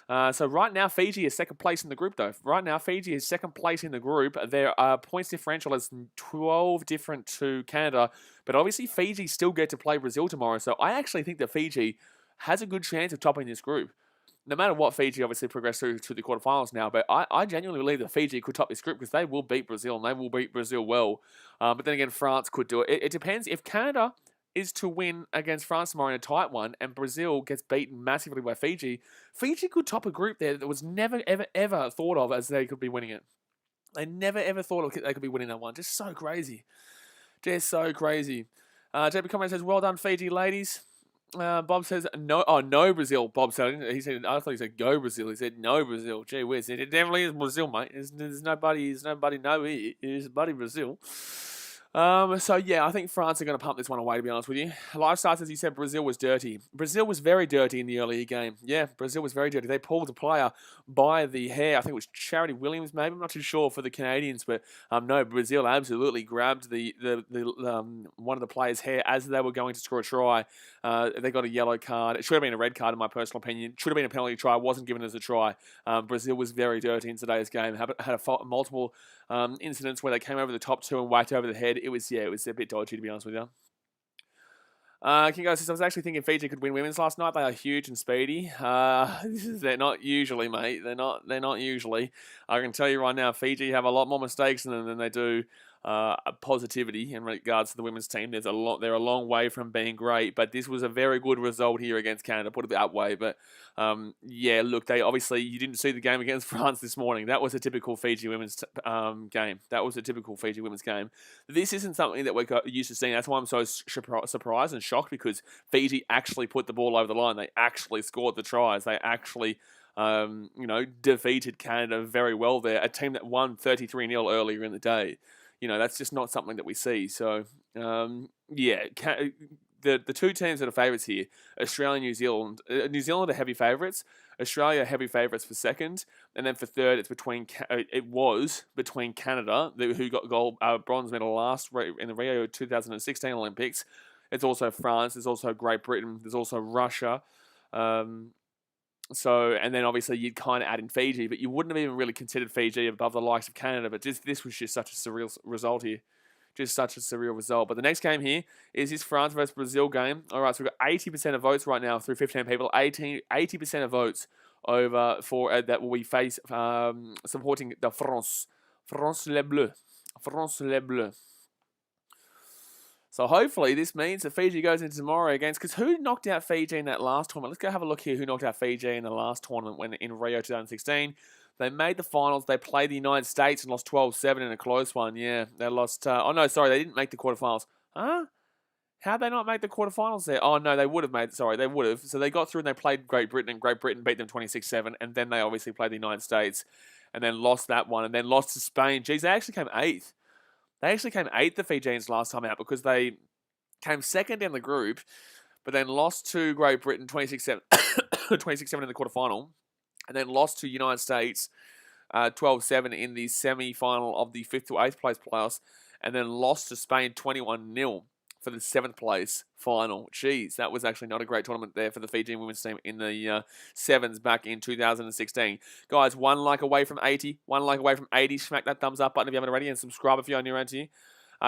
So right now, Fiji is second place in the group, though. Right now, Fiji is second place in the group. Their points differential is 12 different to Canada. But obviously, Fiji still get to play Brazil tomorrow. So I actually think that Fiji has a good chance of topping this group. No matter what, Fiji obviously progressed through to the quarterfinals now. But I genuinely believe that Fiji could top this group because they will beat Brazil, and they will beat Brazil well. But then again, France could do it. It depends. If Canada is to win against France tomorrow in a tight one, and Brazil gets beaten massively by Fiji, Fiji could top a group there that was never, ever, ever thought of as they could be winning it. They never, ever thought they could be winning that one. Just so crazy. Just so crazy. JP Comment says, well done, Fiji ladies. Bob says, no, no Brazil. Bob said, I thought he said go Brazil. He said no Brazil. Gee whiz. It definitely is Brazil, mate. There's nobody, no, it is buddy Brazil. So yeah, I think France are going to pump this one away, to be honest with you. Lifestyle says, he said Brazil was dirty. Brazil was very dirty in the earlier game. Yeah, Brazil was very dirty. They pulled a player by the hair. I think it was Charity Williams, maybe. I'm not too sure for the Canadians, but no, Brazil absolutely grabbed the one of the players' hair as they were going to score a try. They got a yellow card. It should have been a red card, in my personal opinion. Should have been a penalty try. Wasn't given as a try. Brazil was very dirty in today's game. Had multiple incidents where they came over the top two and whacked over the head. It was a bit dodgy, to be honest with you. King Guy says, I was actually thinking Fiji could win women's last night. They are huge and speedy. They're not usually, mate. They're not usually. I can tell you right now, Fiji have a lot more mistakes in them than they do positivity in regards to the women's team. They're a long way from being great, but this was a very good result here against Canada. Put it that way, but yeah, look, you didn't see the game against France this morning. That was a typical Fiji women's game. That was a typical Fiji women's game. This isn't something that we're used to seeing. That's why I'm so surprised and shocked, because Fiji actually put the ball over the line. They actually scored the tries. They actually defeated Canada very well there. A team that won 33-0 earlier in the day. That's just not something that we see. So, yeah, the two teams that are favourites here, Australia and New Zealand. New Zealand are heavy favourites. Australia are heavy favourites for second, and then for third, it was between Canada, who got bronze medal last in the Rio 2016 Olympics. It's also France. There's also Great Britain. There's also Russia. And then obviously you'd kind of add in Fiji, but you wouldn't have even really considered Fiji above the likes of Canada. But this was just such a surreal result here. Just such a surreal result. But the next game here is this France versus Brazil game. All right, so we've got 80% of votes right now through 15 people. 80% of votes over for that will be supporting the France. France les Bleus. France les Bleus. So hopefully this means that Fiji goes into tomorrow against... Because who knocked out Fiji in that last tournament? Let's go have a look here who knocked out Fiji in the last tournament when in Rio 2016. They made the finals. They played the United States and lost 12-7 in a close one. Yeah, they lost... they didn't make the quarterfinals. Huh? How'd they not make the quarterfinals there? Oh, no, they would have made... Sorry, they would have. So they got through and they played Great Britain, and Great Britain beat them 26-7, and then they obviously played the United States, and then lost that one, and then lost to Spain. Geez, they actually came 8th. They actually came 8th, the Fijians, last time out, because they came second in the group, but then lost to Great Britain 26-7 in the quarterfinal, and then lost to United States 12-7 in the semi-final of the 5th to 8th place playoffs, and then lost to Spain 21-0 for the 7th place final. Jeez, that was actually not a great tournament there for the Fijian women's team in the sevens back in 2016. Guys, 1 like away from 80. 1 like away from 80. Smack that thumbs up button if you haven't already, and subscribe if you're new around here.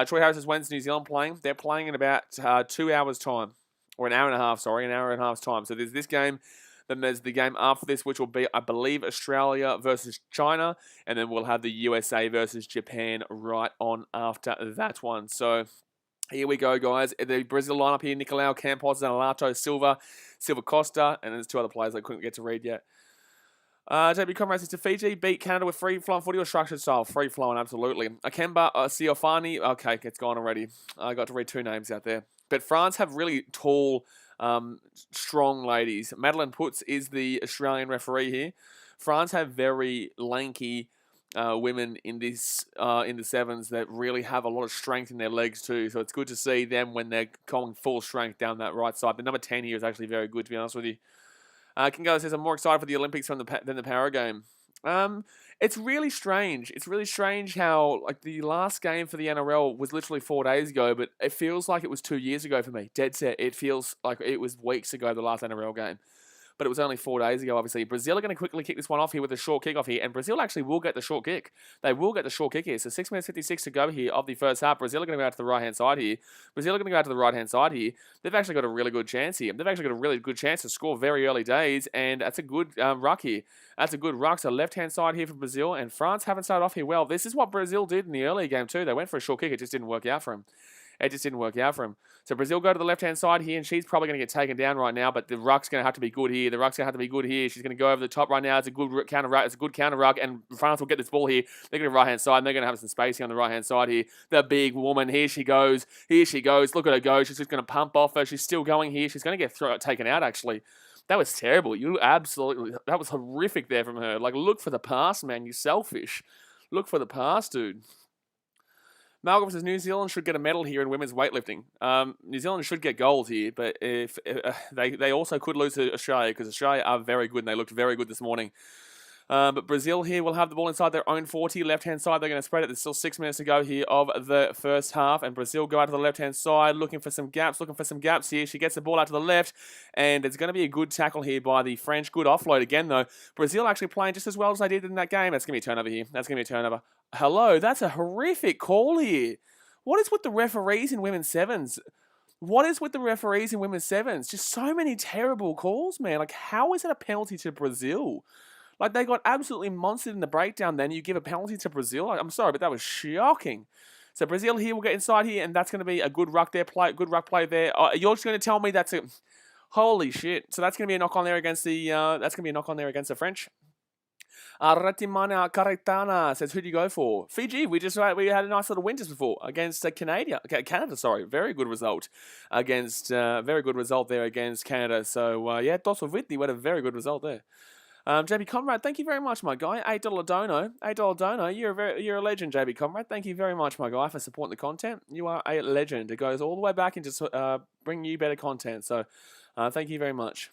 Troy Harris says, when's New Zealand playing? They're playing in about 2 hours' time. Or an hour and a half, sorry. An hour and a half's time. So there's this game. Then there's the game after this, which will be, I believe, Australia versus China. And then we'll have the USA versus Japan right on after that one. So here we go, guys. The Brazil lineup here: Nicolau, Campos, Zanato, Silva Costa, and there's 2 other players I couldn't get to read yet. JB Comrades says, to Fiji beat Canada with free-flowing footy or structured style? Free-flowing, absolutely. Akemba, Siofani, okay, it's gone already. I got to read 2 names out there. But France have really tall, strong ladies. Madeleine Putz is the Australian referee here. France have very lanky women in the sevens that really have a lot of strength in their legs too. So it's good to see them when they're going full strength down that right side. The number 10 here is actually very good, to be honest with you. Kingo says, I'm more excited for the Olympics than the Para game. It's really strange. It's really strange how, like, the last game for the NRL was literally 4 days ago, but it feels like it was 2 years ago for me. Dead set. It feels like it was weeks ago, the last NRL game. But it was only 4 days ago, obviously. Brazil are going to quickly kick this one off here with a short kick off here, and Brazil actually will get the short kick. They will get the short kick here. So 6 minutes 56 to go here of the first half. Brazil are going to go out to the right-hand side here. They've actually got a really good chance here. They've actually got a really good chance to score very early days, and that's a good ruck here. That's a good ruck. So left-hand side here for Brazil, and France haven't started off here well. This is what Brazil did in the earlier game too. They went for a short kick. It just didn't work out for them. So Brazil go to the left-hand side here, and she's probably going to get taken down right now, but the ruck's going to have to be good here. She's going to go over the top right now. It's a good counter ruck, and France will get this ball here. They're going to right-hand side, and they're going to have some space here on the right-hand side here. The big woman, here she goes. Look at her go. She's just going to pump off her. She's still going here. She's going to get taken out, actually. That was terrible. That was horrific there from her. Like, look for the pass, man. You selfish. Look for the pass, dude. Malcolm says New Zealand should get a medal here in women's weightlifting. New Zealand should get gold here, but if they also could lose to Australia, because Australia are very good and they looked very good this morning. But Brazil here will have the ball inside their own 40. Left-hand side, they're going to spread it. There's still 6 minutes to go here of the first half. And Brazil go out to the left-hand side, looking for some gaps here. She gets the ball out to the left. And it's going to be a good tackle here by the French. Good offload again, though. Brazil actually playing just as well as they did in that game. That's going to be a turnover here. Hello, that's a horrific call here. What is with the referees in women's sevens? Just so many terrible calls, man. Like, how is it a penalty to Brazil? Like, they got absolutely monstered in the breakdown then. You give a penalty to Brazil? I'm sorry, but that was shocking. So Brazil here will get inside here, and that's going to be a good ruck there. Good ruck play there. You're just going to tell me that's a holy shit. So that's going to be a knock on there against the French. Ratimana Karetana says, who do you go for? Fiji. We had a nice little win just before against Canada. Sorry, very good result against there against Canada. So yeah, Dosovitni had a very good result there. JB Comrade, thank you very much, my guy. $8 dono. You're a legend, JB Comrade. Thank you very much, my guy, for supporting the content. You are a legend. It goes all the way back into bringing you better content. So thank you very much.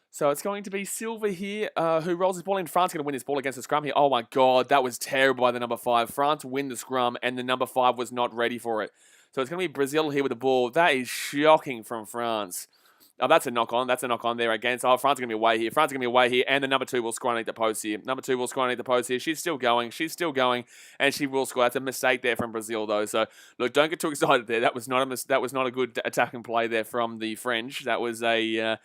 So it's going to be Silva here, who rolls his ball in. France going to win this ball against the scrum here. Oh my God, that was terrible by the number 5. France win the scrum, and the number 5 was not ready for it. So it's going to be Brazil here with the ball. That is shocking from France. Oh, that's a knock on. That's a knock on there against. Oh, France is going to be away here. And the number 2 will score underneath the post here. She's still going, and she will score. That's a mistake there from Brazil, though. So, look, don't get too excited there. That was not a good attacking play there from the French. That was a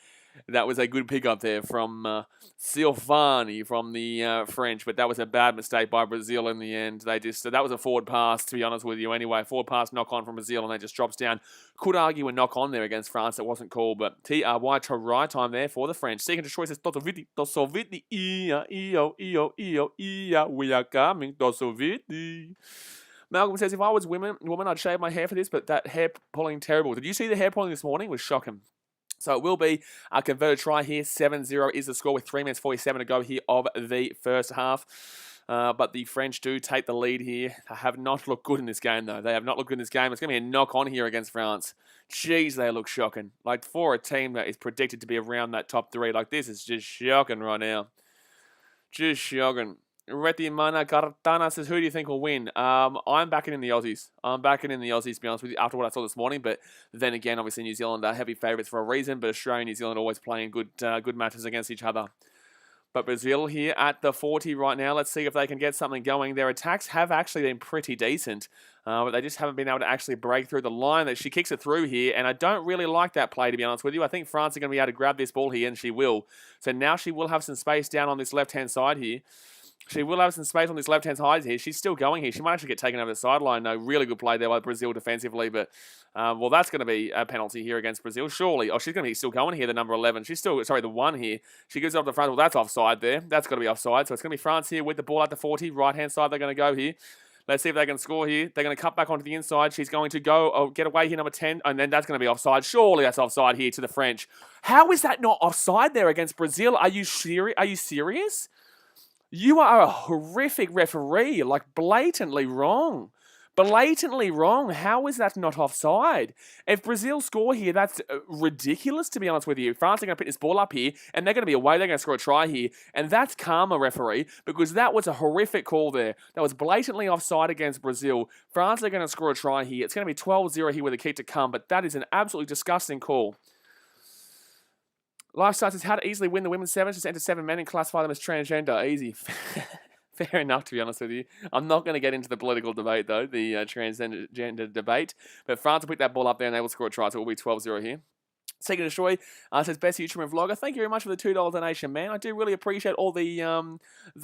good pickup there from Silvani from the French, but that was a bad mistake by Brazil in the end. That was a forward pass, to be honest with you. Anyway, forward pass knock on from Brazil, and they just drops down. Could argue a knock on there against France that wasn't called, but TRY try time there for the French. Seeking to choice is Dosovitni, we are coming, Dosovitni. Malcolm says, if I was woman, I'd shave my hair for this, but that hair pulling terrible. Did you see the hair pulling this morning? It was shocking. So it will be a converted try here. 7-0 is the score with 3 minutes 47 to go here of the first half. But the French do take the lead here. They have not looked good in this game, though. They have not looked good in this game. It's going to be a knock-on here against France. Jeez, they look shocking. Like, for a team that is predicted to be around that top 3, like, this is just shocking right now. Just shocking. Retimana Cartana says, who do you think will win? I'm backing in the Aussies. To be honest with you, after what I saw this morning. But then again, obviously, New Zealand are heavy favourites for a reason. But Australia and New Zealand are always playing good matches against each other. But Brazil here at the 40 right now. Let's see if they can get something going. Their attacks have actually been pretty decent. But they just haven't been able to actually break through the line. That she kicks it through here. And I don't really like that play, to be honest with you. I think France are going to be able to grab this ball here, and she will. So now she will have some space down on this left-hand side here. She will have some space on this left-hand side here. She's still going here. She might actually get taken over the sideline. No, really good play there by Brazil defensively. But, well, that's going to be a penalty here against Brazil, surely. Oh, she's going to be still going here, the number 11. The 1 here. She gives it up the front. Well, that's offside there. That's got to be offside. So it's going to be France here with the ball at the 40. Right-hand side, they're going to go here. Let's see if they can score here. They're going to cut back onto the inside. She's going to go, get away here, number 10. And then that's going to be offside. Surely that's offside here to the French. How is that not offside there against Brazil? Are you serious? You are a horrific referee, like blatantly wrong. How is that not offside? If Brazil score here, that's ridiculous, to be honest with you. France are going to pick this ball up here, and they're going to be away. They're going to score a try here. And that's karma, referee, because that was a horrific call there. That was blatantly offside against Brazil. France are going to score a try here. It's going to be 12-0 here with a kick to come, but that is an absolutely disgusting call. Lifestyle says, how to easily win the women's sevens. Just enter 7 men and classify them as transgender. Easy. Fair enough, to be honest with you. I'm not going to get into the political debate, though, the transgender debate. But France will pick that ball up there and they will score a try, so it will be 12-0 here. Seeking to Destroy says, best YouTuber vlogger. Thank you very much for the $2 donation, man. I do really appreciate all the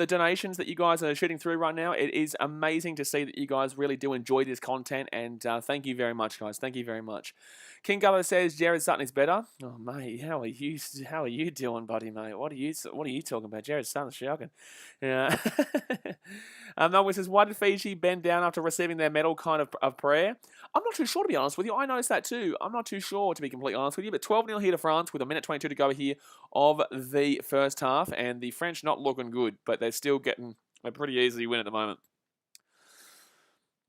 donations that you guys are shooting through right now. It is amazing to see that you guys really do enjoy this content, and thank you very much, guys. Thank you very much. King Gullo says Jared Sutton is better. Oh mate, how are you doing, buddy, mate? What are you talking about? Jared Sutton's shocking. Yeah. Melvin says, why did Fiji bend down after receiving their medal kind of prayer? I'm not too sure, to be honest with you. I noticed that too. I'm not too sure, to be completely honest with you. But 12-0 here to France with 1:22 to go here of the first half. And the French not looking good, but they're still getting a pretty easy win at the moment.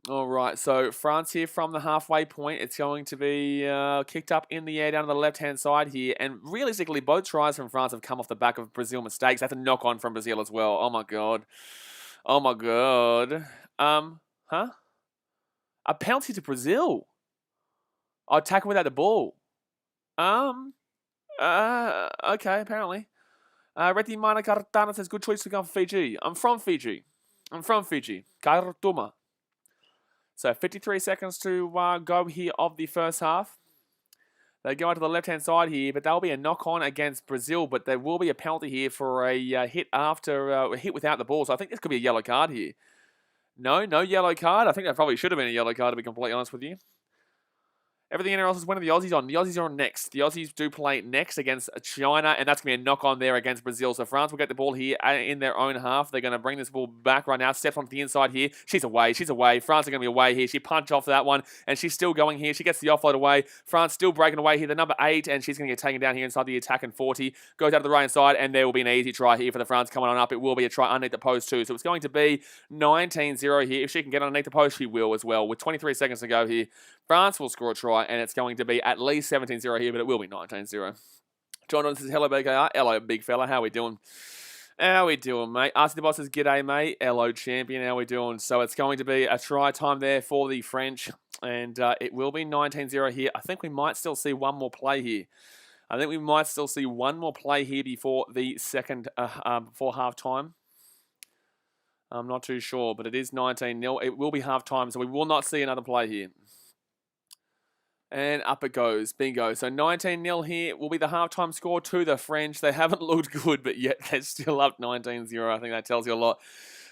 All right, so France here from the halfway point. It's going to be kicked up in the air down to the left-hand side here. And realistically, both tries from France have come off the back of Brazil mistakes. That's a knock-on from Brazil as well. Oh, my God. Oh, my God. Huh? A penalty to Brazil. Oh, tackle without the ball. Okay, apparently. Reti Mana Kartana says, good choice to go for Fiji. I'm from Fiji. Kartuma. So 53 seconds to go here of the first half. They go out to the left-hand side here, but there'll be a knock-on against Brazil, but there will be a penalty here for a hit after a hit without the ball. So I think this could be a yellow card here. No yellow card. I think that probably should have been a yellow card, to be completely honest with you. Everything else is when are the Aussies on? The Aussies are on next. The Aussies do play next against China, and that's going to be a knock-on there against Brazil. So France will get the ball here in their own half. They're going to bring this ball back right now. Steps onto the inside here. She's away. France are going to be away here. She punched off that one, and she's still going here. She gets the offload away. France still breaking away here. The number 8, and she's going to get taken down here inside the attack, and 40. Goes out to the right-hand side, and there will be an easy try here for the France coming on up. It will be a try underneath the post too. So it's going to be 19-0 here. If she can get underneath the post, she will as well. With 23 seconds to go here, France will score a try, and it's going to be at least 17-0 here, but it will be 19-0. John says, hello, BKR. Hello, big fella. How we doing? How we doing, mate? Ask the boss says, g'day, mate. Hello, champion. How we doing? So it's going to be a try time there for the French, and it will be 19-0 here. I think we might still see one more play here. Before the second, before half-time. I'm not too sure, but it is 19-0. It will be half-time, so we will not see another play here. And up it goes. Bingo. So 19-0 here will be the halftime score to the French. They haven't looked good, but yet they're still up 19-0. I think that tells you a lot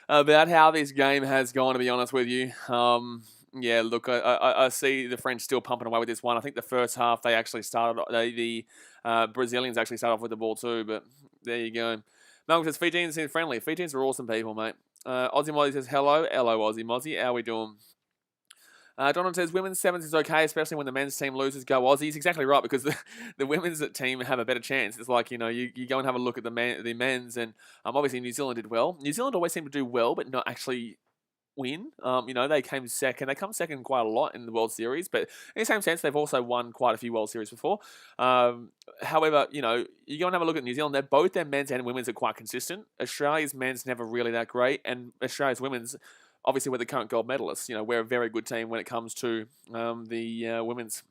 about how this game has gone, to be honest with you. Yeah, look, I see the French still pumping away with this one. I think the first half they actually started, the Brazilians actually started off with the ball too, but there you go. Malcolm says, Fijians seem friendly. Fijians are awesome people, mate. Aussie Mozzie says, hello. Hello, Aussie Mozzie. How we doing? Donald says, women's sevens is okay, especially when the men's team loses. Go Aussies. Exactly right, because the women's team have a better chance. It's like, you know, you go and have a look at the men's, and obviously New Zealand did well. New Zealand always seem to do well, but not actually win. You know, they came second. They come second quite a lot in the World Series, but in the same sense, they've also won quite a few World Series before. However, you know, you go and have a look at New Zealand. Both their men's and women's are quite consistent. Australia's men's never really that great, and Australia's women's, obviously, we're the current gold medalists. You know, we're a very good team when it comes to the women's.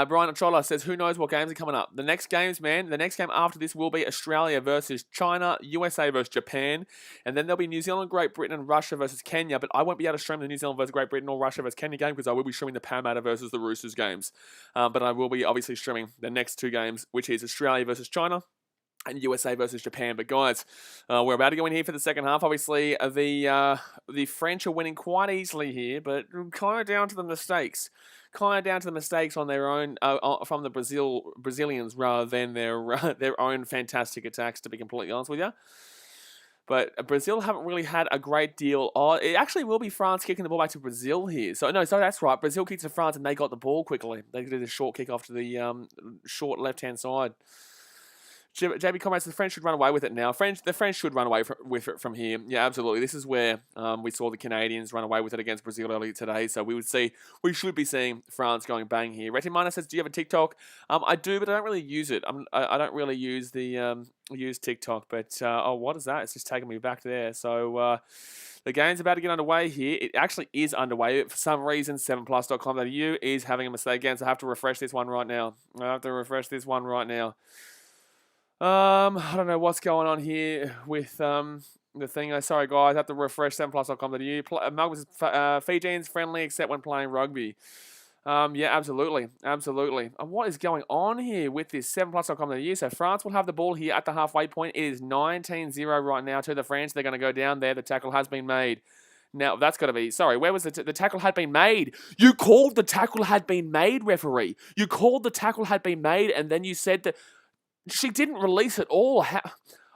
Brian Ochola says, who knows what games are coming up? The next games, man, the next game after this will be Australia versus China, USA versus Japan, and then there'll be New Zealand, Great Britain, and Russia versus Kenya, but I won't be able to stream the New Zealand versus Great Britain or Russia versus Kenya game because I will be streaming the Parramatta versus the Roosters games. But I will be obviously streaming the next two games, which is Australia versus China and USA versus Japan. But guys, we're about to go in here for the second half. Obviously, the French are winning quite easily here, but kind of down to the mistakes. On their own, from the Brazilians rather than their own fantastic attacks, to be completely honest with you. But Brazil haven't really had a great deal. It actually will be France kicking the ball back to Brazil here. So that's right. Brazil kicked to France and they got the ball quickly. They did a short kick off to the short left-hand side. JB comments, the French should run away with it now. The French should run away with it from here. Yeah, absolutely. This is where we saw the Canadians run away with it against Brazil earlier today. So we should be seeing France going bang here. Retty Miner says, do you have a TikTok? I do, but I don't really use it. I don't really use use TikTok. But what is that? It's just taking me back there. So the game's about to get underway here. It actually is underway. For some reason, 7plus.com.au is having a mistake again. So I have to refresh this one right now. I don't know what's going on here with the thing. Sorry, guys. I have to refresh 7plus.com.au. Malcolm says, Fijians friendly except when playing rugby. Yeah, absolutely. What is going on here with this 7plus.com.au? So France will have the ball here at the halfway point. It is 19-0 right now to the French. They're going to go down there. The tackle has been made. Now, that's got to be... Sorry, where was the tackle had been made? You called the tackle had been made, referee. You called the tackle had been made, and then you said that... She didn't release it all.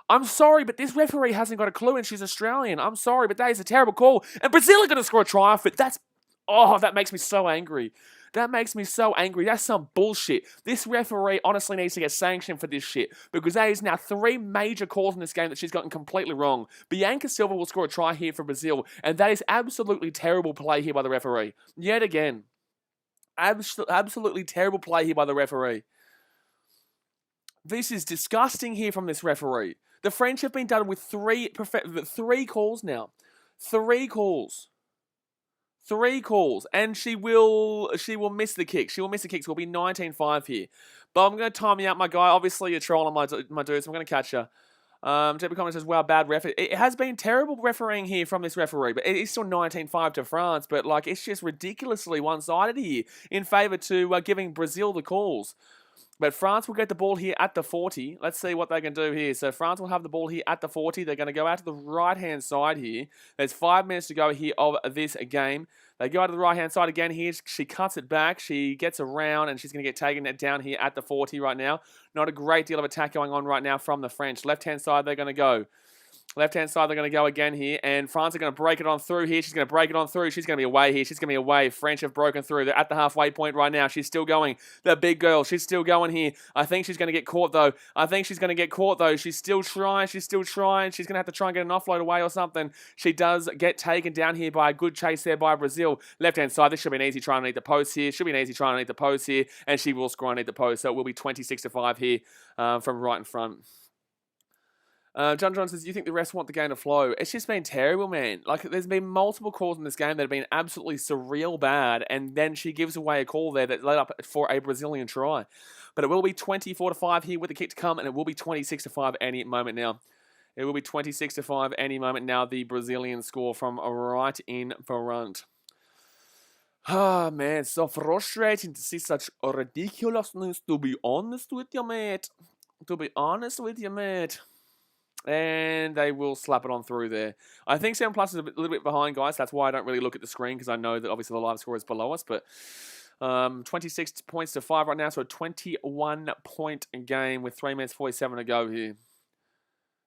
I'm sorry, but this referee hasn't got a clue and she's Australian. I'm sorry, but that is a terrible call. And Brazil are going to score a try off it. That makes me so angry. That's some bullshit. This referee honestly needs to get sanctioned for this shit because there is now 3 major calls in this game that she's gotten completely wrong. Bianca Silva will score a try here for Brazil, and that is absolutely terrible play here by the referee. Yet again. Absolutely terrible play here by the referee. This is disgusting here from this referee. The French have been done with 3 calls now. 3 calls. And she will miss the kick. So it'll be 19-5 here. But I'm going to time you out, my guy. Obviously, you're trolling my dude, so I'm going to catch you. JB Comment says, wow, bad ref. It has been terrible refereeing here from this referee, but it is still 19-5 to France. But, like, it's just ridiculously one-sided here in favour to giving Brazil the calls. But France will get the ball here at the 40. Let's see what they can do here. So France will have the ball here at the 40. They're going to go out to the right-hand side here. There's 5 minutes to go here of this game. They go out to the right-hand side again here. She cuts it back. She gets around, and she's going to get taken down here at the 40 right now. Not a great deal of attack going on right now from the French. Left-hand side, they're going to go. Left-hand side, they're going to go again here. And France are going to break it on through here. She's going to break it on through. She's going to be away here. She's going to be away. French have broken through. They're at the halfway point right now. She's still going. The big girl. She's still going here. I think she's going to get caught, though. She's still trying. She's going to have to try and get an offload away or something. She does get taken down here by a good chase there by Brazil. Left-hand side. This should be an easy try underneath the post here. And she will score underneath the post. So it will be 26-5 here from right in front. John says, do you think the refs want the game to flow? It's just been terrible, man. Like, there's been multiple calls in this game that have been absolutely surreal bad, and then she gives away a call there that led up for a Brazilian try. But it will be 24-5 here with the kick to come, and it will be 26-5 any moment now. It will be 26-5 any moment now, the Brazilian score from right in front. Ah, man, it's so frustrating to see such ridiculousness, to be honest with you, mate. And they will slap it on through there. I think 7 Plus is a little bit behind, guys. That's why I don't really look at the screen, because I know that obviously the live score is below us. But 26 points to 5 right now, so a 21-point game with 3 minutes 47 to go here.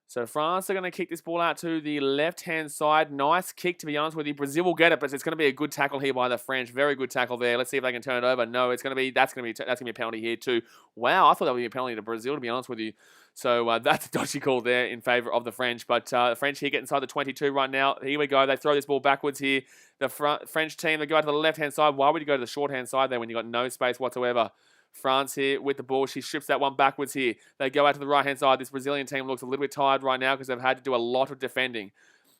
So France are going to kick this ball out to the left-hand side. Nice kick, to be honest with you. Brazil will get it, but it's going to be a good tackle here by the French. Very good tackle there. Let's see if they can turn it over. No, that's going to be a penalty here too. Wow, I thought that would be a penalty to Brazil, to be honest with you. So that's a dodgy call there in favour of the French. But the French here get inside the 22 right now. Here we go. They throw this ball backwards here. The French team, they go out to the left-hand side. Why would you go to the short-hand side there when you've got no space whatsoever? France here with the ball. She strips that one backwards here. They go out to the right-hand side. This Brazilian team looks a little bit tired right now because they've had to do a lot of defending.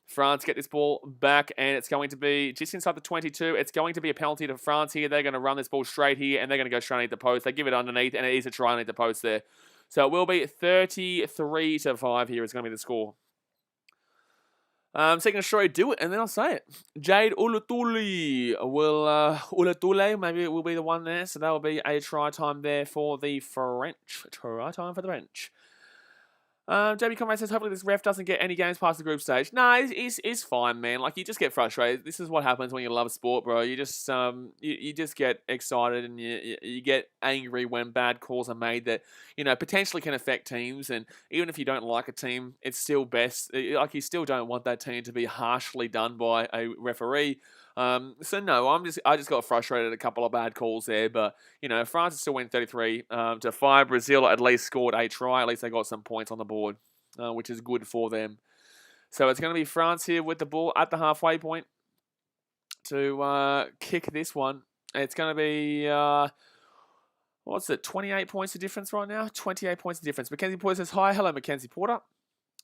France get this ball back, and it's going to be just inside the 22. It's going to be a penalty to France here. They're going to run this ball straight here, and they're going to go straight underneath the post. They give it underneath, and it is a try underneath the post there. So it will be 33-5 here is going to be the score. So you're going to show you do it, and then I'll say it. Jade Ulatuli will, Ulatule, maybe it will be the one there. So that will be a try time there for the French. Try time for the French. JB Comrade says, hopefully this ref doesn't get any games past the group stage. No, it's fine, man. Like, you just get frustrated. This is what happens when you love sport, bro. You just you just get excited, and you get angry when bad calls are made that, you know, potentially can affect teams. And even if you don't like a team, it's still best. Like, you still don't want that team to be harshly done by a referee. So no, I just got frustrated at a couple of bad calls there, but you know, France still went 33-5. Brazil at least scored a try. At least they got some points on the board, which is good for them. So it's going to be France here with the ball at the halfway point to kick this one. It's going to be what's it? 28 points of difference right now. 28 points of difference. Mackenzie Porter says hi. Hello, Mackenzie Porter.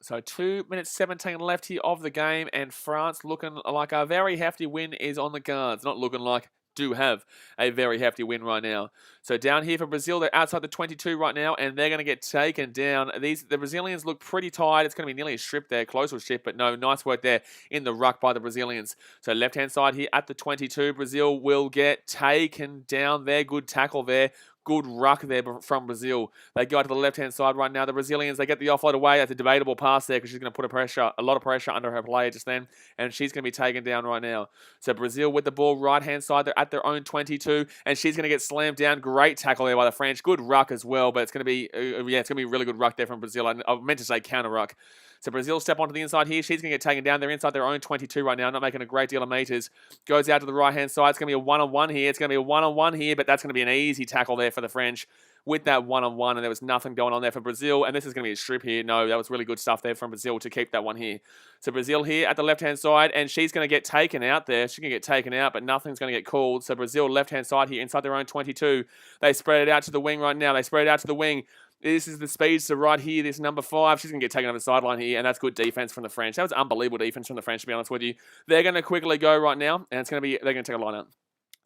So 2 minutes 17 left here of the game, and France looking like a very hefty win is on the cards. Not looking like, do have a very hefty win right now. So down here for Brazil, they're outside the 22 right now, and they're going to get taken down. The Brazilians look pretty tired. It's going to be nearly a strip there, close to a strip, but no, nice work there in the ruck by the Brazilians. So left-hand side here at the 22, Brazil will get taken down there. Good tackle there. Good ruck there from Brazil. They go to the left-hand side right now. The Brazilians, they get the offload away. That's a debatable pass there because she's going to put a lot of pressure under her player just then, and she's going to be taken down right now. So Brazil with the ball right-hand side. They're at their own 22, and she's going to get slammed down. Great tackle there by the French. Good ruck as well, but it's going to be, it's going to be a really good ruck there from Brazil. I meant to say counter ruck. So Brazil step onto the inside here. She's going to get taken down. They're inside their own 22 right now, not making a great deal of meters. Goes out to the right-hand side. It's going to be a one-on-one here. But that's going to be an easy tackle there for the French with that one-on-one, and there was nothing going on there for Brazil, and this is going to be a strip here. No, that was really good stuff there from Brazil to keep that one here. So Brazil here at the left-hand side, and she's going to get taken out there. She's going to get taken out, but nothing's going to get called. So Brazil left-hand side here inside their own 22. They spread it out to the wing right now. This is the speedster right here, this number 5. She's going to get taken over the sideline here, and that's good defense from the French. That was unbelievable defense from the French, to be honest with you. They're going to quickly go right now, and they're going to take a line out.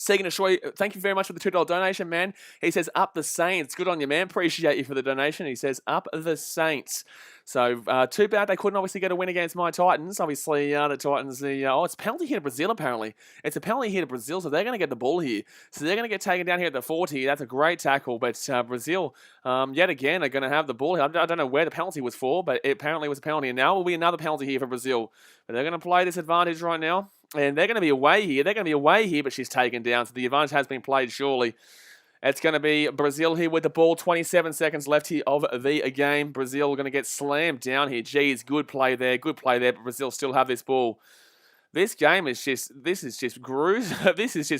Seeking to Shoy, thank you very much for the $2 donation, man. He says, up the Saints. Good on you, man. Appreciate you for the donation. He says, up the Saints. So, too bad they couldn't obviously get a win against my Titans. Obviously, the Titans, it's a penalty here to Brazil, apparently. It's a penalty here to Brazil, so they're going to get the ball here. So they're going to get taken down here at the 40. That's a great tackle, but Brazil, yet again, are going to have the ball here. I don't know where the penalty was for, but it apparently was a penalty. And now will be another penalty here for Brazil. But they're going to play this advantage right now. And they're going to be away here. But she's taken down. So the advantage has been played, surely. It's going to be Brazil here with the ball. 27 seconds left here of the game. Brazil going to get slammed down here. Geez, good play there. But Brazil still have this ball. This game is just, this is just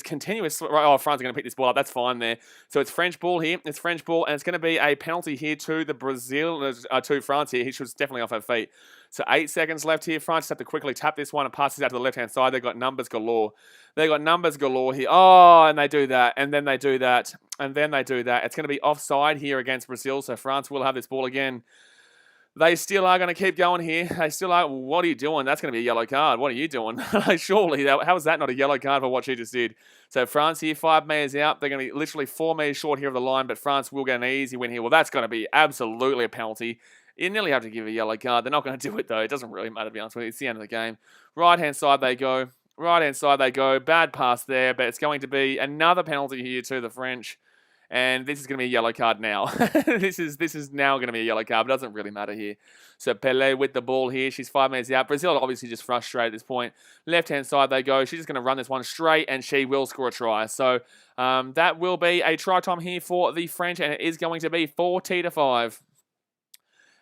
continuous. Oh, France are going to pick this ball up. That's fine there. So it's French ball here. It's French ball, and it's going to be a penalty here to the to France here. She was definitely off her feet. So 8 seconds left here. France just have to quickly tap this one and pass this out to the left-hand side. They've got numbers galore. Here. Oh, and they do that, and then they do that, and then they do that. It's going to be offside here against Brazil, so France will have this ball again. They still are going to keep going here. They still are. What are you doing? That's going to be a yellow card. What are you doing? Surely, how is that not a yellow card for what she just did? So France here, 5 meters out. They're going to be literally 4 meters short here of the line, but France will get an easy win here. Well, that's going to be absolutely a penalty. You nearly have to give a yellow card. They're not going to do it, though. It doesn't really matter, to be honest with you. It's the end of the game. Right-hand side they go. Bad pass there, but it's going to be another penalty here to the French. And this is going to be a yellow card now. This is now going to be a yellow card, but it doesn't really matter here. So Pelé with the ball here. She's 5 meters out. Brazil are obviously just frustrated at this point. Left-hand side they go. She's just going to run this one straight, and she will score a try. So that will be a try time here for the French, and it is going to be 40-5.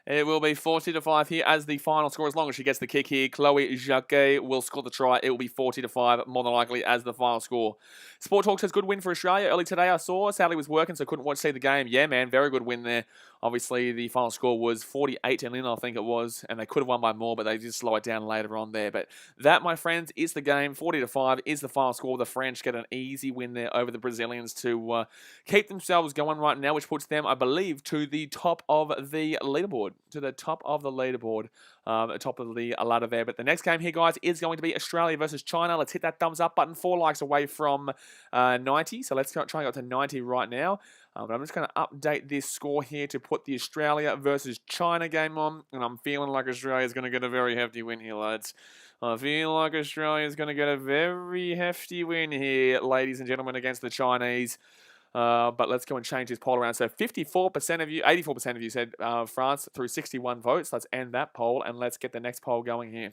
It will be 40-5 here as the final score. As long as she gets the kick here, Chloe Jacquet will score the try. It will be 40-5, more than likely, as the final score. Sport Talk says good win for Australia. Early today I saw. Sadly was working, so couldn't see the game. Yeah, man, very good win there. Obviously, the final score was 48-0, I think it was, and they could have won by more, but they did slow it down later on there. But that, my friends, is the game. 40-5 is the final score. The French get an easy win there over the Brazilians to keep themselves going right now, which puts them, I believe, to the top of the leaderboard. Top of the ladder there. But the next game here, guys, is going to be Australia versus China. Let's hit that thumbs up button. 4 likes away from 90. So let's try and go to 90 right now. But I'm just going to update this score here to put the Australia versus China game on. And I'm feeling like Australia is going to get a very hefty win here, lads. I feel like Australia is going to get a very hefty win here, ladies and gentlemen, against the Chinese. But let's go and change this poll around. So 84% of you said France through 61 votes. Let's end that poll and let's get the next poll going here.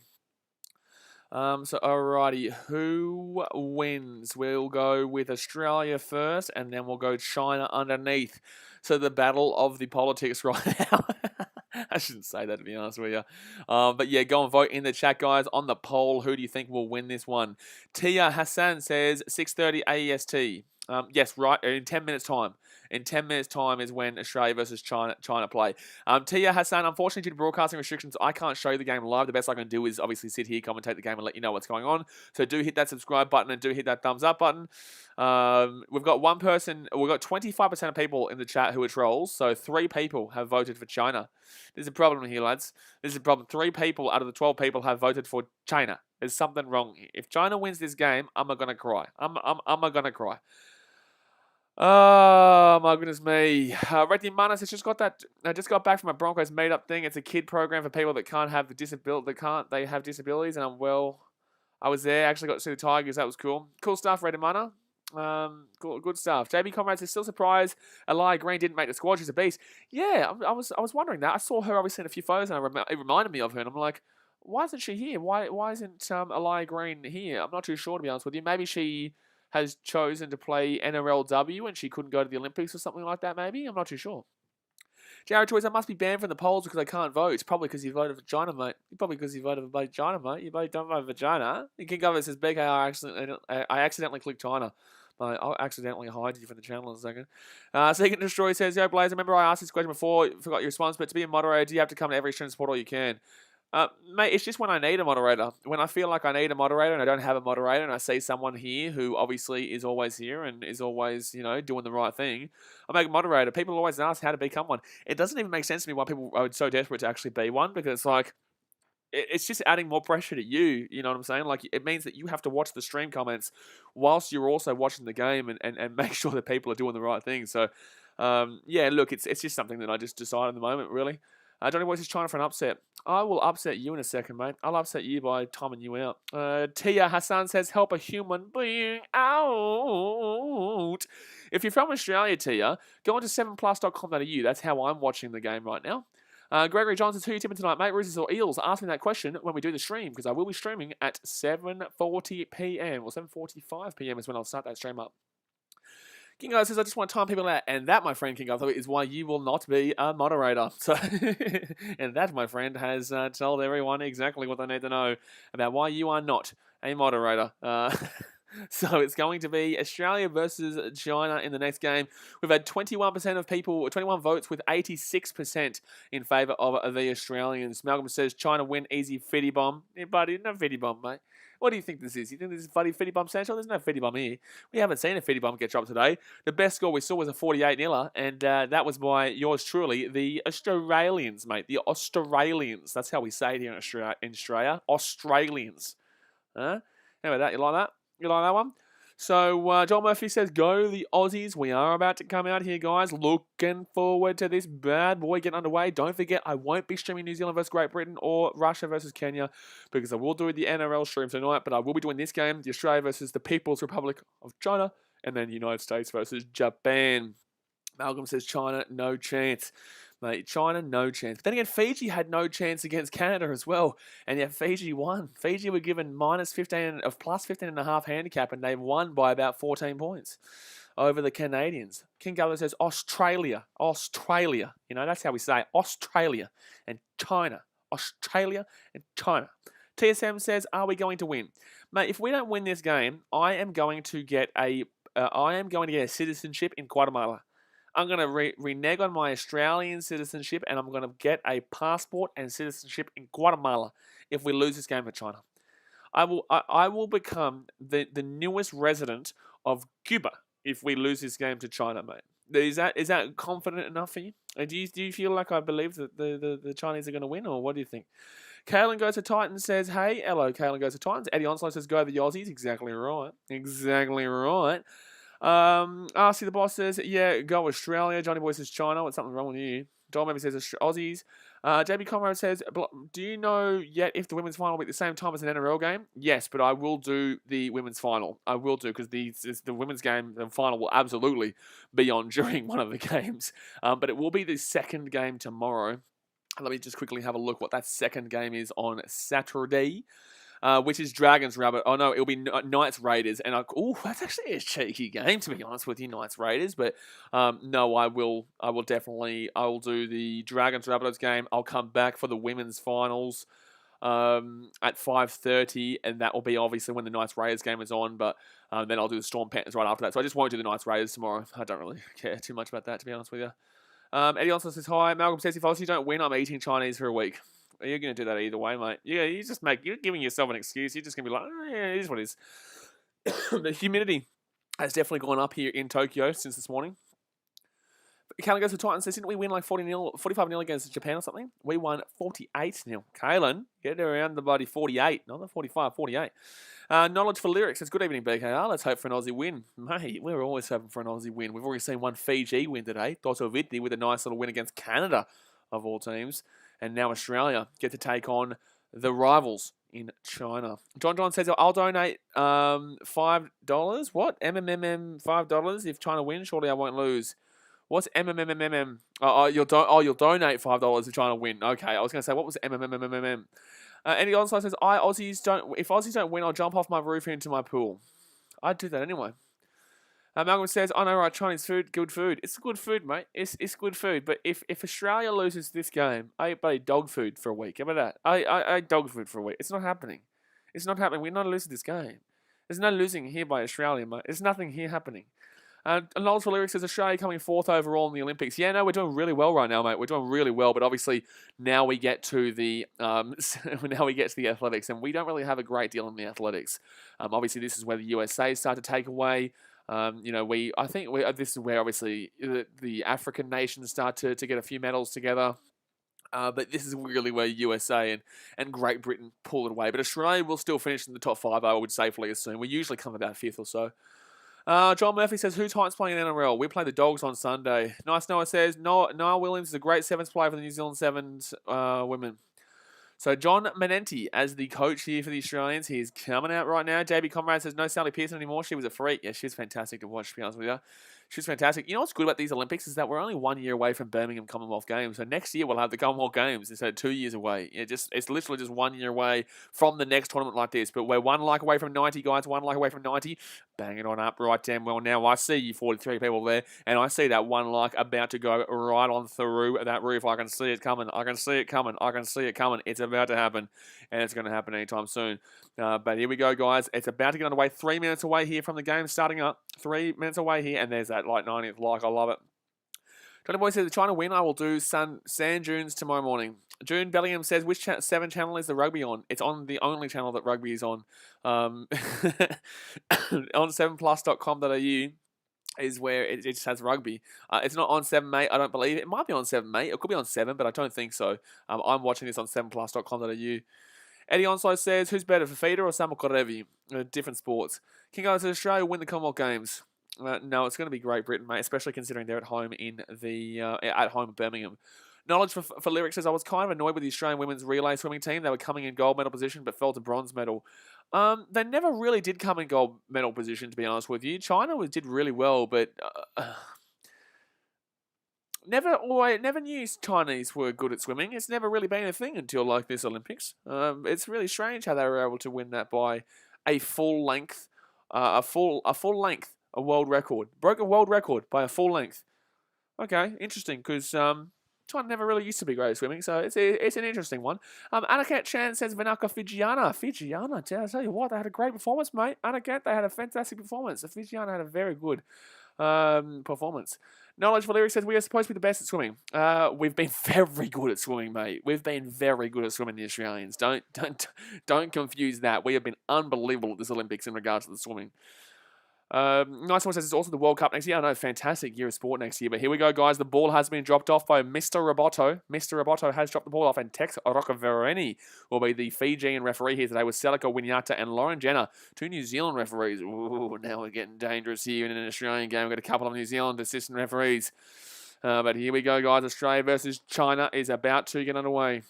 So alrighty, who wins? We'll go with Australia first, and then we'll go China underneath. So the battle of the politics right now. I shouldn't say that, to be honest with you. But yeah, go and vote in the chat, guys, on the poll. Who do you think will win this one? Tia Hassan says 6:30 AEST. Yes, right, in 10 minutes' time. In 10 minutes' time is when Australia versus China play. Tia Hassan, unfortunately, due to broadcasting restrictions, I can't show you the game live. The best I can do is obviously sit here, commentate the game, and let you know what's going on. So do hit that subscribe button and do hit that thumbs up button. We've got 25% of people in the chat who are trolls, so 3 people have voted for China. There's a problem here, lads. There's a problem. 3 people out of the 12 people have voted for China. There's something wrong here. If China wins this game, I'm going to cry. I'm going to cry. Oh my goodness me! Reddy Manas has just got that. I just got back from a Broncos meetup thing. It's a kid program for people that can't have the disability. They have disabilities, and I was there. Actually got to see the Tigers. That was cool. Cool stuff, Reddy Mana. Good stuff. JB Comrades is still surprised Elia Green didn't make the squad. She's a beast. Yeah, I was wondering that. I saw her obviously in a few photos, and it reminded me of her. And I'm like, why isn't she here? Why isn't Elia Green here? I'm not too sure, to be honest with you. Maybe she has chosen to play NRLW and she couldn't go to the Olympics or something like that, maybe? I'm not too sure. Jared Toys, I must be banned from the polls because I can't vote. It's probably because you voted for China, mate. Probably because you voted for China, mate. You don't vote for China. You can go, it says BKR, I accidentally clicked China. I'll accidentally hide you from the channel in a second. Seeking to Destroy says, Yo, Blaze, remember I asked this question before, forgot your response, but to be a moderator, do you have to come to every stream and support all you can? Mate, it's just when I need a moderator. When I feel like I need a moderator and I don't have a moderator and I see someone here who obviously is always here and is always, doing the right thing, I make a moderator. People always ask how to become one. It doesn't even make sense to me why people are so desperate to actually be one, because it's like, it's just adding more pressure to you. You know what I'm saying? Like, it means that you have to watch the stream comments whilst you're also watching the game and make sure that people are doing the right thing. So, yeah, look, it's just something that I just decided at the moment, really. Johnny Boyce is trying for an upset. I will upset you in a second, mate. I'll upset you by timing you out. Tia Hassan says, help a human being out. If you're from Australia, Tia, go on to 7plus.com.au. That's how I'm watching the game right now. Gregory Johnson, who are you tipping tonight, mate? Roosters or Eels? Ask me that question when we do the stream, because I will be streaming at 7:40 p.m. or 7:45 p.m. is when I'll start that stream up. Kingo says, I just want to time people out. And that, my friend Kingo, is why you will not be a moderator. So, and that, my friend, has told everyone exactly what they need to know about why you are not a moderator. So it's going to be Australia versus China in the next game. We've had 21% of people, 21 votes with 86% in favour of the Australians. Malcolm says, China win easy fitty bomb. Yeah, buddy, no fitty bomb, mate. What do you think this is? You think this is bloody fitty bomb central? There's no fitty bomb here. We haven't seen a fitty bomb get dropped today. The best score we saw was a 48-0, and that was by yours truly, the Australians, mate. The Australians. That's how we say it here in Australia. Australians. Huh? How about that? You like that? You like that one? So, John Murphy says, go the Aussies. We are about to come out here, guys. Looking forward to this bad boy getting underway. Don't forget, I won't be streaming New Zealand versus Great Britain or Russia versus Kenya, because I will do the NRL stream tonight, but I will be doing this game, the Australia versus the People's Republic of China, and then United States versus Japan. Malcolm says, China, no chance. Mate, China, no chance. But then again, Fiji had no chance against Canada as well, and yet Fiji won. Fiji were given plus 15.5 handicap, and they won by about 14 points over the Canadians. King Gallagher says, Australia. You know, that's how we say it. Australia and China. Australia and China. TSM says, are we going to win? Mate, if we don't win this game, I am going to get a citizenship in Guatemala. I'm going to renege on my Australian citizenship, and I'm going to get a passport and citizenship in Guatemala if we lose this game for China. I will become the newest resident of Cuba if we lose this game to China, mate. Is that confident enough for you? Do you feel like I believe that the Chinese are going to win, or what do you think? Kalen Goes to Titans says, hey, hello, Kalen Goes to Titans. Eddie Onslow says, go the Aussies. Exactly right. RC the Boss says, yeah, go Australia. Johnny Boy says China. What's something wrong with you? Don maybe says Aussies. JB Conrad says, do you know yet if the women's final will be at the same time as an NRL game? Yes, but I will do the women's final. I will do, because the women's game, the final will absolutely be on during one of the games. But it will be the second game tomorrow. Let me just quickly have a look what that second game is on Saturday. Which is Dragons Rabbit. Oh no, it'll be Knights Raiders, and that's actually a cheeky game, to be honest with you, Knights Raiders. But no, I will do the Dragons Rabbitohs game. I'll come back for the women's finals at 5:30, and that will be obviously when the Knights Raiders game is on. But then I'll do the Storm Panthers right after that. So I just won't do the Knights Raiders tomorrow. I don't really care too much about that, to be honest with you. Eddie also says hi. Malcolm says, if Aussie don't win, I'm eating Chinese for a week. You're going to do that either way, mate. Yeah, you're giving yourself an excuse. You're just going to be like, oh, yeah, it is what it is. The humidity has definitely gone up here in Tokyo since this morning. Kalen Goes to Titans says, didn't we win like 45-0 against Japan or something? We won 48-0. Kalen, get around the bloody 48, not the 45, 48. Knowledge for Lyrics says, good evening, BKR. Let's hope for an Aussie win. Mate, we're always hoping for an Aussie win. We've already seen one Fiji win today. Toto Vidney with a nice little win against Canada, of all teams. And now Australia get to take on the rivals in China. John says, I'll donate $5. What? $5 if China wins? Surely I won't lose. What's MMMMM? You'll donate $5 if China win. Okay, I was going to say, what was MMMMM? Andy Onslow says, if Aussies don't win, I'll jump off my roof into my pool. I'd do that anyway. Malcolm says, I know, right, Chinese food, good food. It's good food, mate. It's good food. But if Australia loses this game, I eat dog food for a week. How about that? I ate dog food for a week. It's not happening. It's not happening. We're not losing this game. There's no losing here by Australia, mate. There's nothing here happening. Knowles for Lyrics says, Australia coming 4th overall in the Olympics. Yeah, no, we're doing really well right now, mate. We're doing really well, but obviously now we get to the athletics, and we don't really have a great deal in the athletics. Obviously, this is where the USA start to take away. This is where obviously the African nations start to get a few medals together. But this is really where USA and Great Britain pull it away. But Australia will still finish in the top 5, I would safely assume. We usually come about 5th or so. John Murphy says, who Titans playing in NRL? We play the Dogs on Sunday. Nice Noah says, Noah Williams is a great sevens player for the New Zealand Sevens women. So John Manenti as the coach here for the Australians. He's coming out right now. JB Conrad says, no Sally Pearson anymore. She was a freak. Yeah, she's fantastic to watch, to be honest with you. She's fantastic. You know what's good about these Olympics is that we're only 1 year away from Birmingham Commonwealth Games. So next year we'll have the Commonwealth Games instead of 2 years away. It's literally just 1 year away from the next tournament like this. But we're 1 like away from 90, guys. 1 like away from 90. Bang it on up right damn well. Now I see you 43 people there. And I see that 1 like about to go right on through that roof. I can see it coming. I can see it coming. I can see it coming. It's about to happen. And it's going to happen anytime soon. But here we go, guys. It's about to get underway. 3 minutes away here from the game starting up. 3 minutes away here. And there's that like 90th like. I love it. Johnny Boy says, trying to win, I will do sand dunes tomorrow morning. June Bellingham says, which 7 channel is the rugby on? It's on the only channel that rugby is on. On 7plus.com.au is where it just has rugby. It's not on 7 Mate, I don't believe. It might be on 7 Mate. It could be on 7, but I don't think so. I'm watching this on 7plus.com.au. Eddie Onslow says, who's better, Fafita or Samuel Korevi? Different sports. King Guys, Australia win the Commonwealth Games. No, it's going to be Great Britain, mate, especially considering they're at home in Birmingham. Knowledge for Lyric says, I was kind of annoyed with the Australian women's relay swimming team. They were coming in gold medal position but fell to bronze medal. They never really did come in gold medal position, to be honest with you. China did really well, but never knew Chinese were good at swimming. It's never really been a thing until like this Olympics. It's really strange how they were able to win that by a full length, a world record. Broke a world record by a full length. Okay, interesting, because China never really used to be great at swimming, so it's an interesting one. Anakat Chan says, Vinaka Fijiana, I tell you what, they had a great performance, mate. Anakat, they had a fantastic performance. The Fijiana had a very good performance. Knowledge for Lyric says, we are supposed to be the best at swimming. We've been very good at swimming, mate. We've been very good at swimming, the Australians. Don't confuse that. We have been unbelievable at this Olympics in regards to the swimming. Nice one says it's also the World Cup next year. I know, fantastic year of sport next year. But here we go, guys. The ball has been dropped off by Mr. Roboto. Mr. Roboto has dropped the ball off, and Tex Rocavereni will be the Fijian referee here today with Selika Winyata and Lauren Jenner, 2 New Zealand referees. Ooh, now we're getting dangerous here in an Australian game. We've got a couple of New Zealand assistant referees. But here we go, guys. Australia versus China is about to get underway.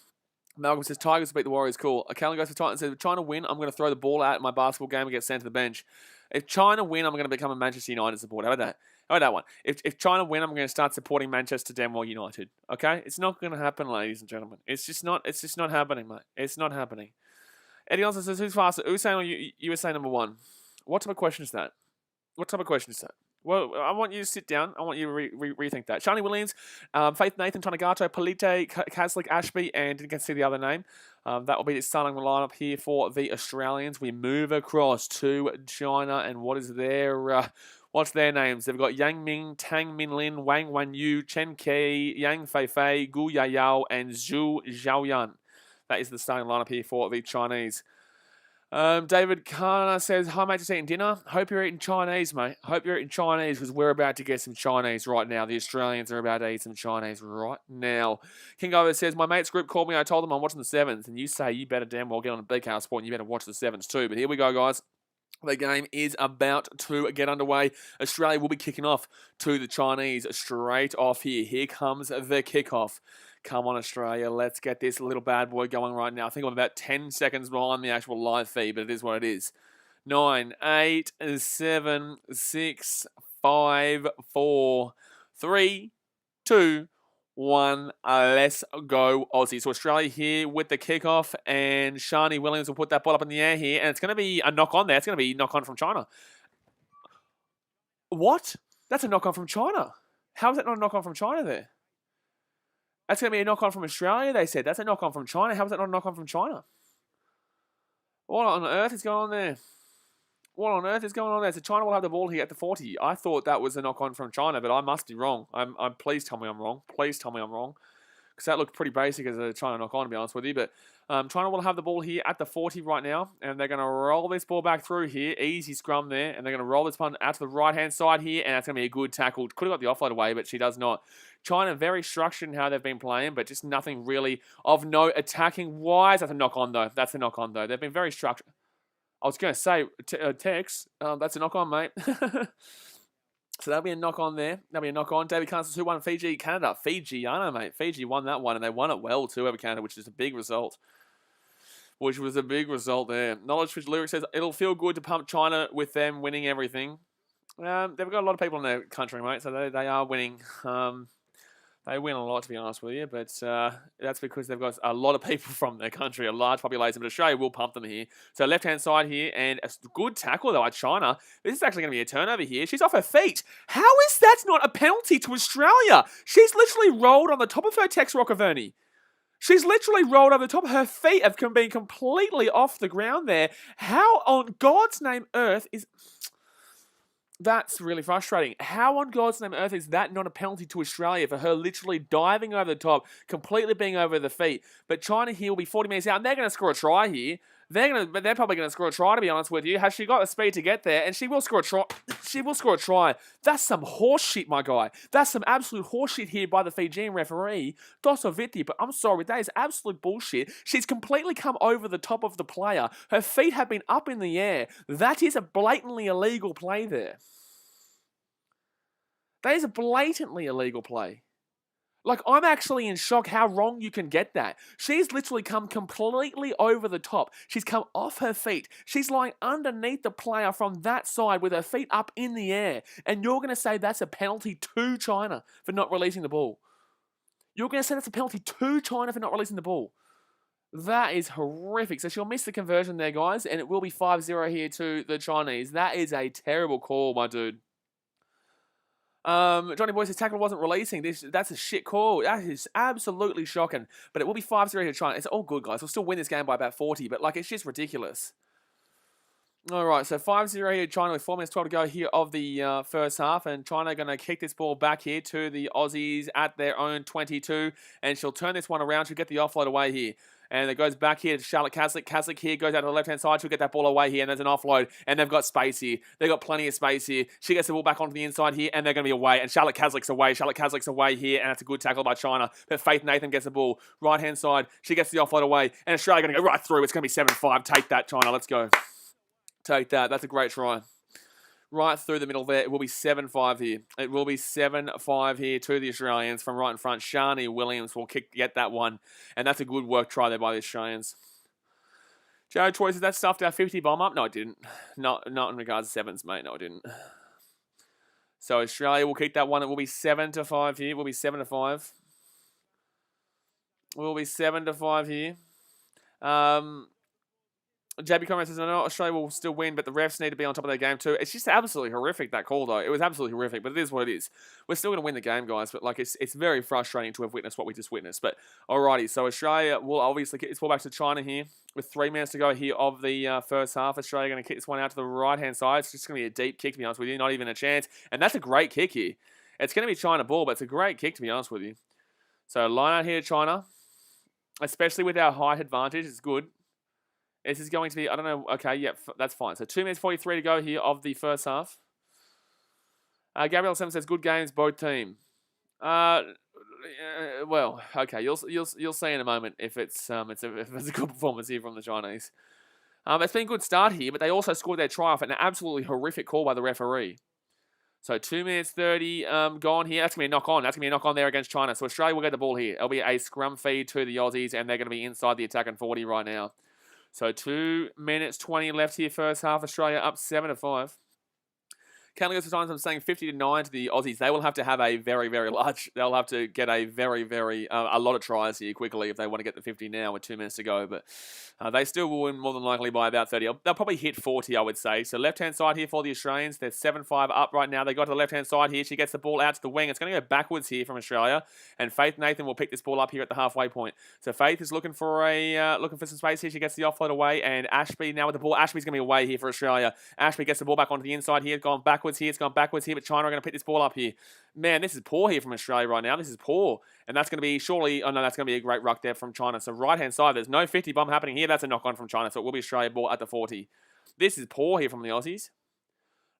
Malcolm says, Tigers beat the Warriors. Cool. Callan goes for Titans says, if China win, I'm going to throw the ball out in my basketball game and get sent to the bench. If China win, I'm going to become a Manchester United supporter. How about that? How about that one? If China win, I'm going to start supporting Manchester Denmark United. Okay? It's not going to happen, ladies and gentlemen. It's just not happening, mate. It's not happening. Eddie also says, who's faster, Usain or USA number 1? What type of question is that? Well, I want you to sit down. I want you to rethink that. Shani Williams, Faith Nathan, Tonagato, Polite, Kaslik, Ashby, and didn't get to see the other name. That will be the starting lineup here for the Australians. We move across to China, and what's their names? They've got Yang Ming, Tang Minlin, Wang Wanyu, Chen Kei, Yang Feifei, Gu Yayao, and Zhu Zhaoyan. That is the starting lineup here for the Chinese. David Kana says, hi mate, just eating dinner. Hope you're eating Chinese, mate. Hope you're eating Chinese because we're about to get some Chinese right now. The Australians are about to eat some Chinese right now. King Over says, my mate's group called me. I told them I'm watching the Sevens. And you say you better damn well get on a BKR Sport and you better watch the Sevens too. But here we go, guys. The game is about to get underway. Australia will be kicking off to the Chinese straight off here. Here comes the kickoff. Come on, Australia. Let's get this little bad boy going right now. I think I'm about 10 seconds behind the actual live feed, but it is what it is. 9, 8, 7, 6, 5, 4, 3, 2, 1. Let's go, Aussie. So Australia here with the kickoff, and Shani Williams will put that ball up in the air here, and it's going to be a knock on there. It's going to be knock on from China. What? That's a knock on from China. How is that not a knock on from China there? That's going to be a knock-on from Australia, they said. That's a knock-on from China. How is that not a knock-on from China? What on earth is going on there? What on earth is going on there? So China will have the ball here at the 40. I thought that was a knock-on from China, but I must be wrong. Please tell me I'm wrong. Please tell me I'm wrong. Because that looked pretty basic as a China knock-on, to be honest with you. But China will have the ball here at the 40 right now, and they're going to roll this ball back through here. Easy scrum there, and they're going to roll this one out to the right-hand side here, and that's going to be a good tackle. Could have got the offload away, but she does not. China very structured in how they've been playing, but just nothing really of note attacking-wise. That's a knock-on, though. That's a knock-on, though. They've been very structured. I was going to say, Tex, that's a knock-on, mate. So that'll be a knock-on there. That'll be a knock-on. David Carstens, who won Fiji, Canada. Fijiana, mate. Fiji won that one, and they won it well, too, over Canada, which is a big result. Which was a big result there. Knowledge Fish Lyric says, it'll feel good to pump China with them winning everything. They've got a lot of people in their country, mate, so they are winning. They win a lot, to be honest with you, but that's because they've got a lot of people from their country, a large population, but Australia will pump them here. So left-hand side here, and a good tackle, though, by China. This is actually going to be a turnover here. She's off her feet. How is that not a penalty to Australia? She's literally rolled on the top of her Tex Rockaverny. She's literally rolled over the top. Her feet have been completely off the ground there. How on God's name earth is... That's really frustrating. How on God's name earth is that not a penalty to Australia for her literally diving over the top, completely being over the feet? But China here will be 40 minutes out, and they're going to score a try here. They're probably going to score a try, to be honest with you. Has she got the speed to get there? And she will score a try. She will score a try. That's some horse shit, my guy. That's some absolute horse shit here by the Fijian referee, Dosoviti. But I'm sorry, that is absolute bullshit. She's completely come over the top of the player. Her feet have been up in the air. That is a blatantly illegal play there. That is a blatantly illegal play. Like, I'm actually in shock how wrong you can get that. She's literally come completely over the top. She's come off her feet. She's lying underneath the player from that side with her feet up in the air. And you're going to say that's a penalty to China for not releasing the ball. You're going to say that's a penalty to China for not releasing the ball. That is horrific. So she'll miss the conversion there, guys. And it will be 5-0 here to the Chinese. That is a terrible call, my dude. Johnny Boy says tackle wasn't releasing. That's a shit call. That is absolutely shocking. But it will be 5-0 to China. It's all good, guys. We'll still win this game by about 40, but like it's just ridiculous. Alright, so 5-0 here to China with 4 minutes 12 to go here of the first half. And China going to kick this ball back here to the Aussies at their own 22. And she'll turn this one around. She'll get the offload away here. And it goes back here to Charlotte Caslick. Caslick here goes out to the left-hand side. She'll get that ball away here, and there's an offload. And they've got space here. They've got plenty of space here. She gets the ball back onto the inside here, and they're going to be away. And Charlotte Caslick's away. Charlotte Caslick's away here, and that's a good tackle by China. But Faith Nathan gets the ball. Right-hand side, she gets the offload away. And Australia going to go right through. It's going to be 7-5. Take that, China. Let's go. Take that. That's a great try. Right through the middle there. It will be 7-5 here. It will be 7-5 here to the Australians from right in front. Shani Williams will get that one. And that's a good work try there by the Australians. Jared Troy says that stuffed our 50 bomb up. No, it didn't. Not in regards to sevens, mate. No, it didn't. So Australia will keep that one. It will be 7-5 here. It will be 7-5. It will be 7-5 here. JB Conrad says, I know Australia will still win, but the refs need to be on top of their game too. It's just absolutely horrific, that call, though. It was absolutely horrific, but it is what it is. We're still going to win the game, guys, but like it's very frustrating to have witnessed what we just witnessed. But alrighty, so Australia will obviously kick this ball back to China here with 3 minutes to go here of the first half. Australia going to kick this one out to the right-hand side. It's just going to be a deep kick, to be honest with you, not even a chance. And that's a great kick here. It's going to be China ball, but it's a great kick, to be honest with you. So line out here to China, especially with our height advantage. It's good. This is going to be, I don't know, okay, yep, that's fine. So 2 minutes 43 to go here of the first half. Gabriel 7 says, good games, both team. Well, okay, you'll see in a moment if it's a good performance here from the Chinese. It's been a good start here, but they also scored their try off an absolutely horrific call by the referee. So 2 minutes 30 gone here. That's going to be a knock-on. That's going to be a knock-on there against China. So Australia will get the ball here. It'll be a scrum feed to the Aussies, and they're going to be inside the attack in 40 right now. So 2 minutes 20 left here, first half. Australia up 7-5. Counting us for times, I'm saying 50-9 to the Aussies. They will have to have a very, very large. They'll have to get a very, very a lot of tries here quickly if they want to get the 50 now with 2 minutes to go. But they still will win more than likely by about 30. They'll probably hit 40, I would say. So left-hand side here for the Australians. They're 7-5 up right now. They got to the left-hand side here. She gets the ball out to the wing. It's going to go backwards here from Australia. And Faith Nathan will pick this ball up here at the halfway point. So Faith is looking for some space here. She gets the offload away. And Ashby now with the ball. Ashby's going to be away here for Australia. Ashby gets the ball back onto the inside here. Gone backwards. backwards here. It's gone backwards here, but China are going to pick this ball up here. Man, this is poor here from Australia right now. This is poor. And that's going to be surely... Oh, no, that's going to be a great ruck there from China. So right-hand side, there's no 50 bomb happening here. That's a knock-on from China. So it will be Australia ball at the 40. This is poor here from the Aussies.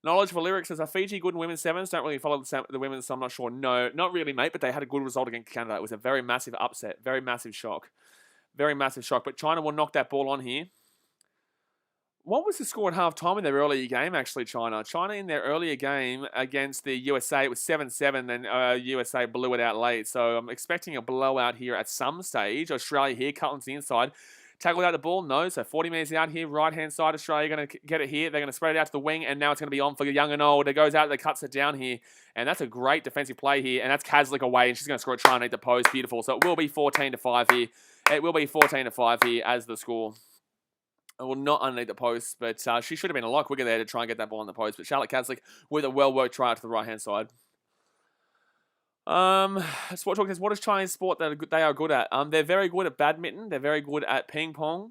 Knowledge for lyrics says, are Fiji good in women's sevens? Don't really follow the women's, so I'm not sure. No, not really, mate, but they had a good result against Canada. It was a very massive upset. Very massive shock. Very massive shock. But China will knock that ball on here. What was the score at half-time in their earlier game, actually, China? China in their earlier game against the USA, it was 7-7, then USA blew it out late. So I'm expecting a blowout here at some stage. Australia here, cutting to the inside. Tackled out the ball, no. So 40 metres out here, right-hand side, Australia going to get it here. They're going to spread it out to the wing, and now it's going to be on for young and old. It goes out, it cuts it down here. And that's a great defensive play here. And that's Kazlik away, and she's going to score it, try and eat the post. Beautiful. So it will be 14-5 here. It will be 14-5 here as the score. It will not underneath the post, but she should have been a lot quicker there to try and get that ball on the post. But Charlotte Kazlik with a well-worked try out to the right-hand side. Sport Talk says, what is Chinese sport that they are good at? They're very good at badminton. They're very good at ping pong.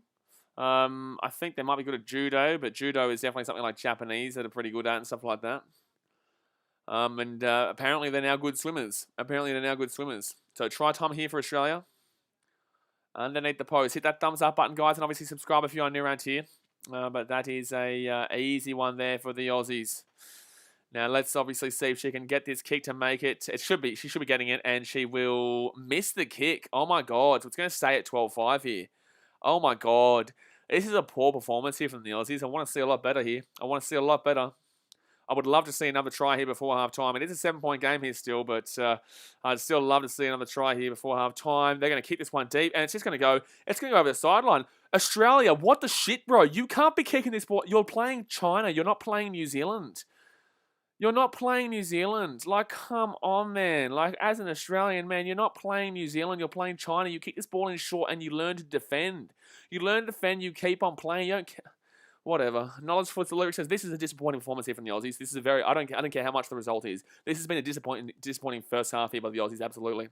I think they might be good at judo, but judo is definitely something like Japanese that are pretty good at and stuff like that. Apparently they're now good swimmers. So try time here for Australia. Underneath the post. Hit that thumbs up button, guys, and obviously subscribe if you're new around here. But that is a easy one there for the Aussies. Now, let's obviously see if she can get this kick to make it. She should be getting it, and she will miss the kick. Oh, my God. So it's going to stay at 12-5 here. Oh, my God. This is a poor performance here from the Aussies. I want to see a lot better here. I would love to see another try here before half-time. It is a 7-point game here still, but I'd still love to see another try here before half-time. They're going to kick this one deep, and it's just going to go over the sideline. Australia, what the shit, bro? You can't be kicking this ball. You're playing China. You're not playing New Zealand. Like, come on, man. Like, as an Australian, man, you're not playing New Zealand. You're playing China. You kick this ball in short, and you learn to defend. You keep on playing. You don't care. Whatever. Knowledge for the lyrics says, this is a disappointing performance here from the Aussies. This is a very... I don't care how much the result is. This has been a disappointing first half here by the Aussies, absolutely.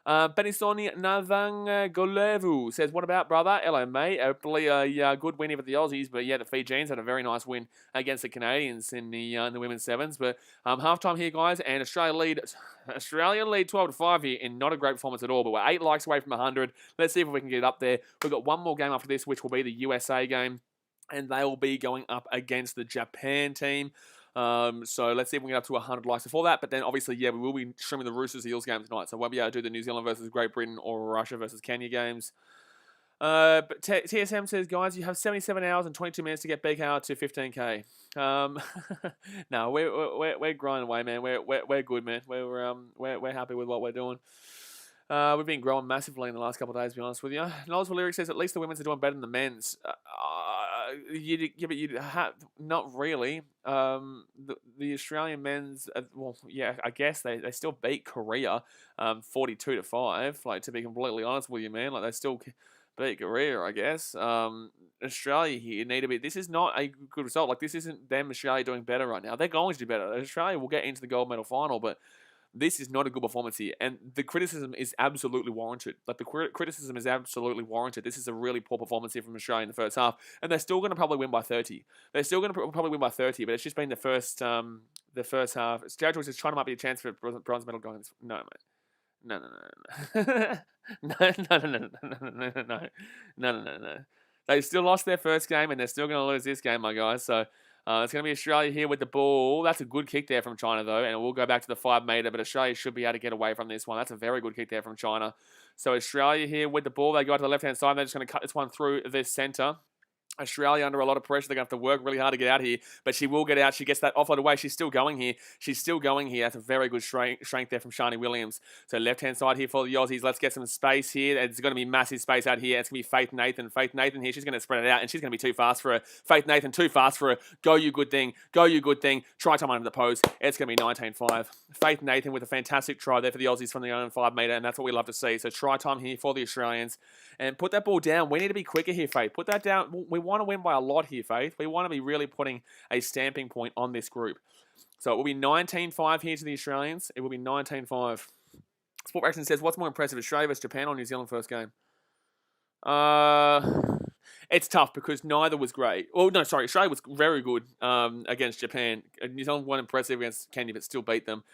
Benisoni Navang Golevu says, what about, brother? Hello, mate. Hopefully a good win here for the Aussies, but yeah, the Fijians had a very nice win against the Canadians in the women's sevens. But halftime here, guys, and Australia lead 12-5 here, and not a great performance at all. But we're 8 likes away from 100. Let's see if we can get it up there. We've got one more game after this, which will be the USA game. And they will be going up against the Japan team. So let's see if we can get up to 100 likes before that. But then obviously, yeah, we will be streaming the Roosters Eels game tonight. So we won't be able to do the New Zealand versus Great Britain or Russia versus Kenya games. But TSM says, guys, you have 77 hours and 22 minutes to get BKR to 15k. No, we're growing away, man. We're good, man. We're happy with what we're doing. We've been growing massively in the last couple of days, to be honest with you. Knowledge for Lyrics says, at least the women's are doing better than the men's. Not really. The Australian men's, well, yeah, I guess they still beat Korea 42-5. Like, to be completely honest with you, man, like they still beat Korea, I guess. Australia here need to be. This is not a good result. Like, this isn't them, Australia, doing better right now. They're going to do better. Australia will get into the gold medal final, but this is not a good performance here, and the criticism is absolutely warranted. Like, the criticism is absolutely warranted. This is a really poor performance here from Australia in the first half, and they're still going to probably win by 30. They're still going to probably win by 30, but it's just been the first half. Territory says China might be a chance for bronze medal going. No, mate. No. They still lost their first game, and they're still going to lose this game, my guys. So it's going to be Australia here with the ball. That's a good kick there from China, though, and we'll go back to the 5 metre, but Australia should be able to get away from this one. That's a very good kick there from China. So Australia here with the ball. They go to the left-hand side. They're just going to cut this one through the centre. Australia under a lot of pressure. They're going to have to work really hard to get out here, but she will get out. She gets that offload away. She's still going here. That's a very good strength there from Shani Williams. So left-hand side here for the Aussies. Let's get some space here. It's going to be massive space out here. It's going to be Faith Nathan. Faith Nathan here. She's going to spread it out, and she's going to be too fast for her. Faith Nathan, too fast for her. Go, you good thing. Try time under the post. It's going to be 19-5. Faith Nathan with a fantastic try there for the Aussies from the own 5 metre, and that's what we love to see. So try time here for the Australians. And put that ball down. We need to be quicker here, Faith. Put that down. We want to win by a lot here, Faith. We want to be really putting a stamping point on this group. So it will be 19-5 here to the Australians. It will be 19-5. Sport Action says, what's more impressive, Australia versus Japan or New Zealand first game? It's tough because neither was great. Well, no, sorry, Australia was very good against Japan. New Zealand weren't impressive against Kenya, but still beat them.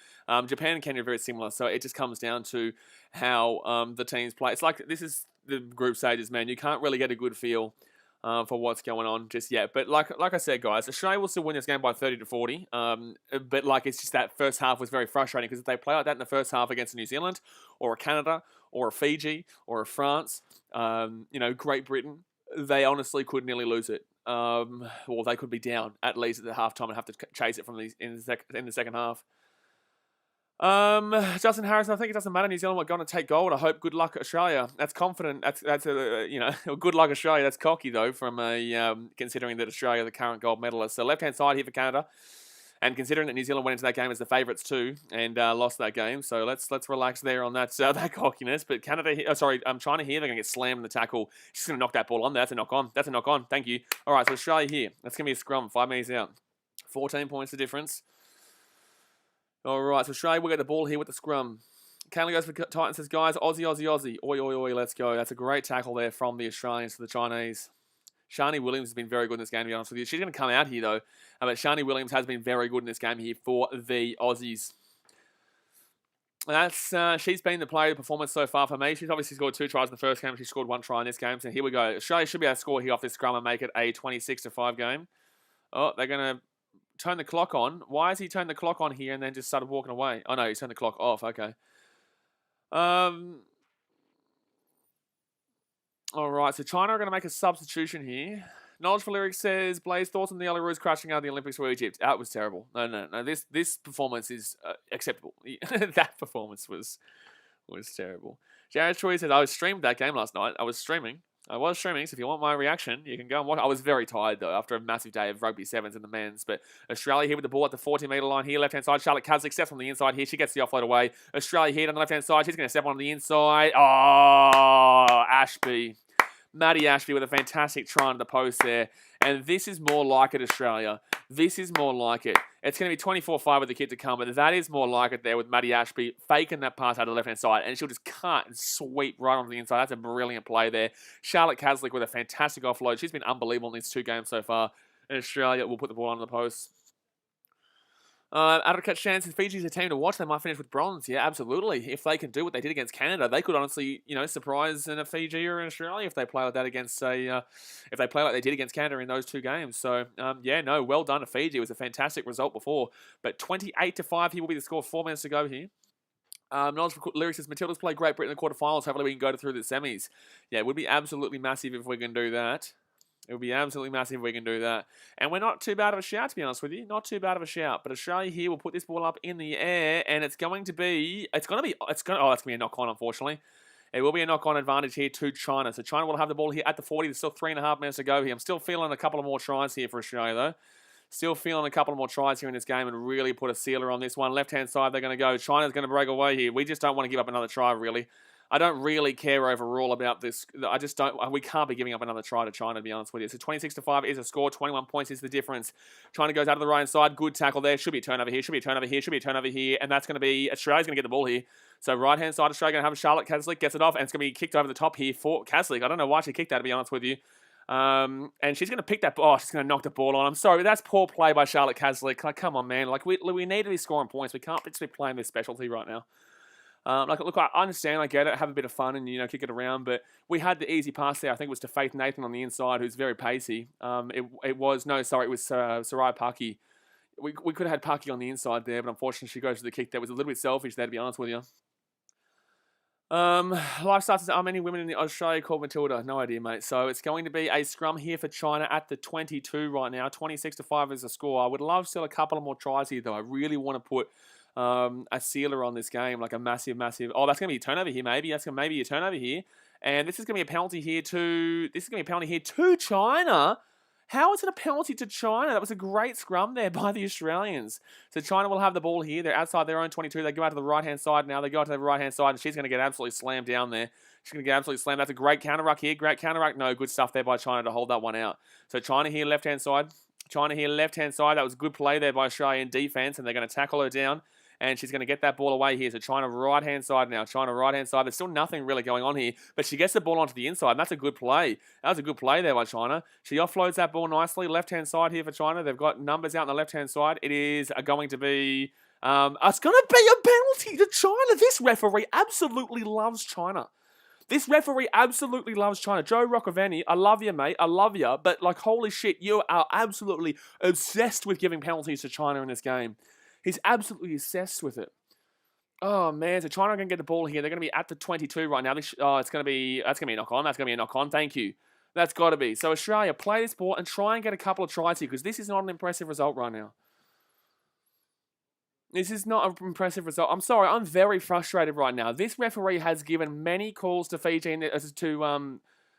Japan and Kenya are very similar, so it just comes down to how the teams play. It's like this is the group stages, man. You can't really get a good feel for what's going on just yet. But like I said, guys, Australia will still win this game by 30-40. But like it's just that first half was very frustrating because if they play like that in the first half against New Zealand or a Canada or a Fiji or a France, Great Britain, they honestly could nearly lose it. Or they could be down at least at the halftime and have to chase it from in the second half. Justin Harrison, I think it doesn't matter. New Zealand are going to take gold. I hope. Good luck, Australia. That's confident. That's good luck, Australia. That's cocky though, from considering that Australia are the current gold medalist. So left hand side here for Canada, and considering that New Zealand went into that game as the favourites too and lost that game, so let's relax there on that that cockiness. But China here, they're going to get slammed in the tackle. She's going to knock that ball on. That's a knock on. That's a knock on. Thank you. All right, so Australia here. That's going to be a scrum. 5 minutes out. 14 points the difference. All right, so Australia will get the ball here with the scrum. Kaylee goes for Titans, says, guys, Aussie, Aussie, Aussie. Oi, oi, oi, let's go. That's a great tackle there from the Australians to the Chinese. Shani Williams has been very good in this game, to be honest with you. She's going to come out here, though. But Shani Williams has been very good in this game here for the Aussies. She's been the player of the performance so far for me. She's obviously scored 2 tries in the first game. She scored 1 try in this game. So here we go. Australia should be able to score here off this scrum and make it a 26-5 game. Oh, they're going to turn the clock on. Why has he turned the clock on here and then just started walking away? Oh, no, he's turned the clock off. Okay. All right, so China are going to make a substitution here. Knowledge for Lyrics says, Blaze, thoughts on the Ellaroos crashing out of the Olympics for Egypt? That was terrible. No. This performance is acceptable. That performance was terrible. Jared Troy said, I was streamed that game last night. I was streaming. So if you want my reaction, you can go and watch. I was very tired, though, after a massive day of rugby sevens in the men's. But Australia here with the ball at the 40-metre line here, left-hand side. Charlotte Caslick steps on the inside here. She gets the offload away. Australia here on the left-hand side. She's going to step on the inside. Oh, Ashby. Maddie Ashby with a fantastic try on the post there. And this is more like it, Australia. This is more like it. It's going to be 24-5 with the kid to come, but that is more like it there with Maddie Ashby faking that pass out of the left-hand side, and she'll just cut and sweep right onto the inside. That's a brilliant play there. Charlotte Caslick with a fantastic offload. She's been unbelievable in these 2 games so far. And Australia will put the ball on the post. Advocate Shan says Fiji's a team to watch. They might finish with bronze. Yeah, absolutely. If they can do what they did against Canada, they could honestly, surprise in a Fiji or in Australia if they play like that against if they play like they did against Canada in those 2 games. So, well done to Fiji. It was a fantastic result before. But 28-5 here will be the score. 4 minutes to go here. Knowledge for Lyrics says Matildas play Great Britain in the quarterfinals. Hopefully we can go through the semis. Yeah, it would be absolutely massive if we can do that. It would be absolutely massive if we can do that. And we're not too bad of a shout, to be honest with you. Not too bad of a shout. But Australia here will put this ball up in the air, and that's going to be a knock-on, unfortunately. It will be a knock-on advantage here to China. So China will have the ball here at the 40. There's still 3.5 minutes to go here. I'm still feeling a couple of more tries here for Australia, though. Still feeling a couple of more tries here in this game and really put a sealer on this one. Left-hand side, they're going to go. China's going to break away here. We just don't want to give up another try, really. I don't really care overall about this. I just don't. We can't be giving up another try to China, to be honest with you. So 26-5 is a score. 21 points is the difference. China goes out of the right hand side. Good tackle there. Should be a turnover here. Should be a turnover here. Should be a turnover here. And that's going to be Australia's going to get the ball here. So right hand side, Australia going to have Charlotte Caslick gets it off, and it's going to be kicked over the top here for Caslick. I don't know why she kicked that, to be honest with you. And she's going to pick that. Oh, she's going to knock the ball on. I'm sorry, but that's poor play by Charlotte Caslick. Like, come on, man. Like we need to be scoring points. We can't just be playing this specialty right now. Look, I understand, I get it, have a bit of fun and, kick it around, but we had the easy pass there. I think it was to Faith Nathan on the inside, who's very pacey. It was Sarai Paki. We could have had Paki on the inside there, but unfortunately she goes to the kick. That was a little bit selfish there, to be honest with you. Life starts how many women in Australia called Matilda? No idea, mate. So it's going to be a scrum here for China at the 22 right now. 26-5 is the score. I would love still a couple of more tries here, though. I really want to put a sealer on this game, like a massive. Oh, that's going to be a turnover here, maybe. That's going to maybe a turnover here, and this is going to be a penalty here to. This is going to be a penalty here to China. How is it a penalty to China? That was a great scrum there by the Australians. So China will have the ball here. They're outside their own 22. They go out to the right-hand side now. They go out to the right-hand side, and she's going to get absolutely slammed down there. She's going to get absolutely slammed. That's a great counter-ruck here. Great counter-ruck. No, good stuff there by China to hold that one out. So China here, left-hand side. China here, left-hand side. That was a good play there by Australian defense, and they're going to tackle her down. and she's going to get that ball away here. So China right-hand side now. China right-hand side. There's still nothing really going on here, but she gets the ball onto the inside, and that's a good play. That was a good play there by China. She offloads that ball nicely. Left-hand side here for China. They've got numbers out on the left-hand side. It is going to be... it's going to be a penalty to China. This referee absolutely loves China. This referee absolutely loves China. Joe Roccavani, I love you, mate. I love you. But, like, holy shit, you are absolutely obsessed with giving penalties to China in this game. He's absolutely obsessed with it. Oh, man. So China are going to get the ball here. They're going to be at the 22 right now. That's going to be a knock-on. That's going to be a knock-on. Thank you. That's got to be. So, Australia, play this ball and try and get a couple of tries here because this is not an impressive result right now. This is not an impressive result. I'm sorry, I'm very frustrated right now. This referee has given many calls to Fiji,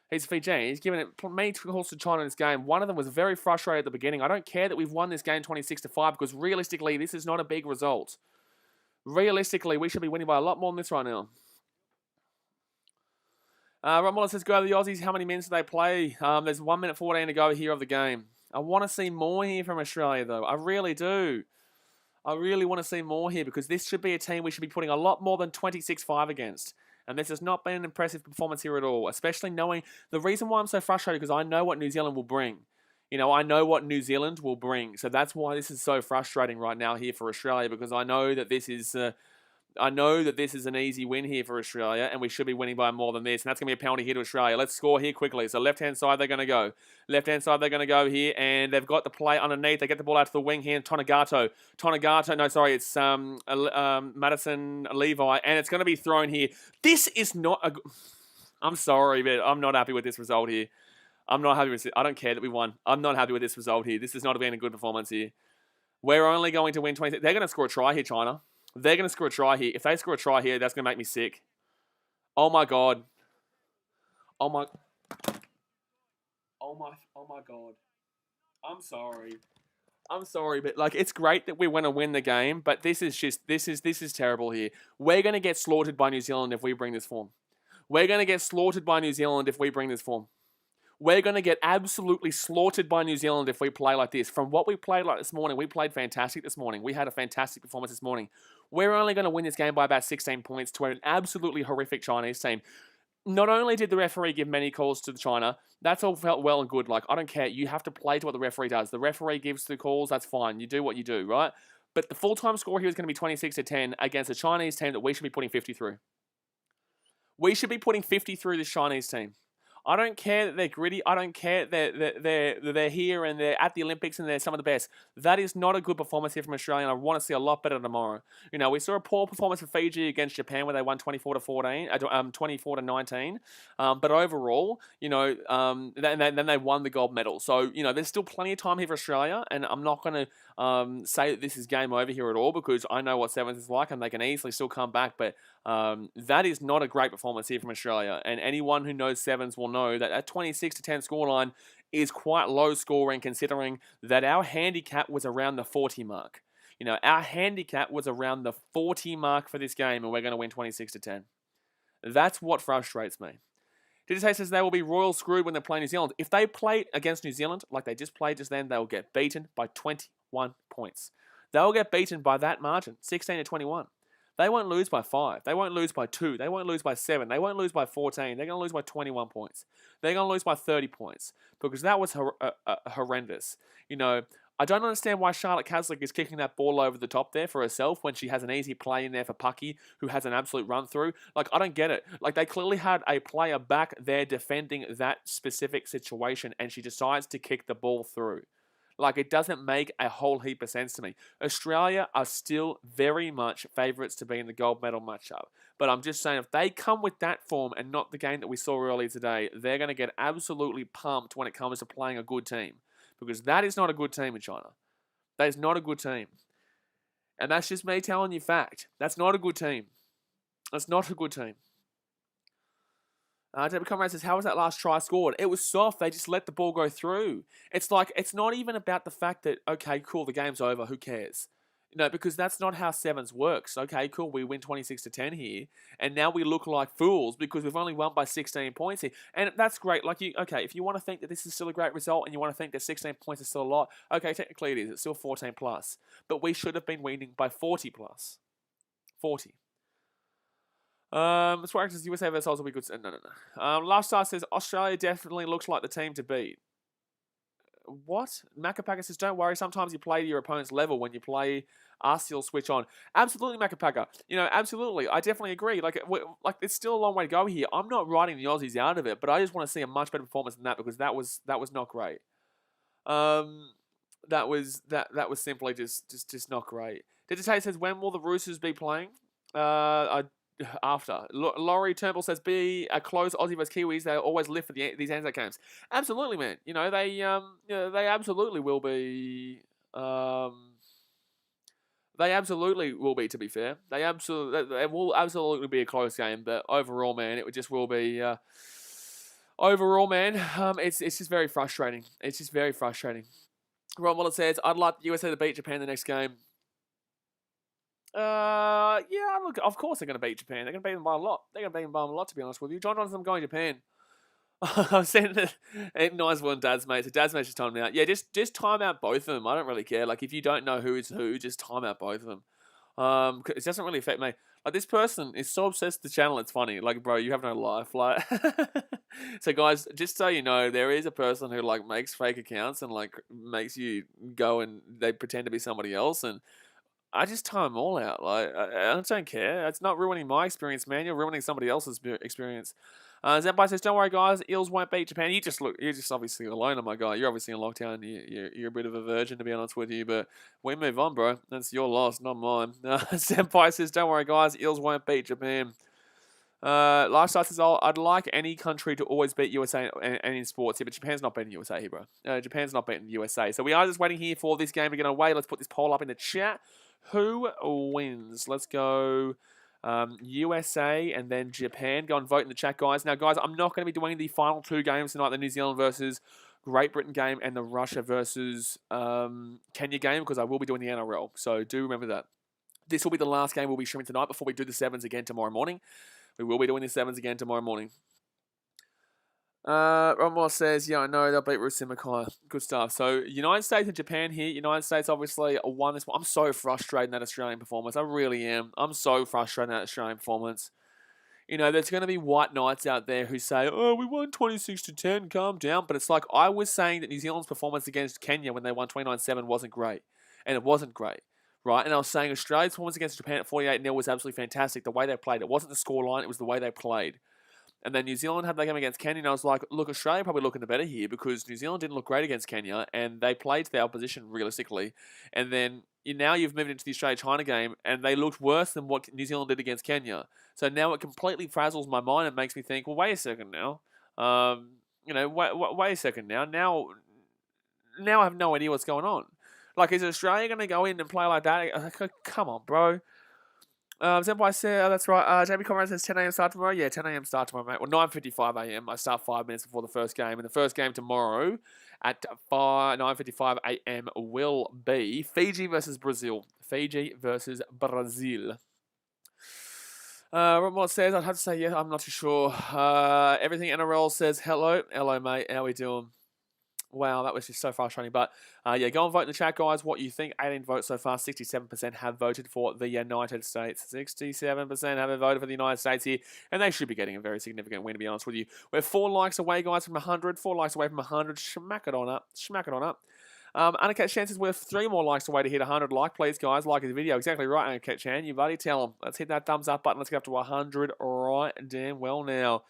he's Fijian. He's given many calls to China in this game. One of them was very frustrated at the beginning. I don't care that we've won this game 26-5 because realistically, this is not a big result. Realistically, we should be winning by a lot more than this right now. Ron Wallace says, go to the Aussies. How many minutes do they play? There's 1 minute 14 to go here of the game. I want to see more here from Australia, though. I really do. I really want to see more here because this should be a team we should be putting a lot more than 26-5 against. And this has not been an impressive performance here at all, especially knowing the reason why I'm so frustrated because I know what New Zealand will bring. You know, I know what New Zealand will bring. So that's why this is so frustrating right now here for Australia because I know that this is... an easy win here for Australia, and we should be winning by more than this. And that's going to be a penalty here to Australia. Let's score here quickly. So left-hand side, they're going to go. Left-hand side, they're going to go here, and they've got the play underneath. They get the ball out to the wing here, and it's Madison Levi, and it's going to be thrown here. This is not a... I'm sorry, but I'm not happy with this result here. I'm not happy with it. I don't care that we won. I'm not happy with this result here. This has not been a good performance here. We're only going to win 20... They're going to score a try here, China. They're going to score a try here. If they score a try here, that's going to make me sick. Oh, my God. Oh, my God. I'm sorry, but, like, it's great that we want to win the game, but this is terrible here. We're going to get slaughtered by New Zealand if we bring this form. We're going to get slaughtered by New Zealand if we bring this form. We're going to get absolutely slaughtered by New Zealand if we play like this. From what we played like this morning, we played fantastic this morning. We had a fantastic performance this morning. We're only going to win this game by about 16 points to an absolutely horrific Chinese team. Not only did the referee give many calls to China, that's all felt well and good. Like, I don't care. You have to play to what the referee does. The referee gives the calls, that's fine. You do what you do, right? But the full-time score here is going to be 26-10 against a Chinese team that we should be putting 50 through. We should be putting 50 through this Chinese team. I don't care that they're gritty. I don't care that they're here and they're at the Olympics and they're some of the best. That is not a good performance here from Australia, and I want to see a lot better tomorrow. You know, we saw a poor performance for Fiji against Japan where they won 24-19. But overall, you know, then they won the gold medal. So, you know, there's still plenty of time here for Australia, and I'm not going to say that this is game over here at all because I know what sevens is like and they can easily still come back. But that is not a great performance here from Australia, and anyone who knows sevens will know that a 26-10 scoreline is quite low scoring considering that our handicap was around the 40 mark. You know, our handicap was around the 40 mark for this game, and we're going to win 26-10. That's what frustrates me. DJ says they will be royal screwed when they play New Zealand. If they play against New Zealand like they just played just then, they will get beaten by 21 points. They will get beaten by that margin, 16-21. They won't lose by 5. They won't lose by 2. They won't lose by 7. They won't lose by 14. They're going to lose by 21 points. They're going to lose by 30 points because that was horrendous. You know, I don't understand why Charlotte Caslick is kicking that ball over the top there for herself when she has an easy play in there for Pucky, who has an absolute run through. Like, I don't get it. Like, they clearly had a player back there defending that specific situation, and she decides to kick the ball through. Like, it doesn't make a whole heap of sense to me. Australia are still very much favourites to be in the gold medal matchup. But I'm just saying, if they come with that form and not the game that we saw earlier today, they're going to get absolutely pumped when it comes to playing a good team. Because that is not a good team in China. That is not a good team. And that's just me telling you fact. That's not a good team. That's not a good team. David Conrad says, how was that last try scored? It was soft. They just let the ball go through. It's like, it's not even about the fact that, okay, cool, the game's over. Who cares? You know, because that's not how sevens works. Okay, cool, we win 26-10 here. And now we look like fools because we've only won by 16 points here. And that's great. Like, okay, if you want to think that this is still a great result and you want to think that 16 points is still a lot, okay, technically it is. It's still 14 plus. But we should have been winning by 40 plus. 40. Swear says USA versus Australia will be good. No. Last Star says Australia definitely looks like the team to beat. What? Macapaka says, don't worry, sometimes you play to your opponent's level. When you play us, you'll switch on. Absolutely, Macapaka. Absolutely. I definitely agree. Like, it's still a long way to go here. I'm not writing the Aussies out of it, but I just want to see a much better performance than that, because that was not great. That was simply just not great. Digitate says, when will the Roosters be playing? After. Laurie Turnbull says, be a close Aussie versus Kiwis. They always live for these Anzac games. Absolutely, man. They absolutely will be. They absolutely will be. To be fair, it will absolutely be a close game. But overall, man, it just will be. Overall, man, it's just very frustrating. It's just very frustrating. Ron Wallace says, I'd like the USA to beat Japan the next game. Yeah, look, of course they're going to beat Japan. They're going to beat them by a lot. To be honest with you. John Johnson, I'm going Japan. I'm saying it. Nice one, Dad's mate. So Dad's mate just timed out. Yeah, just time out both of them. I don't really care. Like, if you don't know who is who, just time out both of them. It doesn't really affect me. Like, this person is so obsessed with the channel, it's funny. Like, bro, you have no life. Like, so guys, just so you know, there is a person who like makes fake accounts and like makes you go and they pretend to be somebody else, and I just time them all out. Like, I don't care. It's not ruining my experience, man. You're ruining somebody else's experience. Zenpai says, don't worry, guys. Eels won't beat Japan. You're just obviously alone, my guy. You're obviously in lockdown. You're a bit of a virgin, to be honest with you. But we move on, bro. That's your loss, not mine. Zenpai says, don't worry, guys. Eels won't beat Japan. Lifestyle says, I'd like any country to always beat USA and in sports here, but Japan's not beating USA here, bro. Japan's not beating USA. So we are just waiting here for this game to get away. Let's put this poll up in the chat. Who wins? Let's go USA and then Japan. Go and vote in the chat, guys. Now, guys, I'm not going to be doing the final two games tonight, the New Zealand versus Great Britain game and the Russia versus Kenya game, because I will be doing the NRL. So do remember that. This will be the last game we'll be streaming tonight before we do the sevens again tomorrow morning. We will be doing the sevens again tomorrow morning. Ron Moore says, yeah, I know, they'll beat Rusi Mackay. Good stuff. So, United States and Japan here. United States obviously won this one. I'm so frustrated in that Australian performance. I really am. I'm so frustrated in that Australian performance. There's going to be white knights out there who say, oh, we won 26-10, calm down. But it's like, I was saying that New Zealand's performance against Kenya when they won 29-7 wasn't great. And it wasn't great. Right? And I was saying Australia's performance against Japan at 48-0 was absolutely fantastic. The way they played. It wasn't the scoreline, it was the way they played. And then New Zealand had that game against Kenya, and I was like, look, Australia probably looking the better here, because New Zealand didn't look great against Kenya, and they played to their opposition realistically. And then now you've moved into the Australia-China game, and they looked worse than what New Zealand did against Kenya. So now it completely frazzles my mind and makes me think, well, wait a second now. Wait a second now. Now I have no idea what's going on. Like, is Australia going to go in and play like that? Come on, bro. Zenpai said, that's right. JB Conrad says 10 a.m. start tomorrow. Yeah, 10 a.m. start tomorrow, mate. Well, 9:55 a.m. I start 5 minutes before the first game. And the first game tomorrow at 9:55 a.m. will be Fiji versus Brazil. Fiji versus Brazil. What says, I'd have to say, yeah, I'm not too sure. Everything NRL says, hello. Hello, mate. How we doing? Wow, that was just so frustrating. But yeah, go and vote in the chat, guys. What you think? 18 votes so far. 67% have voted for the United States. 67% have voted for the United States here. And they should be getting a very significant win, to be honest with you. We're 4 likes away, guys, from 100. 4 likes away from 100. Smack it on up. Smack it on up. Anakat Chan says we're 3 more likes away to hit 100. Like, please, guys. Like the video. Exactly right, Anakat Chan. You bloody tell them. Let's hit that thumbs up button. Let's get up to 100 right damn well now.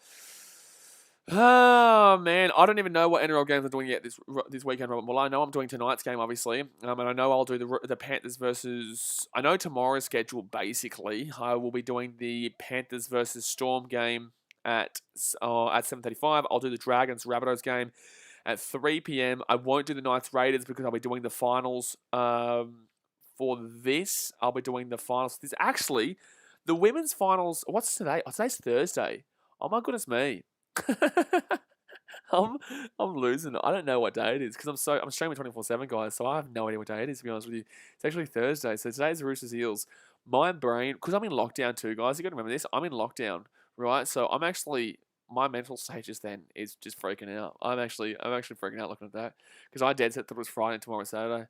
Oh, man. I don't even know what NRL games I'm doing yet this weekend, Robert. Well, I know I'm doing tonight's game, obviously. And I know I'll do the Panthers versus... I know tomorrow's schedule, basically. I will be doing the Panthers versus Storm game at 7:35. I'll do the Dragons Rabbitohs game at 3 p.m. I won't do the Knights Raiders because I'll be doing the finals for this. I'll be doing the finals. This actually, the women's finals... What's today? Oh, today's Thursday. Oh, my goodness me. I'm losing it. I don't know what day it is because I'm streaming 24/7, guys. So I have no idea what day it is, to be honest with you. It's actually Thursday. So today's the Roosters Eels. My brain, because I'm in lockdown too, guys. You got to remember this. I'm in lockdown, right? So I'm actually, my mental state just then is just freaking out. I'm actually freaking out looking at that because I dead set that it was Friday and tomorrow Saturday.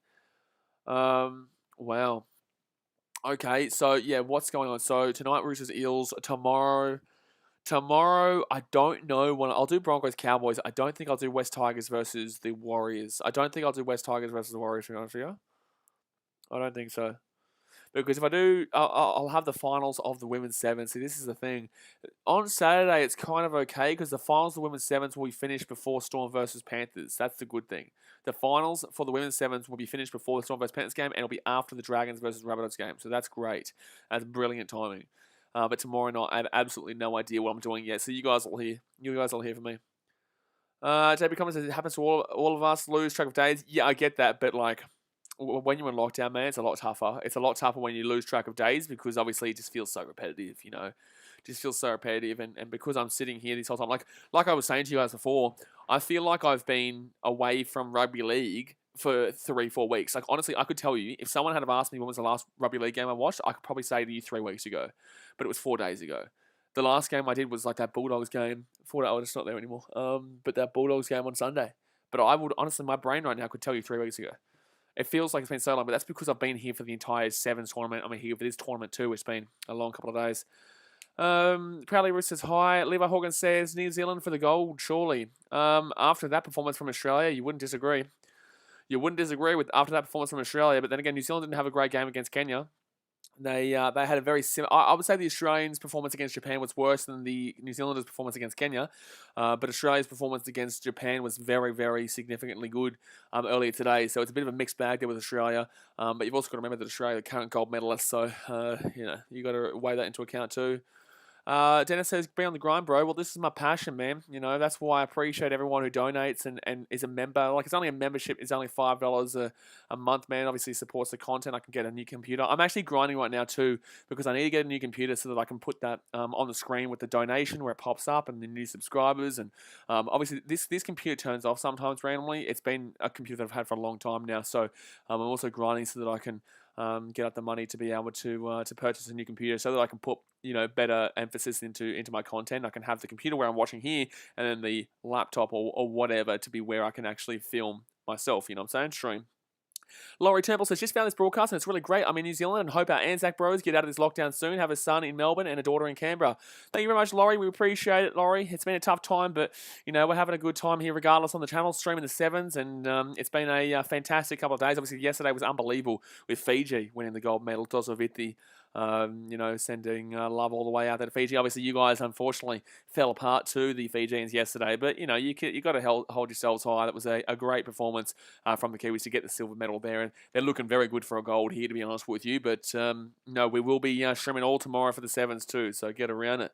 Wow. Okay, so yeah, what's going on? So tonight Roosters Eels. Tomorrow I don't know when I'll do Broncos Cowboys. I don't think I'll do West Tigers versus the Warriors. I don't think I'll do West Tigers versus the Warriors. To be honest with you, I don't think so. Because if I do, I'll have the finals of the women's seven. See, this is the thing. On Saturday, it's kind of okay because the finals of the women's sevens will be finished before Storm versus Panthers. That's the good thing. The finals for the women's sevens will be finished before the Storm versus Panthers game, and it'll be after the Dragons versus Rabbitohs game. So that's great. That's brilliant timing. But tomorrow night, I have absolutely no idea what I'm doing yet. So you guys will hear. You guys will hear from me. JB Cummins says it happens to all of us. Lose track of days. Yeah, I get that, but like when you're in lockdown, man, it's a lot tougher. It's a lot tougher when you lose track of days because obviously it just feels so repetitive, you know. Just feels so repetitive, and because I'm sitting here this whole time, like I was saying to you guys before, I feel like I've been away from rugby league for 3-4 weeks. Like honestly, I could tell you if someone had have asked me when was the last rugby league game I watched, I could probably say to you 3 weeks ago, but it was 4 days ago. The last game I did was like that Bulldogs game. 4 days, it's not there anymore. But that Bulldogs game on Sunday. But I would honestly, my brain right now could tell you 3 weeks ago. It feels like it's been so long, but that's because I've been here for the entire Sevens tournament. I'm here for this tournament too. It's been a long couple of days. Proudly Roos says hi. Levi Horgan says New Zealand for the gold, surely. After that performance from Australia, you wouldn't disagree. You wouldn't disagree with after that performance from Australia, but then again, New Zealand didn't have a great game against Kenya. They had a very similar. I would say the Australians' performance against Japan was worse than the New Zealanders' performance against Kenya, but Australia's performance against Japan was very, very significantly good earlier today. So it's a bit of a mixed bag there with Australia. But you've also got to remember that Australia are the current gold medalist, so you got to weigh that into account too. Dennis says, be on the grind, bro. Well, this is my passion, man. You know, that's why I appreciate everyone who donates and is a member. Like, it's only a membership. It's only $5 a month, man. Obviously, supports the content. I can get a new computer. I'm actually grinding right now, too, because I need to get a new computer so that I can put that on the screen with the donation where it pops up and the new subscribers. And obviously, this computer turns off sometimes randomly. It's been a computer that I've had for a long time now. So I'm also grinding so that I can get up the money to be able to purchase a new computer so that I can put better emphasis into my content. I can have the computer where I'm watching here and then the laptop or whatever to be where I can actually film myself, you know what I'm saying? Stream. Laurie Turnbull says, just found this broadcast and it's really great. I'm in New Zealand and hope our Anzac bros get out of this lockdown soon. Have a son in Melbourne and a daughter in Canberra. Thank you very much, Laurie. We appreciate it, Laurie. It's been a tough time, but, we're having a good time here regardless on the channel, streaming the sevens, and it's been a fantastic couple of days. Obviously, yesterday was unbelievable with Fiji winning the gold medal. Tosovitti, sending love all the way out there to Fiji. Obviously, you guys, unfortunately, fell apart to the Fijians yesterday, but, you got to hold yourselves high. That was a great performance from the Kiwis to get the silver medal there, and they're looking very good for a gold here, to be honest with you, but, we will be streaming all tomorrow for the sevens too, so get around it.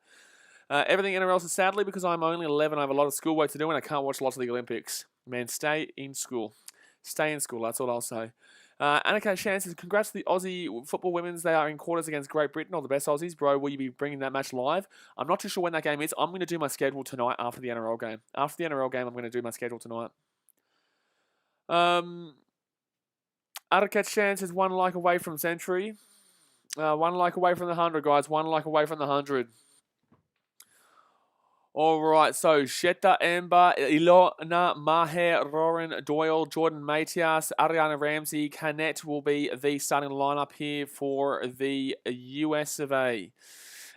Everything NRL is sadly because I'm only 11. I have a lot of schoolwork to do and I can't watch lots of the Olympics. Man, stay in school. Stay in school, that's all I'll say. Annika Shan says, congrats to the Aussie football women's. They are in quarters against Great Britain, all the best Aussies. Bro, will you be bringing that match live? I'm not too sure when that game is. I'm going to do my schedule tonight after the NRL game. After the NRL game, I'm going to do my schedule tonight. Arakat Shan says, 1 like away from century. 1 like away from the 100, guys. 1 like away from the 100. All right, so Sheta Amber, Ilona Maher, Roran Doyle, Jordan Matias, Ariana Ramsey, Canet will be the starting lineup here for the US of A.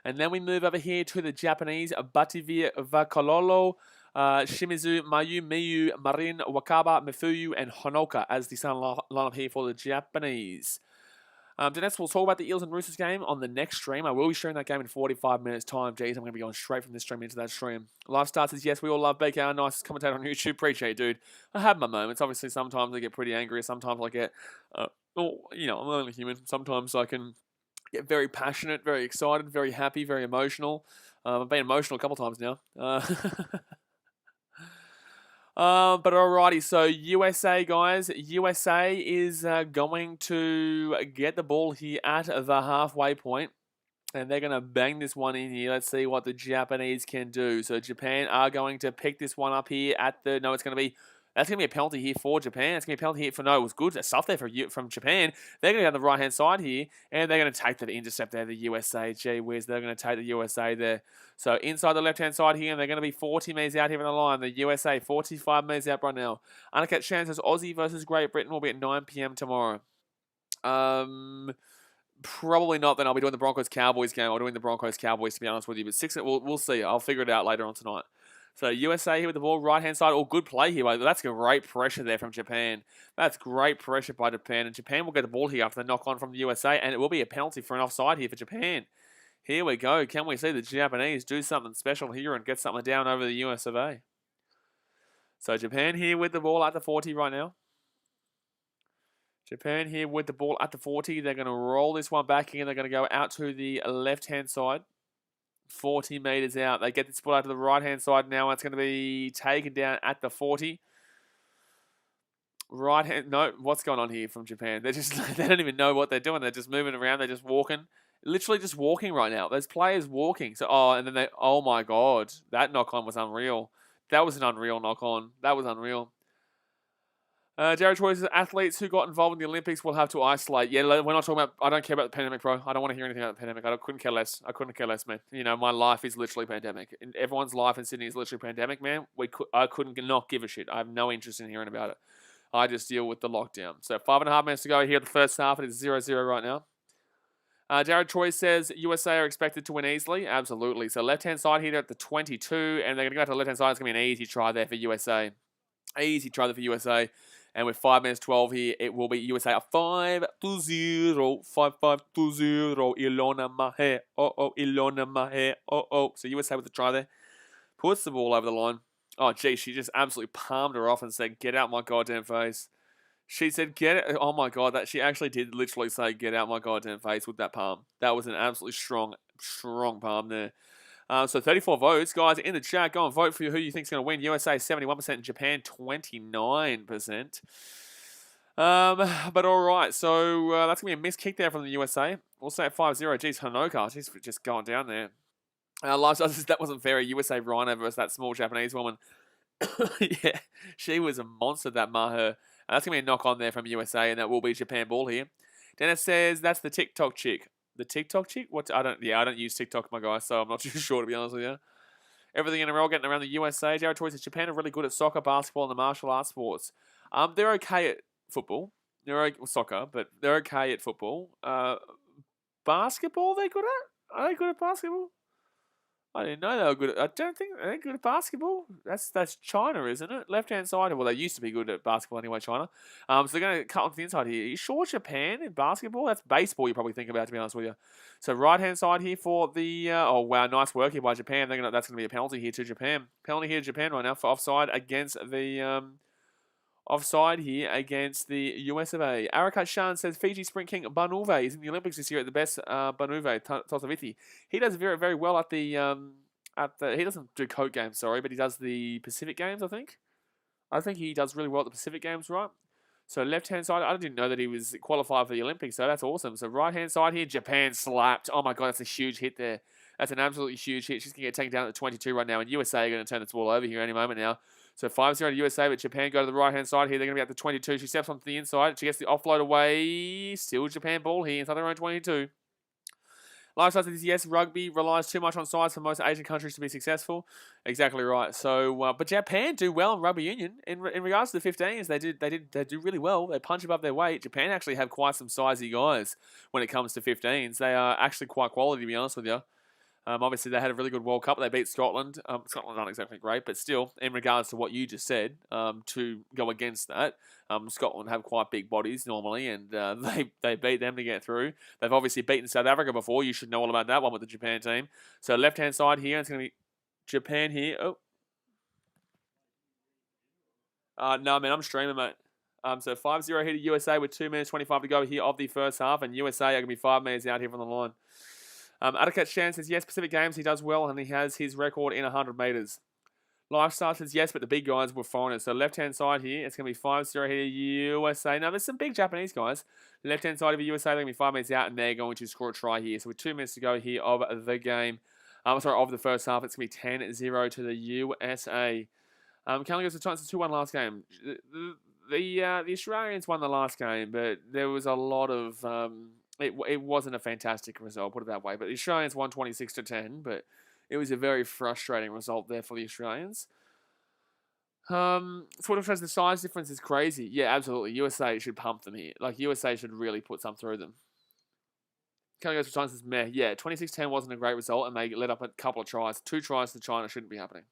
And then we move over here to the Japanese, Bativir Vakalolo, Shimizu, Mayu, Miyu, Marin, Wakaba, Mifuyu, and Honoka as the starting lineup here for the Japanese. Dennis, we'll talk about the Eels and Roosters game on the next stream. I will be sharing that game in 45 minutes time. Jeez, I'm going to be going straight from this stream into that stream. Live starts as yes, we all love BKRmy, nicest commentator on YouTube. Appreciate it, dude. I have my moments. Obviously, sometimes I get pretty angry. Sometimes I get, I'm only human. Sometimes I can get very passionate, very excited, very happy, very emotional. I've been emotional a couple times now. But alrighty, so USA, guys. USA is going to get the ball here at the halfway point. And they're going to bang this one in here. Let's see what the Japanese can do. So Japan are going to pick this one up here at the... No, it's going to be... That's going to be a penalty here for Japan. It's going to be a penalty here for... No, it was good. That's stuff there from Japan. They're going to go on the right-hand side here. And they're going to take the intercept there, the USA. Gee whiz, they're going to take the USA there. So inside the left-hand side here, and they're going to be 40 metres out here on the line. The USA, 45 metres out right now. Uncut chances, Aussie versus Great Britain will be at 9 p.m. tomorrow. Probably not. Then I'll be doing the Broncos-Cowboys game. I'll be doing the Broncos-Cowboys, to be honest with you. But 6, we'll see. I'll figure it out later on tonight. So USA here with the ball, right-hand side. Oh, good play here. That's great pressure there from Japan. That's great pressure by Japan. And Japan will get the ball here after the knock-on from the USA. And it will be a penalty for an offside here for Japan. Here we go. Can we see the Japanese do something special here and get something down over the US of A? So Japan here with the ball at the 40 right now. Japan here with the ball at the 40. They're going to roll this one back in. They're going to go out to the left-hand side. 40 meters out. They get this ball out to the right-hand side now. It's going to be taken down at the 40. Right hand. No, what's going on here from Japan? They don't even know what they're doing. They're just moving around. They're just walking. Literally just walking right now. There's players walking. So, and then oh my God. That knock-on was unreal. That was an unreal knock-on. That was unreal. Jared Troy says, athletes who got involved in the Olympics will have to isolate. Yeah, we're not talking about, I don't care about the pandemic, bro. I don't want to hear anything about the pandemic. I couldn't care less. I couldn't care less, man. You know, my life is literally pandemic. And everyone's life in Sydney is literally pandemic, man. I couldn't not give a shit. I have no interest in hearing about it. I just deal with the lockdown. So 5.5 minutes to go here. The first half, it is 0-0 right now. Jared Troy says, USA are expected to win easily. Absolutely. So left-hand side here at the 22, and they're going to go to the left-hand side. It's going to be an easy try there for USA. Easy try there for USA. And with 5 minutes 12 here, it will be USA up 5-0. 5-0. Ilona Mahe. Ilona Mahe. So USA with the try there. Puts the ball over the line. Oh, geez, she just absolutely palmed her off and said, get out my goddamn face. She said, get it. Oh, my God. She actually did literally say, get out my goddamn face with that palm. That was an absolutely strong palm there. So 34 votes. Guys, in the chat, go and vote for who you think is going to win. USA 71% and Japan 29%. But all right. So that's going to be a missed kick there from the USA. We'll say 5-0. Geez, Hanoka. She's just going down there. Lifestyle says that wasn't fair. USA Rhino versus that small Japanese woman. Yeah, she was a monster, that Maher. That's going to be a knock on there from USA, and that will be Japan ball here. Dennis says that's the TikTok chick. The TikTok chick? What? I don't use TikTok, my guy, so I'm not too sure, to be honest with you. Everything in a row getting around the USA. Jared Toy says Japan are really good at soccer, basketball, and the martial arts sports. They're okay at football. Soccer, but they're okay at football. Basketball, they're good at? Are they good at basketball? I didn't know they were good at. I don't think they're good at basketball. That's China, isn't it? Left-hand side. Well, they used to be good at basketball anyway, China. So they're going to cut onto the inside here. Are you sure Japan in basketball? That's baseball you probably think about, to be honest with you. So right-hand side here for the... oh, wow, nice work here by Japan. That's going to be a penalty here to Japan. Penalty here to Japan right now for offside against the... offside here against the US of A. Arakat Shan says Fiji Sprint King Banuve is in the Olympics this year at the best. Banuve Tosavithi. He does very, very well at the he doesn't do Coke Games, sorry, but he does the Pacific Games, I think. I think he does really well at the Pacific Games, right? So left-hand side, I didn't know that he was qualified for the Olympics, so that's awesome. So right-hand side here, Japan slapped. Oh my God, that's a huge hit there. That's an absolutely huge hit. She's going to get taken down at the 22 right now, and USA are going to turn this ball over here any moment now. So 5-0 to USA, but Japan go to the right-hand side here. They're going to be at the 22. She steps onto the inside. She gets the offload away. Still Japan ball here inside their own 22. Lifestyle says, yes, rugby relies too much on size for most Asian countries to be successful. Exactly right. So, but Japan do well in rugby union. In regards to the 15s, they do really well. They punch above their weight. Japan actually have quite some sizey guys when it comes to 15s. They are actually quite quality, to be honest with you. Obviously, they had a really good World Cup. They beat Scotland. Scotland aren't exactly great, but still, in regards to what you just said, to go against that, Scotland have quite big bodies normally, and they beat them to get through. They've obviously beaten South Africa before. You should know all about that one with the Japan team. So left-hand side here, it's going to be Japan here. No, man, I'm streaming, mate. So 5-0 here to USA with 2 minutes 25 to go here of the first half, and USA are going to be 5 minutes out here from the line. Adakat Shan says, yes, Pacific Games, he does well, and he has his record in 100 metres. Lifestyle says, yes, but the big guys were foreigners. So left-hand side here, it's going to be 5-0 here, USA. Now, there's some big Japanese guys. Left-hand side of the USA, they're going to be 5 minutes out, and they're going to score a try here. So with 2 minutes to go here of the game, of the first half, it's going to be 10-0 to the USA. Kelly goes to Titans 2-1 last game. The Australians won the last game, but there was a lot of... It wasn't a fantastic result, put it that way. But the Australians won 26-10, but it was a very frustrating result there for the Australians. Twitter says the size difference is crazy. Yeah, absolutely. USA should pump them here. Like, USA should really put some through them. Kelly goes for China says meh. Yeah, 26-10 wasn't a great result, and they let up a couple of tries. 2 tries to China shouldn't be happening.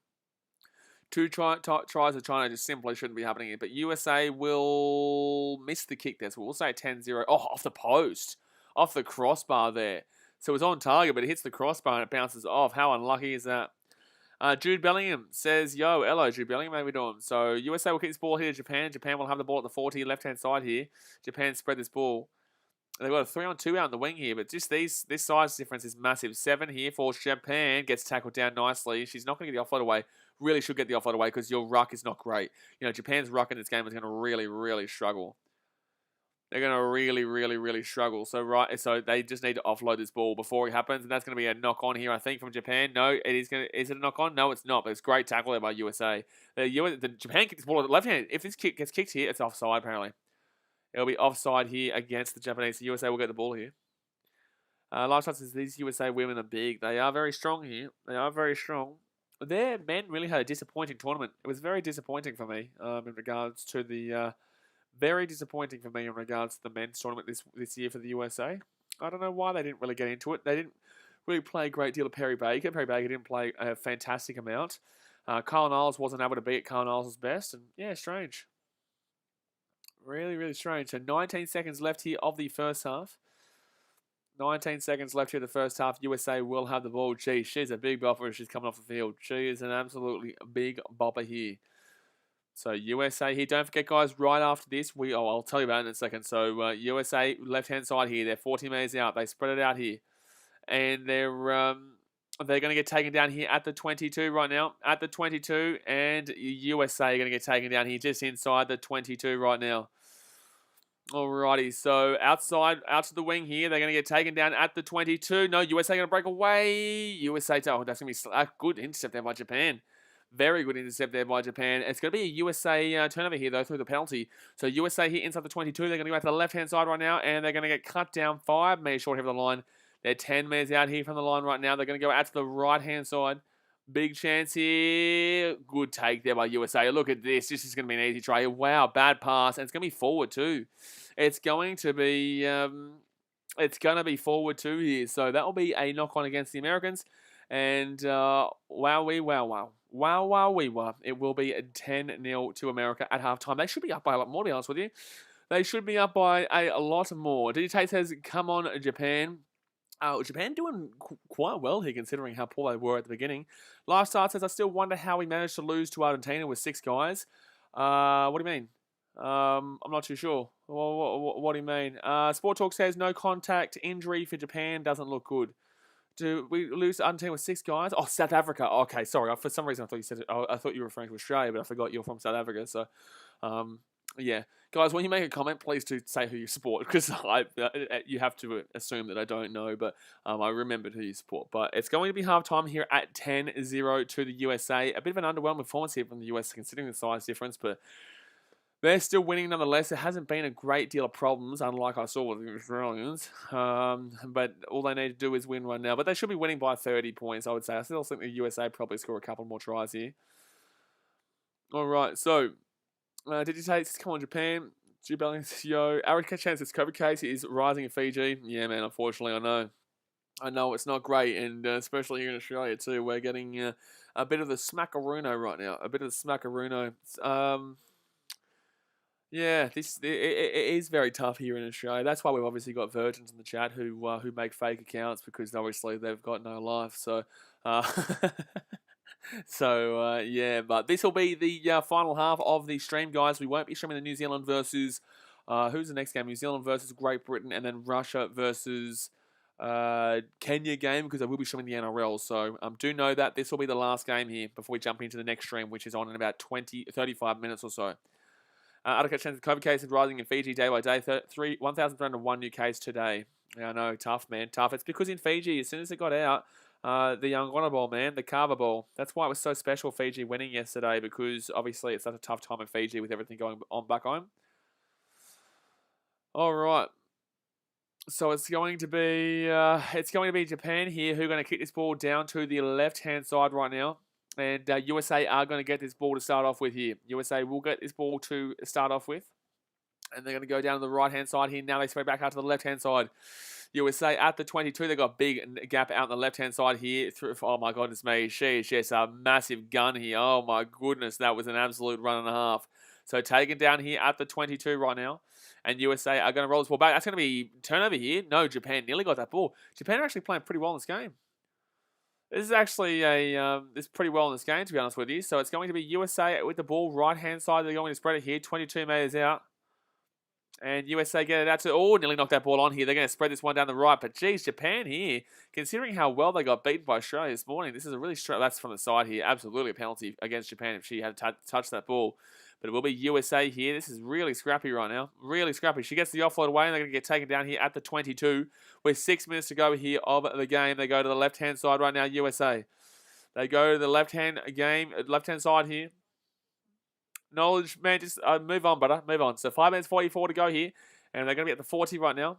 2 tries to China just simply shouldn't be happening here. But USA will miss the kick there, so we'll say 10-0. Oh, off the post. Off the crossbar there. So it's on target, but it hits the crossbar and it bounces off. How unlucky is that? Jude Bellingham says, yo, hello, Jude Bellingham, how we doing? So USA will kick this ball here to Japan. Japan will have the ball at the 40, left-hand side here. Japan spread this ball. They've got a 3-on-2 out in the wing here, but just this size difference is massive. 7 here for Japan. Gets tackled down nicely. She's not going to get the offload away. Really should get the offload away because your ruck is not great. You know, Japan's ruck in this game is going to really, really struggle. They're going to really, really, really struggle. So they just need to offload this ball before it happens, and that's going to be a knock-on here, I think, from Japan. No, it is going to. Is it a knock-on? No, it's not. But it's great tackle there by USA. The Japan kicks this ball at the left hand. If this kick gets kicked here, it's offside apparently. It'll be offside here against the Japanese. The USA will get the ball here. Last time says these USA women are big. They are very strong here. They are very strong. Their men really had a disappointing tournament. It was very disappointing for me in regards to the. Very disappointing for me in regards to the men's tournament this year for the USA. I don't know why they didn't really get into it. They didn't really play a great deal of Perry Baker. Perry Baker didn't play a fantastic amount. Carl Niles wasn't able to beat Carl Niles' best. And yeah, strange. Really, really strange. So 19 seconds left here of the first half. 19 seconds left here of the first half. USA will have the ball. Gee, she's a big bopper. She's coming off the field. She is an absolutely big bopper here. So USA here. Don't forget, guys, right after this, I'll tell you about it in a second. So USA left-hand side here. They're 40 metres out. They spread it out here. And they're going to get taken down here at the 22 right now. At the 22. And USA are going to get taken down here just inside the 22 right now. Alrighty, so out to the wing here. They're going to get taken down at the 22. No, USA going to break away. USA, oh, that's going to be a good intercept there by Japan. Very good intercept there by Japan. It's going to be a USA turnover here, though, through the penalty. So USA here inside the 22. They're going to go out to the left-hand side right now, and they're going to get cut down 5 metres short here of the line. They're 10 metres out here from the line right now. They're going to go out to the right-hand side. Big chance here. Good take there by USA. Look at this. This is going to be an easy try. Wow, bad pass. And it's going to be forward too. It's going to be forward too here. So that will be a knock-on against the Americans. And wowee, wow. Wow. It will be 10-0 to America at halftime. They should be up by a lot more, to be honest with you. They should be up by a lot more. DJ Tate says, come on, Japan. Japan doing quite well here, considering how poor they were at the beginning. Last start says, I still wonder how we managed to lose to Argentina with 6 guys. What do you mean? I'm not too sure. What do you mean? Sport Talk says, no contact injury for Japan doesn't look good. Do we lose to Argentina with 6 guys? Oh, South Africa. Okay, sorry. For some reason, I thought you said I thought you were referring to Australia, but I forgot you're from South Africa. So, yeah, guys, when you make a comment, please do say who you support, because you have to assume that I don't know, but I remembered who you support. But it's going to be halftime here at 10-0 to the USA. A bit of an underwhelming performance here from the US, considering the size difference, but they're still winning nonetheless. There hasn't been a great deal of problems, unlike I saw with the Australians. But all they need to do is win right now. But they should be winning by 30 points, I would say. I still think the USA probably score a couple more tries here. All right, so did you say, come on, Japan? Jude Bellingham says, yo, average chance this COVID case is rising in Fiji. Yeah, man, unfortunately, I know. I know it's not great, and especially here in Australia too. We're getting a bit of the smackaruno right now. A bit of the smackaruno. Yeah, it is very tough here in Australia. That's why we've obviously got virgins in the chat who make fake accounts, because obviously they've got no life. So, yeah. But this will be the final half of the stream, guys. We won't be streaming the New Zealand versus who's the next game? New Zealand versus Great Britain, and then Russia versus Kenya game, because I will be streaming the NRL. So do know that this will be the last game here before we jump into the next stream, which is on in about 35 minutes or so. Article chance of COVID cases rising in Fiji day by day. 1,301 new cases today. Yeah, I know, tough, man, tough. It's because in Fiji, as soon as it got out, the Youngwana Bowl, man, the Carver Bowl. That's why it was so special, Fiji winning yesterday, because obviously it's such a tough time in Fiji with everything going on back home. All right. So it's going to be Japan here who are going to kick this ball down to the left-hand side right now. And USA are going to get this ball to start off with here. USA will get this ball to start off with. And they're going to go down to the right-hand side here. Now they spread back out to the left-hand side. USA at the 22. They've got a big gap out on the left-hand side here. Oh, my goodness me. She's just a massive gun here. Oh, my goodness. That was an absolute run and a half. So taken down here at the 22 right now. And USA are going to roll this ball back. That's going to be turnover here. No, Japan nearly got that ball. Japan are actually playing pretty well in this game. This is actually this is pretty well in this game, to be honest with you. So it's going to be USA with the ball right-hand side. They're going to spread it here, 22 metres out. And USA get it out to, oh, nearly knocked that ball on here. They're going to spread this one down the right. But, geez, Japan here, considering how well they got beaten by Australia this morning, this is a really straight, that's from the side here. Absolutely a penalty against Japan if she had touched that ball. But it will be USA here. This is really scrappy right now. Really scrappy. She gets the offload away, and they're going to get taken down here at the 22. With 6 minutes to go here of the game. They go to the left-hand side right now, USA. They go to the left-hand side here. Knowledge, man, just move on, brother. Move on. So 5 minutes 44 to go here. And they're going to be at the 40 right now.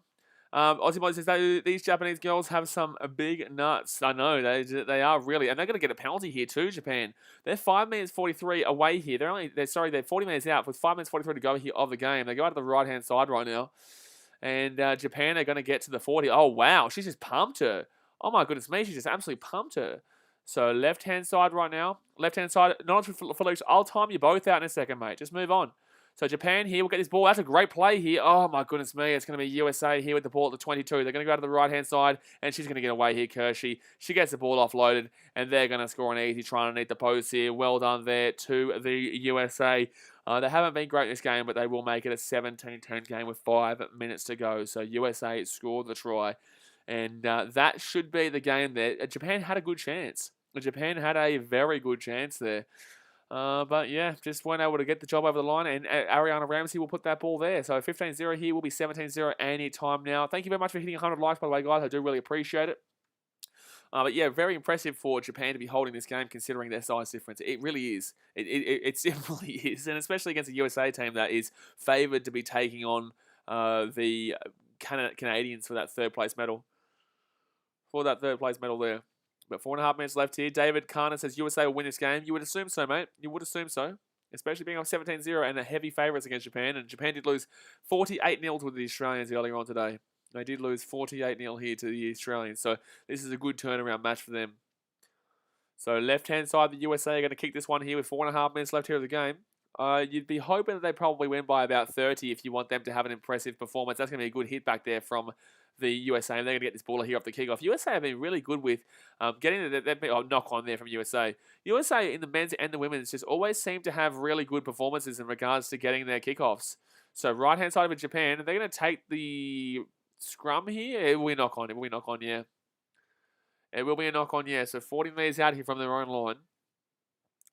Aussie Boy says these Japanese girls have some big nuts. I know, they are really. And they're going to get a penalty here too, Japan. They're 5 minutes 43 away here. They're 40 minutes out with 5 minutes 43 to go here of the game. They go out to the right-hand side right now. And Japan are going to get to the 40. Oh, wow. She's just pumped her. Oh, my goodness me. She's just absolutely pumped her. So left-hand side right now. Left-hand side. Knowledge for Luke. I'll time you both out in a second, mate. Just move on. So Japan here will get this ball. That's a great play here. Oh, my goodness me. It's going to be USA here with the ball at the 22. They're going to go to the right-hand side, and she's going to get away here, Kershey. She gets the ball offloaded, and they're going to score an easy trying to need the post here. Well done there to the USA. They haven't been great in this game, but they will make it a 17-10 game with 5 minutes to go. So USA scored the try, and that should be the game there. Japan had a good chance. Japan had a very good chance there. But yeah, just weren't able to get the job over the line, and Ariana Ramsey will put that ball there. So 15-0 here will be 17-0 any time now. Thank you very much for hitting 100 likes, by the way, guys. I do really appreciate it. But yeah, very impressive for Japan to be holding this game considering their size difference. It really is. It simply is, and especially against a USA team that is favoured to be taking on the Canadians for that third place medal. There. But 4.5 minutes left here. David Carner says USA will win this game. You would assume so, mate. You would assume so. Especially being on 17-0 and the heavy favourites against Japan. And Japan did lose 48-0 to the Australians earlier on today. They did lose 48-0 here to the Australians. So this is a good turnaround match for them. So left-hand side, the USA are going to kick this one here with 4.5 minutes left here of the game. You'd be hoping that they probably win by about 30 if you want them to have an impressive performance. That's going to be a good hit back there from the USA, and they're going to get this ball here off the kickoff. USA have been really good with getting the knock on there from USA. USA in the men's and the women's just always seem to have really good performances in regards to getting their kickoffs. So right-hand side of Japan, they're going to take the scrum here. It will be a knock on. Yeah. It will be a knock on, yeah. So 40 metres out here from their own line.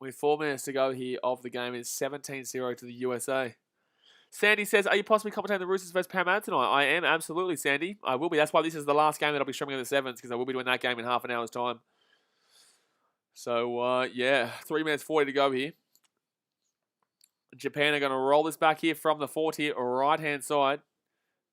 With 4 minutes to go here of the game, it's 17-0 to the USA. Sandy says, are you possibly commentating the Roosters versus Parramatta tonight? I am, absolutely, Sandy. I will be. That's why this is the last game that I'll be streaming on the 7s, because I will be doing that game in half an hour's time. So, yeah, 3 minutes 40 to go here. Japan are going to roll this back here from the 40 right-hand side.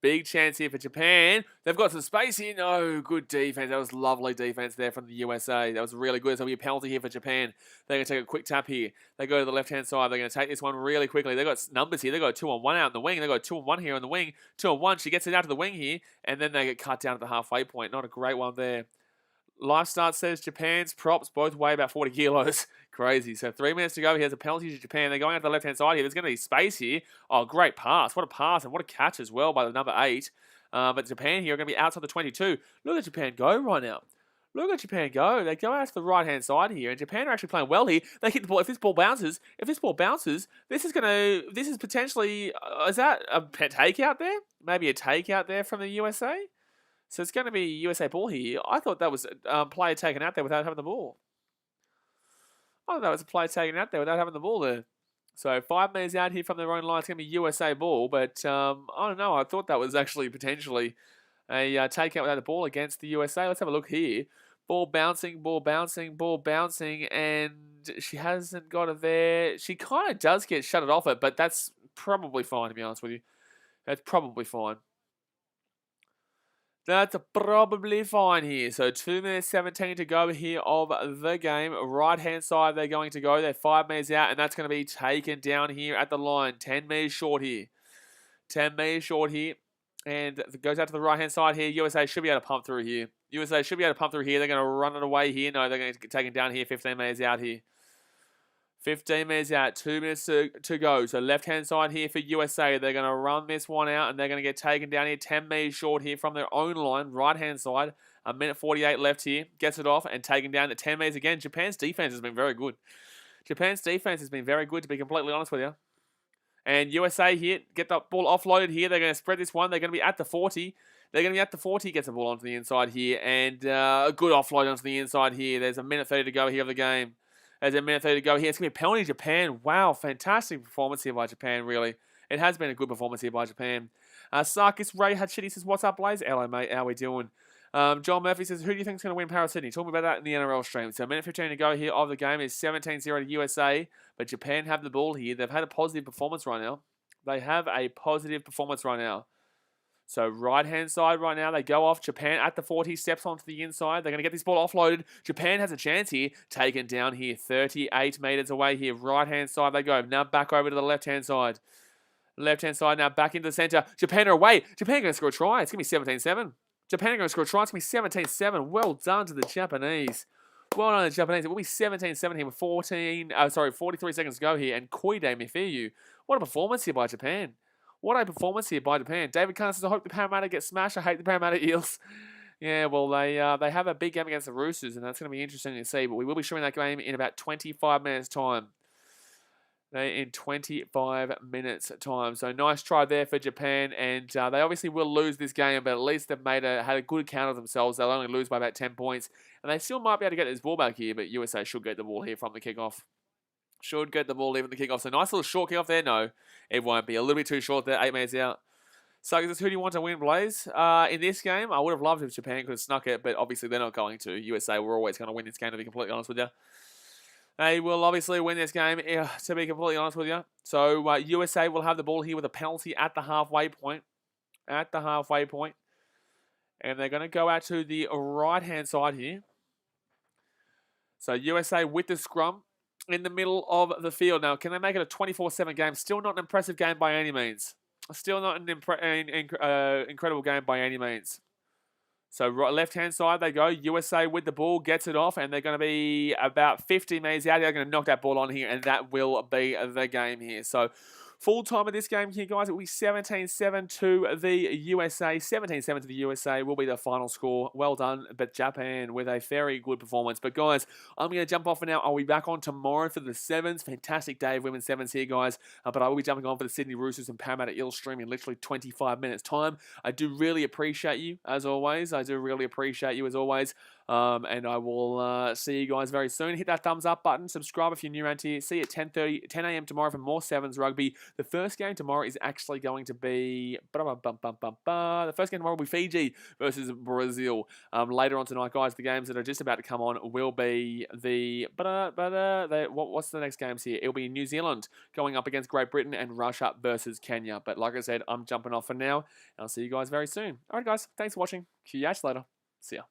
Big chance here for Japan. They've got some space here. No, good defense. That was lovely defense there from the USA. That was really good. There's going to be a penalty here for Japan. They're going to take a quick tap here. They go to the left-hand side. They're going to take this one really quickly. They've got numbers here. They've got 2-on-1 out in the wing. They've got 2-on-1 here on the wing. 2-on-1. She gets it out to the wing here, and then they get cut down at the halfway point. Not a great one there. Lifestart says Japan's props both weigh about 40 kilos. Crazy. So 3 minutes to go. He has a penalty to Japan. They're going out to the left-hand side here. There's going to be space here. Oh, great pass. What a pass and what a catch as well by the number 8. But Japan here are going to be outside the 22. Look at Japan go right now. Look at Japan go. They go out to the right-hand side here, and Japan are actually playing well here. They hit the ball. If this ball bounces, this is potentially, is that a takeout there? Maybe a takeout there from the USA? So it's going to be USA ball here. I thought that was a player taken out there without having the ball. I thought that was a player taken out there without having the ball there. So 5 minutes out here from their own line. It's going to be USA ball. But I don't know. I thought that was actually potentially a takeout without the ball against the USA. Let's have a look here. Ball bouncing. And she hasn't got it there. She kind of does get shutted off it. But that's probably fine, to be honest with you. That's probably fine. That's probably fine here. So 2 minutes 17 to go here of the game. Right-hand side they're going to go. They're 5 metres out, and that's going to be taken down here at the line. 10 metres short here. 10 metres short here. And it goes out to the right-hand side here. USA should be able to pump through here. USA should be able to pump through here. They're going to run it away here. No, they're going to get taken down here. 15 meters out here. 15 minutes out, 2 minutes to go. So left-hand side here for USA. They're going to run this one out, and they're going to get taken down here. 10 meters short here from their own line. Right-hand side, 1:48 left here. Gets it off and taken down to 10 meters again. Japan's defense has been very good. Japan's defense has been very good, to be completely honest with you. And USA here, get the ball offloaded here. They're going to spread this one. They're going to be at the 40. They're going to be at the 40. Gets the ball onto the inside here. And a good offload onto the inside here. There's 1:30 to go here of the game. There's 1:30 to go here. It's going to be a penalty, Japan. Wow, fantastic performance here by Japan, really. It has been a good performance here by Japan. Sarkis Ray Hachidi says, what's up, Blaze? Hello, mate. How we doing? John Murphy says, who do you think is going to win Paris Sydney? Talk me about that in the NRL stream. So 1:15 to go here of the game. Is 17-0 to USA. But Japan have the ball here. They've had a positive performance right now. They have a positive performance right now. So right-hand side right now, they go off. Japan at the 40, steps onto the inside. They're going to get this ball offloaded. Japan has a chance here. Taken down here, 38 meters away here. Right-hand side they go. Now back over to the left-hand side. Left-hand side now back into the center. Japan are away. Japan are going to score a try. It's going to be 17-7. Japan are going to score a try. It's going to be 17-7. Well done to the Japanese. Well done to the Japanese. It will be 17-7 here with 43 seconds to go here. And Koide Mifiu. What a performance here by Japan. What a performance here by Japan. David Kahn says, I hope the Parramatta get smashed. I hate the Parramatta Eels. Yeah, well, they have a big game against the Roosters, and that's going to be interesting to see. But we will be showing that game in about 25 minutes' time. In 25 minutes' time. So nice try there for Japan. And they obviously will lose this game, but at least they've had a good account of themselves. They'll only lose by about 10 points. And they still might be able to get this ball back here, but USA should get the ball here from the kickoff. Should get the ball even the kickoff. So nice little short kickoff there. No, it won't be. A little bit too short there. 8 minutes out. So who do you want to win, Blaze? In this game, I would have loved if Japan could have snuck it, but obviously they're not going to. USA were always going to win this game, to be completely honest with you. They will obviously win this game, to be completely honest with you. So USA will have the ball here with a penalty at the halfway point. At the halfway point. And they're going to go out to the right-hand side here. So USA with the scrum in the middle of the field. Now, can they make it a 24-7 game? Still not an impressive game by any means. Still not an incredible game by any means. So left-hand side they go. USA with the ball, gets it off, and they're going to be about 50 meters out. They're going to knock that ball on here, and that will be the game here. So full time of this game here, guys, it will be 17-7 to the USA. 17-7 to the USA will be the final score. Well done, but Japan with a very good performance. But, guys, I'm going to jump off for now. I'll be back on tomorrow for the Sevens. Fantastic day of Women's Sevens here, guys. But I will be jumping on for the Sydney Roosters and Parramatta Eels stream in literally 25 minutes' time. I do really appreciate you, as always. I do really appreciate you, as always. And I will see you guys very soon. Hit that thumbs up button. Subscribe if you're new around here. See you at 10 a.m. tomorrow for more Sevens rugby. The first game tomorrow is actually going to be... The first game tomorrow will be Fiji versus Brazil. Later on tonight, guys, the games that are just about to come on will be the... What's the next games here? It'll be New Zealand going up against Great Britain and Russia versus Kenya. But like I said, I'm jumping off for now. And I'll see you guys very soon. Alright, guys. Thanks for watching. See you later. See ya.